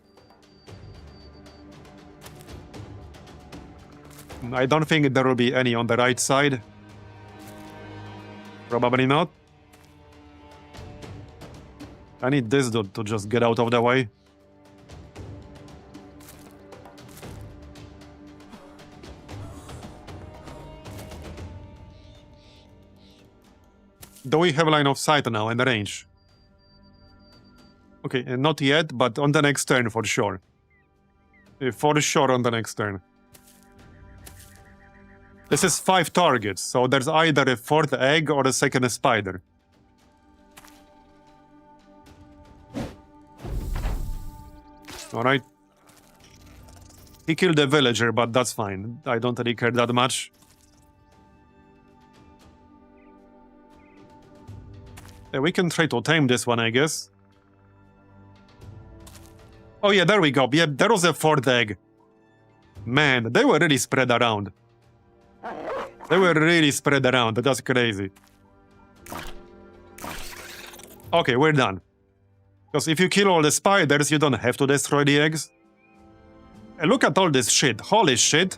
I don't think there will be any on the right side. Probably not. I need this dude to just get out of the way. Do we have line of sight now and range? Okay, not yet, but on the next turn for sure. For sure on the next turn. This is 5 targets, so there's either a 4th egg or a 2nd spider. Alright. He killed a villager, but that's fine. I don't really care that much. We can try to tame this one, I guess. Oh yeah, there we go. Yeah, there was a 4th egg. Man, they were really spread around. They were really spread around. That's crazy. Okay, we're done. Because if you kill all the spiders, you don't have to destroy the eggs. And look at all this shit. Holy shit.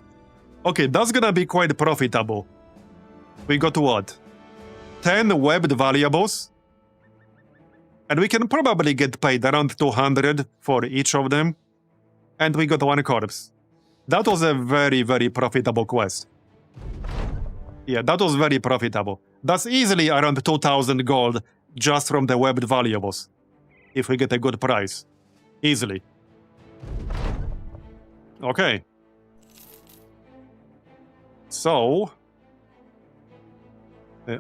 Okay, that's gonna be quite profitable. We got what? 10 webbed valuables? And we can probably get paid around 200 for each of them. And we got 1 corpse. That was a very, very profitable quest. Yeah, that was very profitable. That's easily around 2,000 gold just from the webbed valuables. If we get a good price. Easily. Okay. So...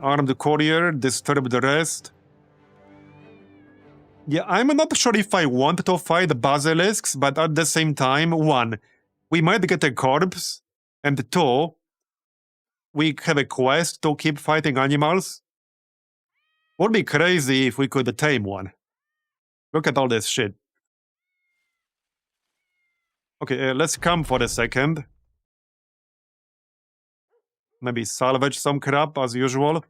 armed courier, disturb the rest. Yeah, I'm not sure if I want to fight basilisks, but at the same time, 1, we might get a corpse, and 2, we have a quest to keep fighting animals. Would be crazy if we could tame one. Look at all this shit. Okay, let's camp for a second. Maybe salvage some crap as usual.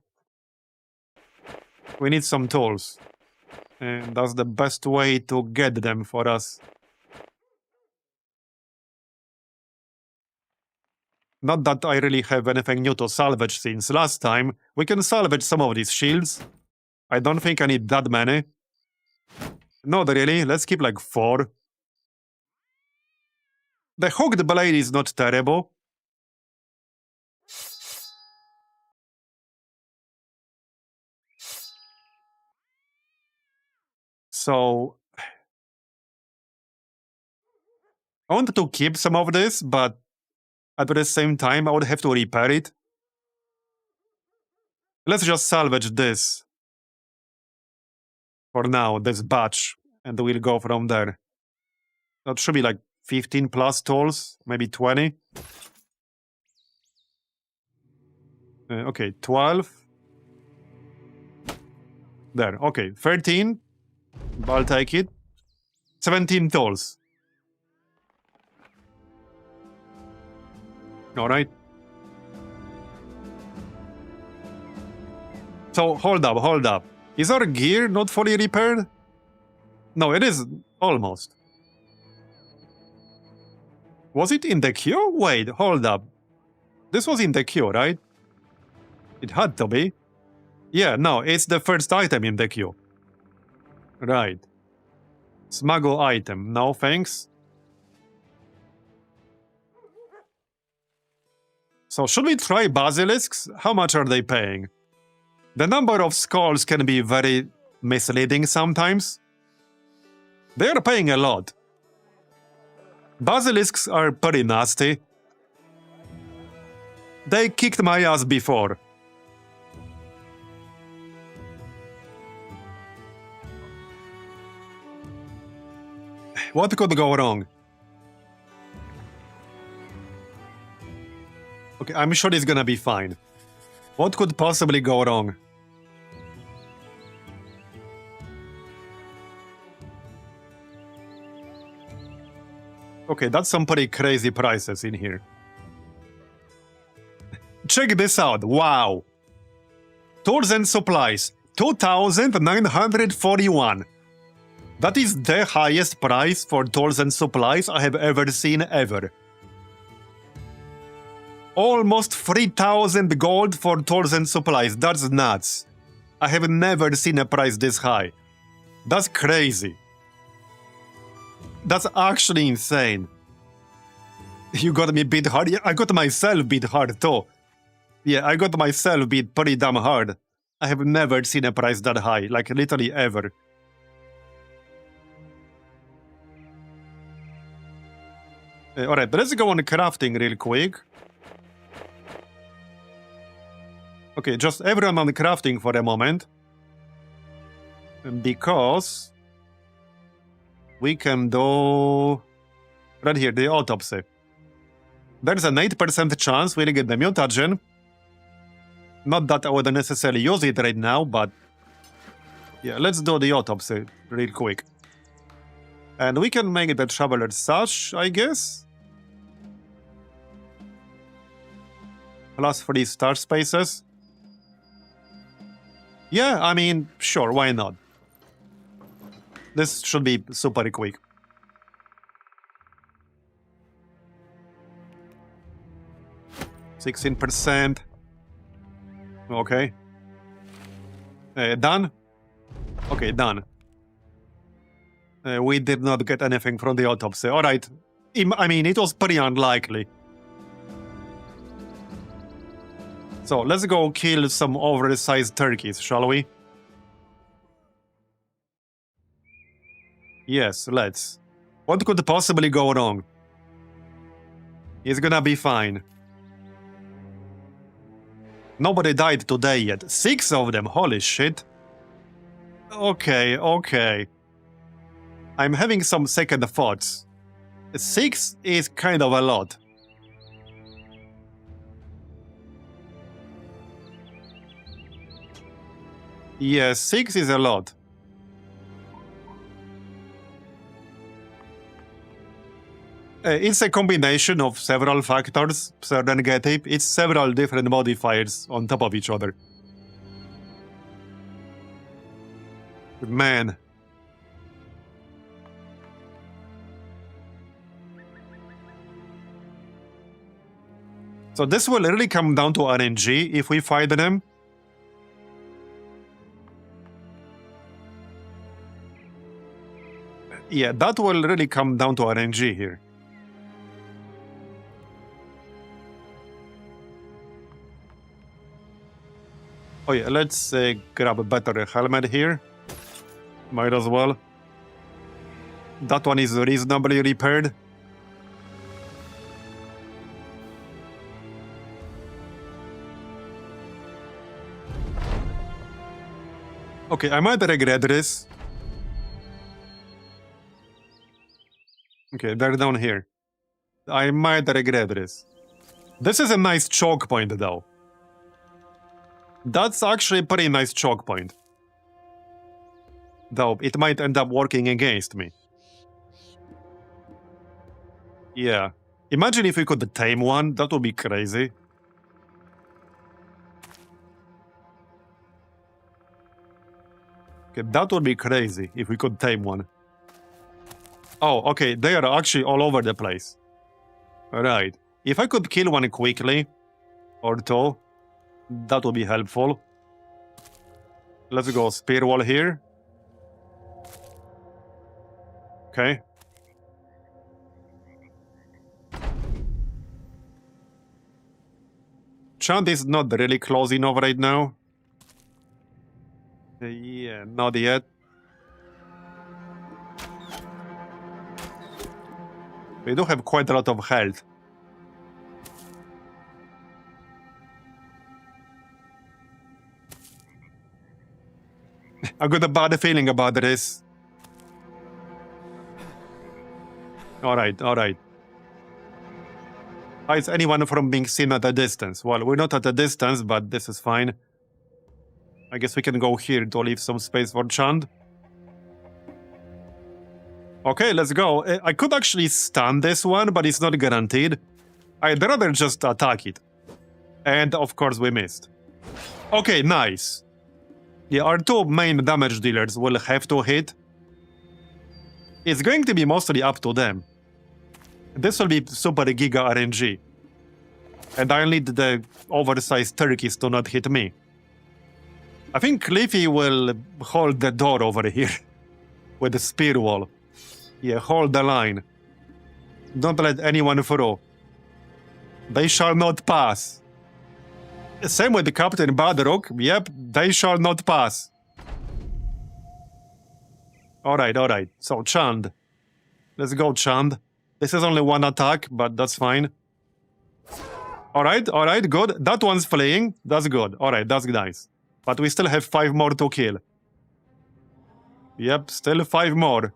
We need some tools. And that's the best way to get them for us. Not that I really have anything new to salvage since last time. We can salvage some of these shields. I don't think I need that many. Not really, let's keep like 4. The hooked blade is not terrible. So... I wanted to keep some of this, but at the same time I would have to repair it. Let's just salvage this. For now, this batch, and we'll go from there. That should be like 15 plus tools, maybe 20. Okay, 12. There, okay, 13. I'll take it. 17 tools. Alright. So, hold up. Is our gear not fully repaired? No, it is almost. Was it in the queue? Wait, hold up. This was in the queue, right? It had to be. Yeah, no, it's the first item in the queue. Right. Smuggle item. No, thanks. So should we try basilisks? How much are they paying? The number of skulls can be very misleading sometimes. They are paying a lot. Basilisks are pretty nasty. They kicked my ass before. What could go wrong? Okay, I'm sure it's gonna be fine. What could possibly go wrong? Okay, that's some pretty crazy prices in here. Check this out, wow! Tools and supplies, 2,941. That is the highest price for tools and supplies I have ever seen ever. Almost 3,000 gold for tools and supplies, that's nuts. I have never seen a price this high. That's crazy. That's actually insane. You got me beat hard. Yeah, I got myself beat hard too. Yeah, I got myself beat pretty damn hard. I have never seen a price that high, like literally ever. Alright, let's go on crafting real quick. Okay, just everyone on crafting for a moment. Because we can do right here, the autopsy. There's an 8% chance we'll get the mutagen. Not that I would necessarily use it right now, but yeah, let's do the autopsy real quick. And we can make the Traveler's Sash, I guess. Plus 3 star spaces. Yeah, I mean, sure, why not? This should be super quick. %. Okay. Done? Okay, done. We did not get anything from the autopsy. Alright. I mean, it was pretty unlikely. So, let's go kill some oversized turkeys, shall we? Yes, let's. What could possibly go wrong? It's gonna be fine. Nobody died today yet. 6 of them, holy shit. Okay, okay. I'm having some second thoughts. 6 is kind of a lot. Yeah, 6 is a lot. It's a combination of several factors, Serengeti. It's several different modifiers on top of each other. Man. So this will really come down to RNG if we fight them. Yeah, that will really come down to RNG here. Oh yeah, let's grab a better helmet here. Might as well. That one is reasonably repaired. Okay, I might regret this. Okay, they're down here. I might regret this. This is a nice choke point, though. That's actually a pretty nice choke point. Though, it might end up working against me. Yeah. Imagine if we could tame one, that would be crazy. Okay, that would be crazy if we could tame one. Oh, okay, they are actually all over the place. Right. If I could kill one quickly, or two, that would be helpful. Let's go spear wall here. Okay. Chant is not really close enough right now. Yeah, not yet. We do have quite a lot of health. I got a bad feeling about this. Alright, alright. Hides anyone from being seen at a distance. Well, we're not at a distance, but this is fine. I guess we can go here to leave some space for Chand. Okay, let's go. I could actually stun this one, but it's not guaranteed. I'd rather just attack it. And of course we missed. Okay, nice. Yeah, our two main damage dealers will have to hit. It's going to be mostly up to them. This will be super giga RNG. And I'll need the oversized turkeys to not hit me. I think Cliffy will hold the door over here. With the spear wall. Yeah, hold the line. Don't let anyone through. They shall not pass. Same with Captain Badrock. Yep, they shall not pass. Alright, alright. So, Chand. Let's go, Chand. This is only one attack, but that's fine. Alright, alright, good. That one's fleeing. That's good. Alright, that's nice. But we still have 5 more to kill. Yep, still 5 more.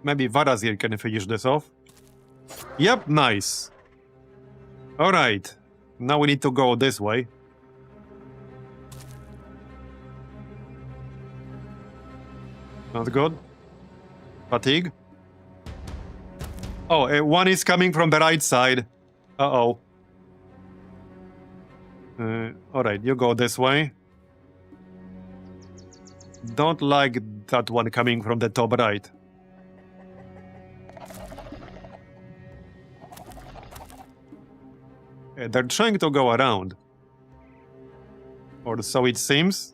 Maybe Vatt'ghern can finish this off. Yep, nice. Alright. Now we need to go this way. Not good. Fatigue. Oh, one is coming from the right side. Uh-oh. Alright, you go this way. Don't like that one coming from the top right. They're trying to go around. Or so it seems.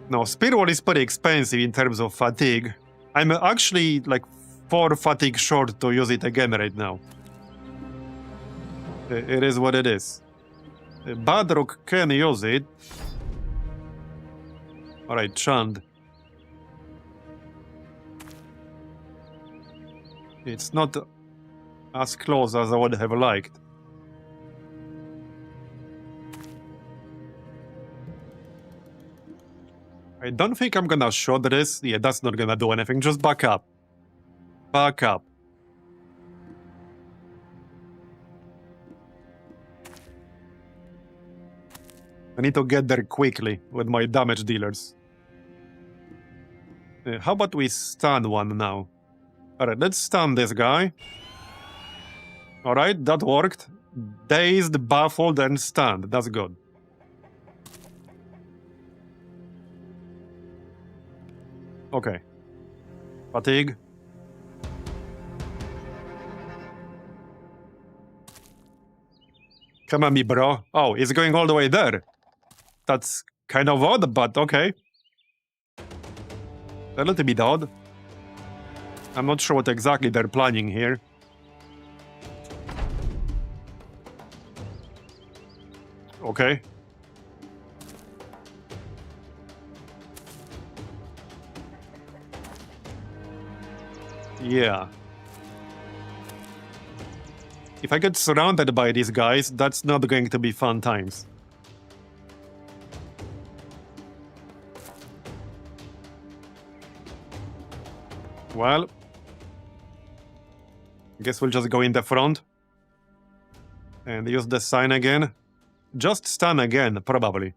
No, Spear Wall is pretty expensive in terms of fatigue. I'm actually like 4 fatigue short to use it again right now. It is what it is. Badrock can use it. Alright, Chand. It's not as close as I would have liked. I don't think I'm gonna shot this. Yeah, that's not gonna do anything. Just back up. Back up. I need to get there quickly with my damage dealers. How about we stun one now? Alright, let's stun this guy. Alright, that worked. Dazed, baffled, and stunned. That's good. Okay. Fatigue. Come on, me bro. Oh, it's going all the way there. That's kind of odd, but okay. A little bit odd. I'm not sure what exactly they're planning here. Okay. Yeah. If I get surrounded by these guys, that's not going to be fun times. Well, I guess we'll just go in the front and use the sign again. Just stun again, probably.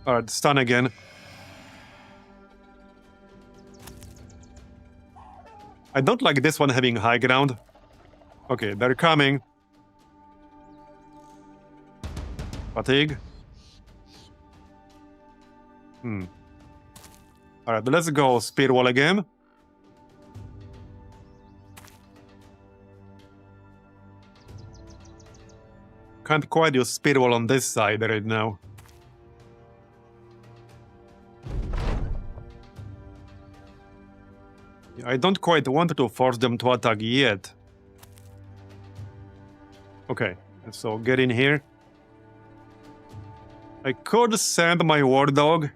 Alright, stun again. I don't like this one having high ground. Okay, they're coming. Fatigue. Alright, let's go spear wall again. Can't quite use spear wall on this side right now. I don't quite want to force them to attack yet. Okay, so get in here. I could send my war dog.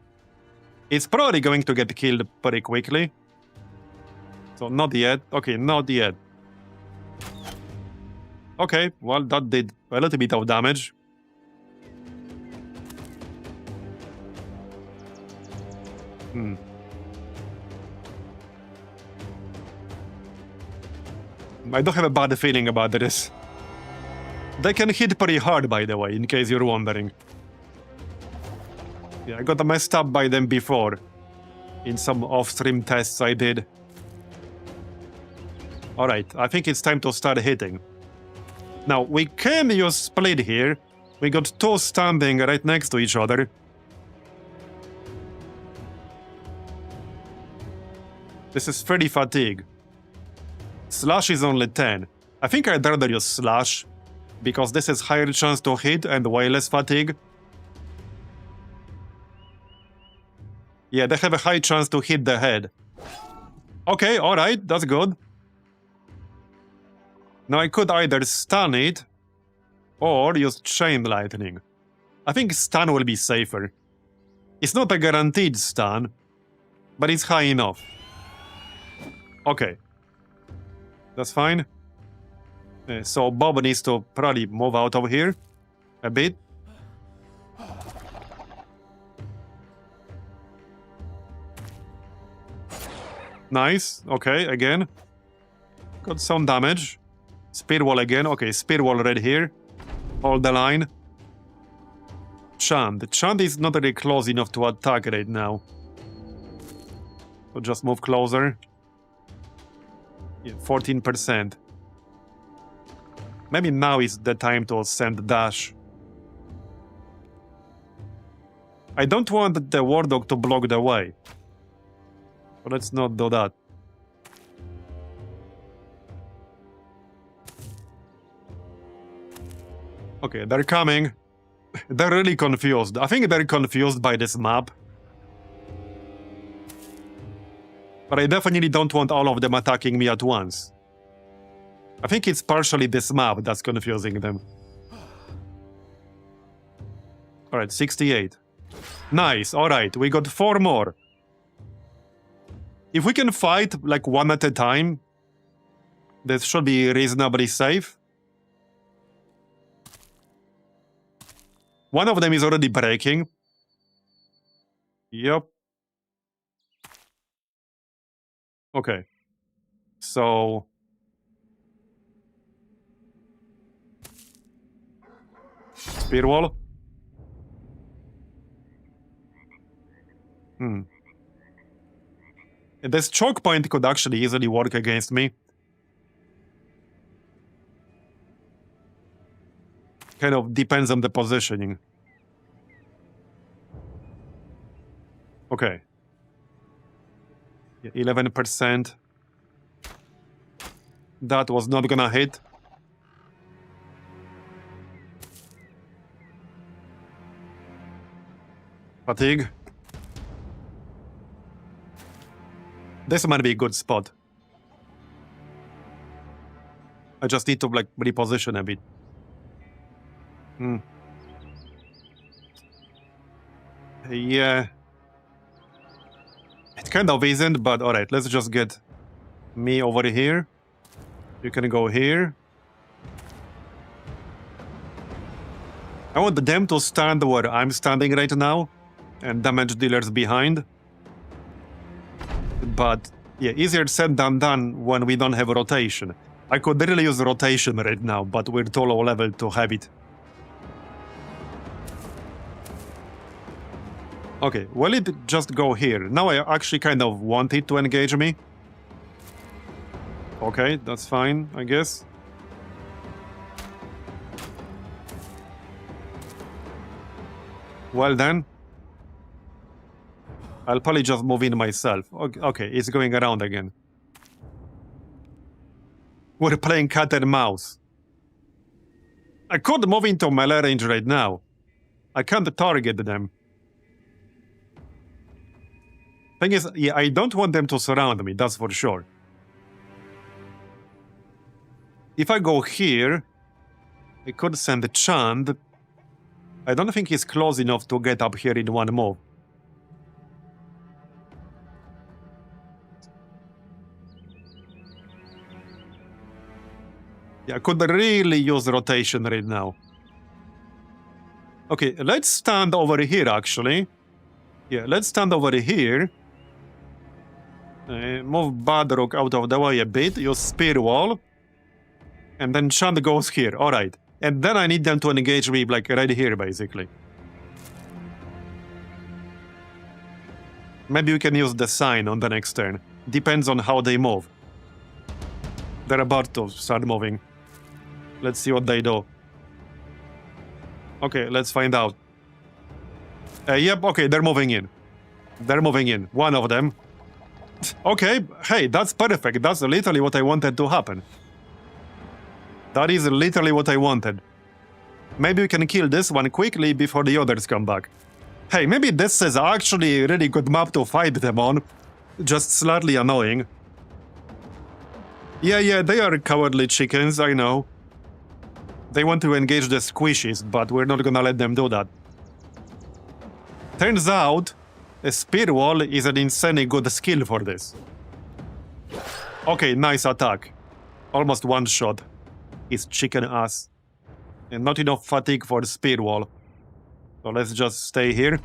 It's probably going to get killed pretty quickly. So not yet. Okay, not yet. Okay, well, that did a little bit of damage. I don't have a bad feeling about this. They can hit pretty hard, by the way, in case you're wondering. Yeah, I got messed up by them before. In some off-stream tests I did. Alright, I think it's time to start hitting. Now, we can use split here. We got two standing right next to each other. This is 30 fatigue. Slash is only 10. I think I'd rather use Slash, because this is higher chance to hit and way less fatigue. Yeah, they have a high chance to hit the head. Okay, alright, that's good. Now I could either stun it, or use Chain Lightning. I think stun will be safer. It's not a guaranteed stun, but it's high enough. Okay. That's fine. So Bob needs to probably move out of here a bit. Nice. Okay, again. Got some damage. Spear wall again. Okay, spear wall right here. Hold the line. Chant. Chant is not really close enough to attack right now. So just move closer. Yeah, 14%. Maybe now is the time to send dash. I don't want the War Dog to block the way. So let's not do that. Okay, they're coming. They're really confused. I think they're confused by this map. But I definitely don't want all of them attacking me at once. I think it's partially this map that's confusing them. Alright, 68. Nice, alright, we got 4 more. If we can fight, like, one at a time, this should be reasonably safe. One of them is already breaking. Yep. Okay. So... Spear wall? This choke point could actually easily work against me. Kind of depends on the positioning. Okay. 11%. That was not gonna hit. Fatigue. This might be a good spot. I just need to, like, reposition a bit. Yeah. It kind of isn't, but alright, let's just get me over here. You can go here. I want them to stand where I'm standing right now, and damage dealers behind. But yeah, easier said than done when we don't have rotation. I could really use rotation right now, but we're too low level to have it. Okay, will it just go here? Now I actually kind of want it to engage me. Okay, that's fine, I guess. Well then. I'll probably just move in myself. Okay, it's going around again. We're playing cat and mouse. I could move into melee range right now. I can't target them. Thing is, yeah, I don't want them to surround me, that's for sure. If I go here, I could send a Chant. I don't think he's close enough to get up here in one move. I could really use rotation right now. Okay, let's stand over here, actually. Yeah, let's stand over here. Move Vatt'ghern out of the way a bit, use spear wall. And then Chand goes here, alright. And then I need them to engage me, like, right here, basically. Maybe we can use the sign on the next turn. Depends on how they move. They're about to start moving. Let's see what they do. Okay, let's find out. Yep, okay, they're moving in. They're moving in. One of them. Okay, hey, that's perfect. That's literally what I wanted to happen. That is literally what I wanted. Maybe we can kill this one quickly before the others come back. Hey, maybe this is actually a really good map to fight them on. Just slightly annoying. Yeah, they are cowardly chickens, I know. They want to engage the squishies, but we're not gonna let them do that. Turns out, a spear wall is an insanely good skill for this. Okay, nice attack. Almost one shot. His chicken ass. And not enough fatigue for the spear wall. So let's just stay here.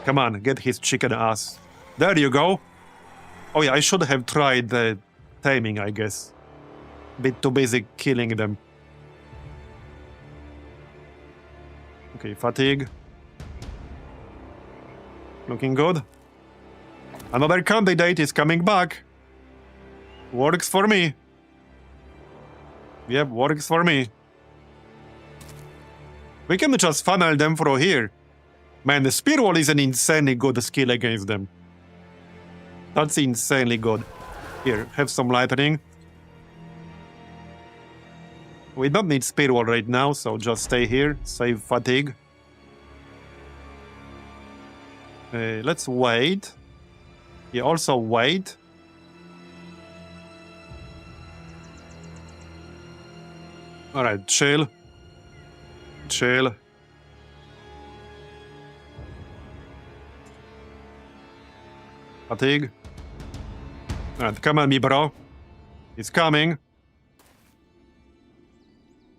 Come on, get his chicken ass. There you go. Oh yeah, I should have tried the taming, I guess. Bit too busy killing them. Okay, fatigue. Looking good. Another candidate is coming back. Works for me. Yep, works for me. We can just funnel them through here. Man, the spear wall is an insanely good skill against them. That's insanely good. Here, have some lightning. We don't need spear wall right now, so just stay here, save fatigue. Let's wait. Yeah, also wait. Alright, chill. Chill. Fatigue. Alright, come on, me bro. It's coming.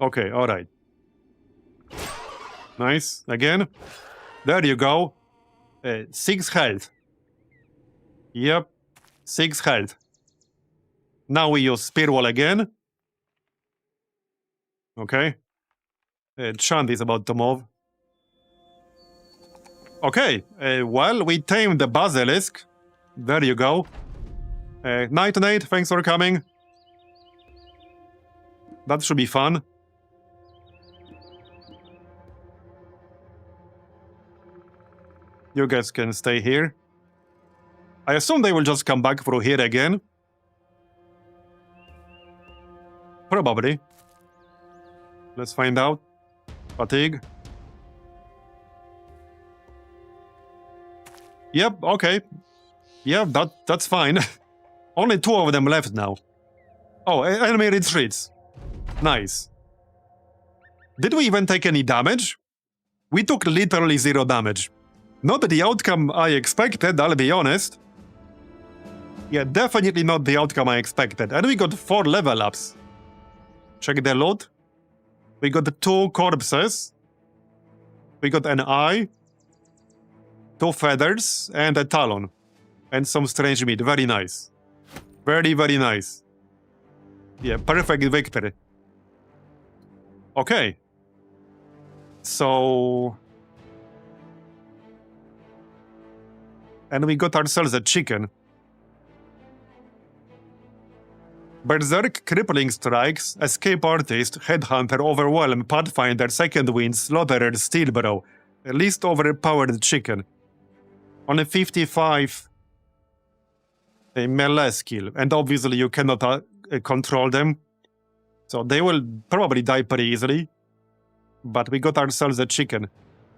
Okay, alright. Nice. Again. There you go. 6 health. Yep. 6 health. Now we use spear wall again. Okay. Chand is about to move. Okay. Well, we tamed the basilisk. There you go. Night, thanks for coming. That should be fun. You guys can stay here. I assume they will just come back through here again. Probably. Let's find out. Fatigue. Yep, okay. Yeah, that's fine. Only 2 of them left now. Oh, enemy retreats. Nice. Did we even take any damage? We took literally 0 damage. Not the outcome I expected, I'll be honest. Yeah, definitely not the outcome I expected. And we got 4 level ups. Check the loot. We got 2 corpses. We got an eye. 2 feathers and a talon. And some strange meat. Very nice. Very, very nice. Yeah, perfect victory. Okay. So... And we got ourselves a chicken. Berserk, Crippling Strikes, Escape Artist, Headhunter, Overwhelm, Pathfinder, Second Wind, Slaughterer, Steelbrow. Least overpowered chicken. Only 55 a melee skill. And obviously you cannot control them. So they will probably die pretty easily. But we got ourselves a chicken.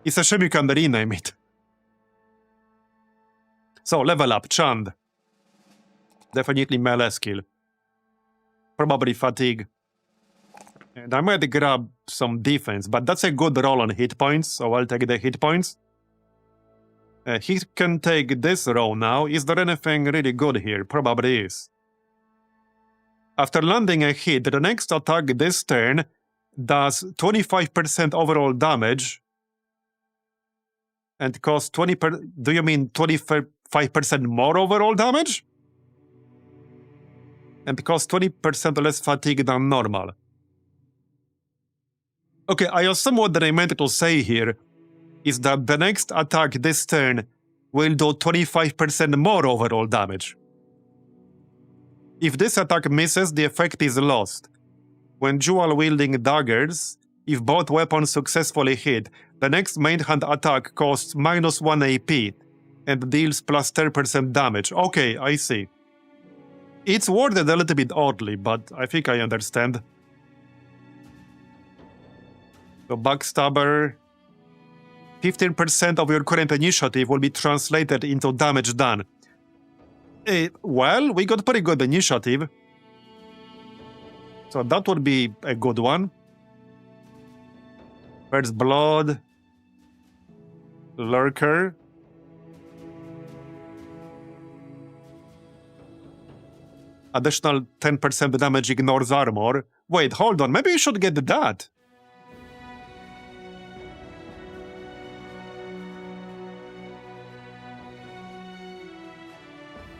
It's a shame you can rename it. So, level up, Chand. Definitely melee skill. Probably fatigue. And I might grab some defense, but that's a good roll on hit points, so I'll take the hit points. He can take this roll now. Is there anything really good here? Probably is. After landing a hit, the next attack this turn does 25% overall damage and costs 20%. Do you mean 25% more overall damage? And costs 20% less fatigue than normal. Okay, I assume what I meant to say here is that the next attack this turn will do 25% more overall damage. If this attack misses, the effect is lost. When dual-wielding daggers, if both weapons successfully hit, the next main hand attack costs -1 AP and deals plus 10% damage. Okay, I see. It's worded a little bit oddly, but I think I understand. So Backstabber, 15% of your current initiative will be translated into damage done. Well, we got pretty good initiative. So that would be a good one. First Blood. Lurker. Additional 10% damage ignores armor. Wait, hold on, maybe we should get that.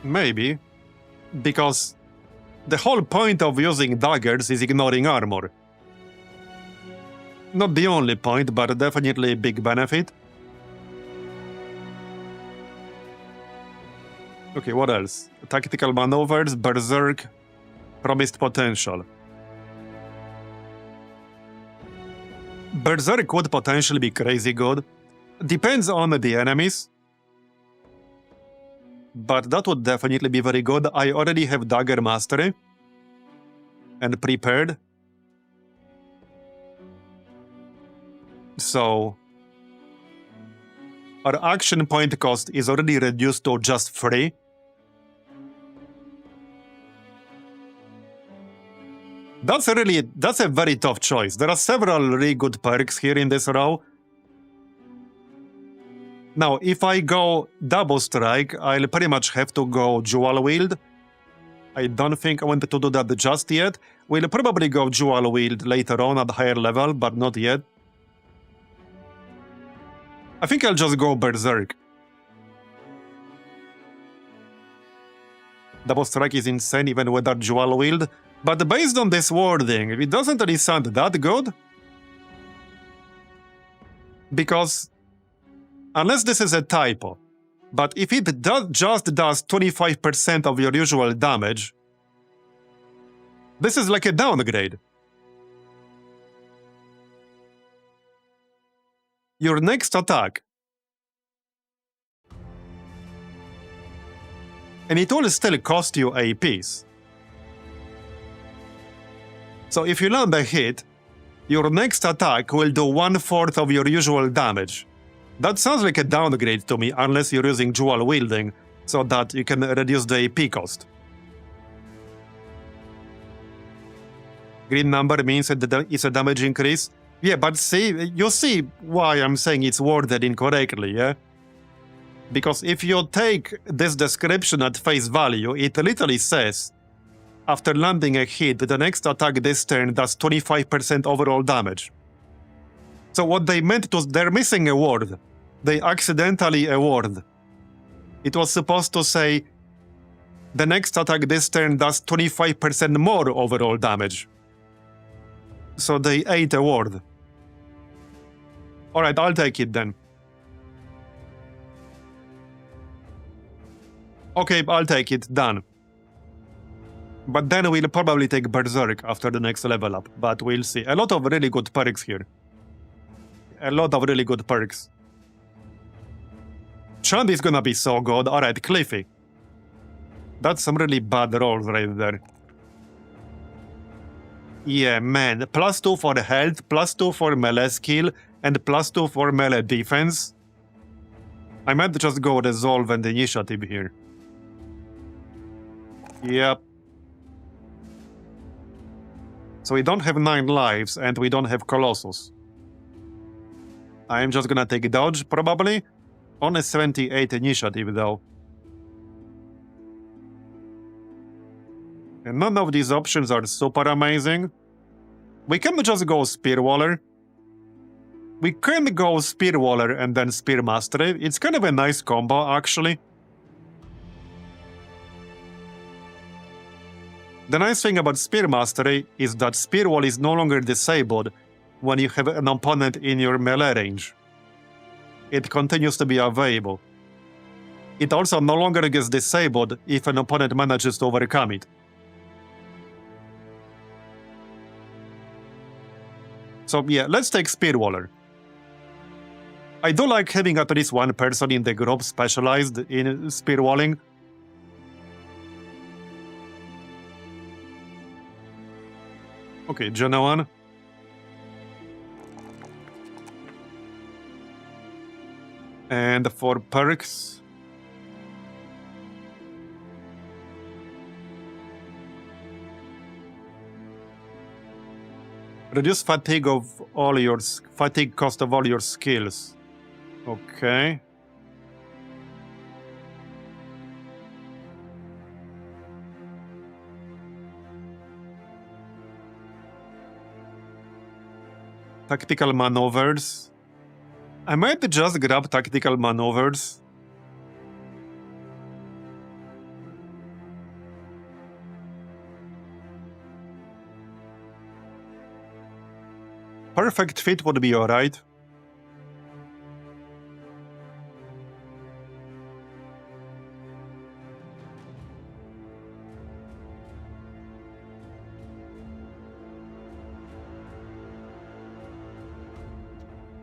Maybe. Because the whole point of using daggers is ignoring armor. Not the only point, but definitely a big benefit. Okay, what else? Tactical maneuvers, Berserk, promised potential. Berserk could potentially be crazy good. Depends on the enemies. But that would definitely be very good. I already have Dagger Mastery. And prepared. So our action point cost is already reduced to just 3. That's a very tough choice. There are several really good perks here in this row. Now, if I go double strike, I'll pretty much have to go dual wield. I don't think I wanted to do that just yet. We'll probably go dual wield later on at higher level, but not yet. I think I'll just go Berserk. Double strike is insane even without dual wield. But based on this wording, it doesn't really sound that good. Because, unless this is a typo, but if it just does 25% of your usual damage, this is like a downgrade. Your next attack, and it will still cost you APs. So if you land a hit, your next attack will do 1/4 of your usual damage. That sounds like a downgrade to me, unless you're using dual wielding, so that you can reduce the AP cost. Green number means that it's a damage increase. Yeah, but see, you see why I'm saying it's worded incorrectly, yeah? Because if you take this description at face value, it literally says, after landing a hit, the next attack this turn does 25% overall damage. So what they meant was they're missing a word. They accidentally a word. It was supposed to say, the next attack this turn does 25% more overall damage. So they ate a word. Alright, I'll take it then. Okay, I'll take it, done. But then we'll probably take Berserk after the next level up, but we'll see. A lot of really good perks here. A lot of really good perks. Chand is gonna be so good. Alright, Cliffy. That's some really bad rolls right there. Yeah, man. +2 for health, +2 for melee skill, and +2 for melee defense. I might just go resolve and initiative here. Yep. So we don't have 9 lives, and we don't have Colossus. I'm just gonna take dodge, probably. On a 78 initiative, though. And none of these options are super amazing. We can just go Spearwaller. We can go Spearwaller and then Spear Mastery. It's kind of a nice combo, actually. The nice thing about Spear Mastery is that Spear Wall is no longer disabled when you have an opponent in your melee range. It continues to be available. It also no longer gets disabled if an opponent manages to overcome it. So yeah, let's take Spearwaller. I do like having at least one person in the group specialized in spearwalling. Okay, Genoan. And for perks, reduce fatigue cost of all your skills. Okay. Tactical maneuvers. I might just grab tactical maneuvers. Perfect fit would be alright.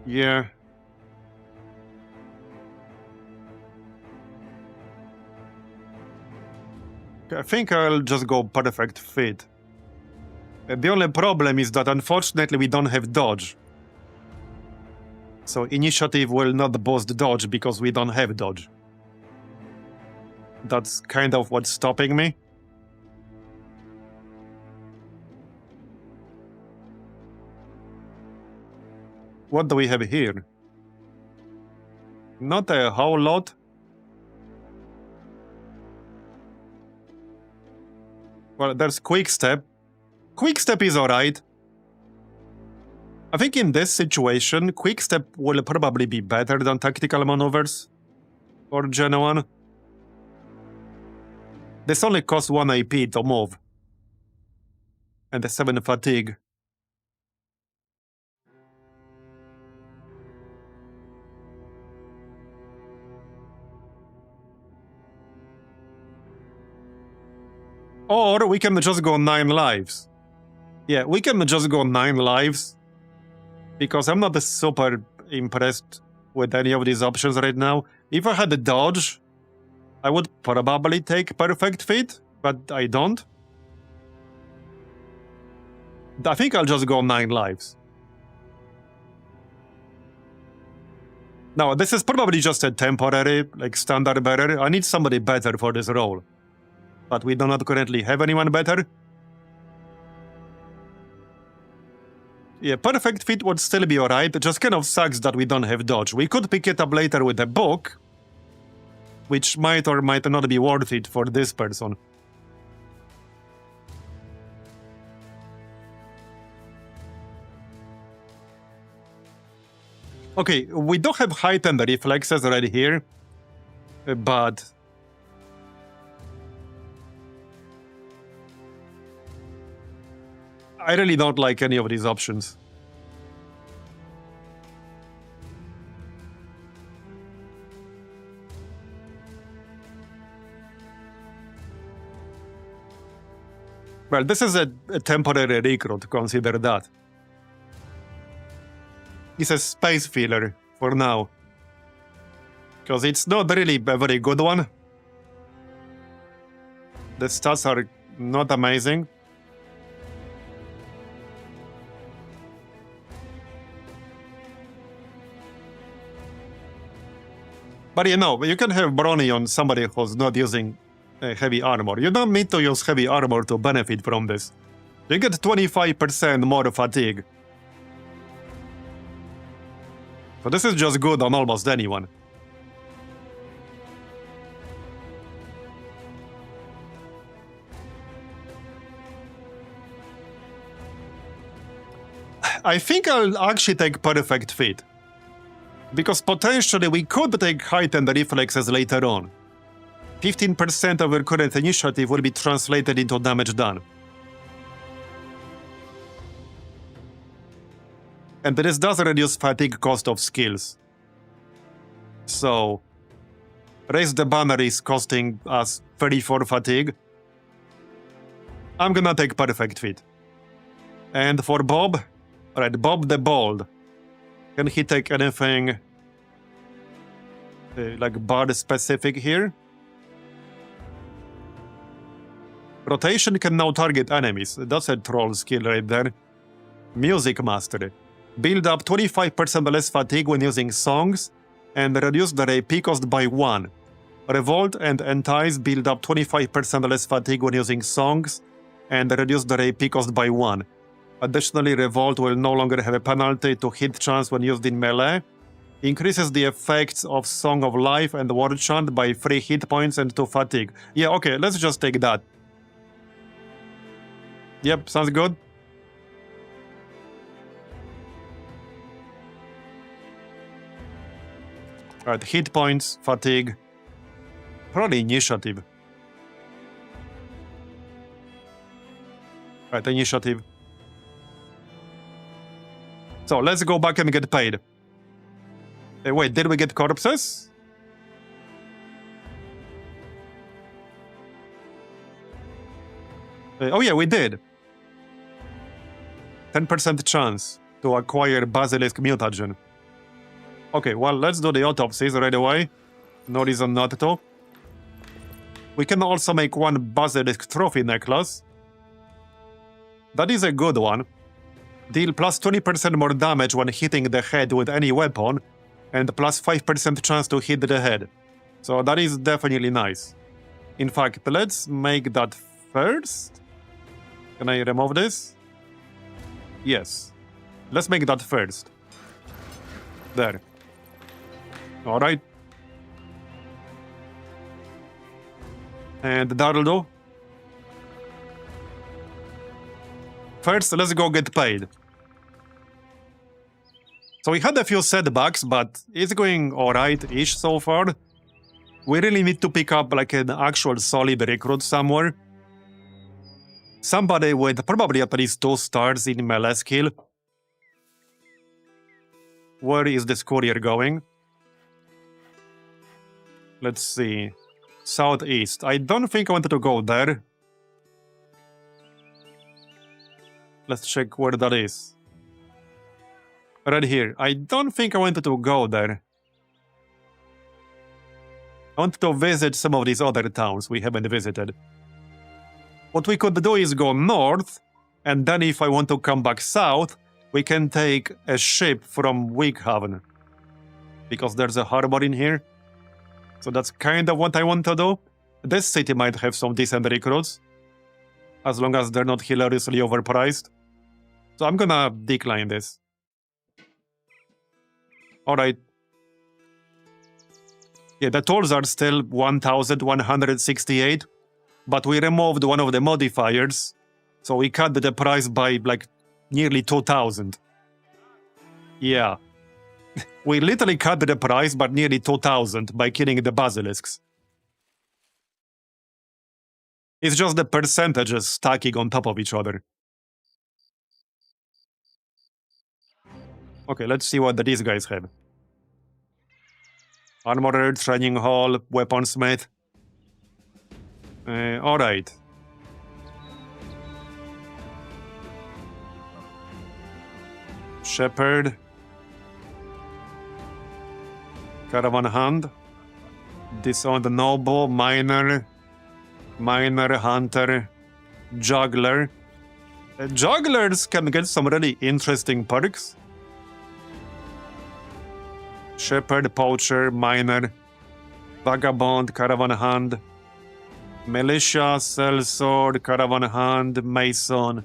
Yeah. I think I'll just go perfect fit. The only problem is that unfortunately we don't have dodge. So initiative will not boost dodge because we don't have dodge. That's kind of what's stopping me. What do we have here? Not a whole lot. Well, there's Quick Step. Quick Step is alright. I think in this situation, Quick Step will probably be better than Tactical Maneuvers or Genoan. This only costs 1 AP to move. And 7 fatigue. Or we can just go 9 lives. Yeah, we can just go 9 lives. Because I'm not super impressed with any of these options right now. If I had a dodge, I would probably take perfect fit, but I don't. I think I'll just go 9 lives. Now, this is probably just a temporary, like, standard bearer. I need somebody better for this role. But we do not currently have anyone better. Yeah, perfect fit would still be alright. It just kind of sucks that we don't have dodge. We could pick it up later with a book, which might or might not be worth it for this person. Okay, we do have heightened reflexes right here, but I really don't like any of these options. Well, this is a temporary recruit, consider that. It's a space filler for now. Because it's not really a very good one. The stats are not amazing. But you know, you can have Brawny on somebody who's not using heavy armor. You don't need to use heavy armor to benefit from this. You get 25% more fatigue. So this is just good on almost anyone. I think I'll actually take perfect fit. Because potentially we could take heightened reflexes later on. 15% of your current initiative will be translated into damage done. And this does reduce fatigue cost of skills. So, raise the banner is costing us 34 fatigue. I'm gonna take perfect fit. And for Bob, alright, Bob the Bold. Can he take anything like bard specific here? Rotation can now target enemies. That's a troll skill right there. Music Mastery. Build up 25% less fatigue when using songs and reduce the AP cost by 1. Revolt and Entice build up 25% less fatigue when using songs and reduce the AP cost by 1. Additionally, Revolt will no longer have a penalty to hit chance when used in melee. Increases the effects of Song of Life and Word Chant by 3 hit points and 2 fatigue. Yeah, okay, let's just take that. Yep, sounds good. Alright, hit points, fatigue. Probably initiative. Alright, initiative. So, let's go back and get paid. Wait, did we get corpses? Oh yeah, we did. 10% chance to acquire Basilisk Mutagen. Okay, well, let's do the autopsies right away. No reason not to. We can also make one Basilisk Trophy necklace. That is a good one. Deal plus 20% more damage when hitting the head with any weapon, and plus 5% chance to hit the head. So that is definitely nice. In fact, let's make that first. Can I remove this? Yes. Let's make that first. There. Alright. And that'll do. First, let's go get paid. So we had a few setbacks, but it's going alright-ish so far. We really need to pick up like an actual solid recruit somewhere. Somebody with probably at least 2 stars in melee skill. Where is this courier going? Let's see. Southeast. I don't think I wanted to go there. Let's check where that is. Right here. I don't think I wanted to go there. I want to visit some of these other towns we haven't visited. What we could do is go north, and then if I want to come back south, we can take a ship from Vatt'ghern. Because there's a harbor in here. So that's kind of what I want to do. This city might have some decent recruits. As long as they're not hilariously overpriced. So I'm gonna decline this. Alright. Yeah, the tolls are still 1,168. But we removed one of the modifiers. So we cut the price by like nearly 2,000. Yeah. We literally cut the price by nearly 2,000 by killing the basilisks. It's just the percentages stacking on top of each other. Okay, let's see what these guys have. Armorer, Training Hall, Weaponsmith. Alright. Shepherd. Caravan Hand. Disowned Noble, Miner. Miner, Hunter. Juggler. Jugglers can get some really interesting perks. Shepherd, Poacher, Miner. Vagabond, Caravan Hand. Militia, Sellsword, Caravan Hand, Mason.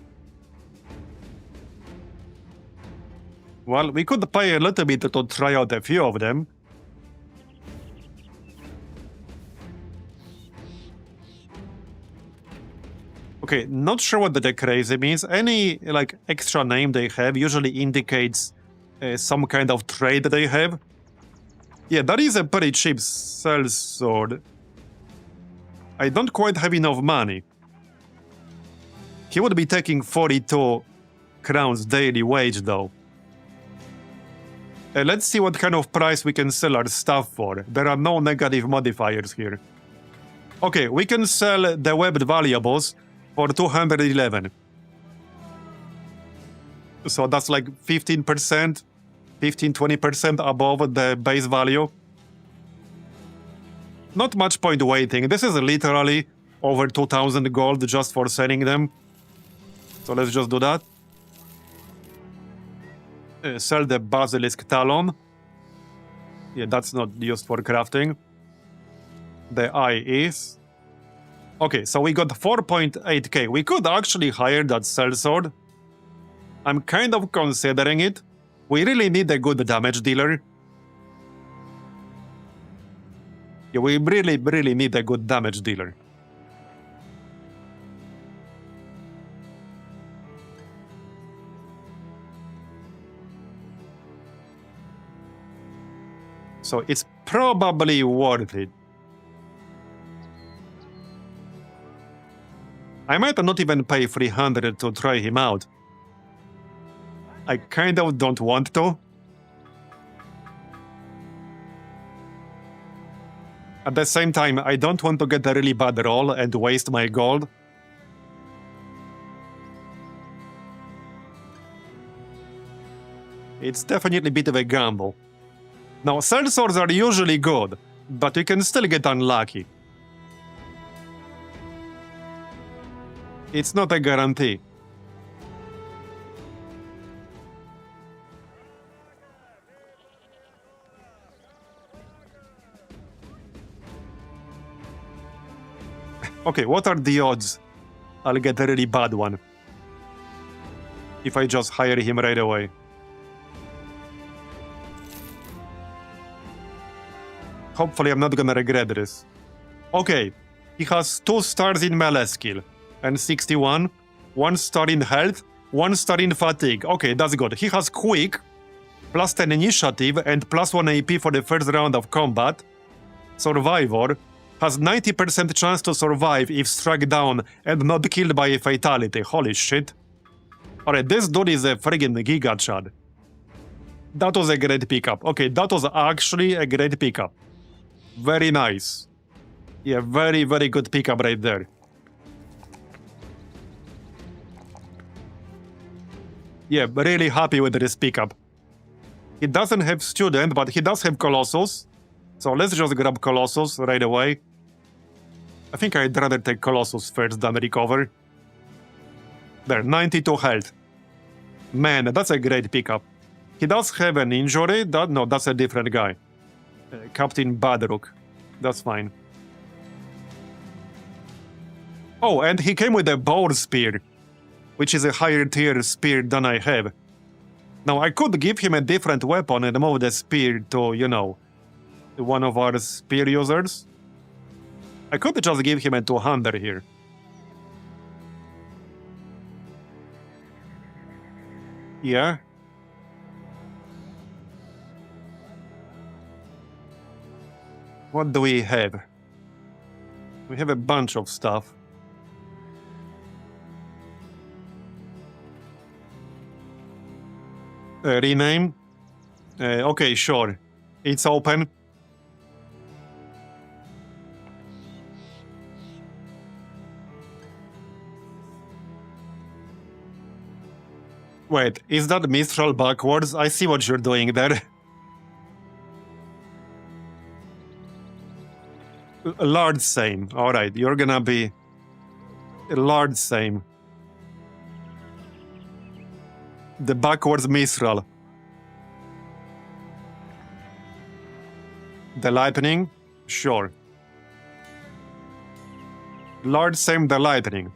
Well, we could pay a little bit to try out a few of them. Okay, not sure what the crazy means. Any, like, extra name they have usually indicates some kind of trade they have. Yeah, that is a pretty cheap sellsword. I don't quite have enough money. He would be taking 42 crowns daily wage, though. Let's see what kind of price we can sell our stuff for. There are no negative modifiers here. Okay, we can sell the webbed valuables for 211. So that's like 15%, 15-20% above the base value. Not much point waiting. This is literally over 2,000 gold just for selling them. So let's just do that. Sell the Basilisk Talon. Yeah, that's not used for crafting. The eye is. Okay, so we got 4.8k. We could actually hire that sellsword. I'm kind of considering it. We really need a good damage dealer. Yeah, we really need a good damage dealer. So it's probably worth it. I might not even pay 300 to try him out. I kind of don't want to. At the same time, I don't want to get a really bad roll and waste my gold. It's definitely a bit of a gamble. Now, sellswords are usually good, but you can still get unlucky. It's not a guarantee. Okay, what are the odds I'll get a really bad one if I just hire him right away? Hopefully I'm not gonna regret this. Okay, he has 2 stars in melee skill and 61, 1 star in health, 1 star in fatigue. Okay, that's good. He has quick, plus 10 initiative and plus 1 AP for the first round of combat. Survivor has 90% chance to survive if struck down and not killed by a fatality. Holy shit. Alright, this dude is a friggin' Giga Chad. That was a great pickup. Okay, that was actually a great pickup. Very nice. Yeah, very good pickup right there. Yeah, really happy with this pickup. He doesn't have Student, but he does have Colossus. So let's just grab Colossus right away. I think I'd rather take Colossus first than Recover. There, 92 health. Man, that's a great pickup. He does have an injury. No, that's a different guy. Captain Badrook. That's fine. Oh, and he came with a boar spear, which is a higher tier spear than I have. Now, I could give him a different weapon and move the spear to, you know, one of our spear users. I could just give him a 200 here. Yeah. What do we have? We have a bunch of stuff. Rename? Okay, sure. It's open. Wait, is that Mistral backwards? I see what you're doing there. Large same. Alright, you're gonna be... large same. The backwards Mistral. The lightning? Sure. Large same the lightning.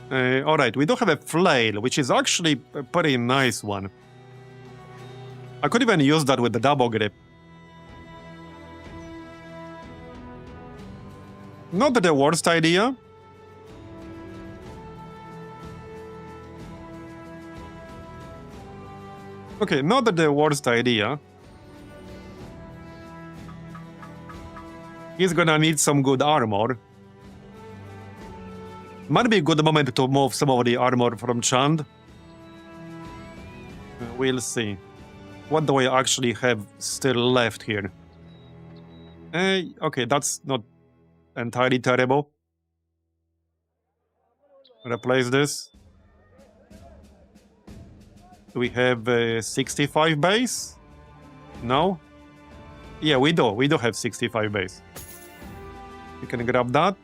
Alright, we do have a flail, which is actually a pretty nice one. I could even use that with the double grip. Not the worst idea. Okay, not the worst idea. He's gonna need some good armor. Might be a good moment to move some of the armor from Chand. We'll see. What do I actually have still left here? Okay, that's not entirely terrible. Replace this. Do we have 65 base? No? Yeah, we do. We do have 65 base. We can grab that.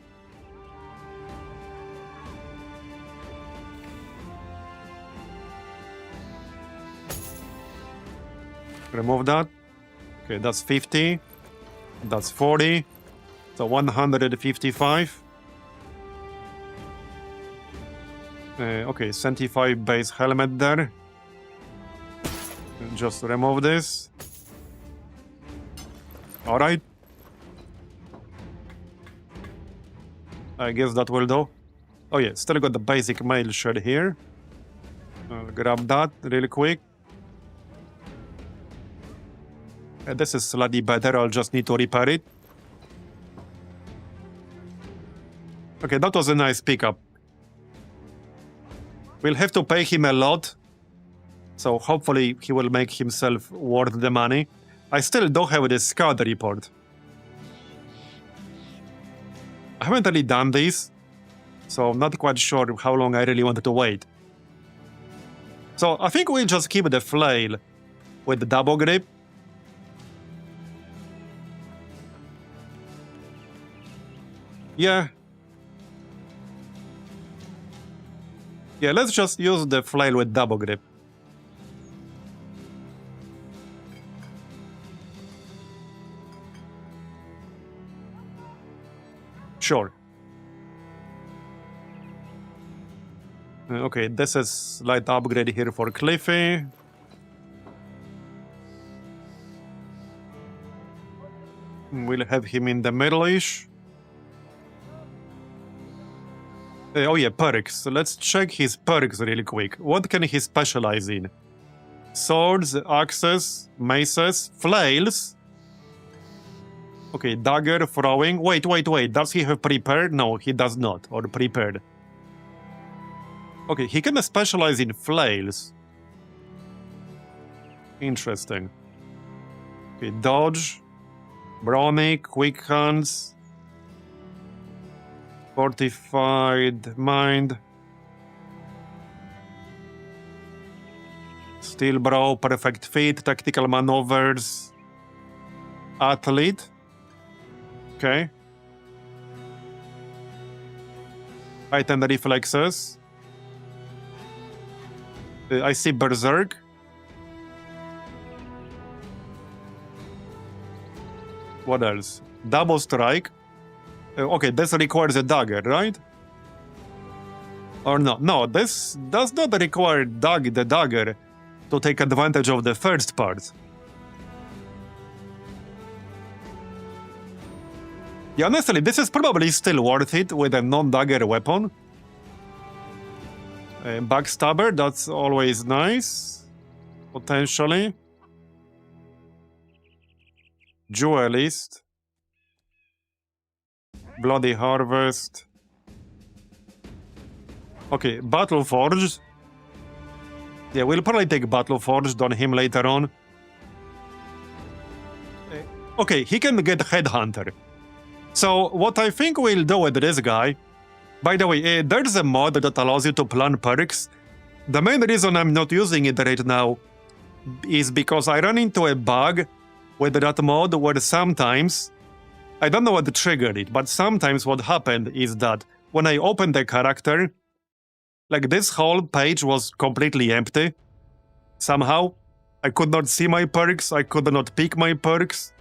Remove that. Okay, that's 50. That's 40. So 155. Okay, 75 base helmet there. Just remove this. Alright. I guess that will do. Oh yeah, still got the basic mail shirt here. I'll grab that really quick. This is slightly better, I'll just need to repair it. Okay, that was a nice pickup. We'll have to pay him a lot, so hopefully he will make himself worth the money. I still don't have the scout report. I haven't really done this, so I'm not quite sure how long I really wanted to wait. So I think we'll just keep the flail with the double grip. Yeah. Yeah, let's just use the flail with double grip. Sure. Okay, this is slight upgrade here for Cliffy. We'll have him in the middle-ish. Oh yeah, perks. So let's check his perks really quick. What can he specialize in? Swords, axes, maces, flails. Okay, dagger, throwing. Wait. Does he have prepared? No, he does not. Or prepared. Okay, he can specialize in flails. Interesting. Okay, dodge, brawny, quick hands, fortified mind, steel brow, perfect feet, tactical maneuvers, athlete. Okay. Heightened reflexes. I see berserk. What else? Double strike. Okay, this requires a dagger, right? Or no? No, this does not require the dagger to take advantage of the first part. Yeah, honestly, this is probably still worth it with a non-dagger weapon. Backstabber, that's always nice. Potentially. Duelist. Bloody Harvest. Okay, Battle Forged. Yeah, we'll probably take Battle Forged on him later on. Okay, he can get Headhunter. So, what I think we'll do with this guy... By the way, there's a mod that allows you to plan perks. The main reason I'm not using it right now is because I ran into a bug with that mod where sometimes... I don't know what triggered it, but sometimes what happened is that when I opened the character, like this whole page was completely empty. Somehow, I could not see my perks, I could not pick my perks.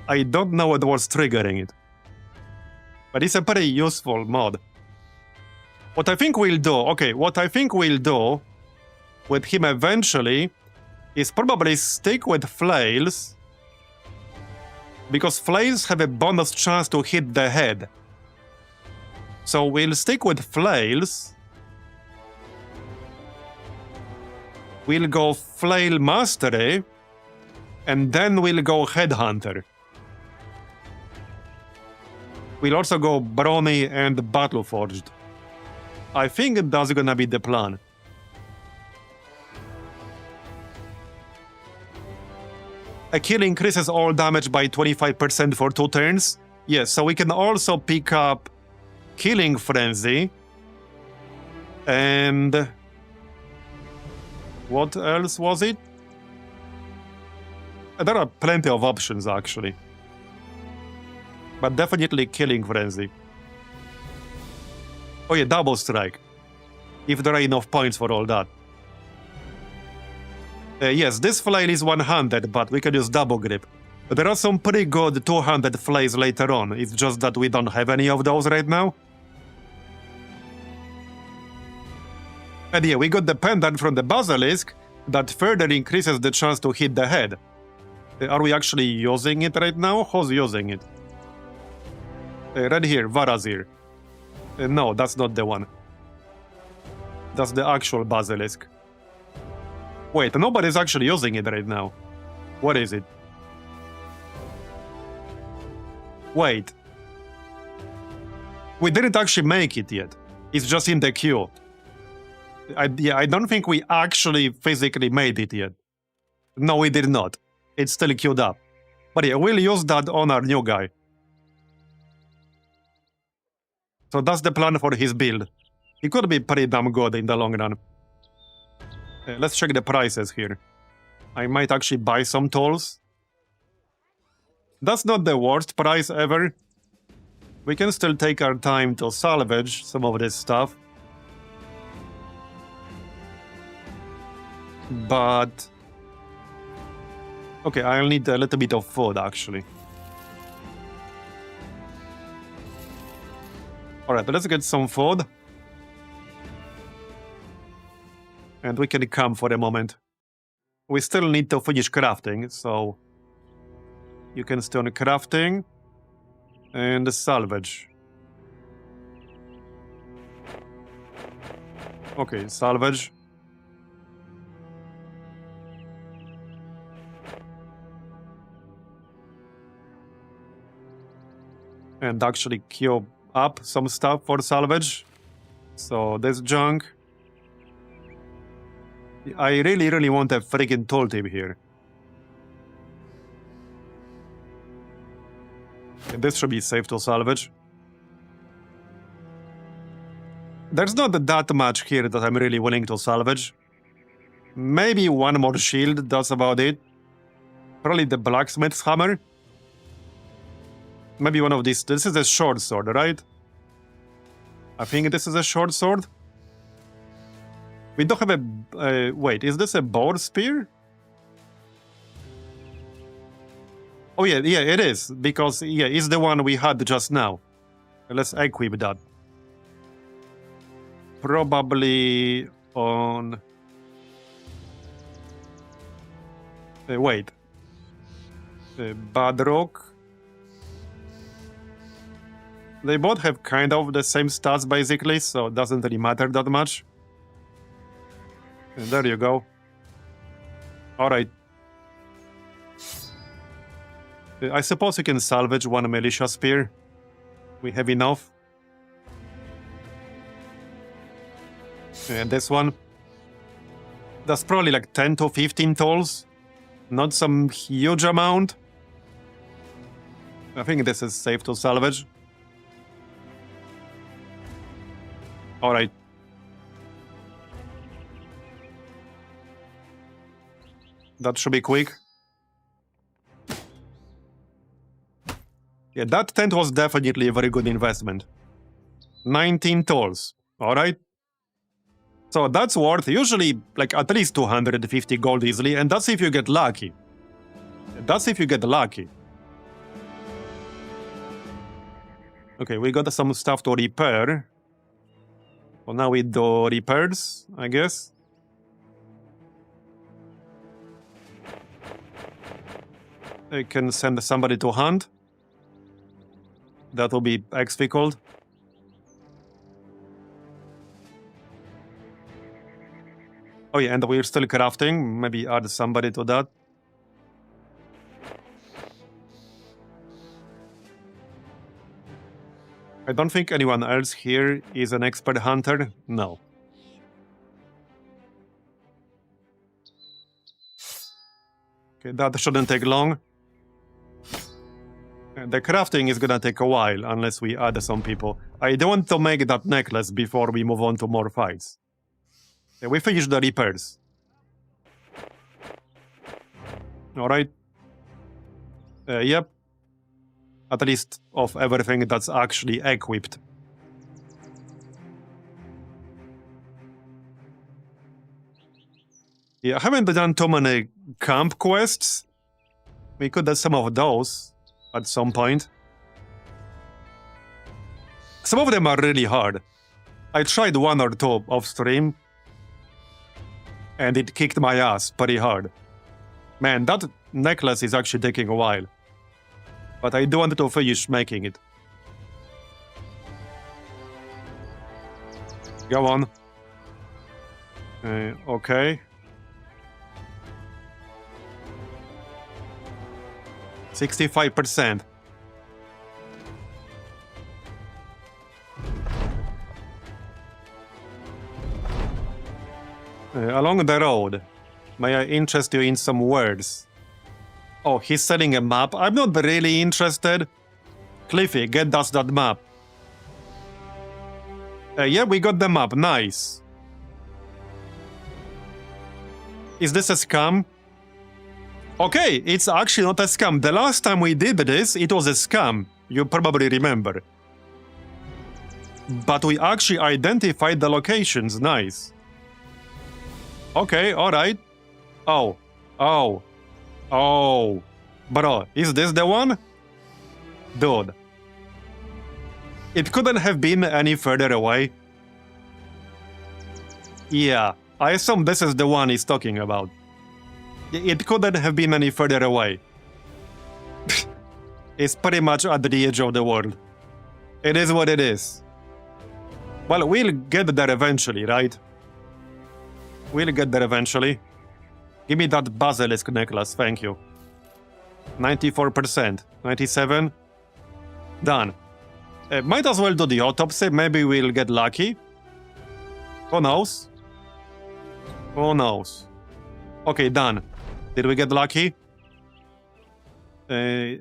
I don't know what was triggering it. But it's a pretty useful mod. What I think we'll do with him eventually is probably stick with flails, because flails have a bonus chance to hit the head. So we'll stick with flails. We'll go Flail Mastery, and then we'll go Headhunter. We'll also go Brawny and Battleforged. I think that's gonna be the plan. A kill increases all damage by 25% for 2 turns. Yes, so we can also pick up Killing Frenzy. And what else was it? There are plenty of options, actually. But definitely Killing Frenzy. Oh yeah, Double Strike. If there are enough points for all that. Yes, this flail is 100, but we can use Double Grip. There are some pretty good 200 flails later on. It's just that we don't have any of those right now. And yeah, we got the pendant from the Basilisk that further increases the chance to hit the head. Are we actually using it right now? Who's using it? Right here, Vatt'ghern. No, that's not the one. That's the actual Basilisk. Wait, nobody's actually using it right now. What is it? Wait. We didn't actually make it yet. It's just in the queue. I don't think we actually physically made it yet. No, we did not. It's still queued up. But yeah, we'll use that on our new guy. So that's the plan for his build. He could be pretty damn good in the long run. Let's check the prices here. I might actually buy some tools. That's not the worst price ever. We can still take our time to salvage some of this stuff. But... okay, I'll need a little bit of food, actually. Alright, let's get some food. And we can come for a moment. We still need to finish crafting, so... you can stay on crafting. And salvage. Okay, salvage. And actually queue up some stuff for salvage. So this junk. I really want a freaking tooltip here. And this should be safe to salvage. There's not that much here that I'm really willing to salvage. Maybe one more shield, that's about it. Probably the blacksmith's hammer. Maybe one of these. This is a short sword, right? I think this is a short sword. We don't have a... wait, is this a boar spear? Oh yeah, it is. Because, yeah, it's the one we had just now. Let's equip that. Probably on... wait. Badrock. They both have kind of the same stats, basically, so it doesn't really matter that much. And there you go. Alright. I suppose you can salvage one militia spear. We have enough. And this one. That's probably like 10 to 15 tools. Not some huge amount. I think this is safe to salvage. Alright. That should be quick. Yeah, that tent was definitely a very good investment. 19 tools. Alright. So that's worth usually like at least 250 gold easily, and that's if you get lucky. That's if you get lucky. Okay, we got some stuff to repair. Well, now we do repairs, I guess. I can send somebody to hunt. That will be exfiled. Oh Oh yeah, and we're still crafting. Maybe add somebody to that. I don't think anyone else here is an expert hunter. No. Okay, that shouldn't take long. The crafting is gonna take a while unless we add some people. I don't want to make that necklace before we move on to more fights. Okay, we finished the repairs. Alright. Yep. At least of everything that's actually equipped. Yeah, I haven't done too many camp quests. We could do some of those at some point. Some of them are really hard. I tried one or two off stream, and it kicked my ass pretty hard. Man, that necklace is actually taking a while. But I do want to finish making it. Go on. Okay. 65%. Along the road, may I interest you in some words? Oh, he's selling a map? I'm not really interested. Cliffy, get us that map. Yeah, we got the map. Nice. Is this a scam? Okay, it's actually not a scam. The last time we did this, it was a scam. You probably remember. But we actually identified the locations. Nice. Okay, alright. Oh. Bro, is this the one? Dude. It couldn't have been any further away. Yeah, I assume this is the one he's talking about. It couldn't have been any further away. It's pretty much at the edge of the world. It is what it is. Well, we'll get there eventually, right? We'll get there eventually. Give me that basilisk necklace, thank you. 94%. 97%. Done. Might as well do the autopsy, maybe we'll get lucky. Who knows? Who knows? Okay, done. Did we get lucky? I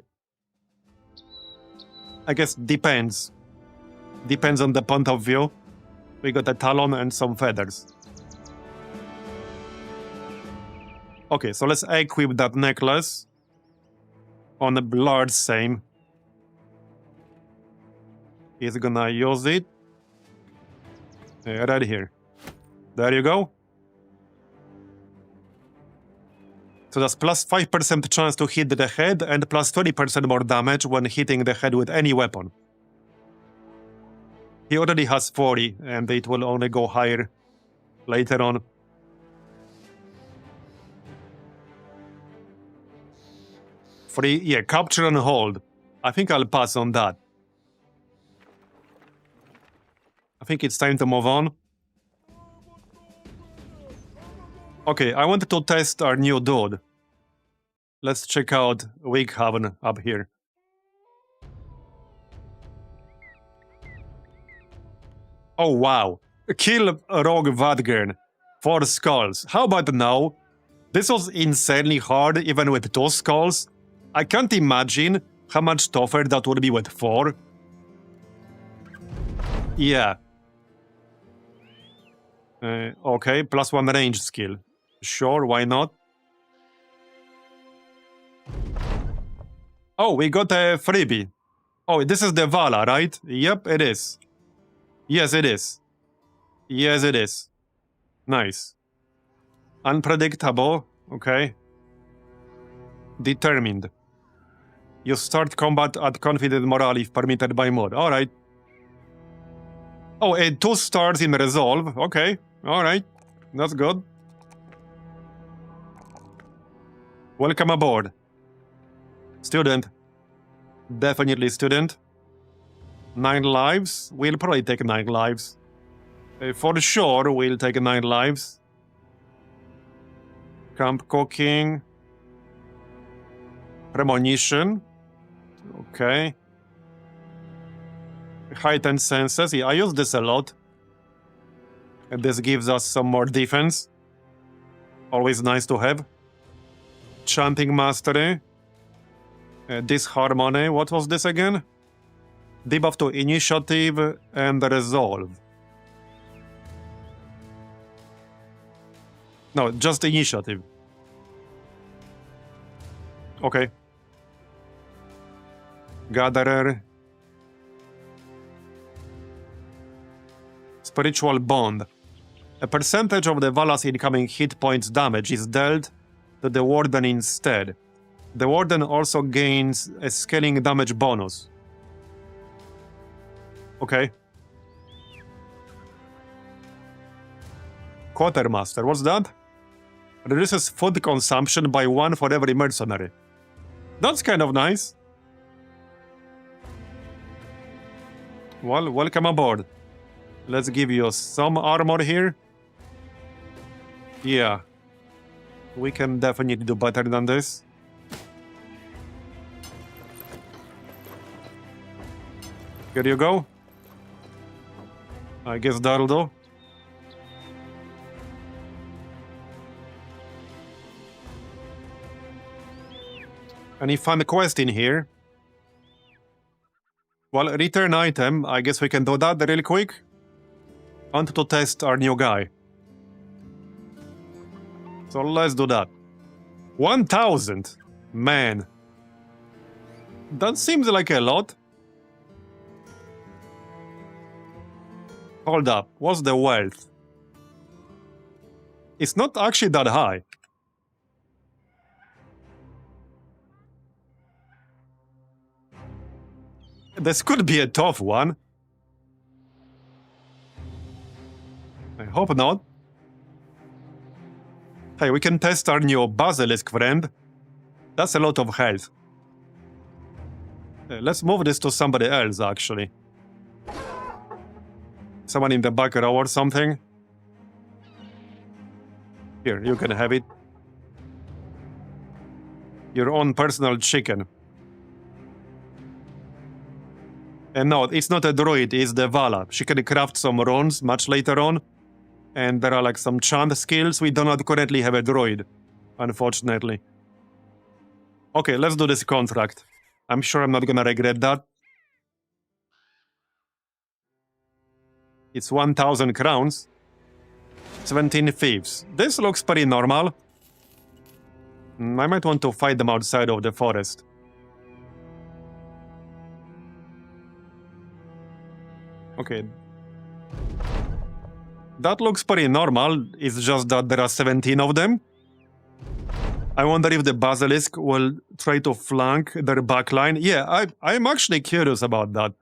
guess depends. Depends on the point of view. We got a talon and some feathers. Okay, so let's equip that necklace on the Lord same. He's gonna use it. Right here. There you go. So that's plus 5% chance to hit the head and plus 20% more damage when hitting the head with any weapon. He already has 40 and it will only go higher later on. Free, yeah, capture and hold. I think I'll pass on that. I think it's time to move on. Okay, I wanted to test our new dude. Let's check out Vatt'ghern up here. Oh wow, kill Rogue Vatt'ghern. 4 skulls. How about now? This was insanely hard even with 2 skulls. I can't imagine how much tougher that would be with 4. Yeah. Okay, plus 1 range skill. Sure, why not? Oh, we got a freebie. Oh, this is the Vala, right? Yep, it is. Yes, it is. Yes, it is. Nice. Unpredictable. Okay. Determined. You start combat at confident morale if permitted by mod. Alright. Oh, 2 stars in resolve. Okay. Alright. That's good. Welcome aboard. Student. Definitely student. 9 lives. We'll probably take 9 lives. For sure, we'll take 9 lives. Camp cooking. Premonition. Okay. Heightened senses. Yeah, I use this a lot. And this gives us some more defense. Always nice to have. Chanting mastery. Disharmony. What was this again? Debuff to initiative and resolve. No, just initiative. Okay. Gatherer. Spiritual Bond. A percentage of the Vala's incoming hit points damage is dealt to the Warden instead. The Warden also gains a scaling damage bonus. Okay. Quartermaster, what's that? Reduces food consumption by 1 for every mercenary. That's kind of nice. Well, welcome aboard. Let's give you some armor here. Yeah. We can definitely do better than this. Here you go. I guess that'll do. Any fun quest in here? Well, return item. I guess we can do that real quick. Want to test our new guy. So let's do that. 1,000! Man. That seems like a lot. Hold up. What's the wealth? It's not actually that high. This could be a tough one. I hope not. Hey, we can test our new Basilisk friend. That's a lot of health. Let's move this to somebody else, actually. Someone in the back row or something. Here, you can have it. Your own personal chicken. And no, it's not a druid, it's the Vala. She can craft some runes much later on. And there are like some chant skills. We do not currently have a druid, unfortunately. Okay, let's do this contract. I'm sure I'm not gonna regret that. It's 1,000 crowns. 17 thieves. This looks pretty normal. I might want to fight them outside of the forest. Okay. That looks pretty normal. It's just that there are 17 of them. I wonder if the Basilisk will try to flank their backline. Yeah, I'm actually curious about that.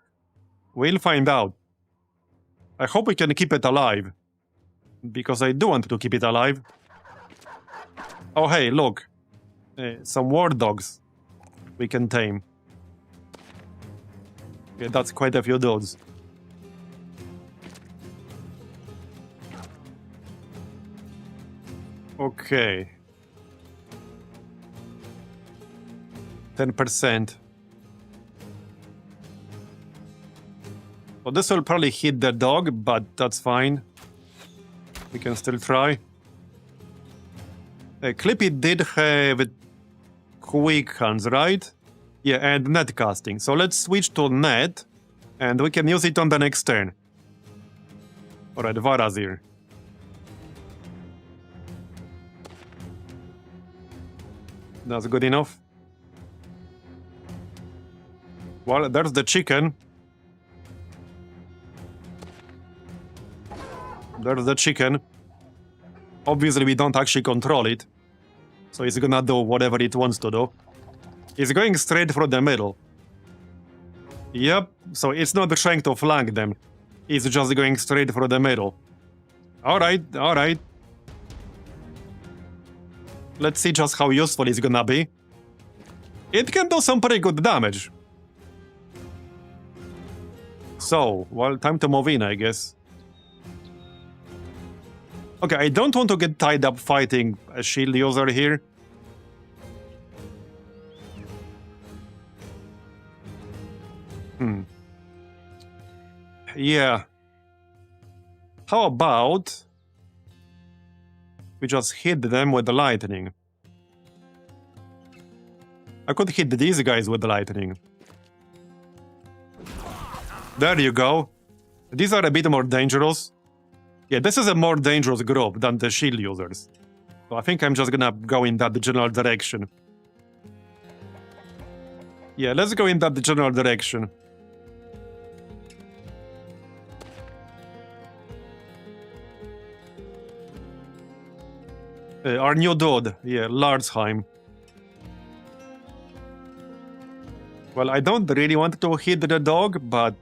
We'll find out. I hope we can keep it alive. Because I do want to keep it alive. Oh, hey, look. Some war dogs we can tame. Yeah, that's quite a few dudes. Okay. 10%. Well, this will probably hit the dog, but that's fine. We can still try. Clippy did have quick hands, right? Yeah, and net casting. So let's switch to net, and we can use it on the next turn. Alright, Vatt'ghern. That's good enough. Well, there's the chicken. There's the chicken. Obviously, we don't actually control it. So it's gonna do whatever it wants to do. It's going straight for the middle. Yep, so it's not trying to flank them. It's just going straight for the middle. Alright, alright. Let's see just how useful it's gonna be. It can do some pretty good damage. So, well, time to move in, I guess. Okay, I don't want to get tied up fighting a shield user here. Yeah. How about we just hit them with the lightning? I could hit these guys with the lightning. There you go. These are a bit more dangerous. Yeah, this is a more dangerous group than the shield users. So I think I'm just gonna go in that general direction. Yeah, let's go in that general direction. Our new dude, yeah, Larsheim. Well, I don't really want to hit the dog, but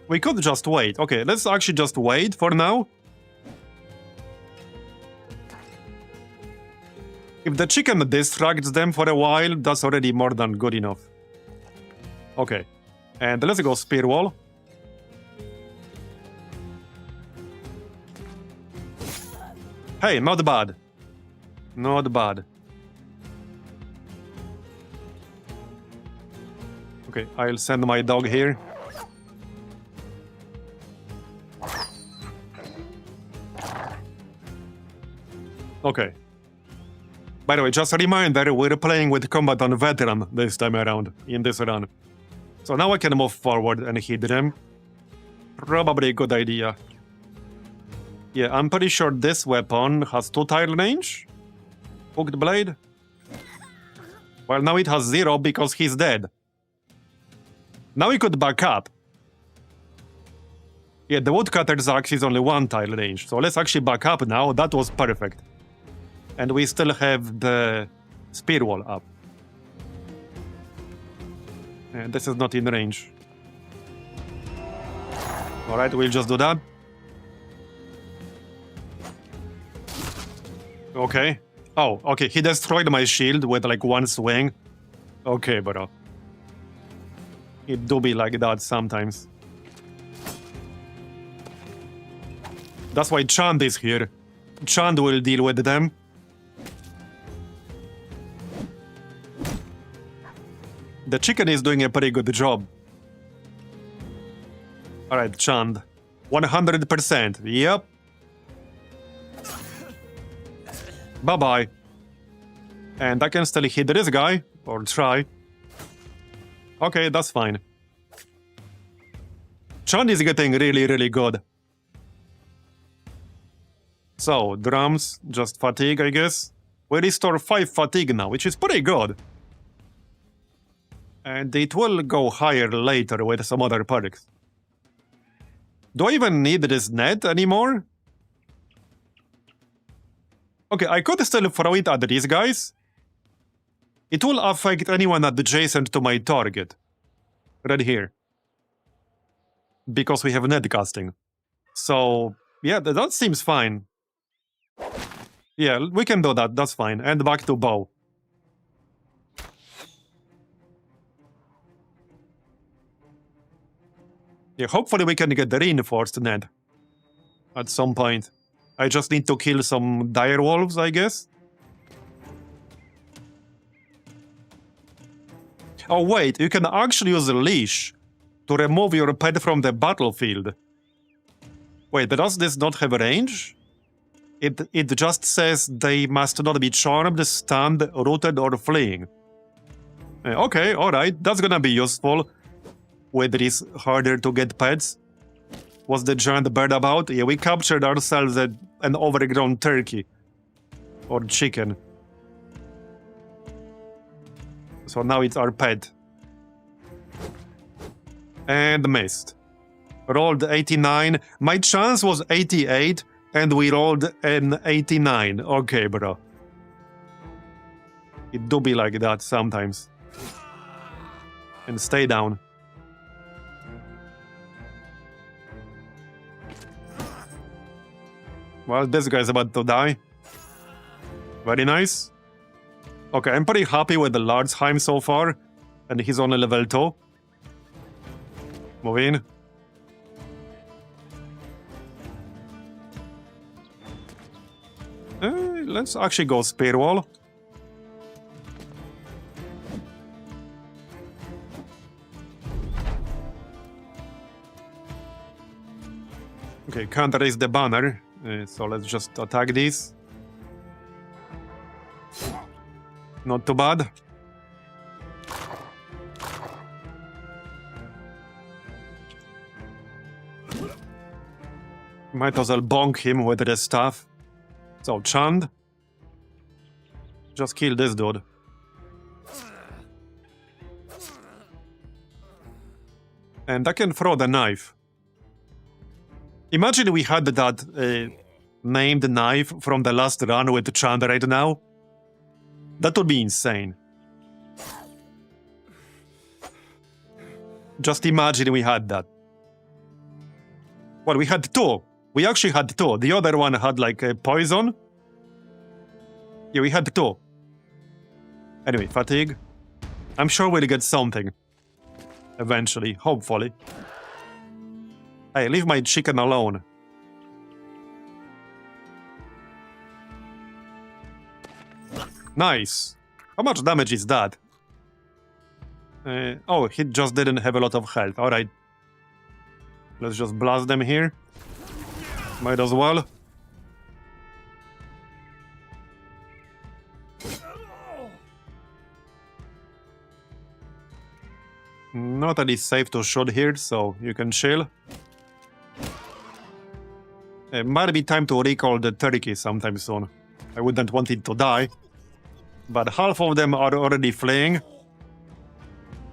we could just wait. Okay, let's actually just wait for now. If the chicken distracts them for a while, that's already more than good enough. Okay, and let's go spear wall. Hey, not bad. Not bad. Okay, I'll send my dog here. Okay. By the way, just a reminder, we're playing with combat on Vatt'ghern this time around, in this run. So now I can move forward and hit them. Probably a good idea. Yeah, I'm pretty sure this weapon has 2 tile range. Hooked blade. Well, now it has 0 because he's dead. Now we could back up. Yeah, the woodcutter's axe is only 1 tile range, so let's actually back up now. That was perfect. And we still have the spear wall up. And this is not in range. Alright, we'll just do that. Okay. Oh, okay, he destroyed my shield with like 1 swing. Okay, bro. It do be like that sometimes. That's why Chand is here. Chand will deal with them. The chicken is doing a pretty good job. Alright, Chand. 100%. Yep. Bye-bye. And I can still hit this guy. Or try. Okay, that's fine. Chand is getting really, really good. So, drums, just fatigue, I guess. We restore 5 fatigue now, which is pretty good. And it will go higher later with some other perks. Do I even need this net anymore? Okay, I could still throw it at these guys. It will affect anyone adjacent to my target. Right here. Because we have net casting. So, yeah, that seems fine. Yeah, we can do that, that's fine. And back to bow. Yeah, hopefully we can get the reinforced net. At some point. I just need to kill some dire wolves, I guess. Oh wait, you can actually use a leash to remove your pet from the battlefield. Wait, does this not have a range? It just says they must not be charmed, stunned, rooted, or fleeing. Okay, alright, that's gonna be useful with these harder to get pets. What's the giant bird about? Yeah, we captured ourselves an overgrown turkey. Or chicken. So now it's our pet. And missed. Rolled 89. My chance was 88, and we rolled an 89. Okay, bro. It do be like that sometimes. And stay down. Well, this guy's about to die. Very nice. Okay, I'm pretty happy with the Larsheim so far. And he's only level 2. Move in. let's actually go spear wall. Okay, can't raise the banner, so let's just attack these. Not too bad. Might as well bonk him with the staff. So, Chand. Just kill this dude. And I can throw the knife. Imagine we had that named knife from the last run with Chand right now. That would be insane. Just imagine we had that. Well, we had two. We actually had two. The other one had like a poison. Yeah, we had two. Anyway, fatigue. I'm sure we'll get something. Eventually, hopefully. Hey, leave my chicken alone. Nice. How much damage is that? Oh, he just didn't have a lot of health. Alright. Let's just blast them here. Might as well. Not that it's safe to shoot here, so you can chill. It might be time to recall the turkey sometime soon. I wouldn't want it to die. But half of them are already fleeing.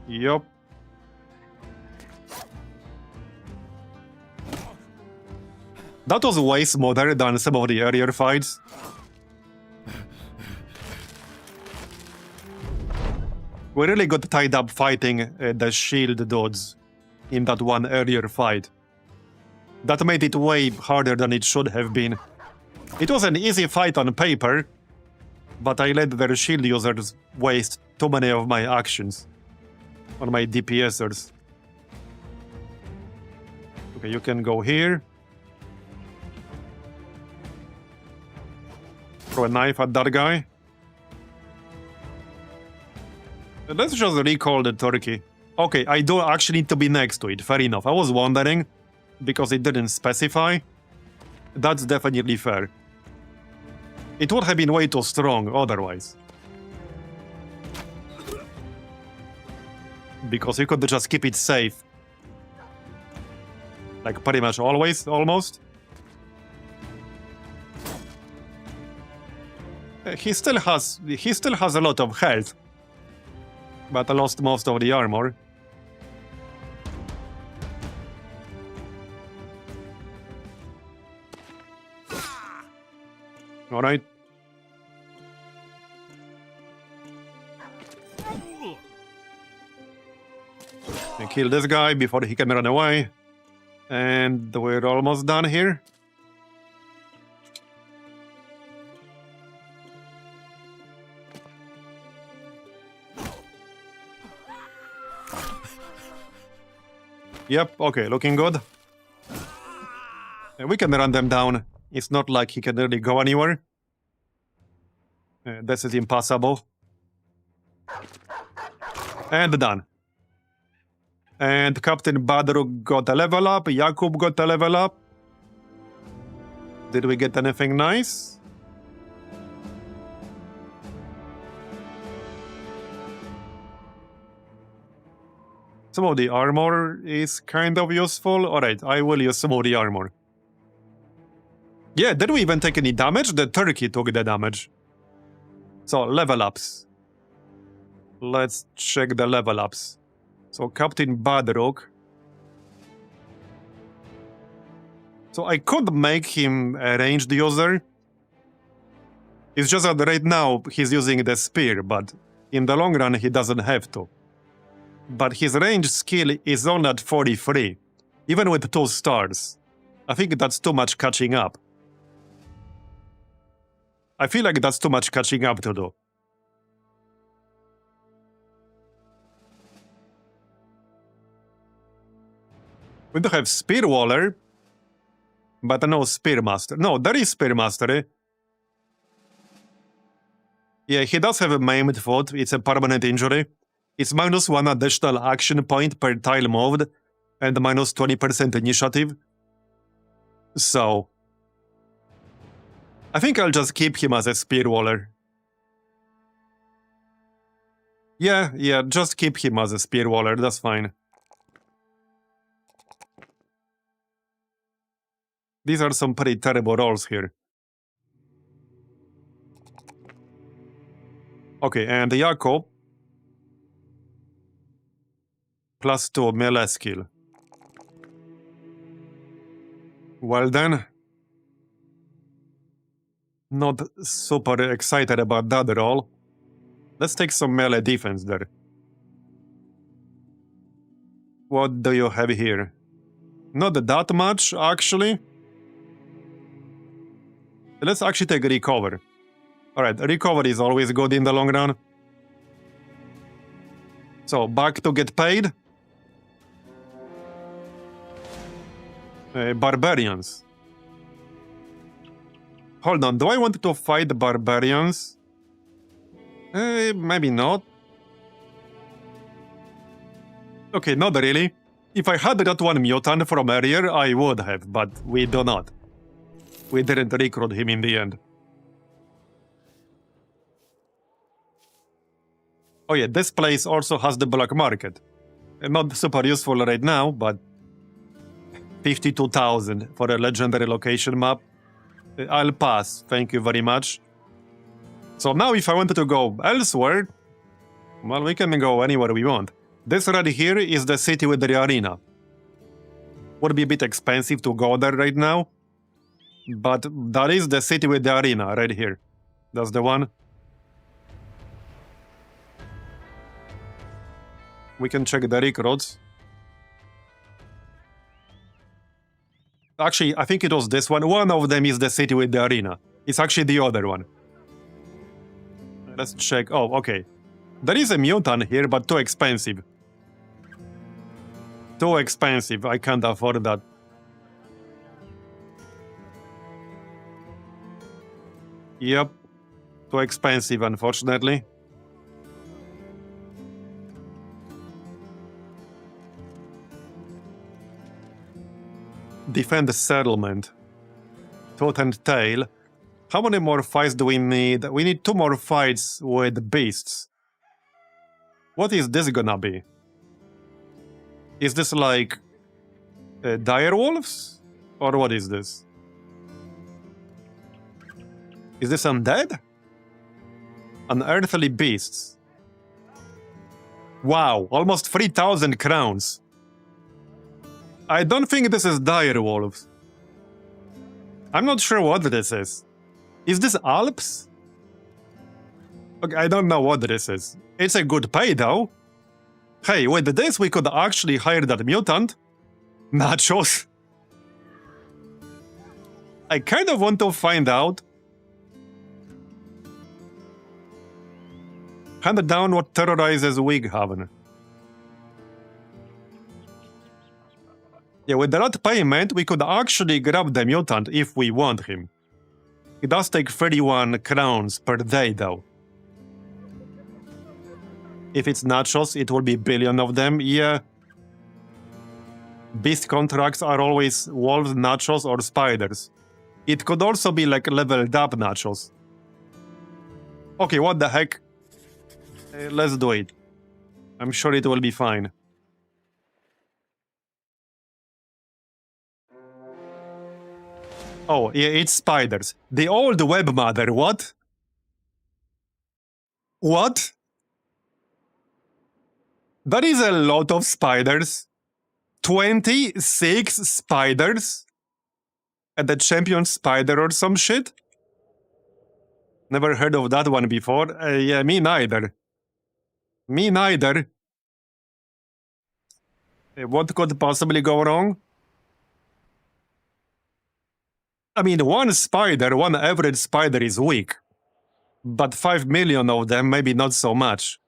Yup. That was way smoother than some of the earlier fights. We really got tied up fighting the shield dudes in that one earlier fight. That made it way harder than it should have been. It was an easy fight on paper, but I let their shield users waste too many of my actions on my DPSers. Okay, you can go here. Throw a knife at that guy. Let's just recall the turkey. Okay, I do actually need to be next to it, fair enough. I was wondering, because it didn't specify. That's definitely fair. It would have been way too strong otherwise. Because you could just keep it safe. Like pretty much always, almost. He still has a lot of health. But I lost most of the armor. Alright. Kill this guy before he can run away. And we're almost done here. Yep, okay, looking good. We can run them down. It's not like he can really go anywhere. This is impossible. And done. And Captain Badruk got a level up. Jakub got a level up. Did we get anything nice? Some of the armor is kind of useful. Alright, I will use some of the armor. Yeah, did we even take any damage? The turkey took the damage. So, level ups. Let's check the level ups. So, Captain Badruk. So, I could make him a ranged user. It's just that right now he's using the spear, but in the long run he doesn't have to. But his range skill is only at 43, even with 2 stars. I think that's too much catching up. I feel like that's too much catching up to do. We do have Spearwaller, but no Spearmaster. No, there is Spearmaster. Yeah, he does have a maimed foot. It's a permanent injury. It's -1 additional action point per tile moved and -20% initiative. So, I think I'll just keep him as a spearwaller. Yeah, just keep him as a spearwaller, that's fine. These are some pretty terrible rolls here. Okay, and Jakob. +2 melee skill. Well then. Not super excited about that roll. Let's take some melee defense there. What do you have here? Not that much, actually. Let's actually take recover. Alright, recover is always good in the long run. So, back to get paid. Barbarians. Hold on, do I want to fight the barbarians? Maybe not. Okay, not really. If I had that one mutant from earlier, I would have, but we do not. We didn't recruit him in the end. Oh yeah, this place also has the black market. Not super useful right now, but 52,000 for a legendary location map. I'll pass, thank you very much. So now if I wanted to go elsewhere, well, we can go anywhere we want. This right here is the city with the arena. Would be a bit expensive to go there right now, but that is the city with the arena right here. That's the one. We can check the recruits. Actually, I think it was this one. One of them is the city with the arena. It's actually the other one. Let's check. Oh, okay. There is a mutant here, but too expensive. Too expensive. I can't afford that. Yep. Too expensive, unfortunately. Defend the settlement. Tooth and tail. How many more fights do we need? We need 2 more fights with beasts. What is this gonna be? Is this like dire wolves? Or what is this? Is this undead? Unearthly beasts. Wow, almost 3,000 crowns. I don't think this is dire wolves. I'm not sure what this is. Is this Alps? Okay, I don't know what this is. It's a good pay though. Hey, with this we could actually hire that mutant. Nachos. I kind of want to find out. Hand down what terrorizes Vatt'ghern. Yeah, with that payment, we could actually grab the mutant if we want him. It does take 31 crowns per day, though. If it's nachos, it will be a billion of them, yeah. Beast contracts are always wolves, nachos, or spiders. It could also be like leveled up nachos. Okay, what the heck? Let's do it. I'm sure it will be fine. Oh, yeah, it's spiders. The old web mother, what? What? That is a lot of spiders. 26 spiders? And the champion spider or some shit? Never heard of that one before. Yeah, me neither. Me neither. What could possibly go wrong? I mean, one spider, one average spider is weak. But 5 million of them, maybe not so much.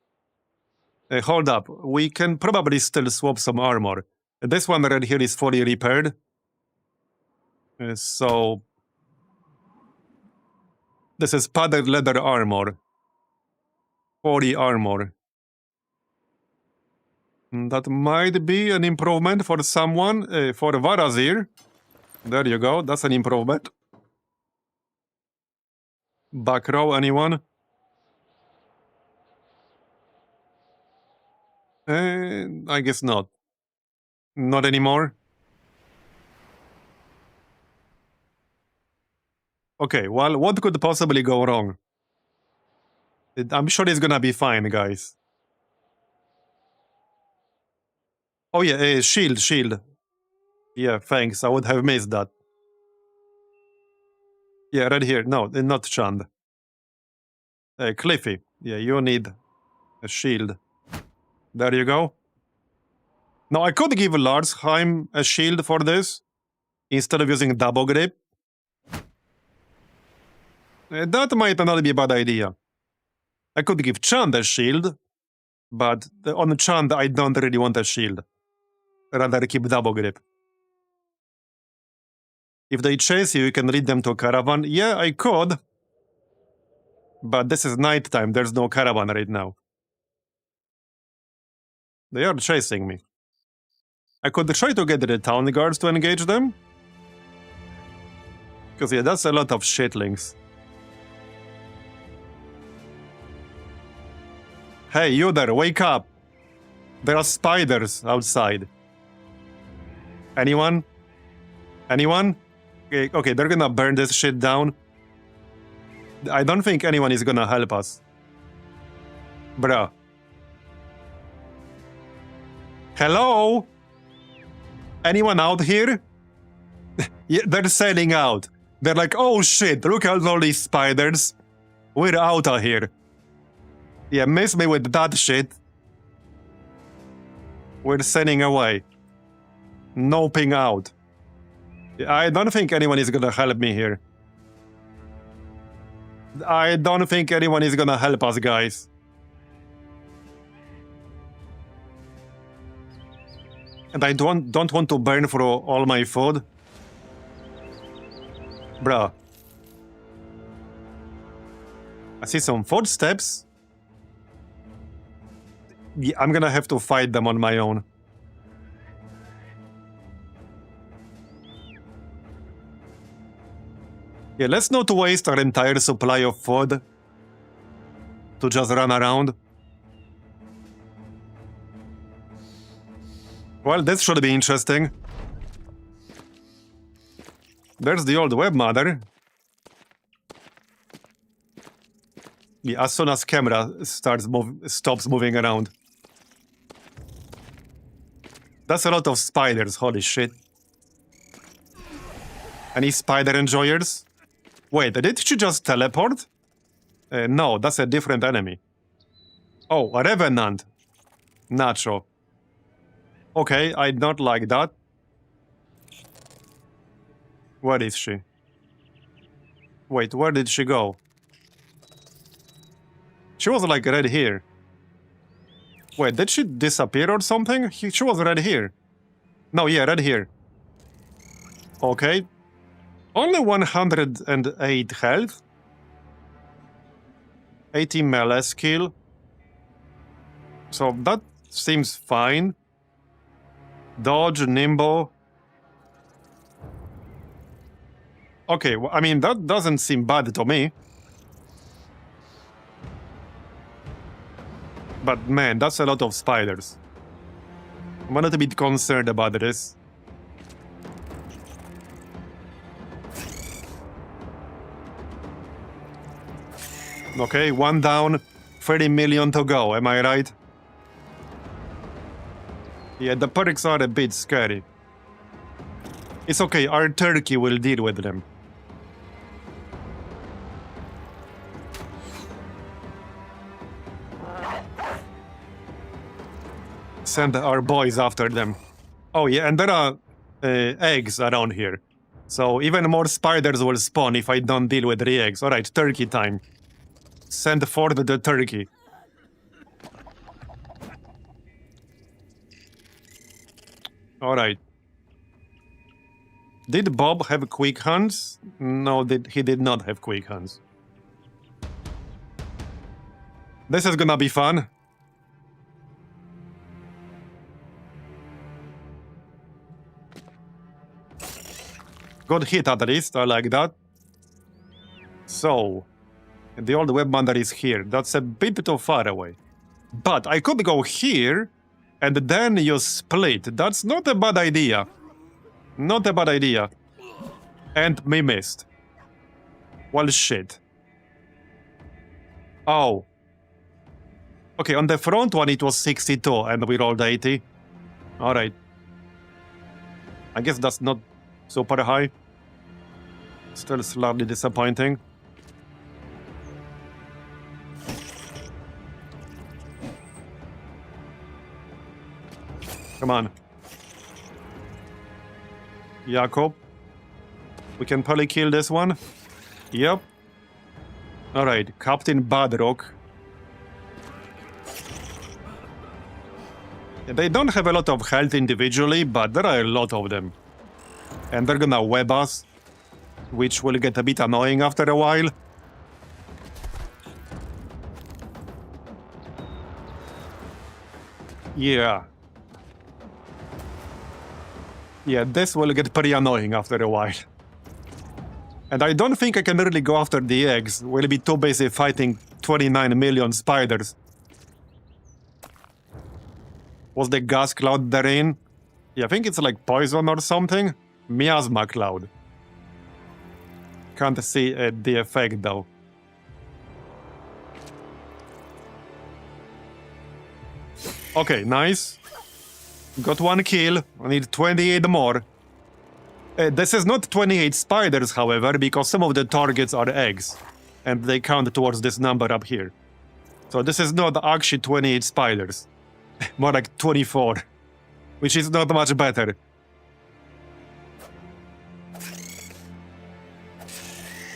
Hold up, we can probably still swap some armor. This one right here is fully repaired. So... this is padded leather armor. 40 armor. That might be an improvement for someone. For Vatt'ghern. There you go. That's an improvement. Back row, anyone? I guess not. Not anymore. Okay, well, what could possibly go wrong? I'm sure it's gonna be fine, guys. Oh yeah, shield. Yeah, thanks, I would have missed that. Yeah, right here. No, not Chand. Cliffy. Yeah, you need a shield. There you go. Now, I could give Larsheim a shield for this, instead of using double grip. That might not be a bad idea. I could give Chand a shield, but on Chand, I don't really want a shield. Rather keep double grip. If they chase you, you can lead them to a caravan. Yeah, I could. But this is nighttime. There's no caravan right now. They are chasing me. I could try to get the town guards to engage them. Because yeah, that's a lot of shitlings. Hey, you there, wake up! There are spiders outside. Anyone? Anyone? Okay, they're gonna burn this shit down. I don't think anyone is gonna help us. Bruh. Hello? Anyone out here? Yeah, they're sailing out. They're like, oh shit, look at all these spiders. We're out of here. Yeah, miss me with that shit. We're sailing away. Noping out. I don't think anyone is gonna help me here. I don't think anyone is gonna help us, guys. And I don't want to burn through all my food. Bruh. I see some footsteps. Yeah, I'm gonna have to fight them on my own. Yeah, let's not waste our entire supply of food to just run around. Well, this should be interesting. There's the old webmother. Yeah, as soon as camera stops moving around. That's a lot of spiders, holy shit. Any spider enjoyers? Wait, did she just teleport? No, that's a different enemy. Oh, a revenant. Nacho. Okay, I don't like that. Where is she? Wait, where did she go? She was like right here. Wait, did she disappear or something? She was right here. No, yeah, right here. Okay. Only 108 health. 80 melee skill. So that seems fine. Dodge, nimble. Okay, well, I mean, that doesn't seem bad to me. But man, that's a lot of spiders. I'm a little bit concerned about this. Okay, one down, 30 million to go, am I right? Yeah, the perks are a bit scary. It's okay, our turkey will deal with them. Send our boys after them. Oh yeah, and there are eggs around here. So even more spiders will spawn if I don't deal with the eggs. Alright, turkey time. Send forth the turkey. Alright. Did Bob have quick hands? No, he did not have quick hands. This is gonna be fun. Good hit at least, I like that. So, the old webmander is here. That's a bit too far away. But I could go here, and then you split. That's not a bad idea. Not a bad idea. And we missed. Well, shit. Oh. Okay, on the front one it was 62, and we rolled 80. Alright. I guess that's not super high. Still slightly disappointing. Come on. Jakob. We can probably kill this one. Yep. Alright, Captain Badrock. They don't have a lot of health individually, but there are a lot of them. And they're gonna web us, which will get a bit annoying after a while. Yeah. Yeah, this will get pretty annoying after a while. And I don't think I can really go after the eggs. We'll be too busy fighting 29 million spiders. Was the gas cloud therein? Yeah, I think it's like poison or something. Miasma cloud. Can't see the effect though. Okay, nice. Got one kill. I need 28 more. This is not 28 spiders, however, because some of the targets are eggs. And they count towards this number up here. So this is not actually 28 spiders. More like 24. Which is not much better.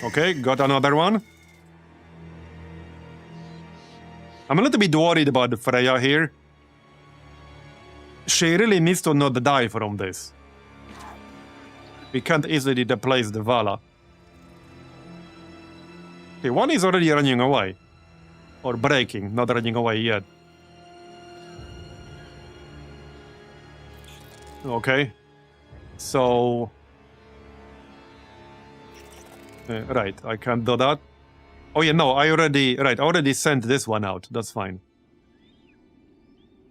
Okay, got another one. I'm a little bit worried about Freya here. She really needs to not die from this. We can't easily replace the Vala. Okay, one is already running away. Or breaking, not running away yet. Okay. So... right, I can't do that. Oh yeah, no, I already sent this one out. That's fine.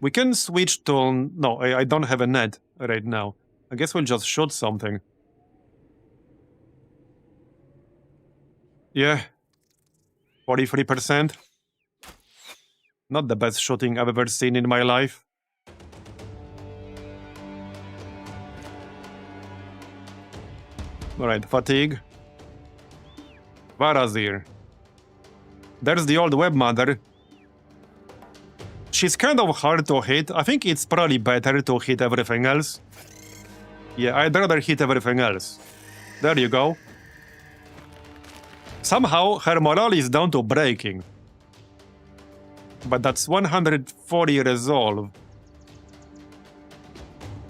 We can switch to... No, I don't have a net right now. I guess we'll just shoot something. Yeah. 43%. Not the best shooting I've ever seen in my life. Alright, fatigue. Vatt'ghern. There's the old webmother. She's kind of hard to hit. I think it's probably better to hit everything else. Yeah, I'd rather hit everything else. There you go. Somehow, her morale is down to breaking. But that's 140 resolve.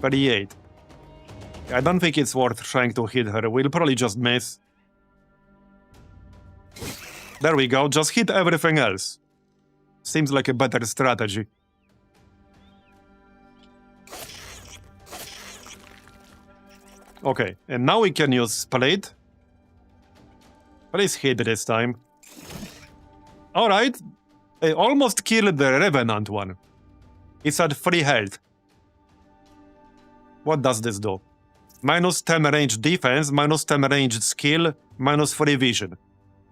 38. I don't think it's worth trying to hit her. We'll probably just miss. There we go, just hit everything else. Seems like a better strategy. Okay, and now we can use split. Please hit this time. Alright, I almost killed the Revenant one. It's at 3 health. What does this do? Minus 10 range defense, minus 10 range skill, minus 3 vision.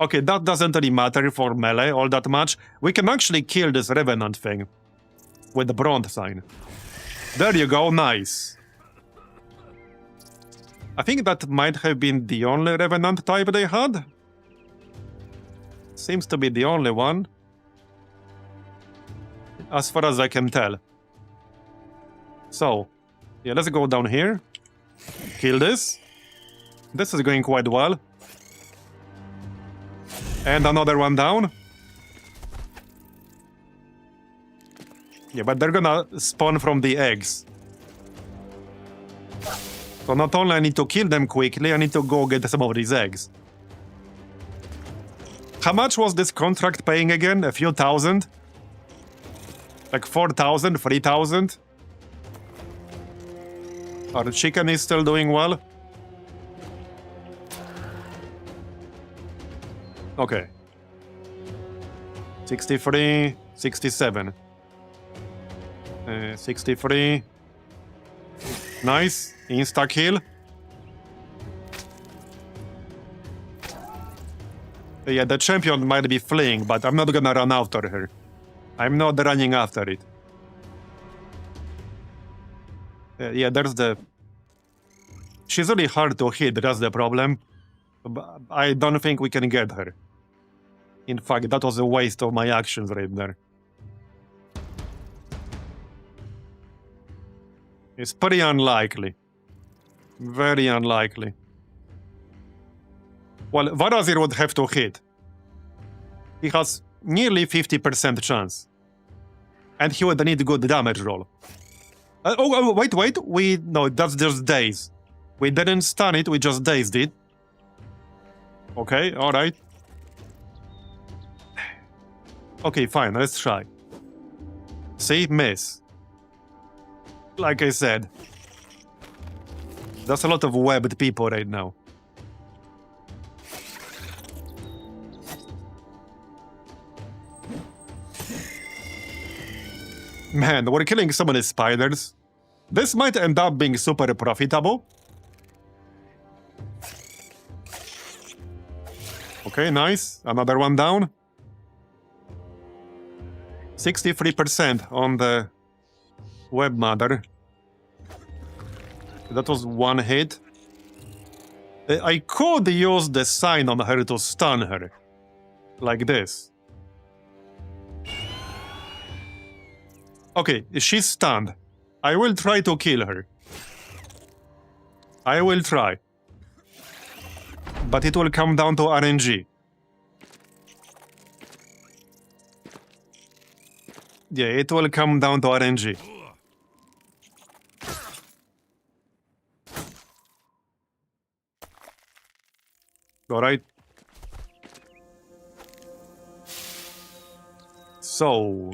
Okay, that doesn't really matter for melee all that much. We can actually kill this Revenant thing. With the bronze sign. There you go, nice. I think that might have been the only Revenant type they had. Seems to be the only one. As far as I can tell. So, yeah, let's go down here. Kill this. This is going quite well. And another one down. Yeah, but they're gonna spawn from the eggs. So not only I need to kill them quickly, I need to go get some of these eggs. How much was this contract paying again? A few thousand? Like 4,000, 3,000. Our chicken is still doing well. Okay. 63, 67. 63. Nice. Insta-kill. Yeah, the champion might be fleeing, but I'm not gonna run after her. I'm not running after it. Yeah, there's the... She's really hard to hit, that's the problem. But I don't think we can get her. In fact, that was a waste of my actions right there. It's pretty unlikely. Very unlikely. Well, Vatt'ghern would have to hit. He has nearly 50% chance. And he would need good damage roll. Wait. No, that's just daze. We didn't stun it, we just dazed it. Okay, alright. Okay, fine, let's try. See? Miss. Like I said. There's a lot of webbed people right now. Man, we're killing so many spiders. This might end up being super profitable. Okay, nice. Another one down. 63% on the web mother. That was one hit. I could use the sign on her to stun her. Like this. Okay, she's stunned. I will try to kill her. I will try. But it will come down to RNG. Yeah, it will come down to RNG. Alright. So...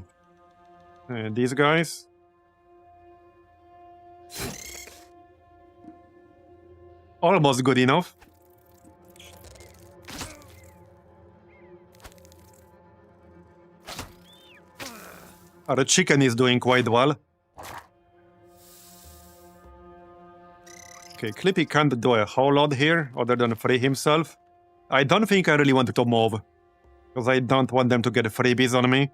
these guys. Almost good enough. Our chicken is doing quite well. Okay, Clippy can't do a whole lot here, other than free himself. I don't think I really want to move, because I don't want them to get freebies on me.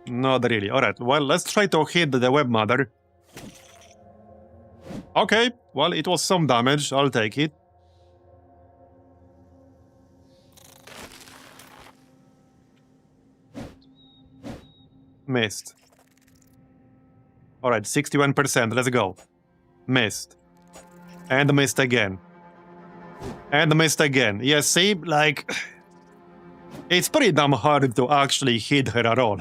Not really. Alright, well, let's try to hit the web mother. Okay, well, it was some damage. I'll take it. Missed. Alright, 61%. Let's go. Missed. And missed again. And missed again. Yeah, see, like... It's pretty damn hard to actually hit her at all.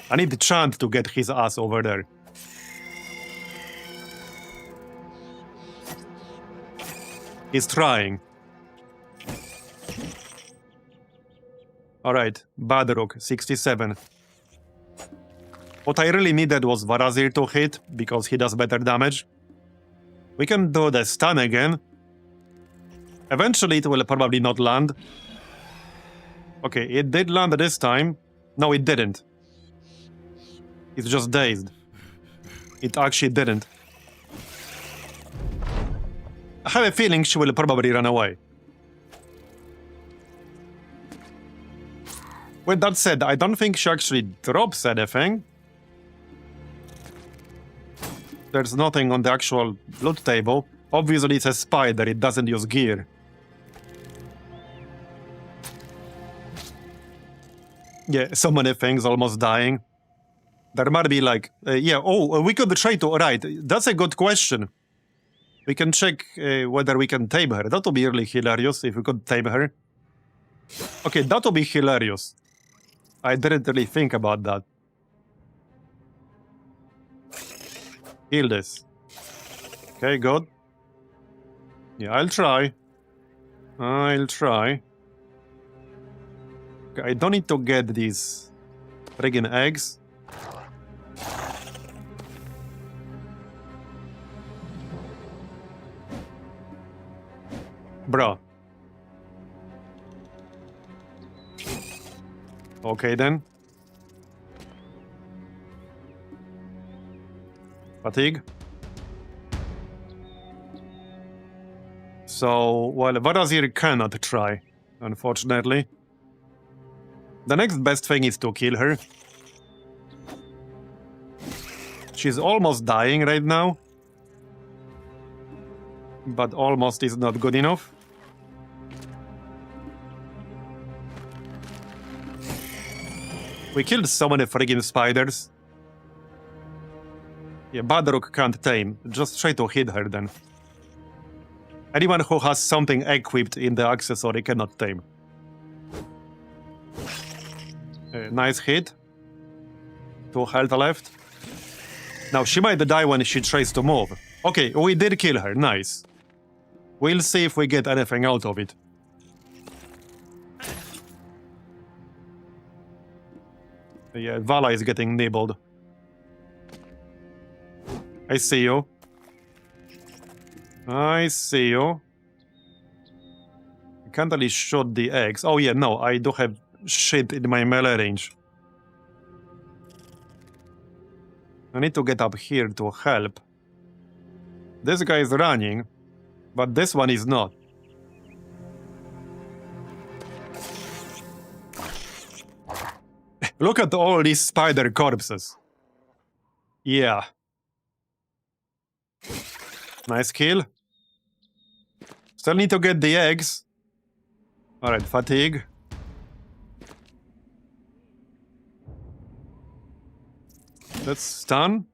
I need the Chant to get his ass over there. He's trying. Alright, Badrook, 67. What I really needed was Vatt'ghern to hit, because he does better damage. We can do the stun again. Eventually it will probably not land. Okay, it did land this time. No, it didn't. It's just dazed. It actually didn't. I have a feeling she will probably run away. With that said, I don't think she actually drops anything. There's nothing on the actual loot table. Obviously it's a spider, it doesn't use gear. Yeah, so many things almost dying. There might be like... we could try to... Right, that's a good question. We can check whether we can tame her. That would be really hilarious if we could tame her. Okay, that would be hilarious. I didn't really think about that. Heal this. Okay, good. Yeah, I'll try. I don't need to get these friggin' eggs. Bro. Okay then. Fatigue. So, well, Vatt'ghern cannot try, unfortunately. The next best thing is to kill her. She's almost dying right now. But almost is not good enough. We killed so many friggin' spiders. Yeah, Vatt'ghern can't tame. Just try to hit her then. Anyone who has something equipped in the accessory cannot tame. Nice hit. 2 health left. Now, she might die when she tries to move. Okay, we did kill her. Nice. We'll see if we get anything out of it. Yeah, Vala is getting nibbled. I see you. I see you. I can't really shoot the eggs. Oh yeah, no, I do have shit in my melee range. I need to get up here to help. This guy is running, but this one is not. Look at all these spider corpses. Yeah. Nice kill. Still need to get the eggs. Alright, fatigue. That's stun.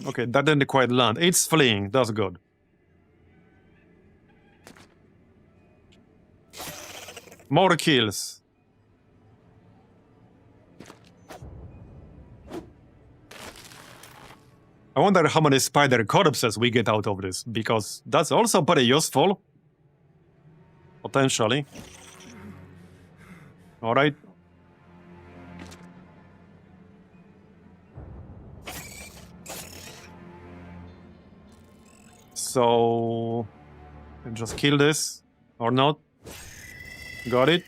Okay, that didn't quite land. It's fleeing, that's good. More kills. I wonder how many spider corpses we get out of this, because that's also pretty useful. Potentially. Alright. So... just kill this, or not. Got it.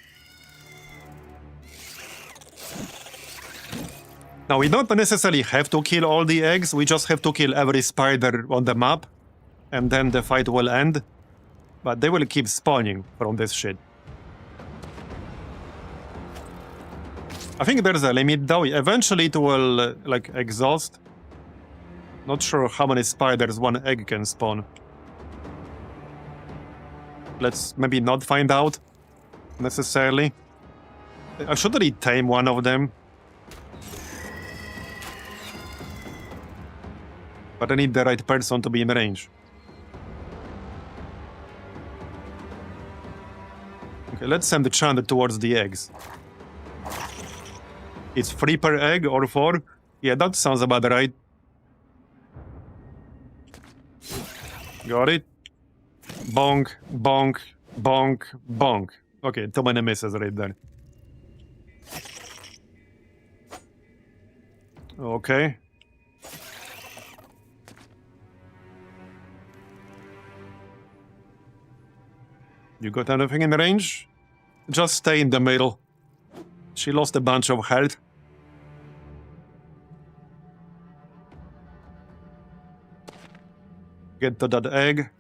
Now, we don't necessarily have to kill all the eggs, we just have to kill every spider on the map, and then the fight will end. But they will keep spawning from this shit. I think there's a limit though, eventually it will, like, exhaust. Not sure how many spiders one egg can spawn. Let's maybe not find out, necessarily. I should really tame one of them. But I need the right person to be in range. Okay, let's send the Chand towards the eggs. It's 3 per egg or 4? Yeah, that sounds about right. Got it. Bonk, bonk, bonk, bonk. Okay, too many misses right there. Okay. You got anything in range? Just stay in the middle. She lost a bunch of health. Get to that egg.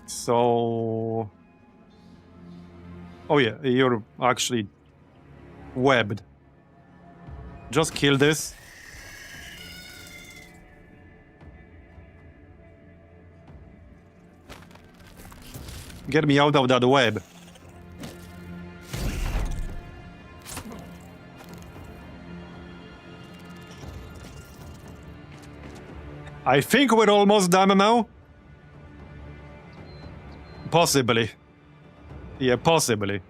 So... oh yeah, you're actually webbed. Just kill this. Get me out of that web. I think we're almost done now. Possibly. Yeah, possibly.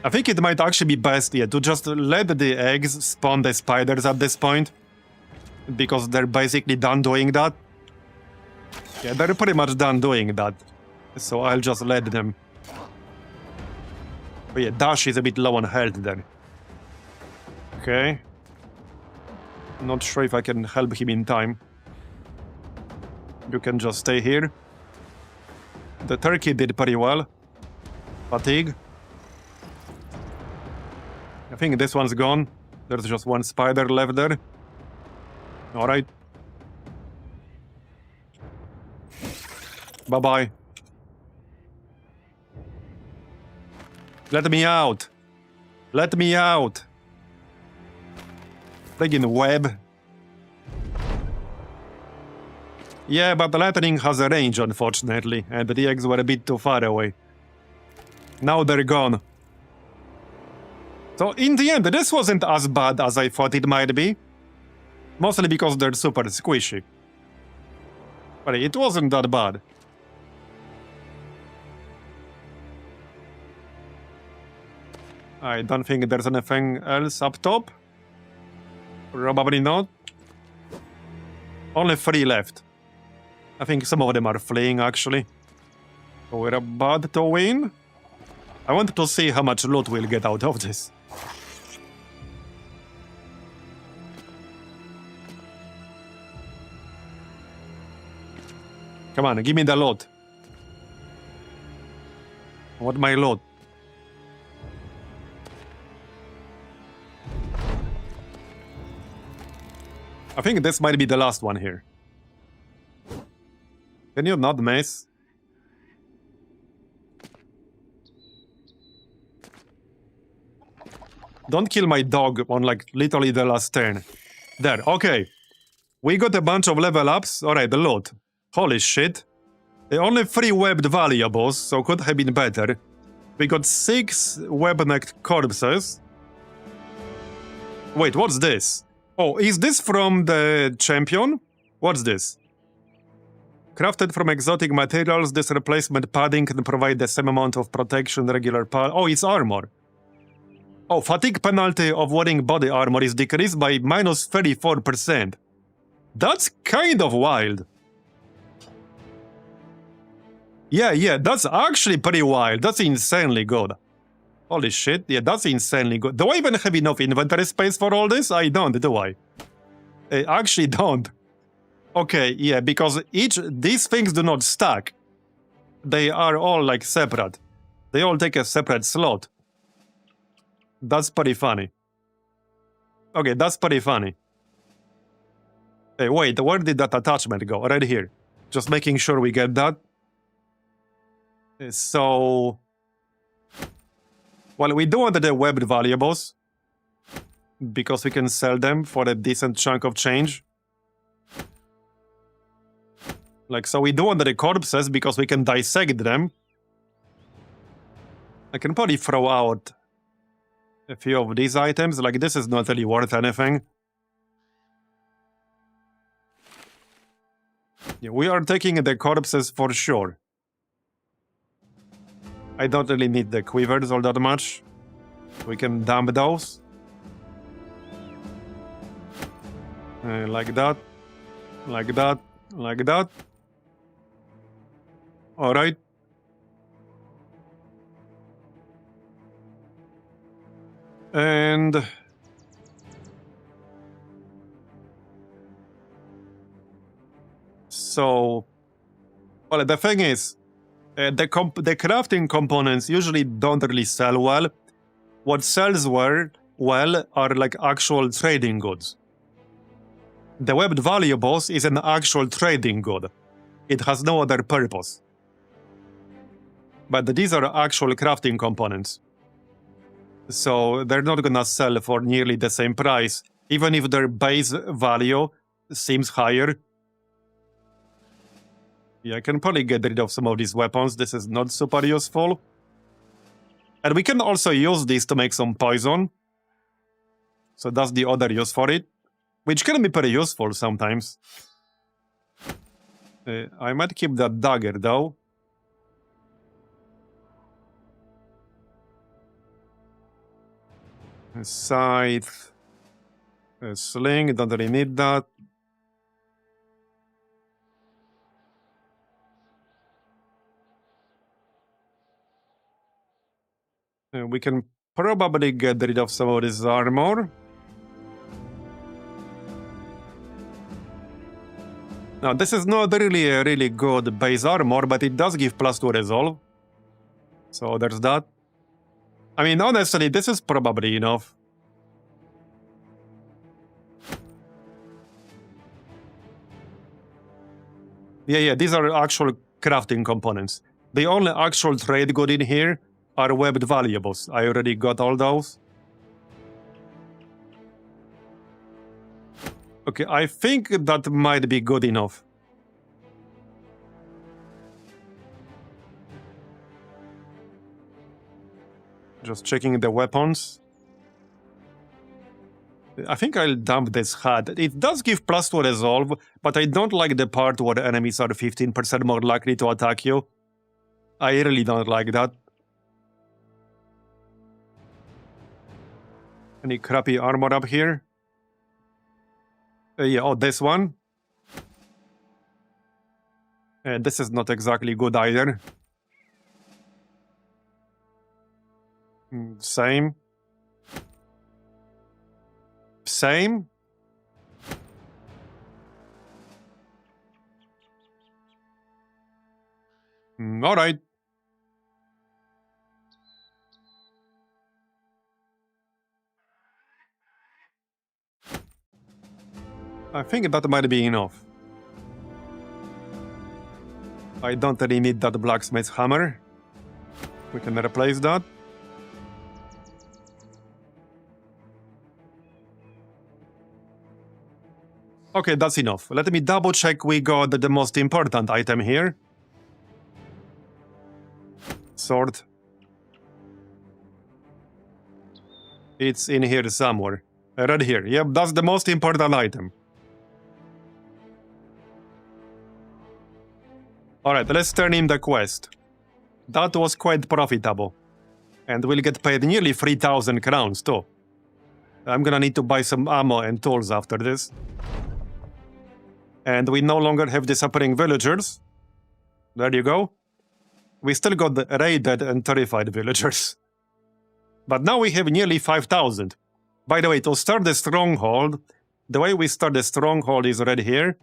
I think it might actually be best, yeah, to just let the eggs spawn the spiders at this point. Because they're basically done doing that. Yeah, they're pretty much done doing that. So I'll just let them. But yeah, Dash is a bit low on health then. Okay. Not sure if I can help him in time. You can just stay here. The turkey did pretty well. Fatigue. I think this one's gone. There's just one spider left there. Alright. Bye-bye. Let me out. Let me out. Friggin' web. Yeah, but the lightning has a range, unfortunately, and the eggs were a bit too far away. Now they're gone. So in the end, this wasn't as bad as I thought it might be. Mostly because they're super squishy. But it wasn't that bad. I don't think there's anything else up top. Probably not. Only 3 left. I think some of them are fleeing, actually. So we're about to win. I want to see how much loot we'll get out of this. Come on, give me the loot. I want my loot. I think this might be the last one here. Can you not miss? Don't kill my dog on, like, literally the last turn. There, okay. We got a bunch of level ups. Alright, the loot. Holy shit. Only 3 webbed valuables, so could have been better. We got 6 web-necked corpses. Wait, what's this? Oh, is this from the champion? What's this? Crafted from exotic materials, this replacement padding can provide the same amount of protection regular Oh, it's armor. Oh, fatigue penalty of wearing body armor is decreased by minus 34%. That's kind of wild. Yeah, that's actually pretty wild. That's insanely good. Holy shit, yeah, that's insanely good. Do I even have enough inventory space for all this? I don't, do I? I actually don't. Okay, yeah, because these things do not stack. They are all, like, separate. They all take a separate slot. That's pretty funny. Okay, that's pretty funny. Hey, wait, where did that attachment go? Right here. Just making sure we get that. So... Well, we do want the webbed valuables. Because we can sell them for a decent chunk of change. Like, so we do want the corpses because we can dissect them. I can probably throw out a few of these items. Like, this is not really worth anything. Yeah, we are taking the corpses for sure. I don't really need the quivers all that much. We can dump those. Like that. Like that. Like that. Alright. And... So... Well, the thing is, the crafting components usually don't really sell well. What sells well are, like, actual trading goods. The webbed valuables is an actual trading good. It has no other purpose. But these are actual crafting components. So they're not gonna sell for nearly the same price, even if their base value seems higher. Yeah, I can probably get rid of some of these weapons. This is not super useful. And we can also use these to make some poison. So that's the other use for it. Which can be pretty useful sometimes. I might keep that dagger though. A scythe. A sling, don't really need that. We can probably get rid of some of this armor. Now, this is not really a really good base armor, but it does give +2 resolve. So there's that. I mean, honestly, this is probably enough. Yeah, these are actual crafting components. The only actual trade good in here are webbed valuables. I already got all those. Okay, I think that might be good enough. Just checking the weapons. I think I'll dump this hat. It does give +2 resolve, but I don't like the part where enemies are 15% more likely to attack you. I really don't like that. Any crappy armor up here? Yeah, oh, this one. This is not exactly good either. Same. Same. All right. I think that might be enough. I don't really need that blacksmith's hammer. We can replace that. Okay, that's enough. Let me double check we got the most important item here. Sword. It's in here somewhere. Right here. Yep, that's the most important item. Alright, let's turn in the quest. That was quite profitable. And we'll get paid nearly 3,000 crowns too. I'm gonna need to buy some ammo and tools after this. And we no longer have disappearing villagers. There you go. We still got the raided and terrified villagers. But now we have nearly 5,000. By the way, to start the Stronghold, the way we start the Stronghold is right here.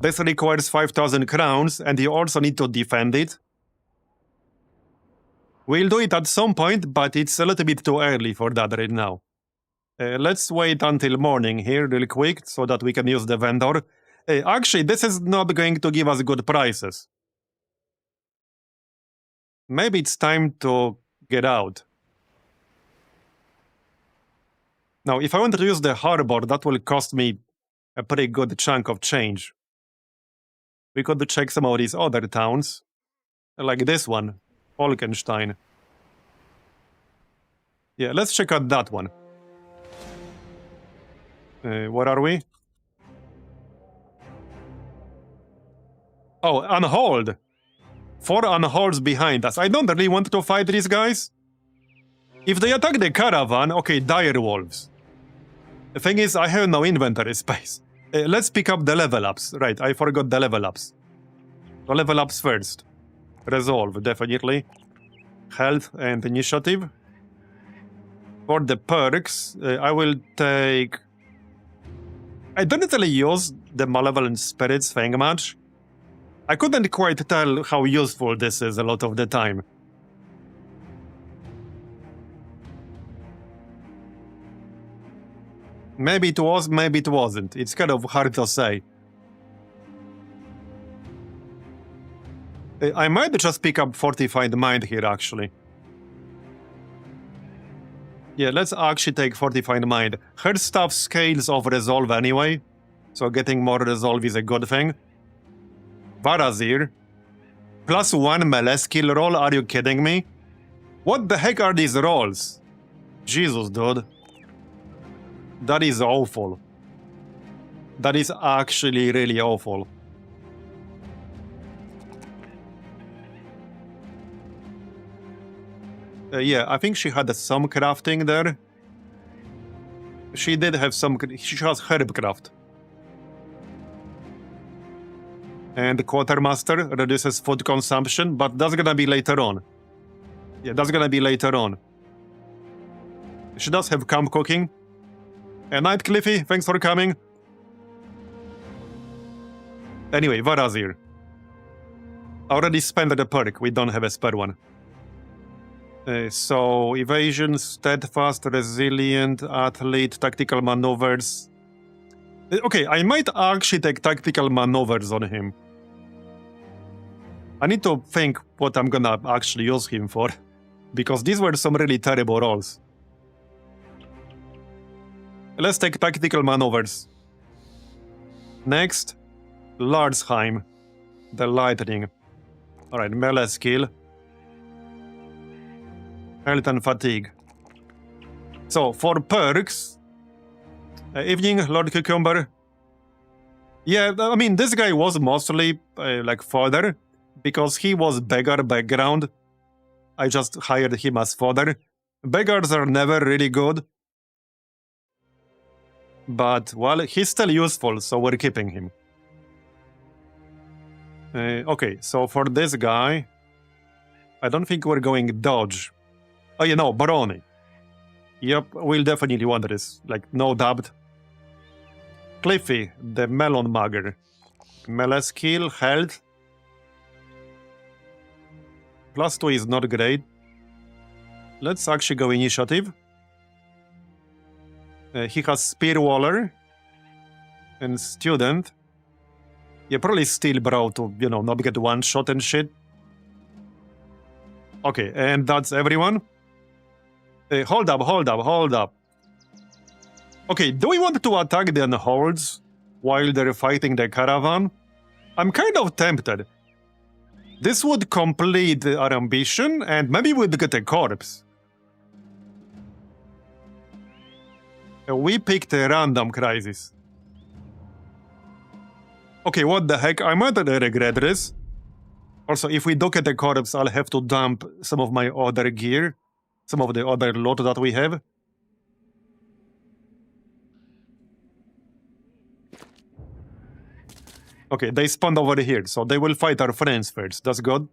This requires 5,000 crowns, and you also need to defend it. We'll do it at some point, but it's a little bit too early for that right now. Let's wait until morning here real quick, so that we can use the vendor. Actually, this is not going to give us good prices. Maybe it's time to get out. Now, if I want to use the harbor, that will cost me a pretty good chunk of change. We could check some of these other towns, like this one, Falkenstein. Yeah, let's check out that one. Where are we? Oh, unhold! 4 unholds behind us. I don't really want to fight these guys. If they attack the caravan, okay, dire wolves. The thing is, I have no inventory space. Let's pick up the level ups. Right, I forgot the level ups. So level ups first. Resolve, definitely. Health and initiative. For the perks, I will take... I don't really use the Malevolent Spirits thing much. I couldn't quite tell how useful this is a lot of the time. Maybe it was, maybe it wasn't. It's kind of hard to say. I might just pick up Fortified Mind here, actually. Yeah, let's actually take Fortified Mind. Her stuff scales of Resolve anyway, so getting more Resolve is a good thing. Vatt'ghern. +1 melee skill roll, are you kidding me? What the heck are these rolls? Jesus, dude. That is awful. That is actually really awful. Yeah, I think she had some crafting there. She did have some... She has Herbcraft. And Quartermaster reduces food consumption, but that's gonna be later on. Yeah, that's gonna be later on. She does have camp cooking. And night, Cliffy. Thanks for coming. Anyway, Vatt'ghern. Already spent the perk. We don't have a spare one. So, evasion, steadfast, resilient, athlete, tactical maneuvers. Okay, I might actually take tactical maneuvers on him. I need to think what I'm gonna actually use him for. Because these were some really terrible rolls. Let's take tactical maneuvers. Next, Lardsheim, the lightning. Alright, melee skill. Health and fatigue. So, for perks... evening, Lord Cucumber. Yeah, I mean, this guy was mostly, like, fodder. Because he was beggar background. I just hired him as fodder. Beggars are never really good. But, well, he's still useful, so we're keeping him. Okay, so for this guy... I don't think we're going dodge. Oh, you know, Baroni. Yep, we'll definitely want this. Like, no doubt. Cliffy, the melon mugger. Melee skill, health. +2 is not great. Let's actually go initiative. He has Spear Waller. And Student. Yeah, probably Steel Bro to, you know, not get one shot and shit. Okay, and that's everyone. Hold up. Okay, do we want to attack the hordes while they're fighting the caravan? I'm kind of tempted. This would complete our ambition, and maybe we'd get a corpse. We picked a random crisis. Okay, what the heck, I might regret this. Also, if we do get a corpse, I'll have to dump some of my other gear. Some of the other loot that we have. Okay, they spawned over here, so they will fight our friends first. That's good.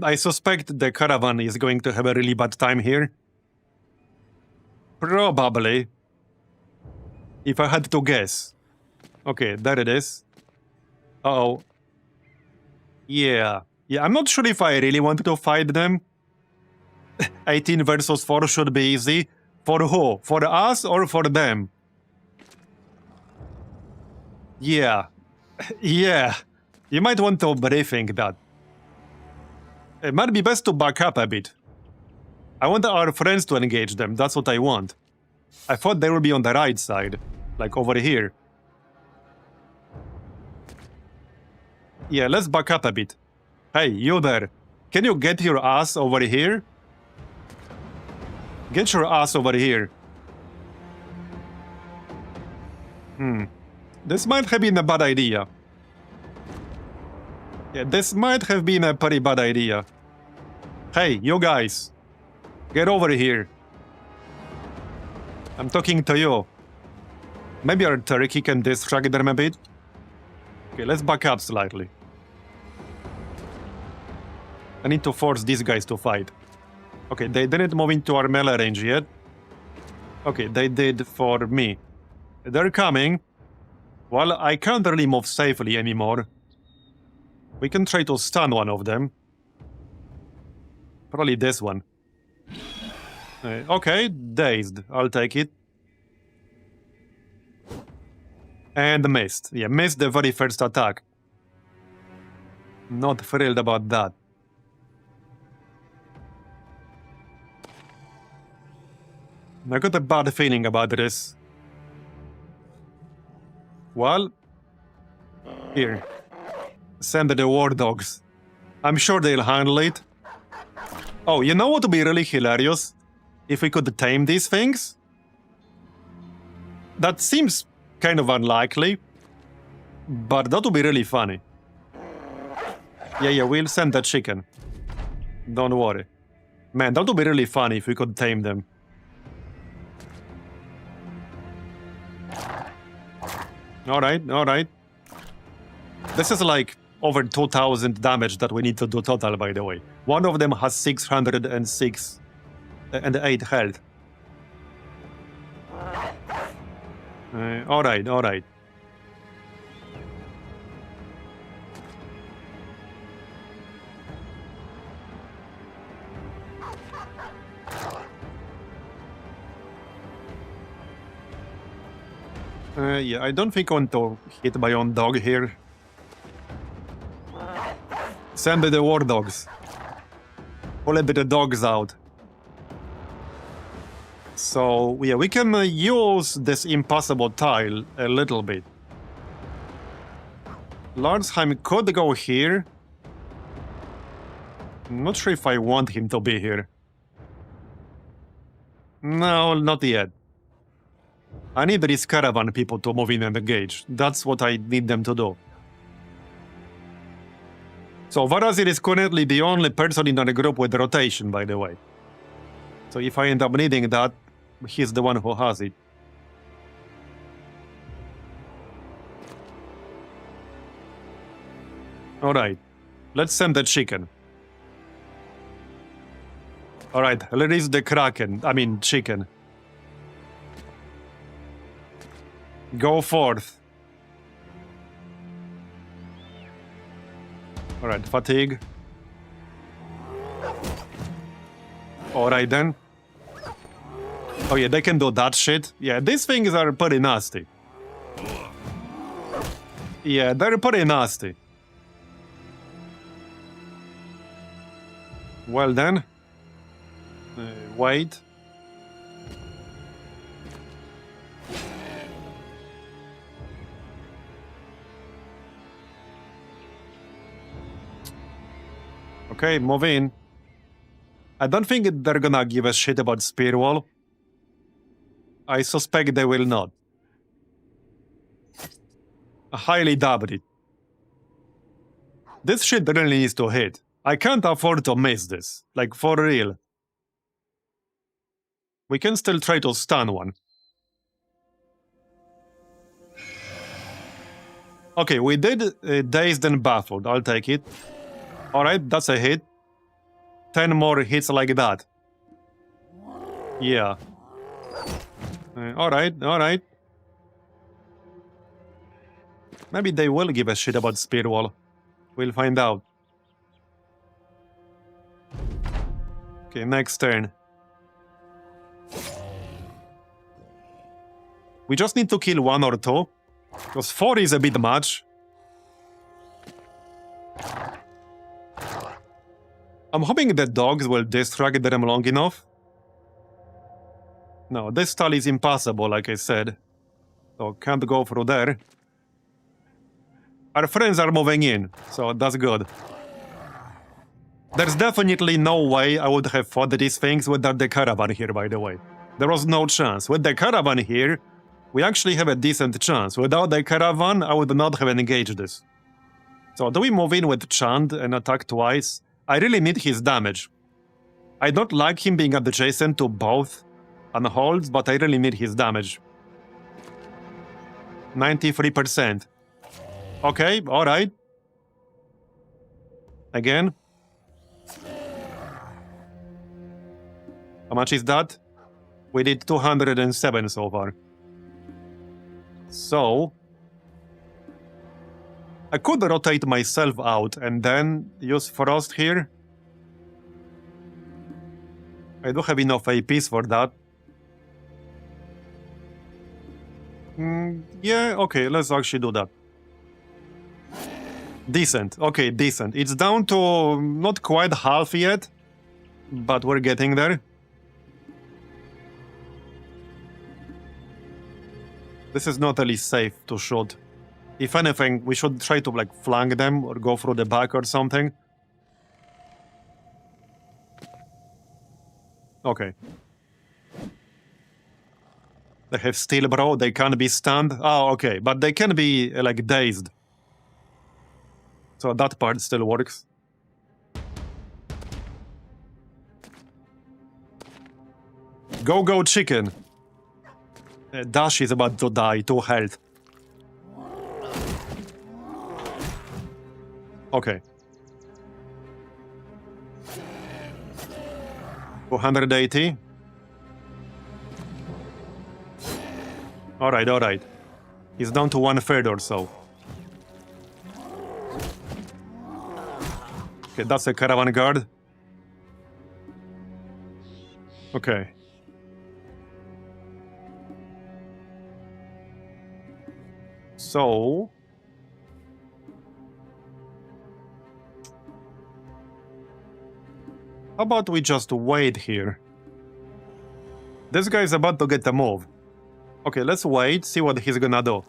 I suspect the caravan is going to have a really bad time here. Probably. If I had to guess. Okay, there it is. Uh-oh. Yeah, I'm not sure if I really wanted to fight them. 18 versus 4 should be easy. For who? For us or for them? Yeah. Yeah. You might want to rethink that. It might be best to back up a bit. I want our friends to engage them, that's what I want. I thought they would be on the right side. Like over here. Yeah, let's back up a bit. Hey, you there. Can you get your ass over here? Get your ass over here. This might have been a bad idea. Yeah, this might have been a pretty bad idea. Hey, you guys. Get over here. I'm talking to you. Maybe our turkey can distract them a bit. Okay, let's back up slightly. I need to force these guys to fight. Okay, they didn't move into our melee range yet. Okay, they did for me. They're coming. Well, I can't really move safely anymore. We can try to stun one of them. Probably this one. Okay, dazed. I'll take it. And missed. Yeah, missed the very first attack. Not thrilled about that. I got a bad feeling about this. Well, here. Send the war dogs. I'm sure they'll handle it. Oh, you know what would be really hilarious? If we could tame these things? That seems kind of unlikely. But that would be really funny. Yeah, we'll send that chicken. Don't worry. Man, that would be really funny if we could tame them. Alright. This is like over 2,000 damage that we need to do total, by the way. One of them has 606 and 8 health. Alright, alright. Yeah, I don't think I want to hit my own dog here. Send the war dogs. Pull the dogs out. So, yeah, we can use this impossible tile a little bit. Larsheim could go here. I'm not sure if I want him to be here. No, not yet. I need these caravan people to move in and engage. That's what I need them to do. So Vatt'ghern is currently the only person in the group with rotation, by the way. So if I end up needing that, he's the one who has it. Alright, let's send the chicken. Alright, release the kraken, I mean chicken. Go forth. Alright, fatigue. Alright then. Oh yeah, they can do that shit. Yeah, these things are pretty nasty. Yeah, they're pretty nasty. Well then. Wait. Okay, move in. I don't think they're gonna give a shit about Spear Wall. I suspect they will not. I highly doubt it. This shit really needs to hit. I can't afford to miss this. Like, for real. We can still try to stun one. Okay, we did Dazed and Baffled. I'll take it. Alright, that's a hit. 10 more hits like that. Yeah. Alright, alright. Maybe they will give a shit about Spear Wall. We'll find out. Okay, next turn. We just need to kill 1 or 2. Because 4 is a bit much. I'm hoping the dogs will distract them long enough. No, this stall is impossible, like I said. So can't go through there. Our friends are moving in, so that's good. There's definitely no way I would have fought these things without the caravan here, by the way. There was no chance. With the caravan here, we actually have a decent chance. Without the caravan, I would not have engaged this. So do we move in with Chand and attack twice? I really need his damage. I don't like him being adjacent to both unholds, but I really need his damage. 93%. Okay, alright. Again. How much is that? We did 207 so far. So I could rotate myself out and then use Frost here. I do have enough APs for that. Yeah, okay, let's actually do that. Decent, okay, decent. It's down to not quite half yet, but we're getting there. This is not really safe to shoot. If anything, we should try to like flank them or go through the back or something. Okay. They have steel, bro. They can't be stunned. Oh, okay. But they can be like dazed. So that part still works. Go, go, chicken. Dash is about to die, 2 health. Okay. 280. Alright, alright. He's down to 1/3 or so. Okay, that's a caravan guard. Okay. So... how about we just wait here? This guy is about to get a move. Okay, let's wait, see what he's gonna do.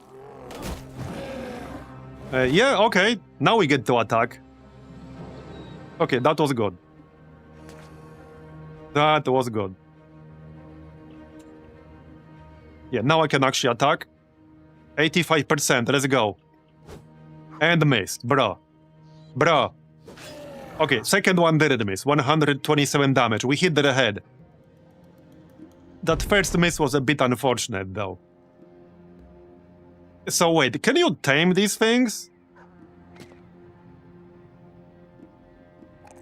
Yeah, okay, now we get to attack. Okay, that was good. That was good. Yeah, now I can actually attack. 85%, let's go. And missed, bro. Bro. Okay, second one didn't miss. 127 damage. We hit the head. That first miss was a bit unfortunate, though. So wait, can you tame these things?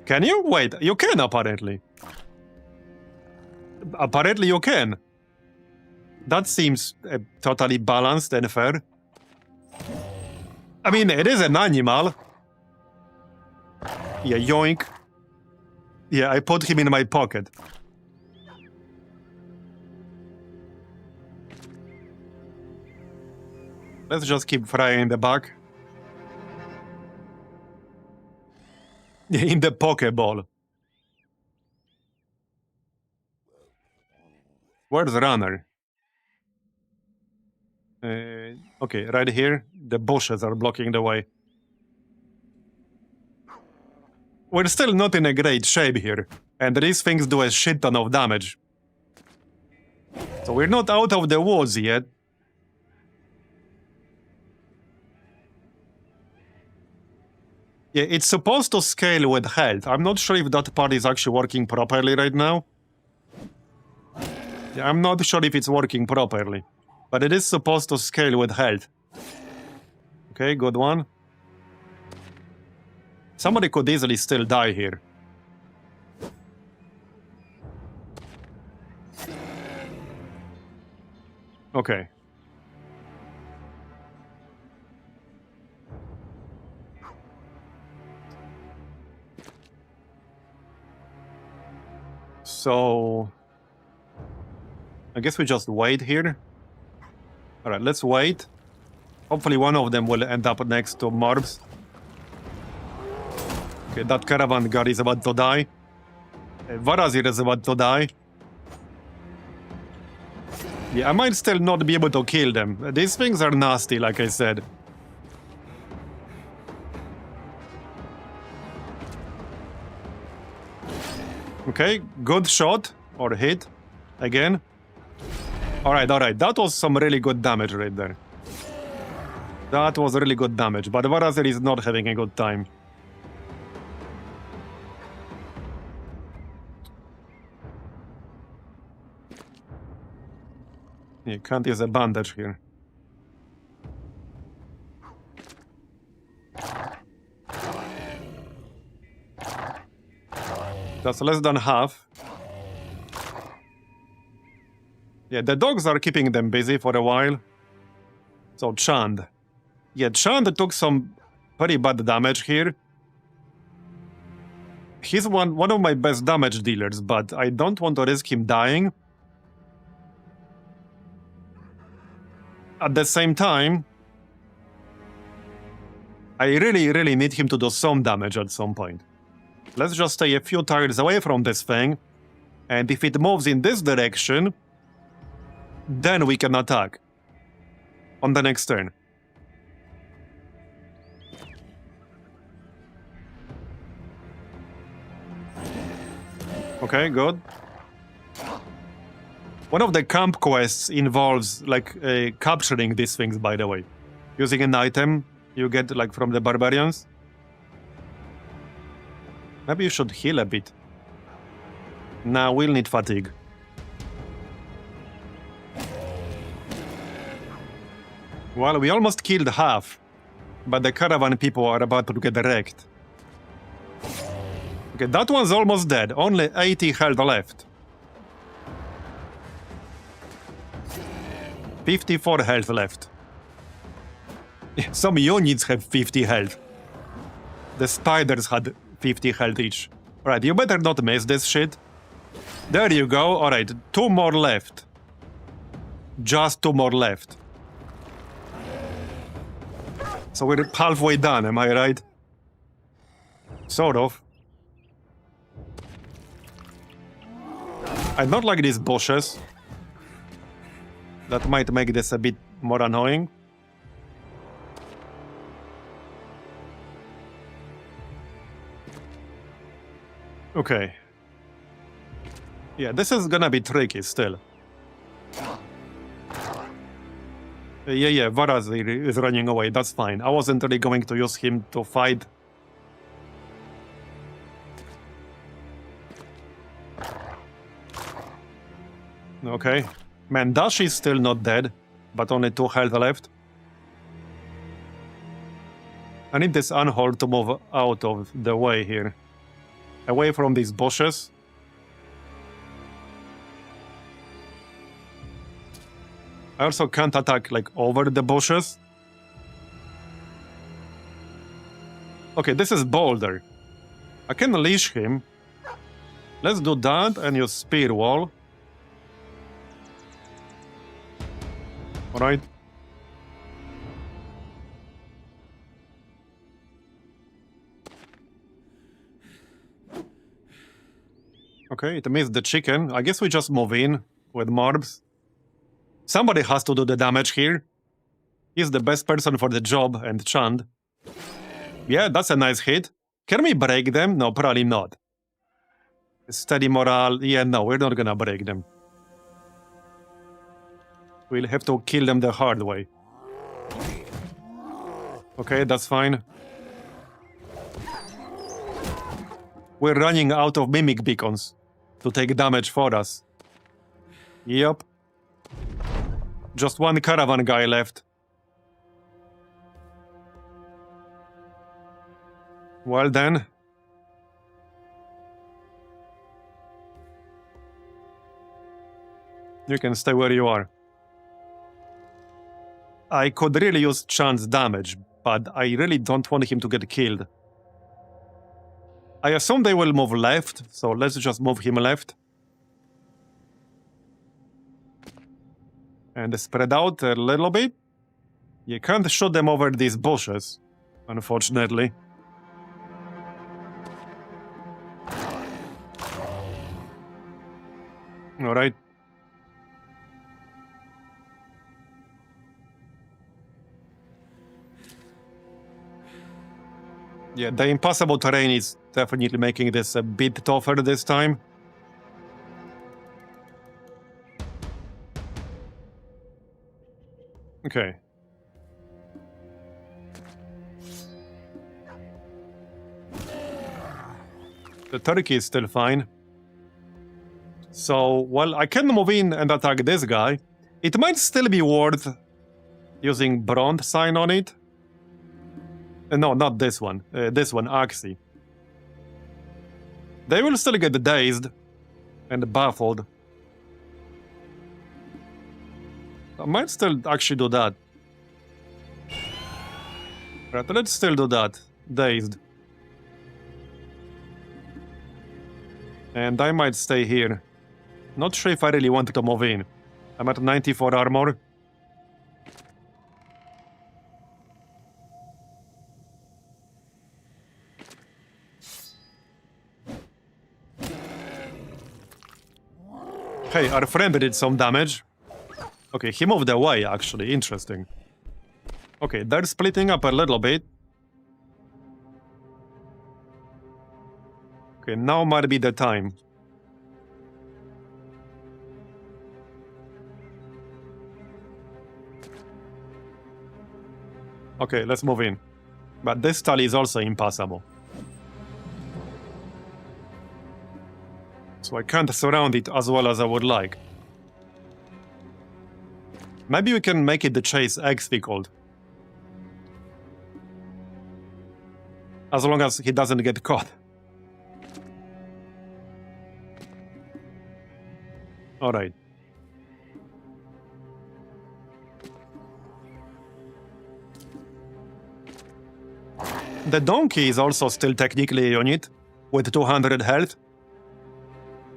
Can you? Wait, you can apparently. Apparently you can. That seems totally balanced and fair. I mean, it is an animal. Yeah, yoink. Yeah, I put him in my pocket. Let's just keep frying in the back. Yeah, in the Pokeball. Where's the runner? Okay, right here. The bushes are blocking the way. We're still not in a great shape here, and these things do a shit ton of damage. So we're not out of the woods yet. Yeah, it's supposed to scale with health. I'm not sure if that part is actually working properly right now. Yeah, I'm not sure if it's working properly. But it is supposed to scale with health. Okay, good one. Somebody could easily still die here. Okay. So... I guess we just wait here. Alright, let's wait. Hopefully one of them will end up next to Marbs. Okay, that caravan guard is about to die. Vatt'ghern is about to die. Yeah, I might still not be able to kill them. These things are nasty, like I said. Okay, good shot. Or hit. Again. Alright, alright. That was some really good damage right there. That was really good damage, but Vatt'ghern is not having a good time. You can't use a bandage here. That's less than half. Yeah, the dogs are keeping them busy for a while. So Chand. Yeah, Chand took some pretty bad damage here. He's one of my best damage dealers, but I don't want to risk him dying. At the same time, I really need him to do some damage at some point. Let's just stay a few tiles away from this thing, and if it moves in this direction, then we can attack on the next turn. Okay, good. One of the camp quests involves, like, capturing these things, by the way. Using an item you get, like, from the barbarians. Maybe you should heal a bit. Nah, we'll need fatigue. Well, we almost killed half. But the caravan people are about to get wrecked. Okay, that one's almost dead. Only 80 health left. 54 health left. Some units have 50 health. The spiders had 50 health each. Right, you better not miss this shit. There you go. Alright, 2 more left. Just 2 more left. So we're halfway done, am I right? Sort of. I don't like these bushes. That might make this a bit more annoying. Okay. Yeah, this is gonna be tricky still. Yeah, Vatt'ghern is running away, that's fine. I wasn't really going to use him to fight. Okay. Man, Dash is still not dead, but only 2 health left. I need this unhold to move out of the way here. Away from these bushes. I also can't attack, like, over the bushes. Okay, this is Boulder. I can leash him. Let's do that and use Spear Wall. Alright. Okay, it missed the chicken. I guess we just move in with Marbs. Somebody has to do the damage here. He's the best person for the job, and Chand. Yeah, that's a nice hit. Can we break them? No, probably not. Steady morale. Yeah, no, we're not gonna break them. We'll have to kill them the hard way. Okay, that's fine. We're running out of mimic beacons to take damage for us. Yep. Just one caravan guy left. Well then. You can stay where you are. I could really use Chand's damage, but I really don't want him to get killed. I assume they will move left, so let's just move him left. And spread out a little bit. You can't shoot them over these bushes, unfortunately. Alright. Yeah, the impossible terrain is definitely making this a bit tougher this time. Okay. The turkey is still fine. So, well, I can move in and attack this guy. It might still be worth using Bronze Sign on it. No, not this one. This one, Axie. They will still get dazed and baffled. I might still actually do that. Right, let's still do that. Dazed. And I might stay here. Not sure if I really want to move in. I'm at 94 armor. Hey, our friend did some damage. Okay, he moved away, actually. Interesting. Okay, they're splitting up a little bit. Okay, now might be the time. Okay, let's move in. But this tally is also impossible. So I can't surround it as well as I would like. Maybe we can make it the Chase X vehicle. As long as he doesn't get caught. Alright. The donkey is also still technically a unit with 200 health.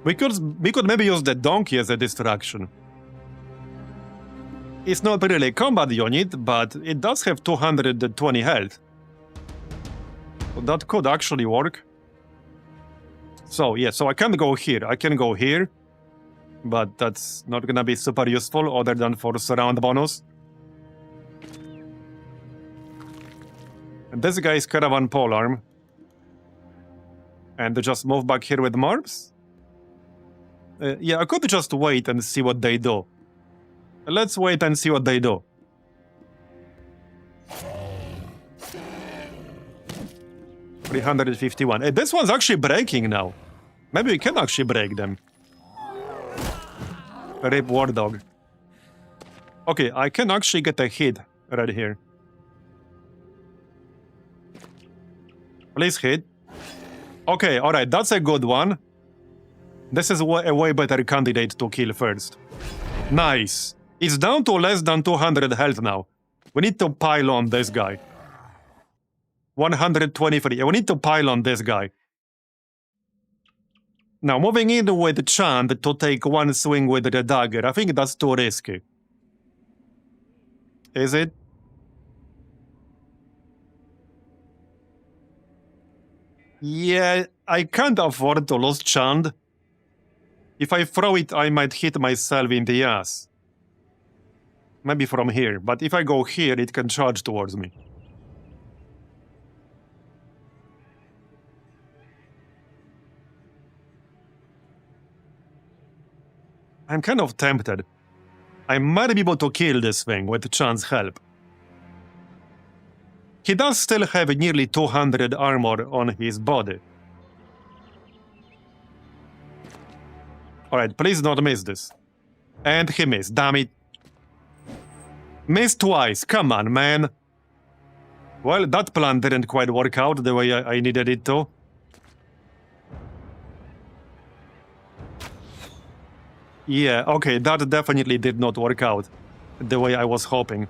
We could maybe use the donkey as a distraction. It's not really a combat unit, but it does have 220 health. So that could actually work. So yeah, so I can go here. I can go here. But that's not gonna be super useful other than for surround bonus. And this guy is Caravan Polearm. And just move back here with Marbs? Yeah, I could just wait and see what they do. Let's wait and see what they do. $351. Hey, this one's actually breaking now. Maybe we can actually break them. Rape War Dog. Okay, I can actually get a hit right here. Please hit. Okay, alright, that's a good one. This is a way better candidate to kill first. Nice. It's down to less than 200 health now. We need to pile on this guy. 123. We need to pile on this guy. Now, moving in with Chand to take one swing with the dagger, I think that's too risky. Is it? Yeah, I can't afford to lose Chand. If I throw it, I might hit myself in the ass. Maybe from here, but if I go here, it can charge towards me. I'm kind of tempted. I might be able to kill this thing with Chand's help. He does still have nearly 200 armor on his body. Alright, please don't miss this. And he missed, damn it. Missed twice, come on, man. Well, that plan didn't quite work out the way I needed it to. Yeah, okay, that definitely did not work out the way I was hoping.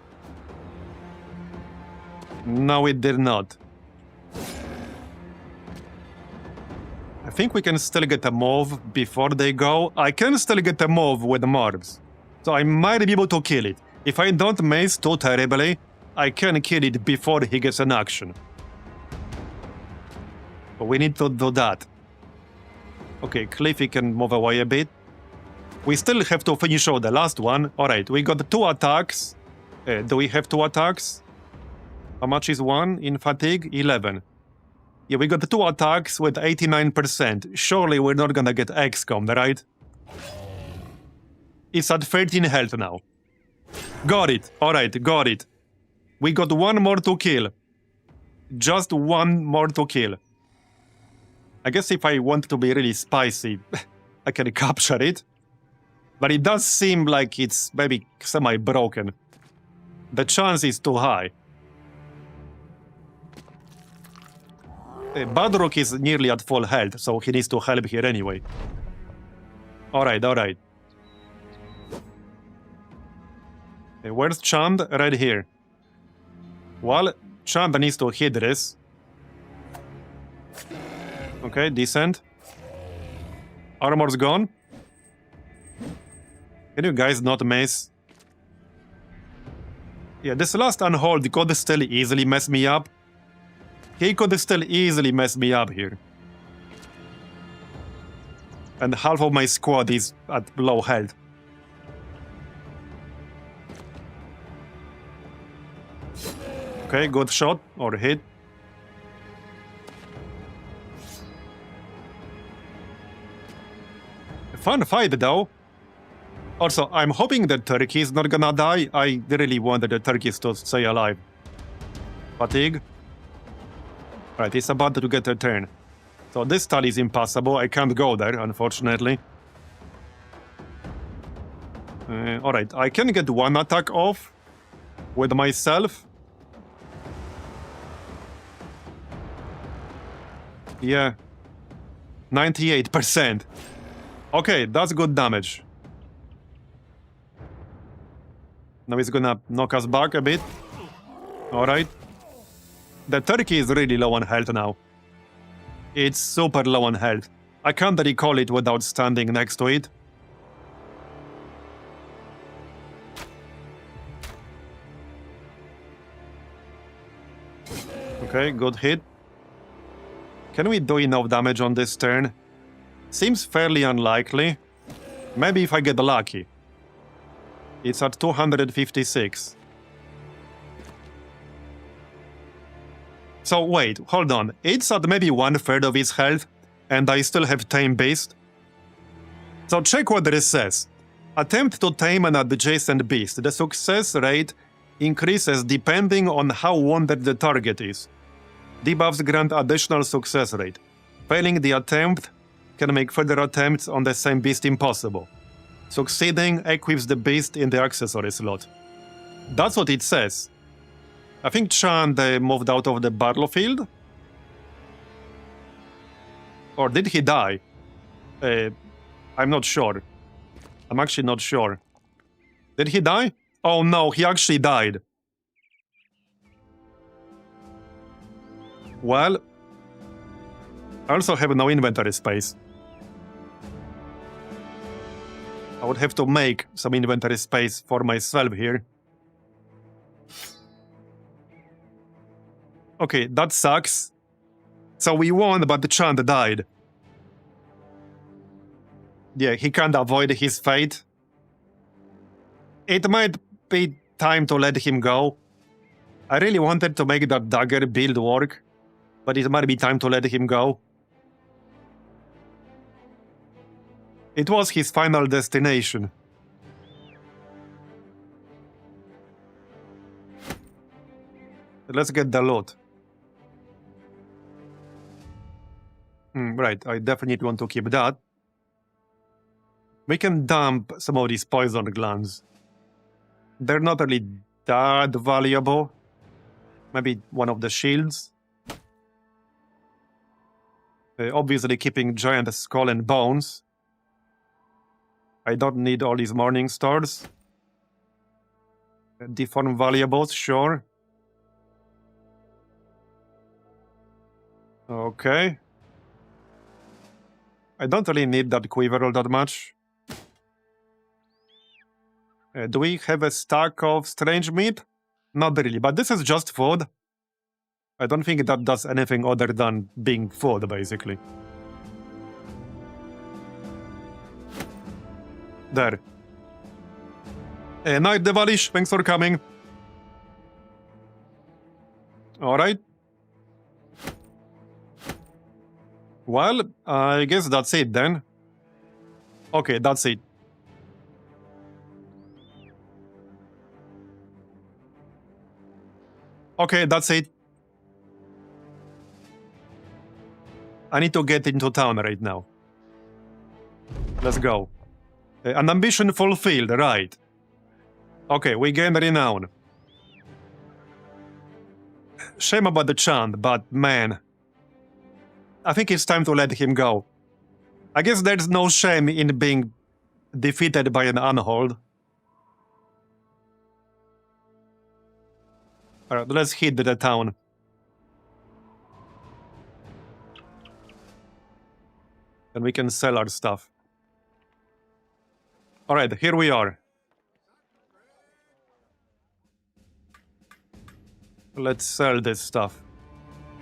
No, it did not. I think we can still get a move before they go. I can still get a move with Marbs. So I might be able to kill it. If I don't miss too terribly, I can kill it before he gets an action. But we need to do that. Okay, Cliffy can move away a bit. We still have to finish out the last one. Alright, we got 2 attacks. Do we have 2 attacks? How much is one in fatigue? 11. Yeah, we got 2 attacks with 89%. Surely we're not gonna get XCOM, right? It's at 13 health now. Got it. Alright, got it. We got 1 more to kill. Just 1 more to kill. I guess if I want to be really spicy, I can capture it. But it does seem like it's maybe semi-broken. The chance is too high. Badrook is nearly at full health, so he needs to help here anyway. Alright, alright. Where's Chand? Right here. Well, Chand needs to hit this. Okay, decent. Armor's gone. Can you guys not miss? Yeah, this last unhold could still easily mess me up. He could still easily mess me up here. And half of my squad is at low health. Okay, good shot or hit. Fun fight though. Also, I'm hoping the turkey is not gonna die. I really wanted the turkeys to stay alive. Fatigue. Right, it's about to get a turn. So this tally is impossible. I can't go there, unfortunately. Alright, I can get 1 attack off with myself. Yeah. 98%. Okay, that's good damage. Now it's gonna knock us back a bit. Alright. The turkey is really low on health now. It's super low on health. I can't recall it without standing next to it. Okay, good hit. Can we do enough damage on this turn? Seems fairly unlikely. Maybe if I get lucky. It's at 256. So wait, hold on. It's at maybe 1/3 of its health, and I still have Tame Beast. So check what this says. Attempt to tame an adjacent beast. The success rate increases depending on how wounded the target is. Debuffs grant additional success rate. Failing the attempt can make further attempts on the same beast impossible. Succeeding equips the beast in the accessory slot. That's what it says. I think Chand moved out of the battlefield? Or did he die? I'm not sure. I'm actually not sure. Did he die? Oh no, he actually died. Well, I also have no inventory space. I would have to make some inventory space for myself here. Okay, that sucks. So we won, but the Chand died. Yeah, he can't avoid his fate. It might be time to let him go. I really wanted to make that dagger build work, but it might be time to let him go. It was his final destination. Let's get the loot. Right, I definitely want to keep that. We can dump some of these poison glands. They're not really that valuable. Maybe one of the shields. Obviously keeping giant skull and bones. I don't need all these morning stars. Deform valuables, sure. Okay. I don't really need that quiver all that much. Do we have a stack of strange meat? Not really, but this is just food. I don't think that does anything other than being food, basically. There. Night Devalish, thanks for coming. Alright. Well, I guess that's it then. Okay, that's it. Okay, that's it. I need to get into town right now. Let's go. An ambition fulfilled, right. Okay, we gain renown. Shame about the Chand, but man. I think it's time to let him go. I guess there's no shame in being defeated by an unhold. Alright, let's hit the town. Then we can sell our stuff. Alright, here we are. Let's sell this stuff.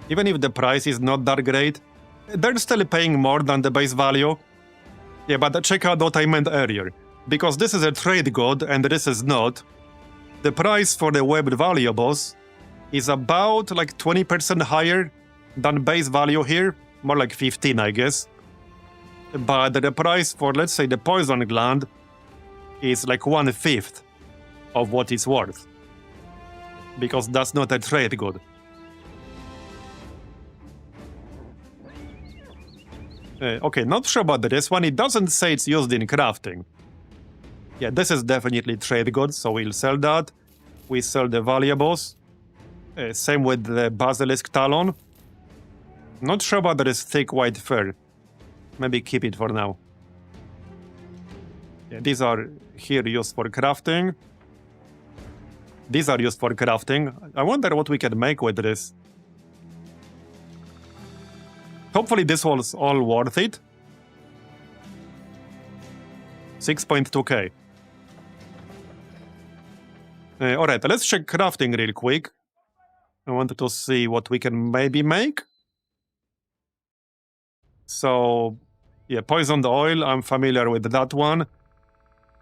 Even if the price is not that great, they're still paying more than the base value. Yeah, but check out what I meant earlier. Because this is a trade good and this is not. The price for the webbed valuables is about like 20% higher than base value here. More like 15, I guess. But the price for, let's say, the poison gland is like 1/5 of what it's worth. Because that's not a trade good. Okay, not sure about this one. It doesn't say it's used in crafting. Yeah, this is definitely trade goods, so we'll sell that. We sell the valuables. Same with the Basilisk Talon. Not sure about this thick white fur. Maybe keep it for now. Yeah, these are here used for crafting. These are used for crafting. I wonder what we can make with this. Hopefully this was all worth it. 6.2k. Alright, let's check crafting real quick. I wanted to see what we can maybe make. So, yeah, poisoned oil, I'm familiar with that one.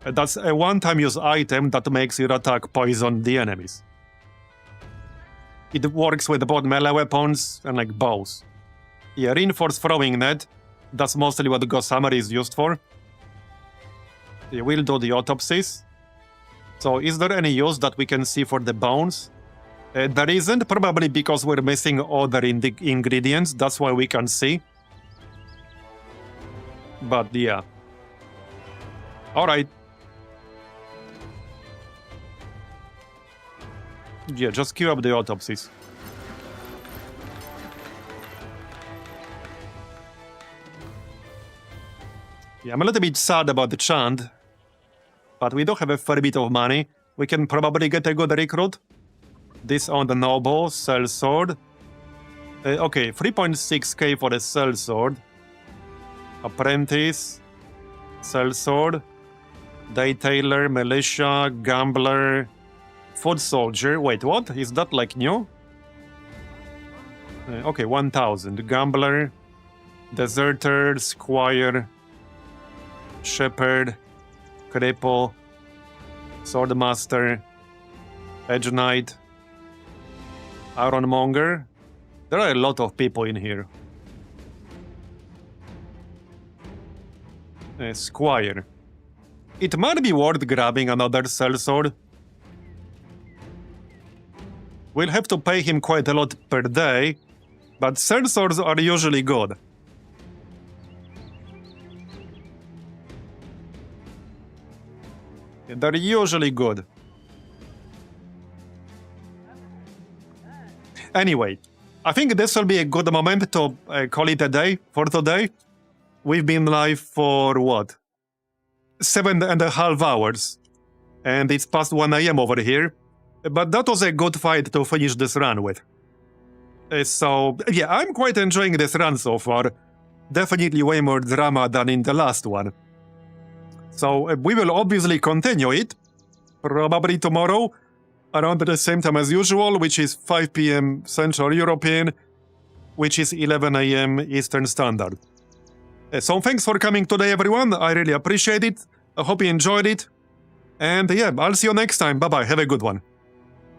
That's a one-time use item that makes your attack poison the enemies. It works with both melee weapons and like bows. Yeah, reinforced throwing net. That's mostly what Gossamer is used for. Yeah, we'll do the autopsies. So is there any use that we can see for the bones? There isn't, probably because we're missing other ingredients. That's why we can see. But yeah. Alright. Yeah, just queue up the autopsies. Yeah, I'm a little bit sad about the chant, but we do have a fair bit of money. We can probably get a good recruit. This on the noble, cell sword. Okay, 3.6k for the cell sword. Apprentice, cell sword, detailer, militia, gambler, foot soldier. Wait, what? Is that like new? Okay, 1000. Gambler, deserter, squire, shepherd, cripple, swordmaster, edge knight, ironmonger. There are a lot of people in here. Squire. It might be worth grabbing another sellsword. We'll have to pay him quite a lot per day, but sellswords are usually good. They're usually good. Anyway, I think this will be a good moment to call it a day for today. We've been live for what? 7.5 hours. And it's past 1 AM over here. But that was a good fight to finish this run with. So, yeah, I'm quite enjoying this run so far. Definitely way more drama than in the last one. So, we will obviously continue it. Probably tomorrow, around the same time as usual, which is 5 PM Central European, which is 11 AM Eastern Standard. So thanks for coming today, everyone. I really appreciate it. I hope you enjoyed it. And yeah, I'll see you next time. Bye-bye. Have a good one.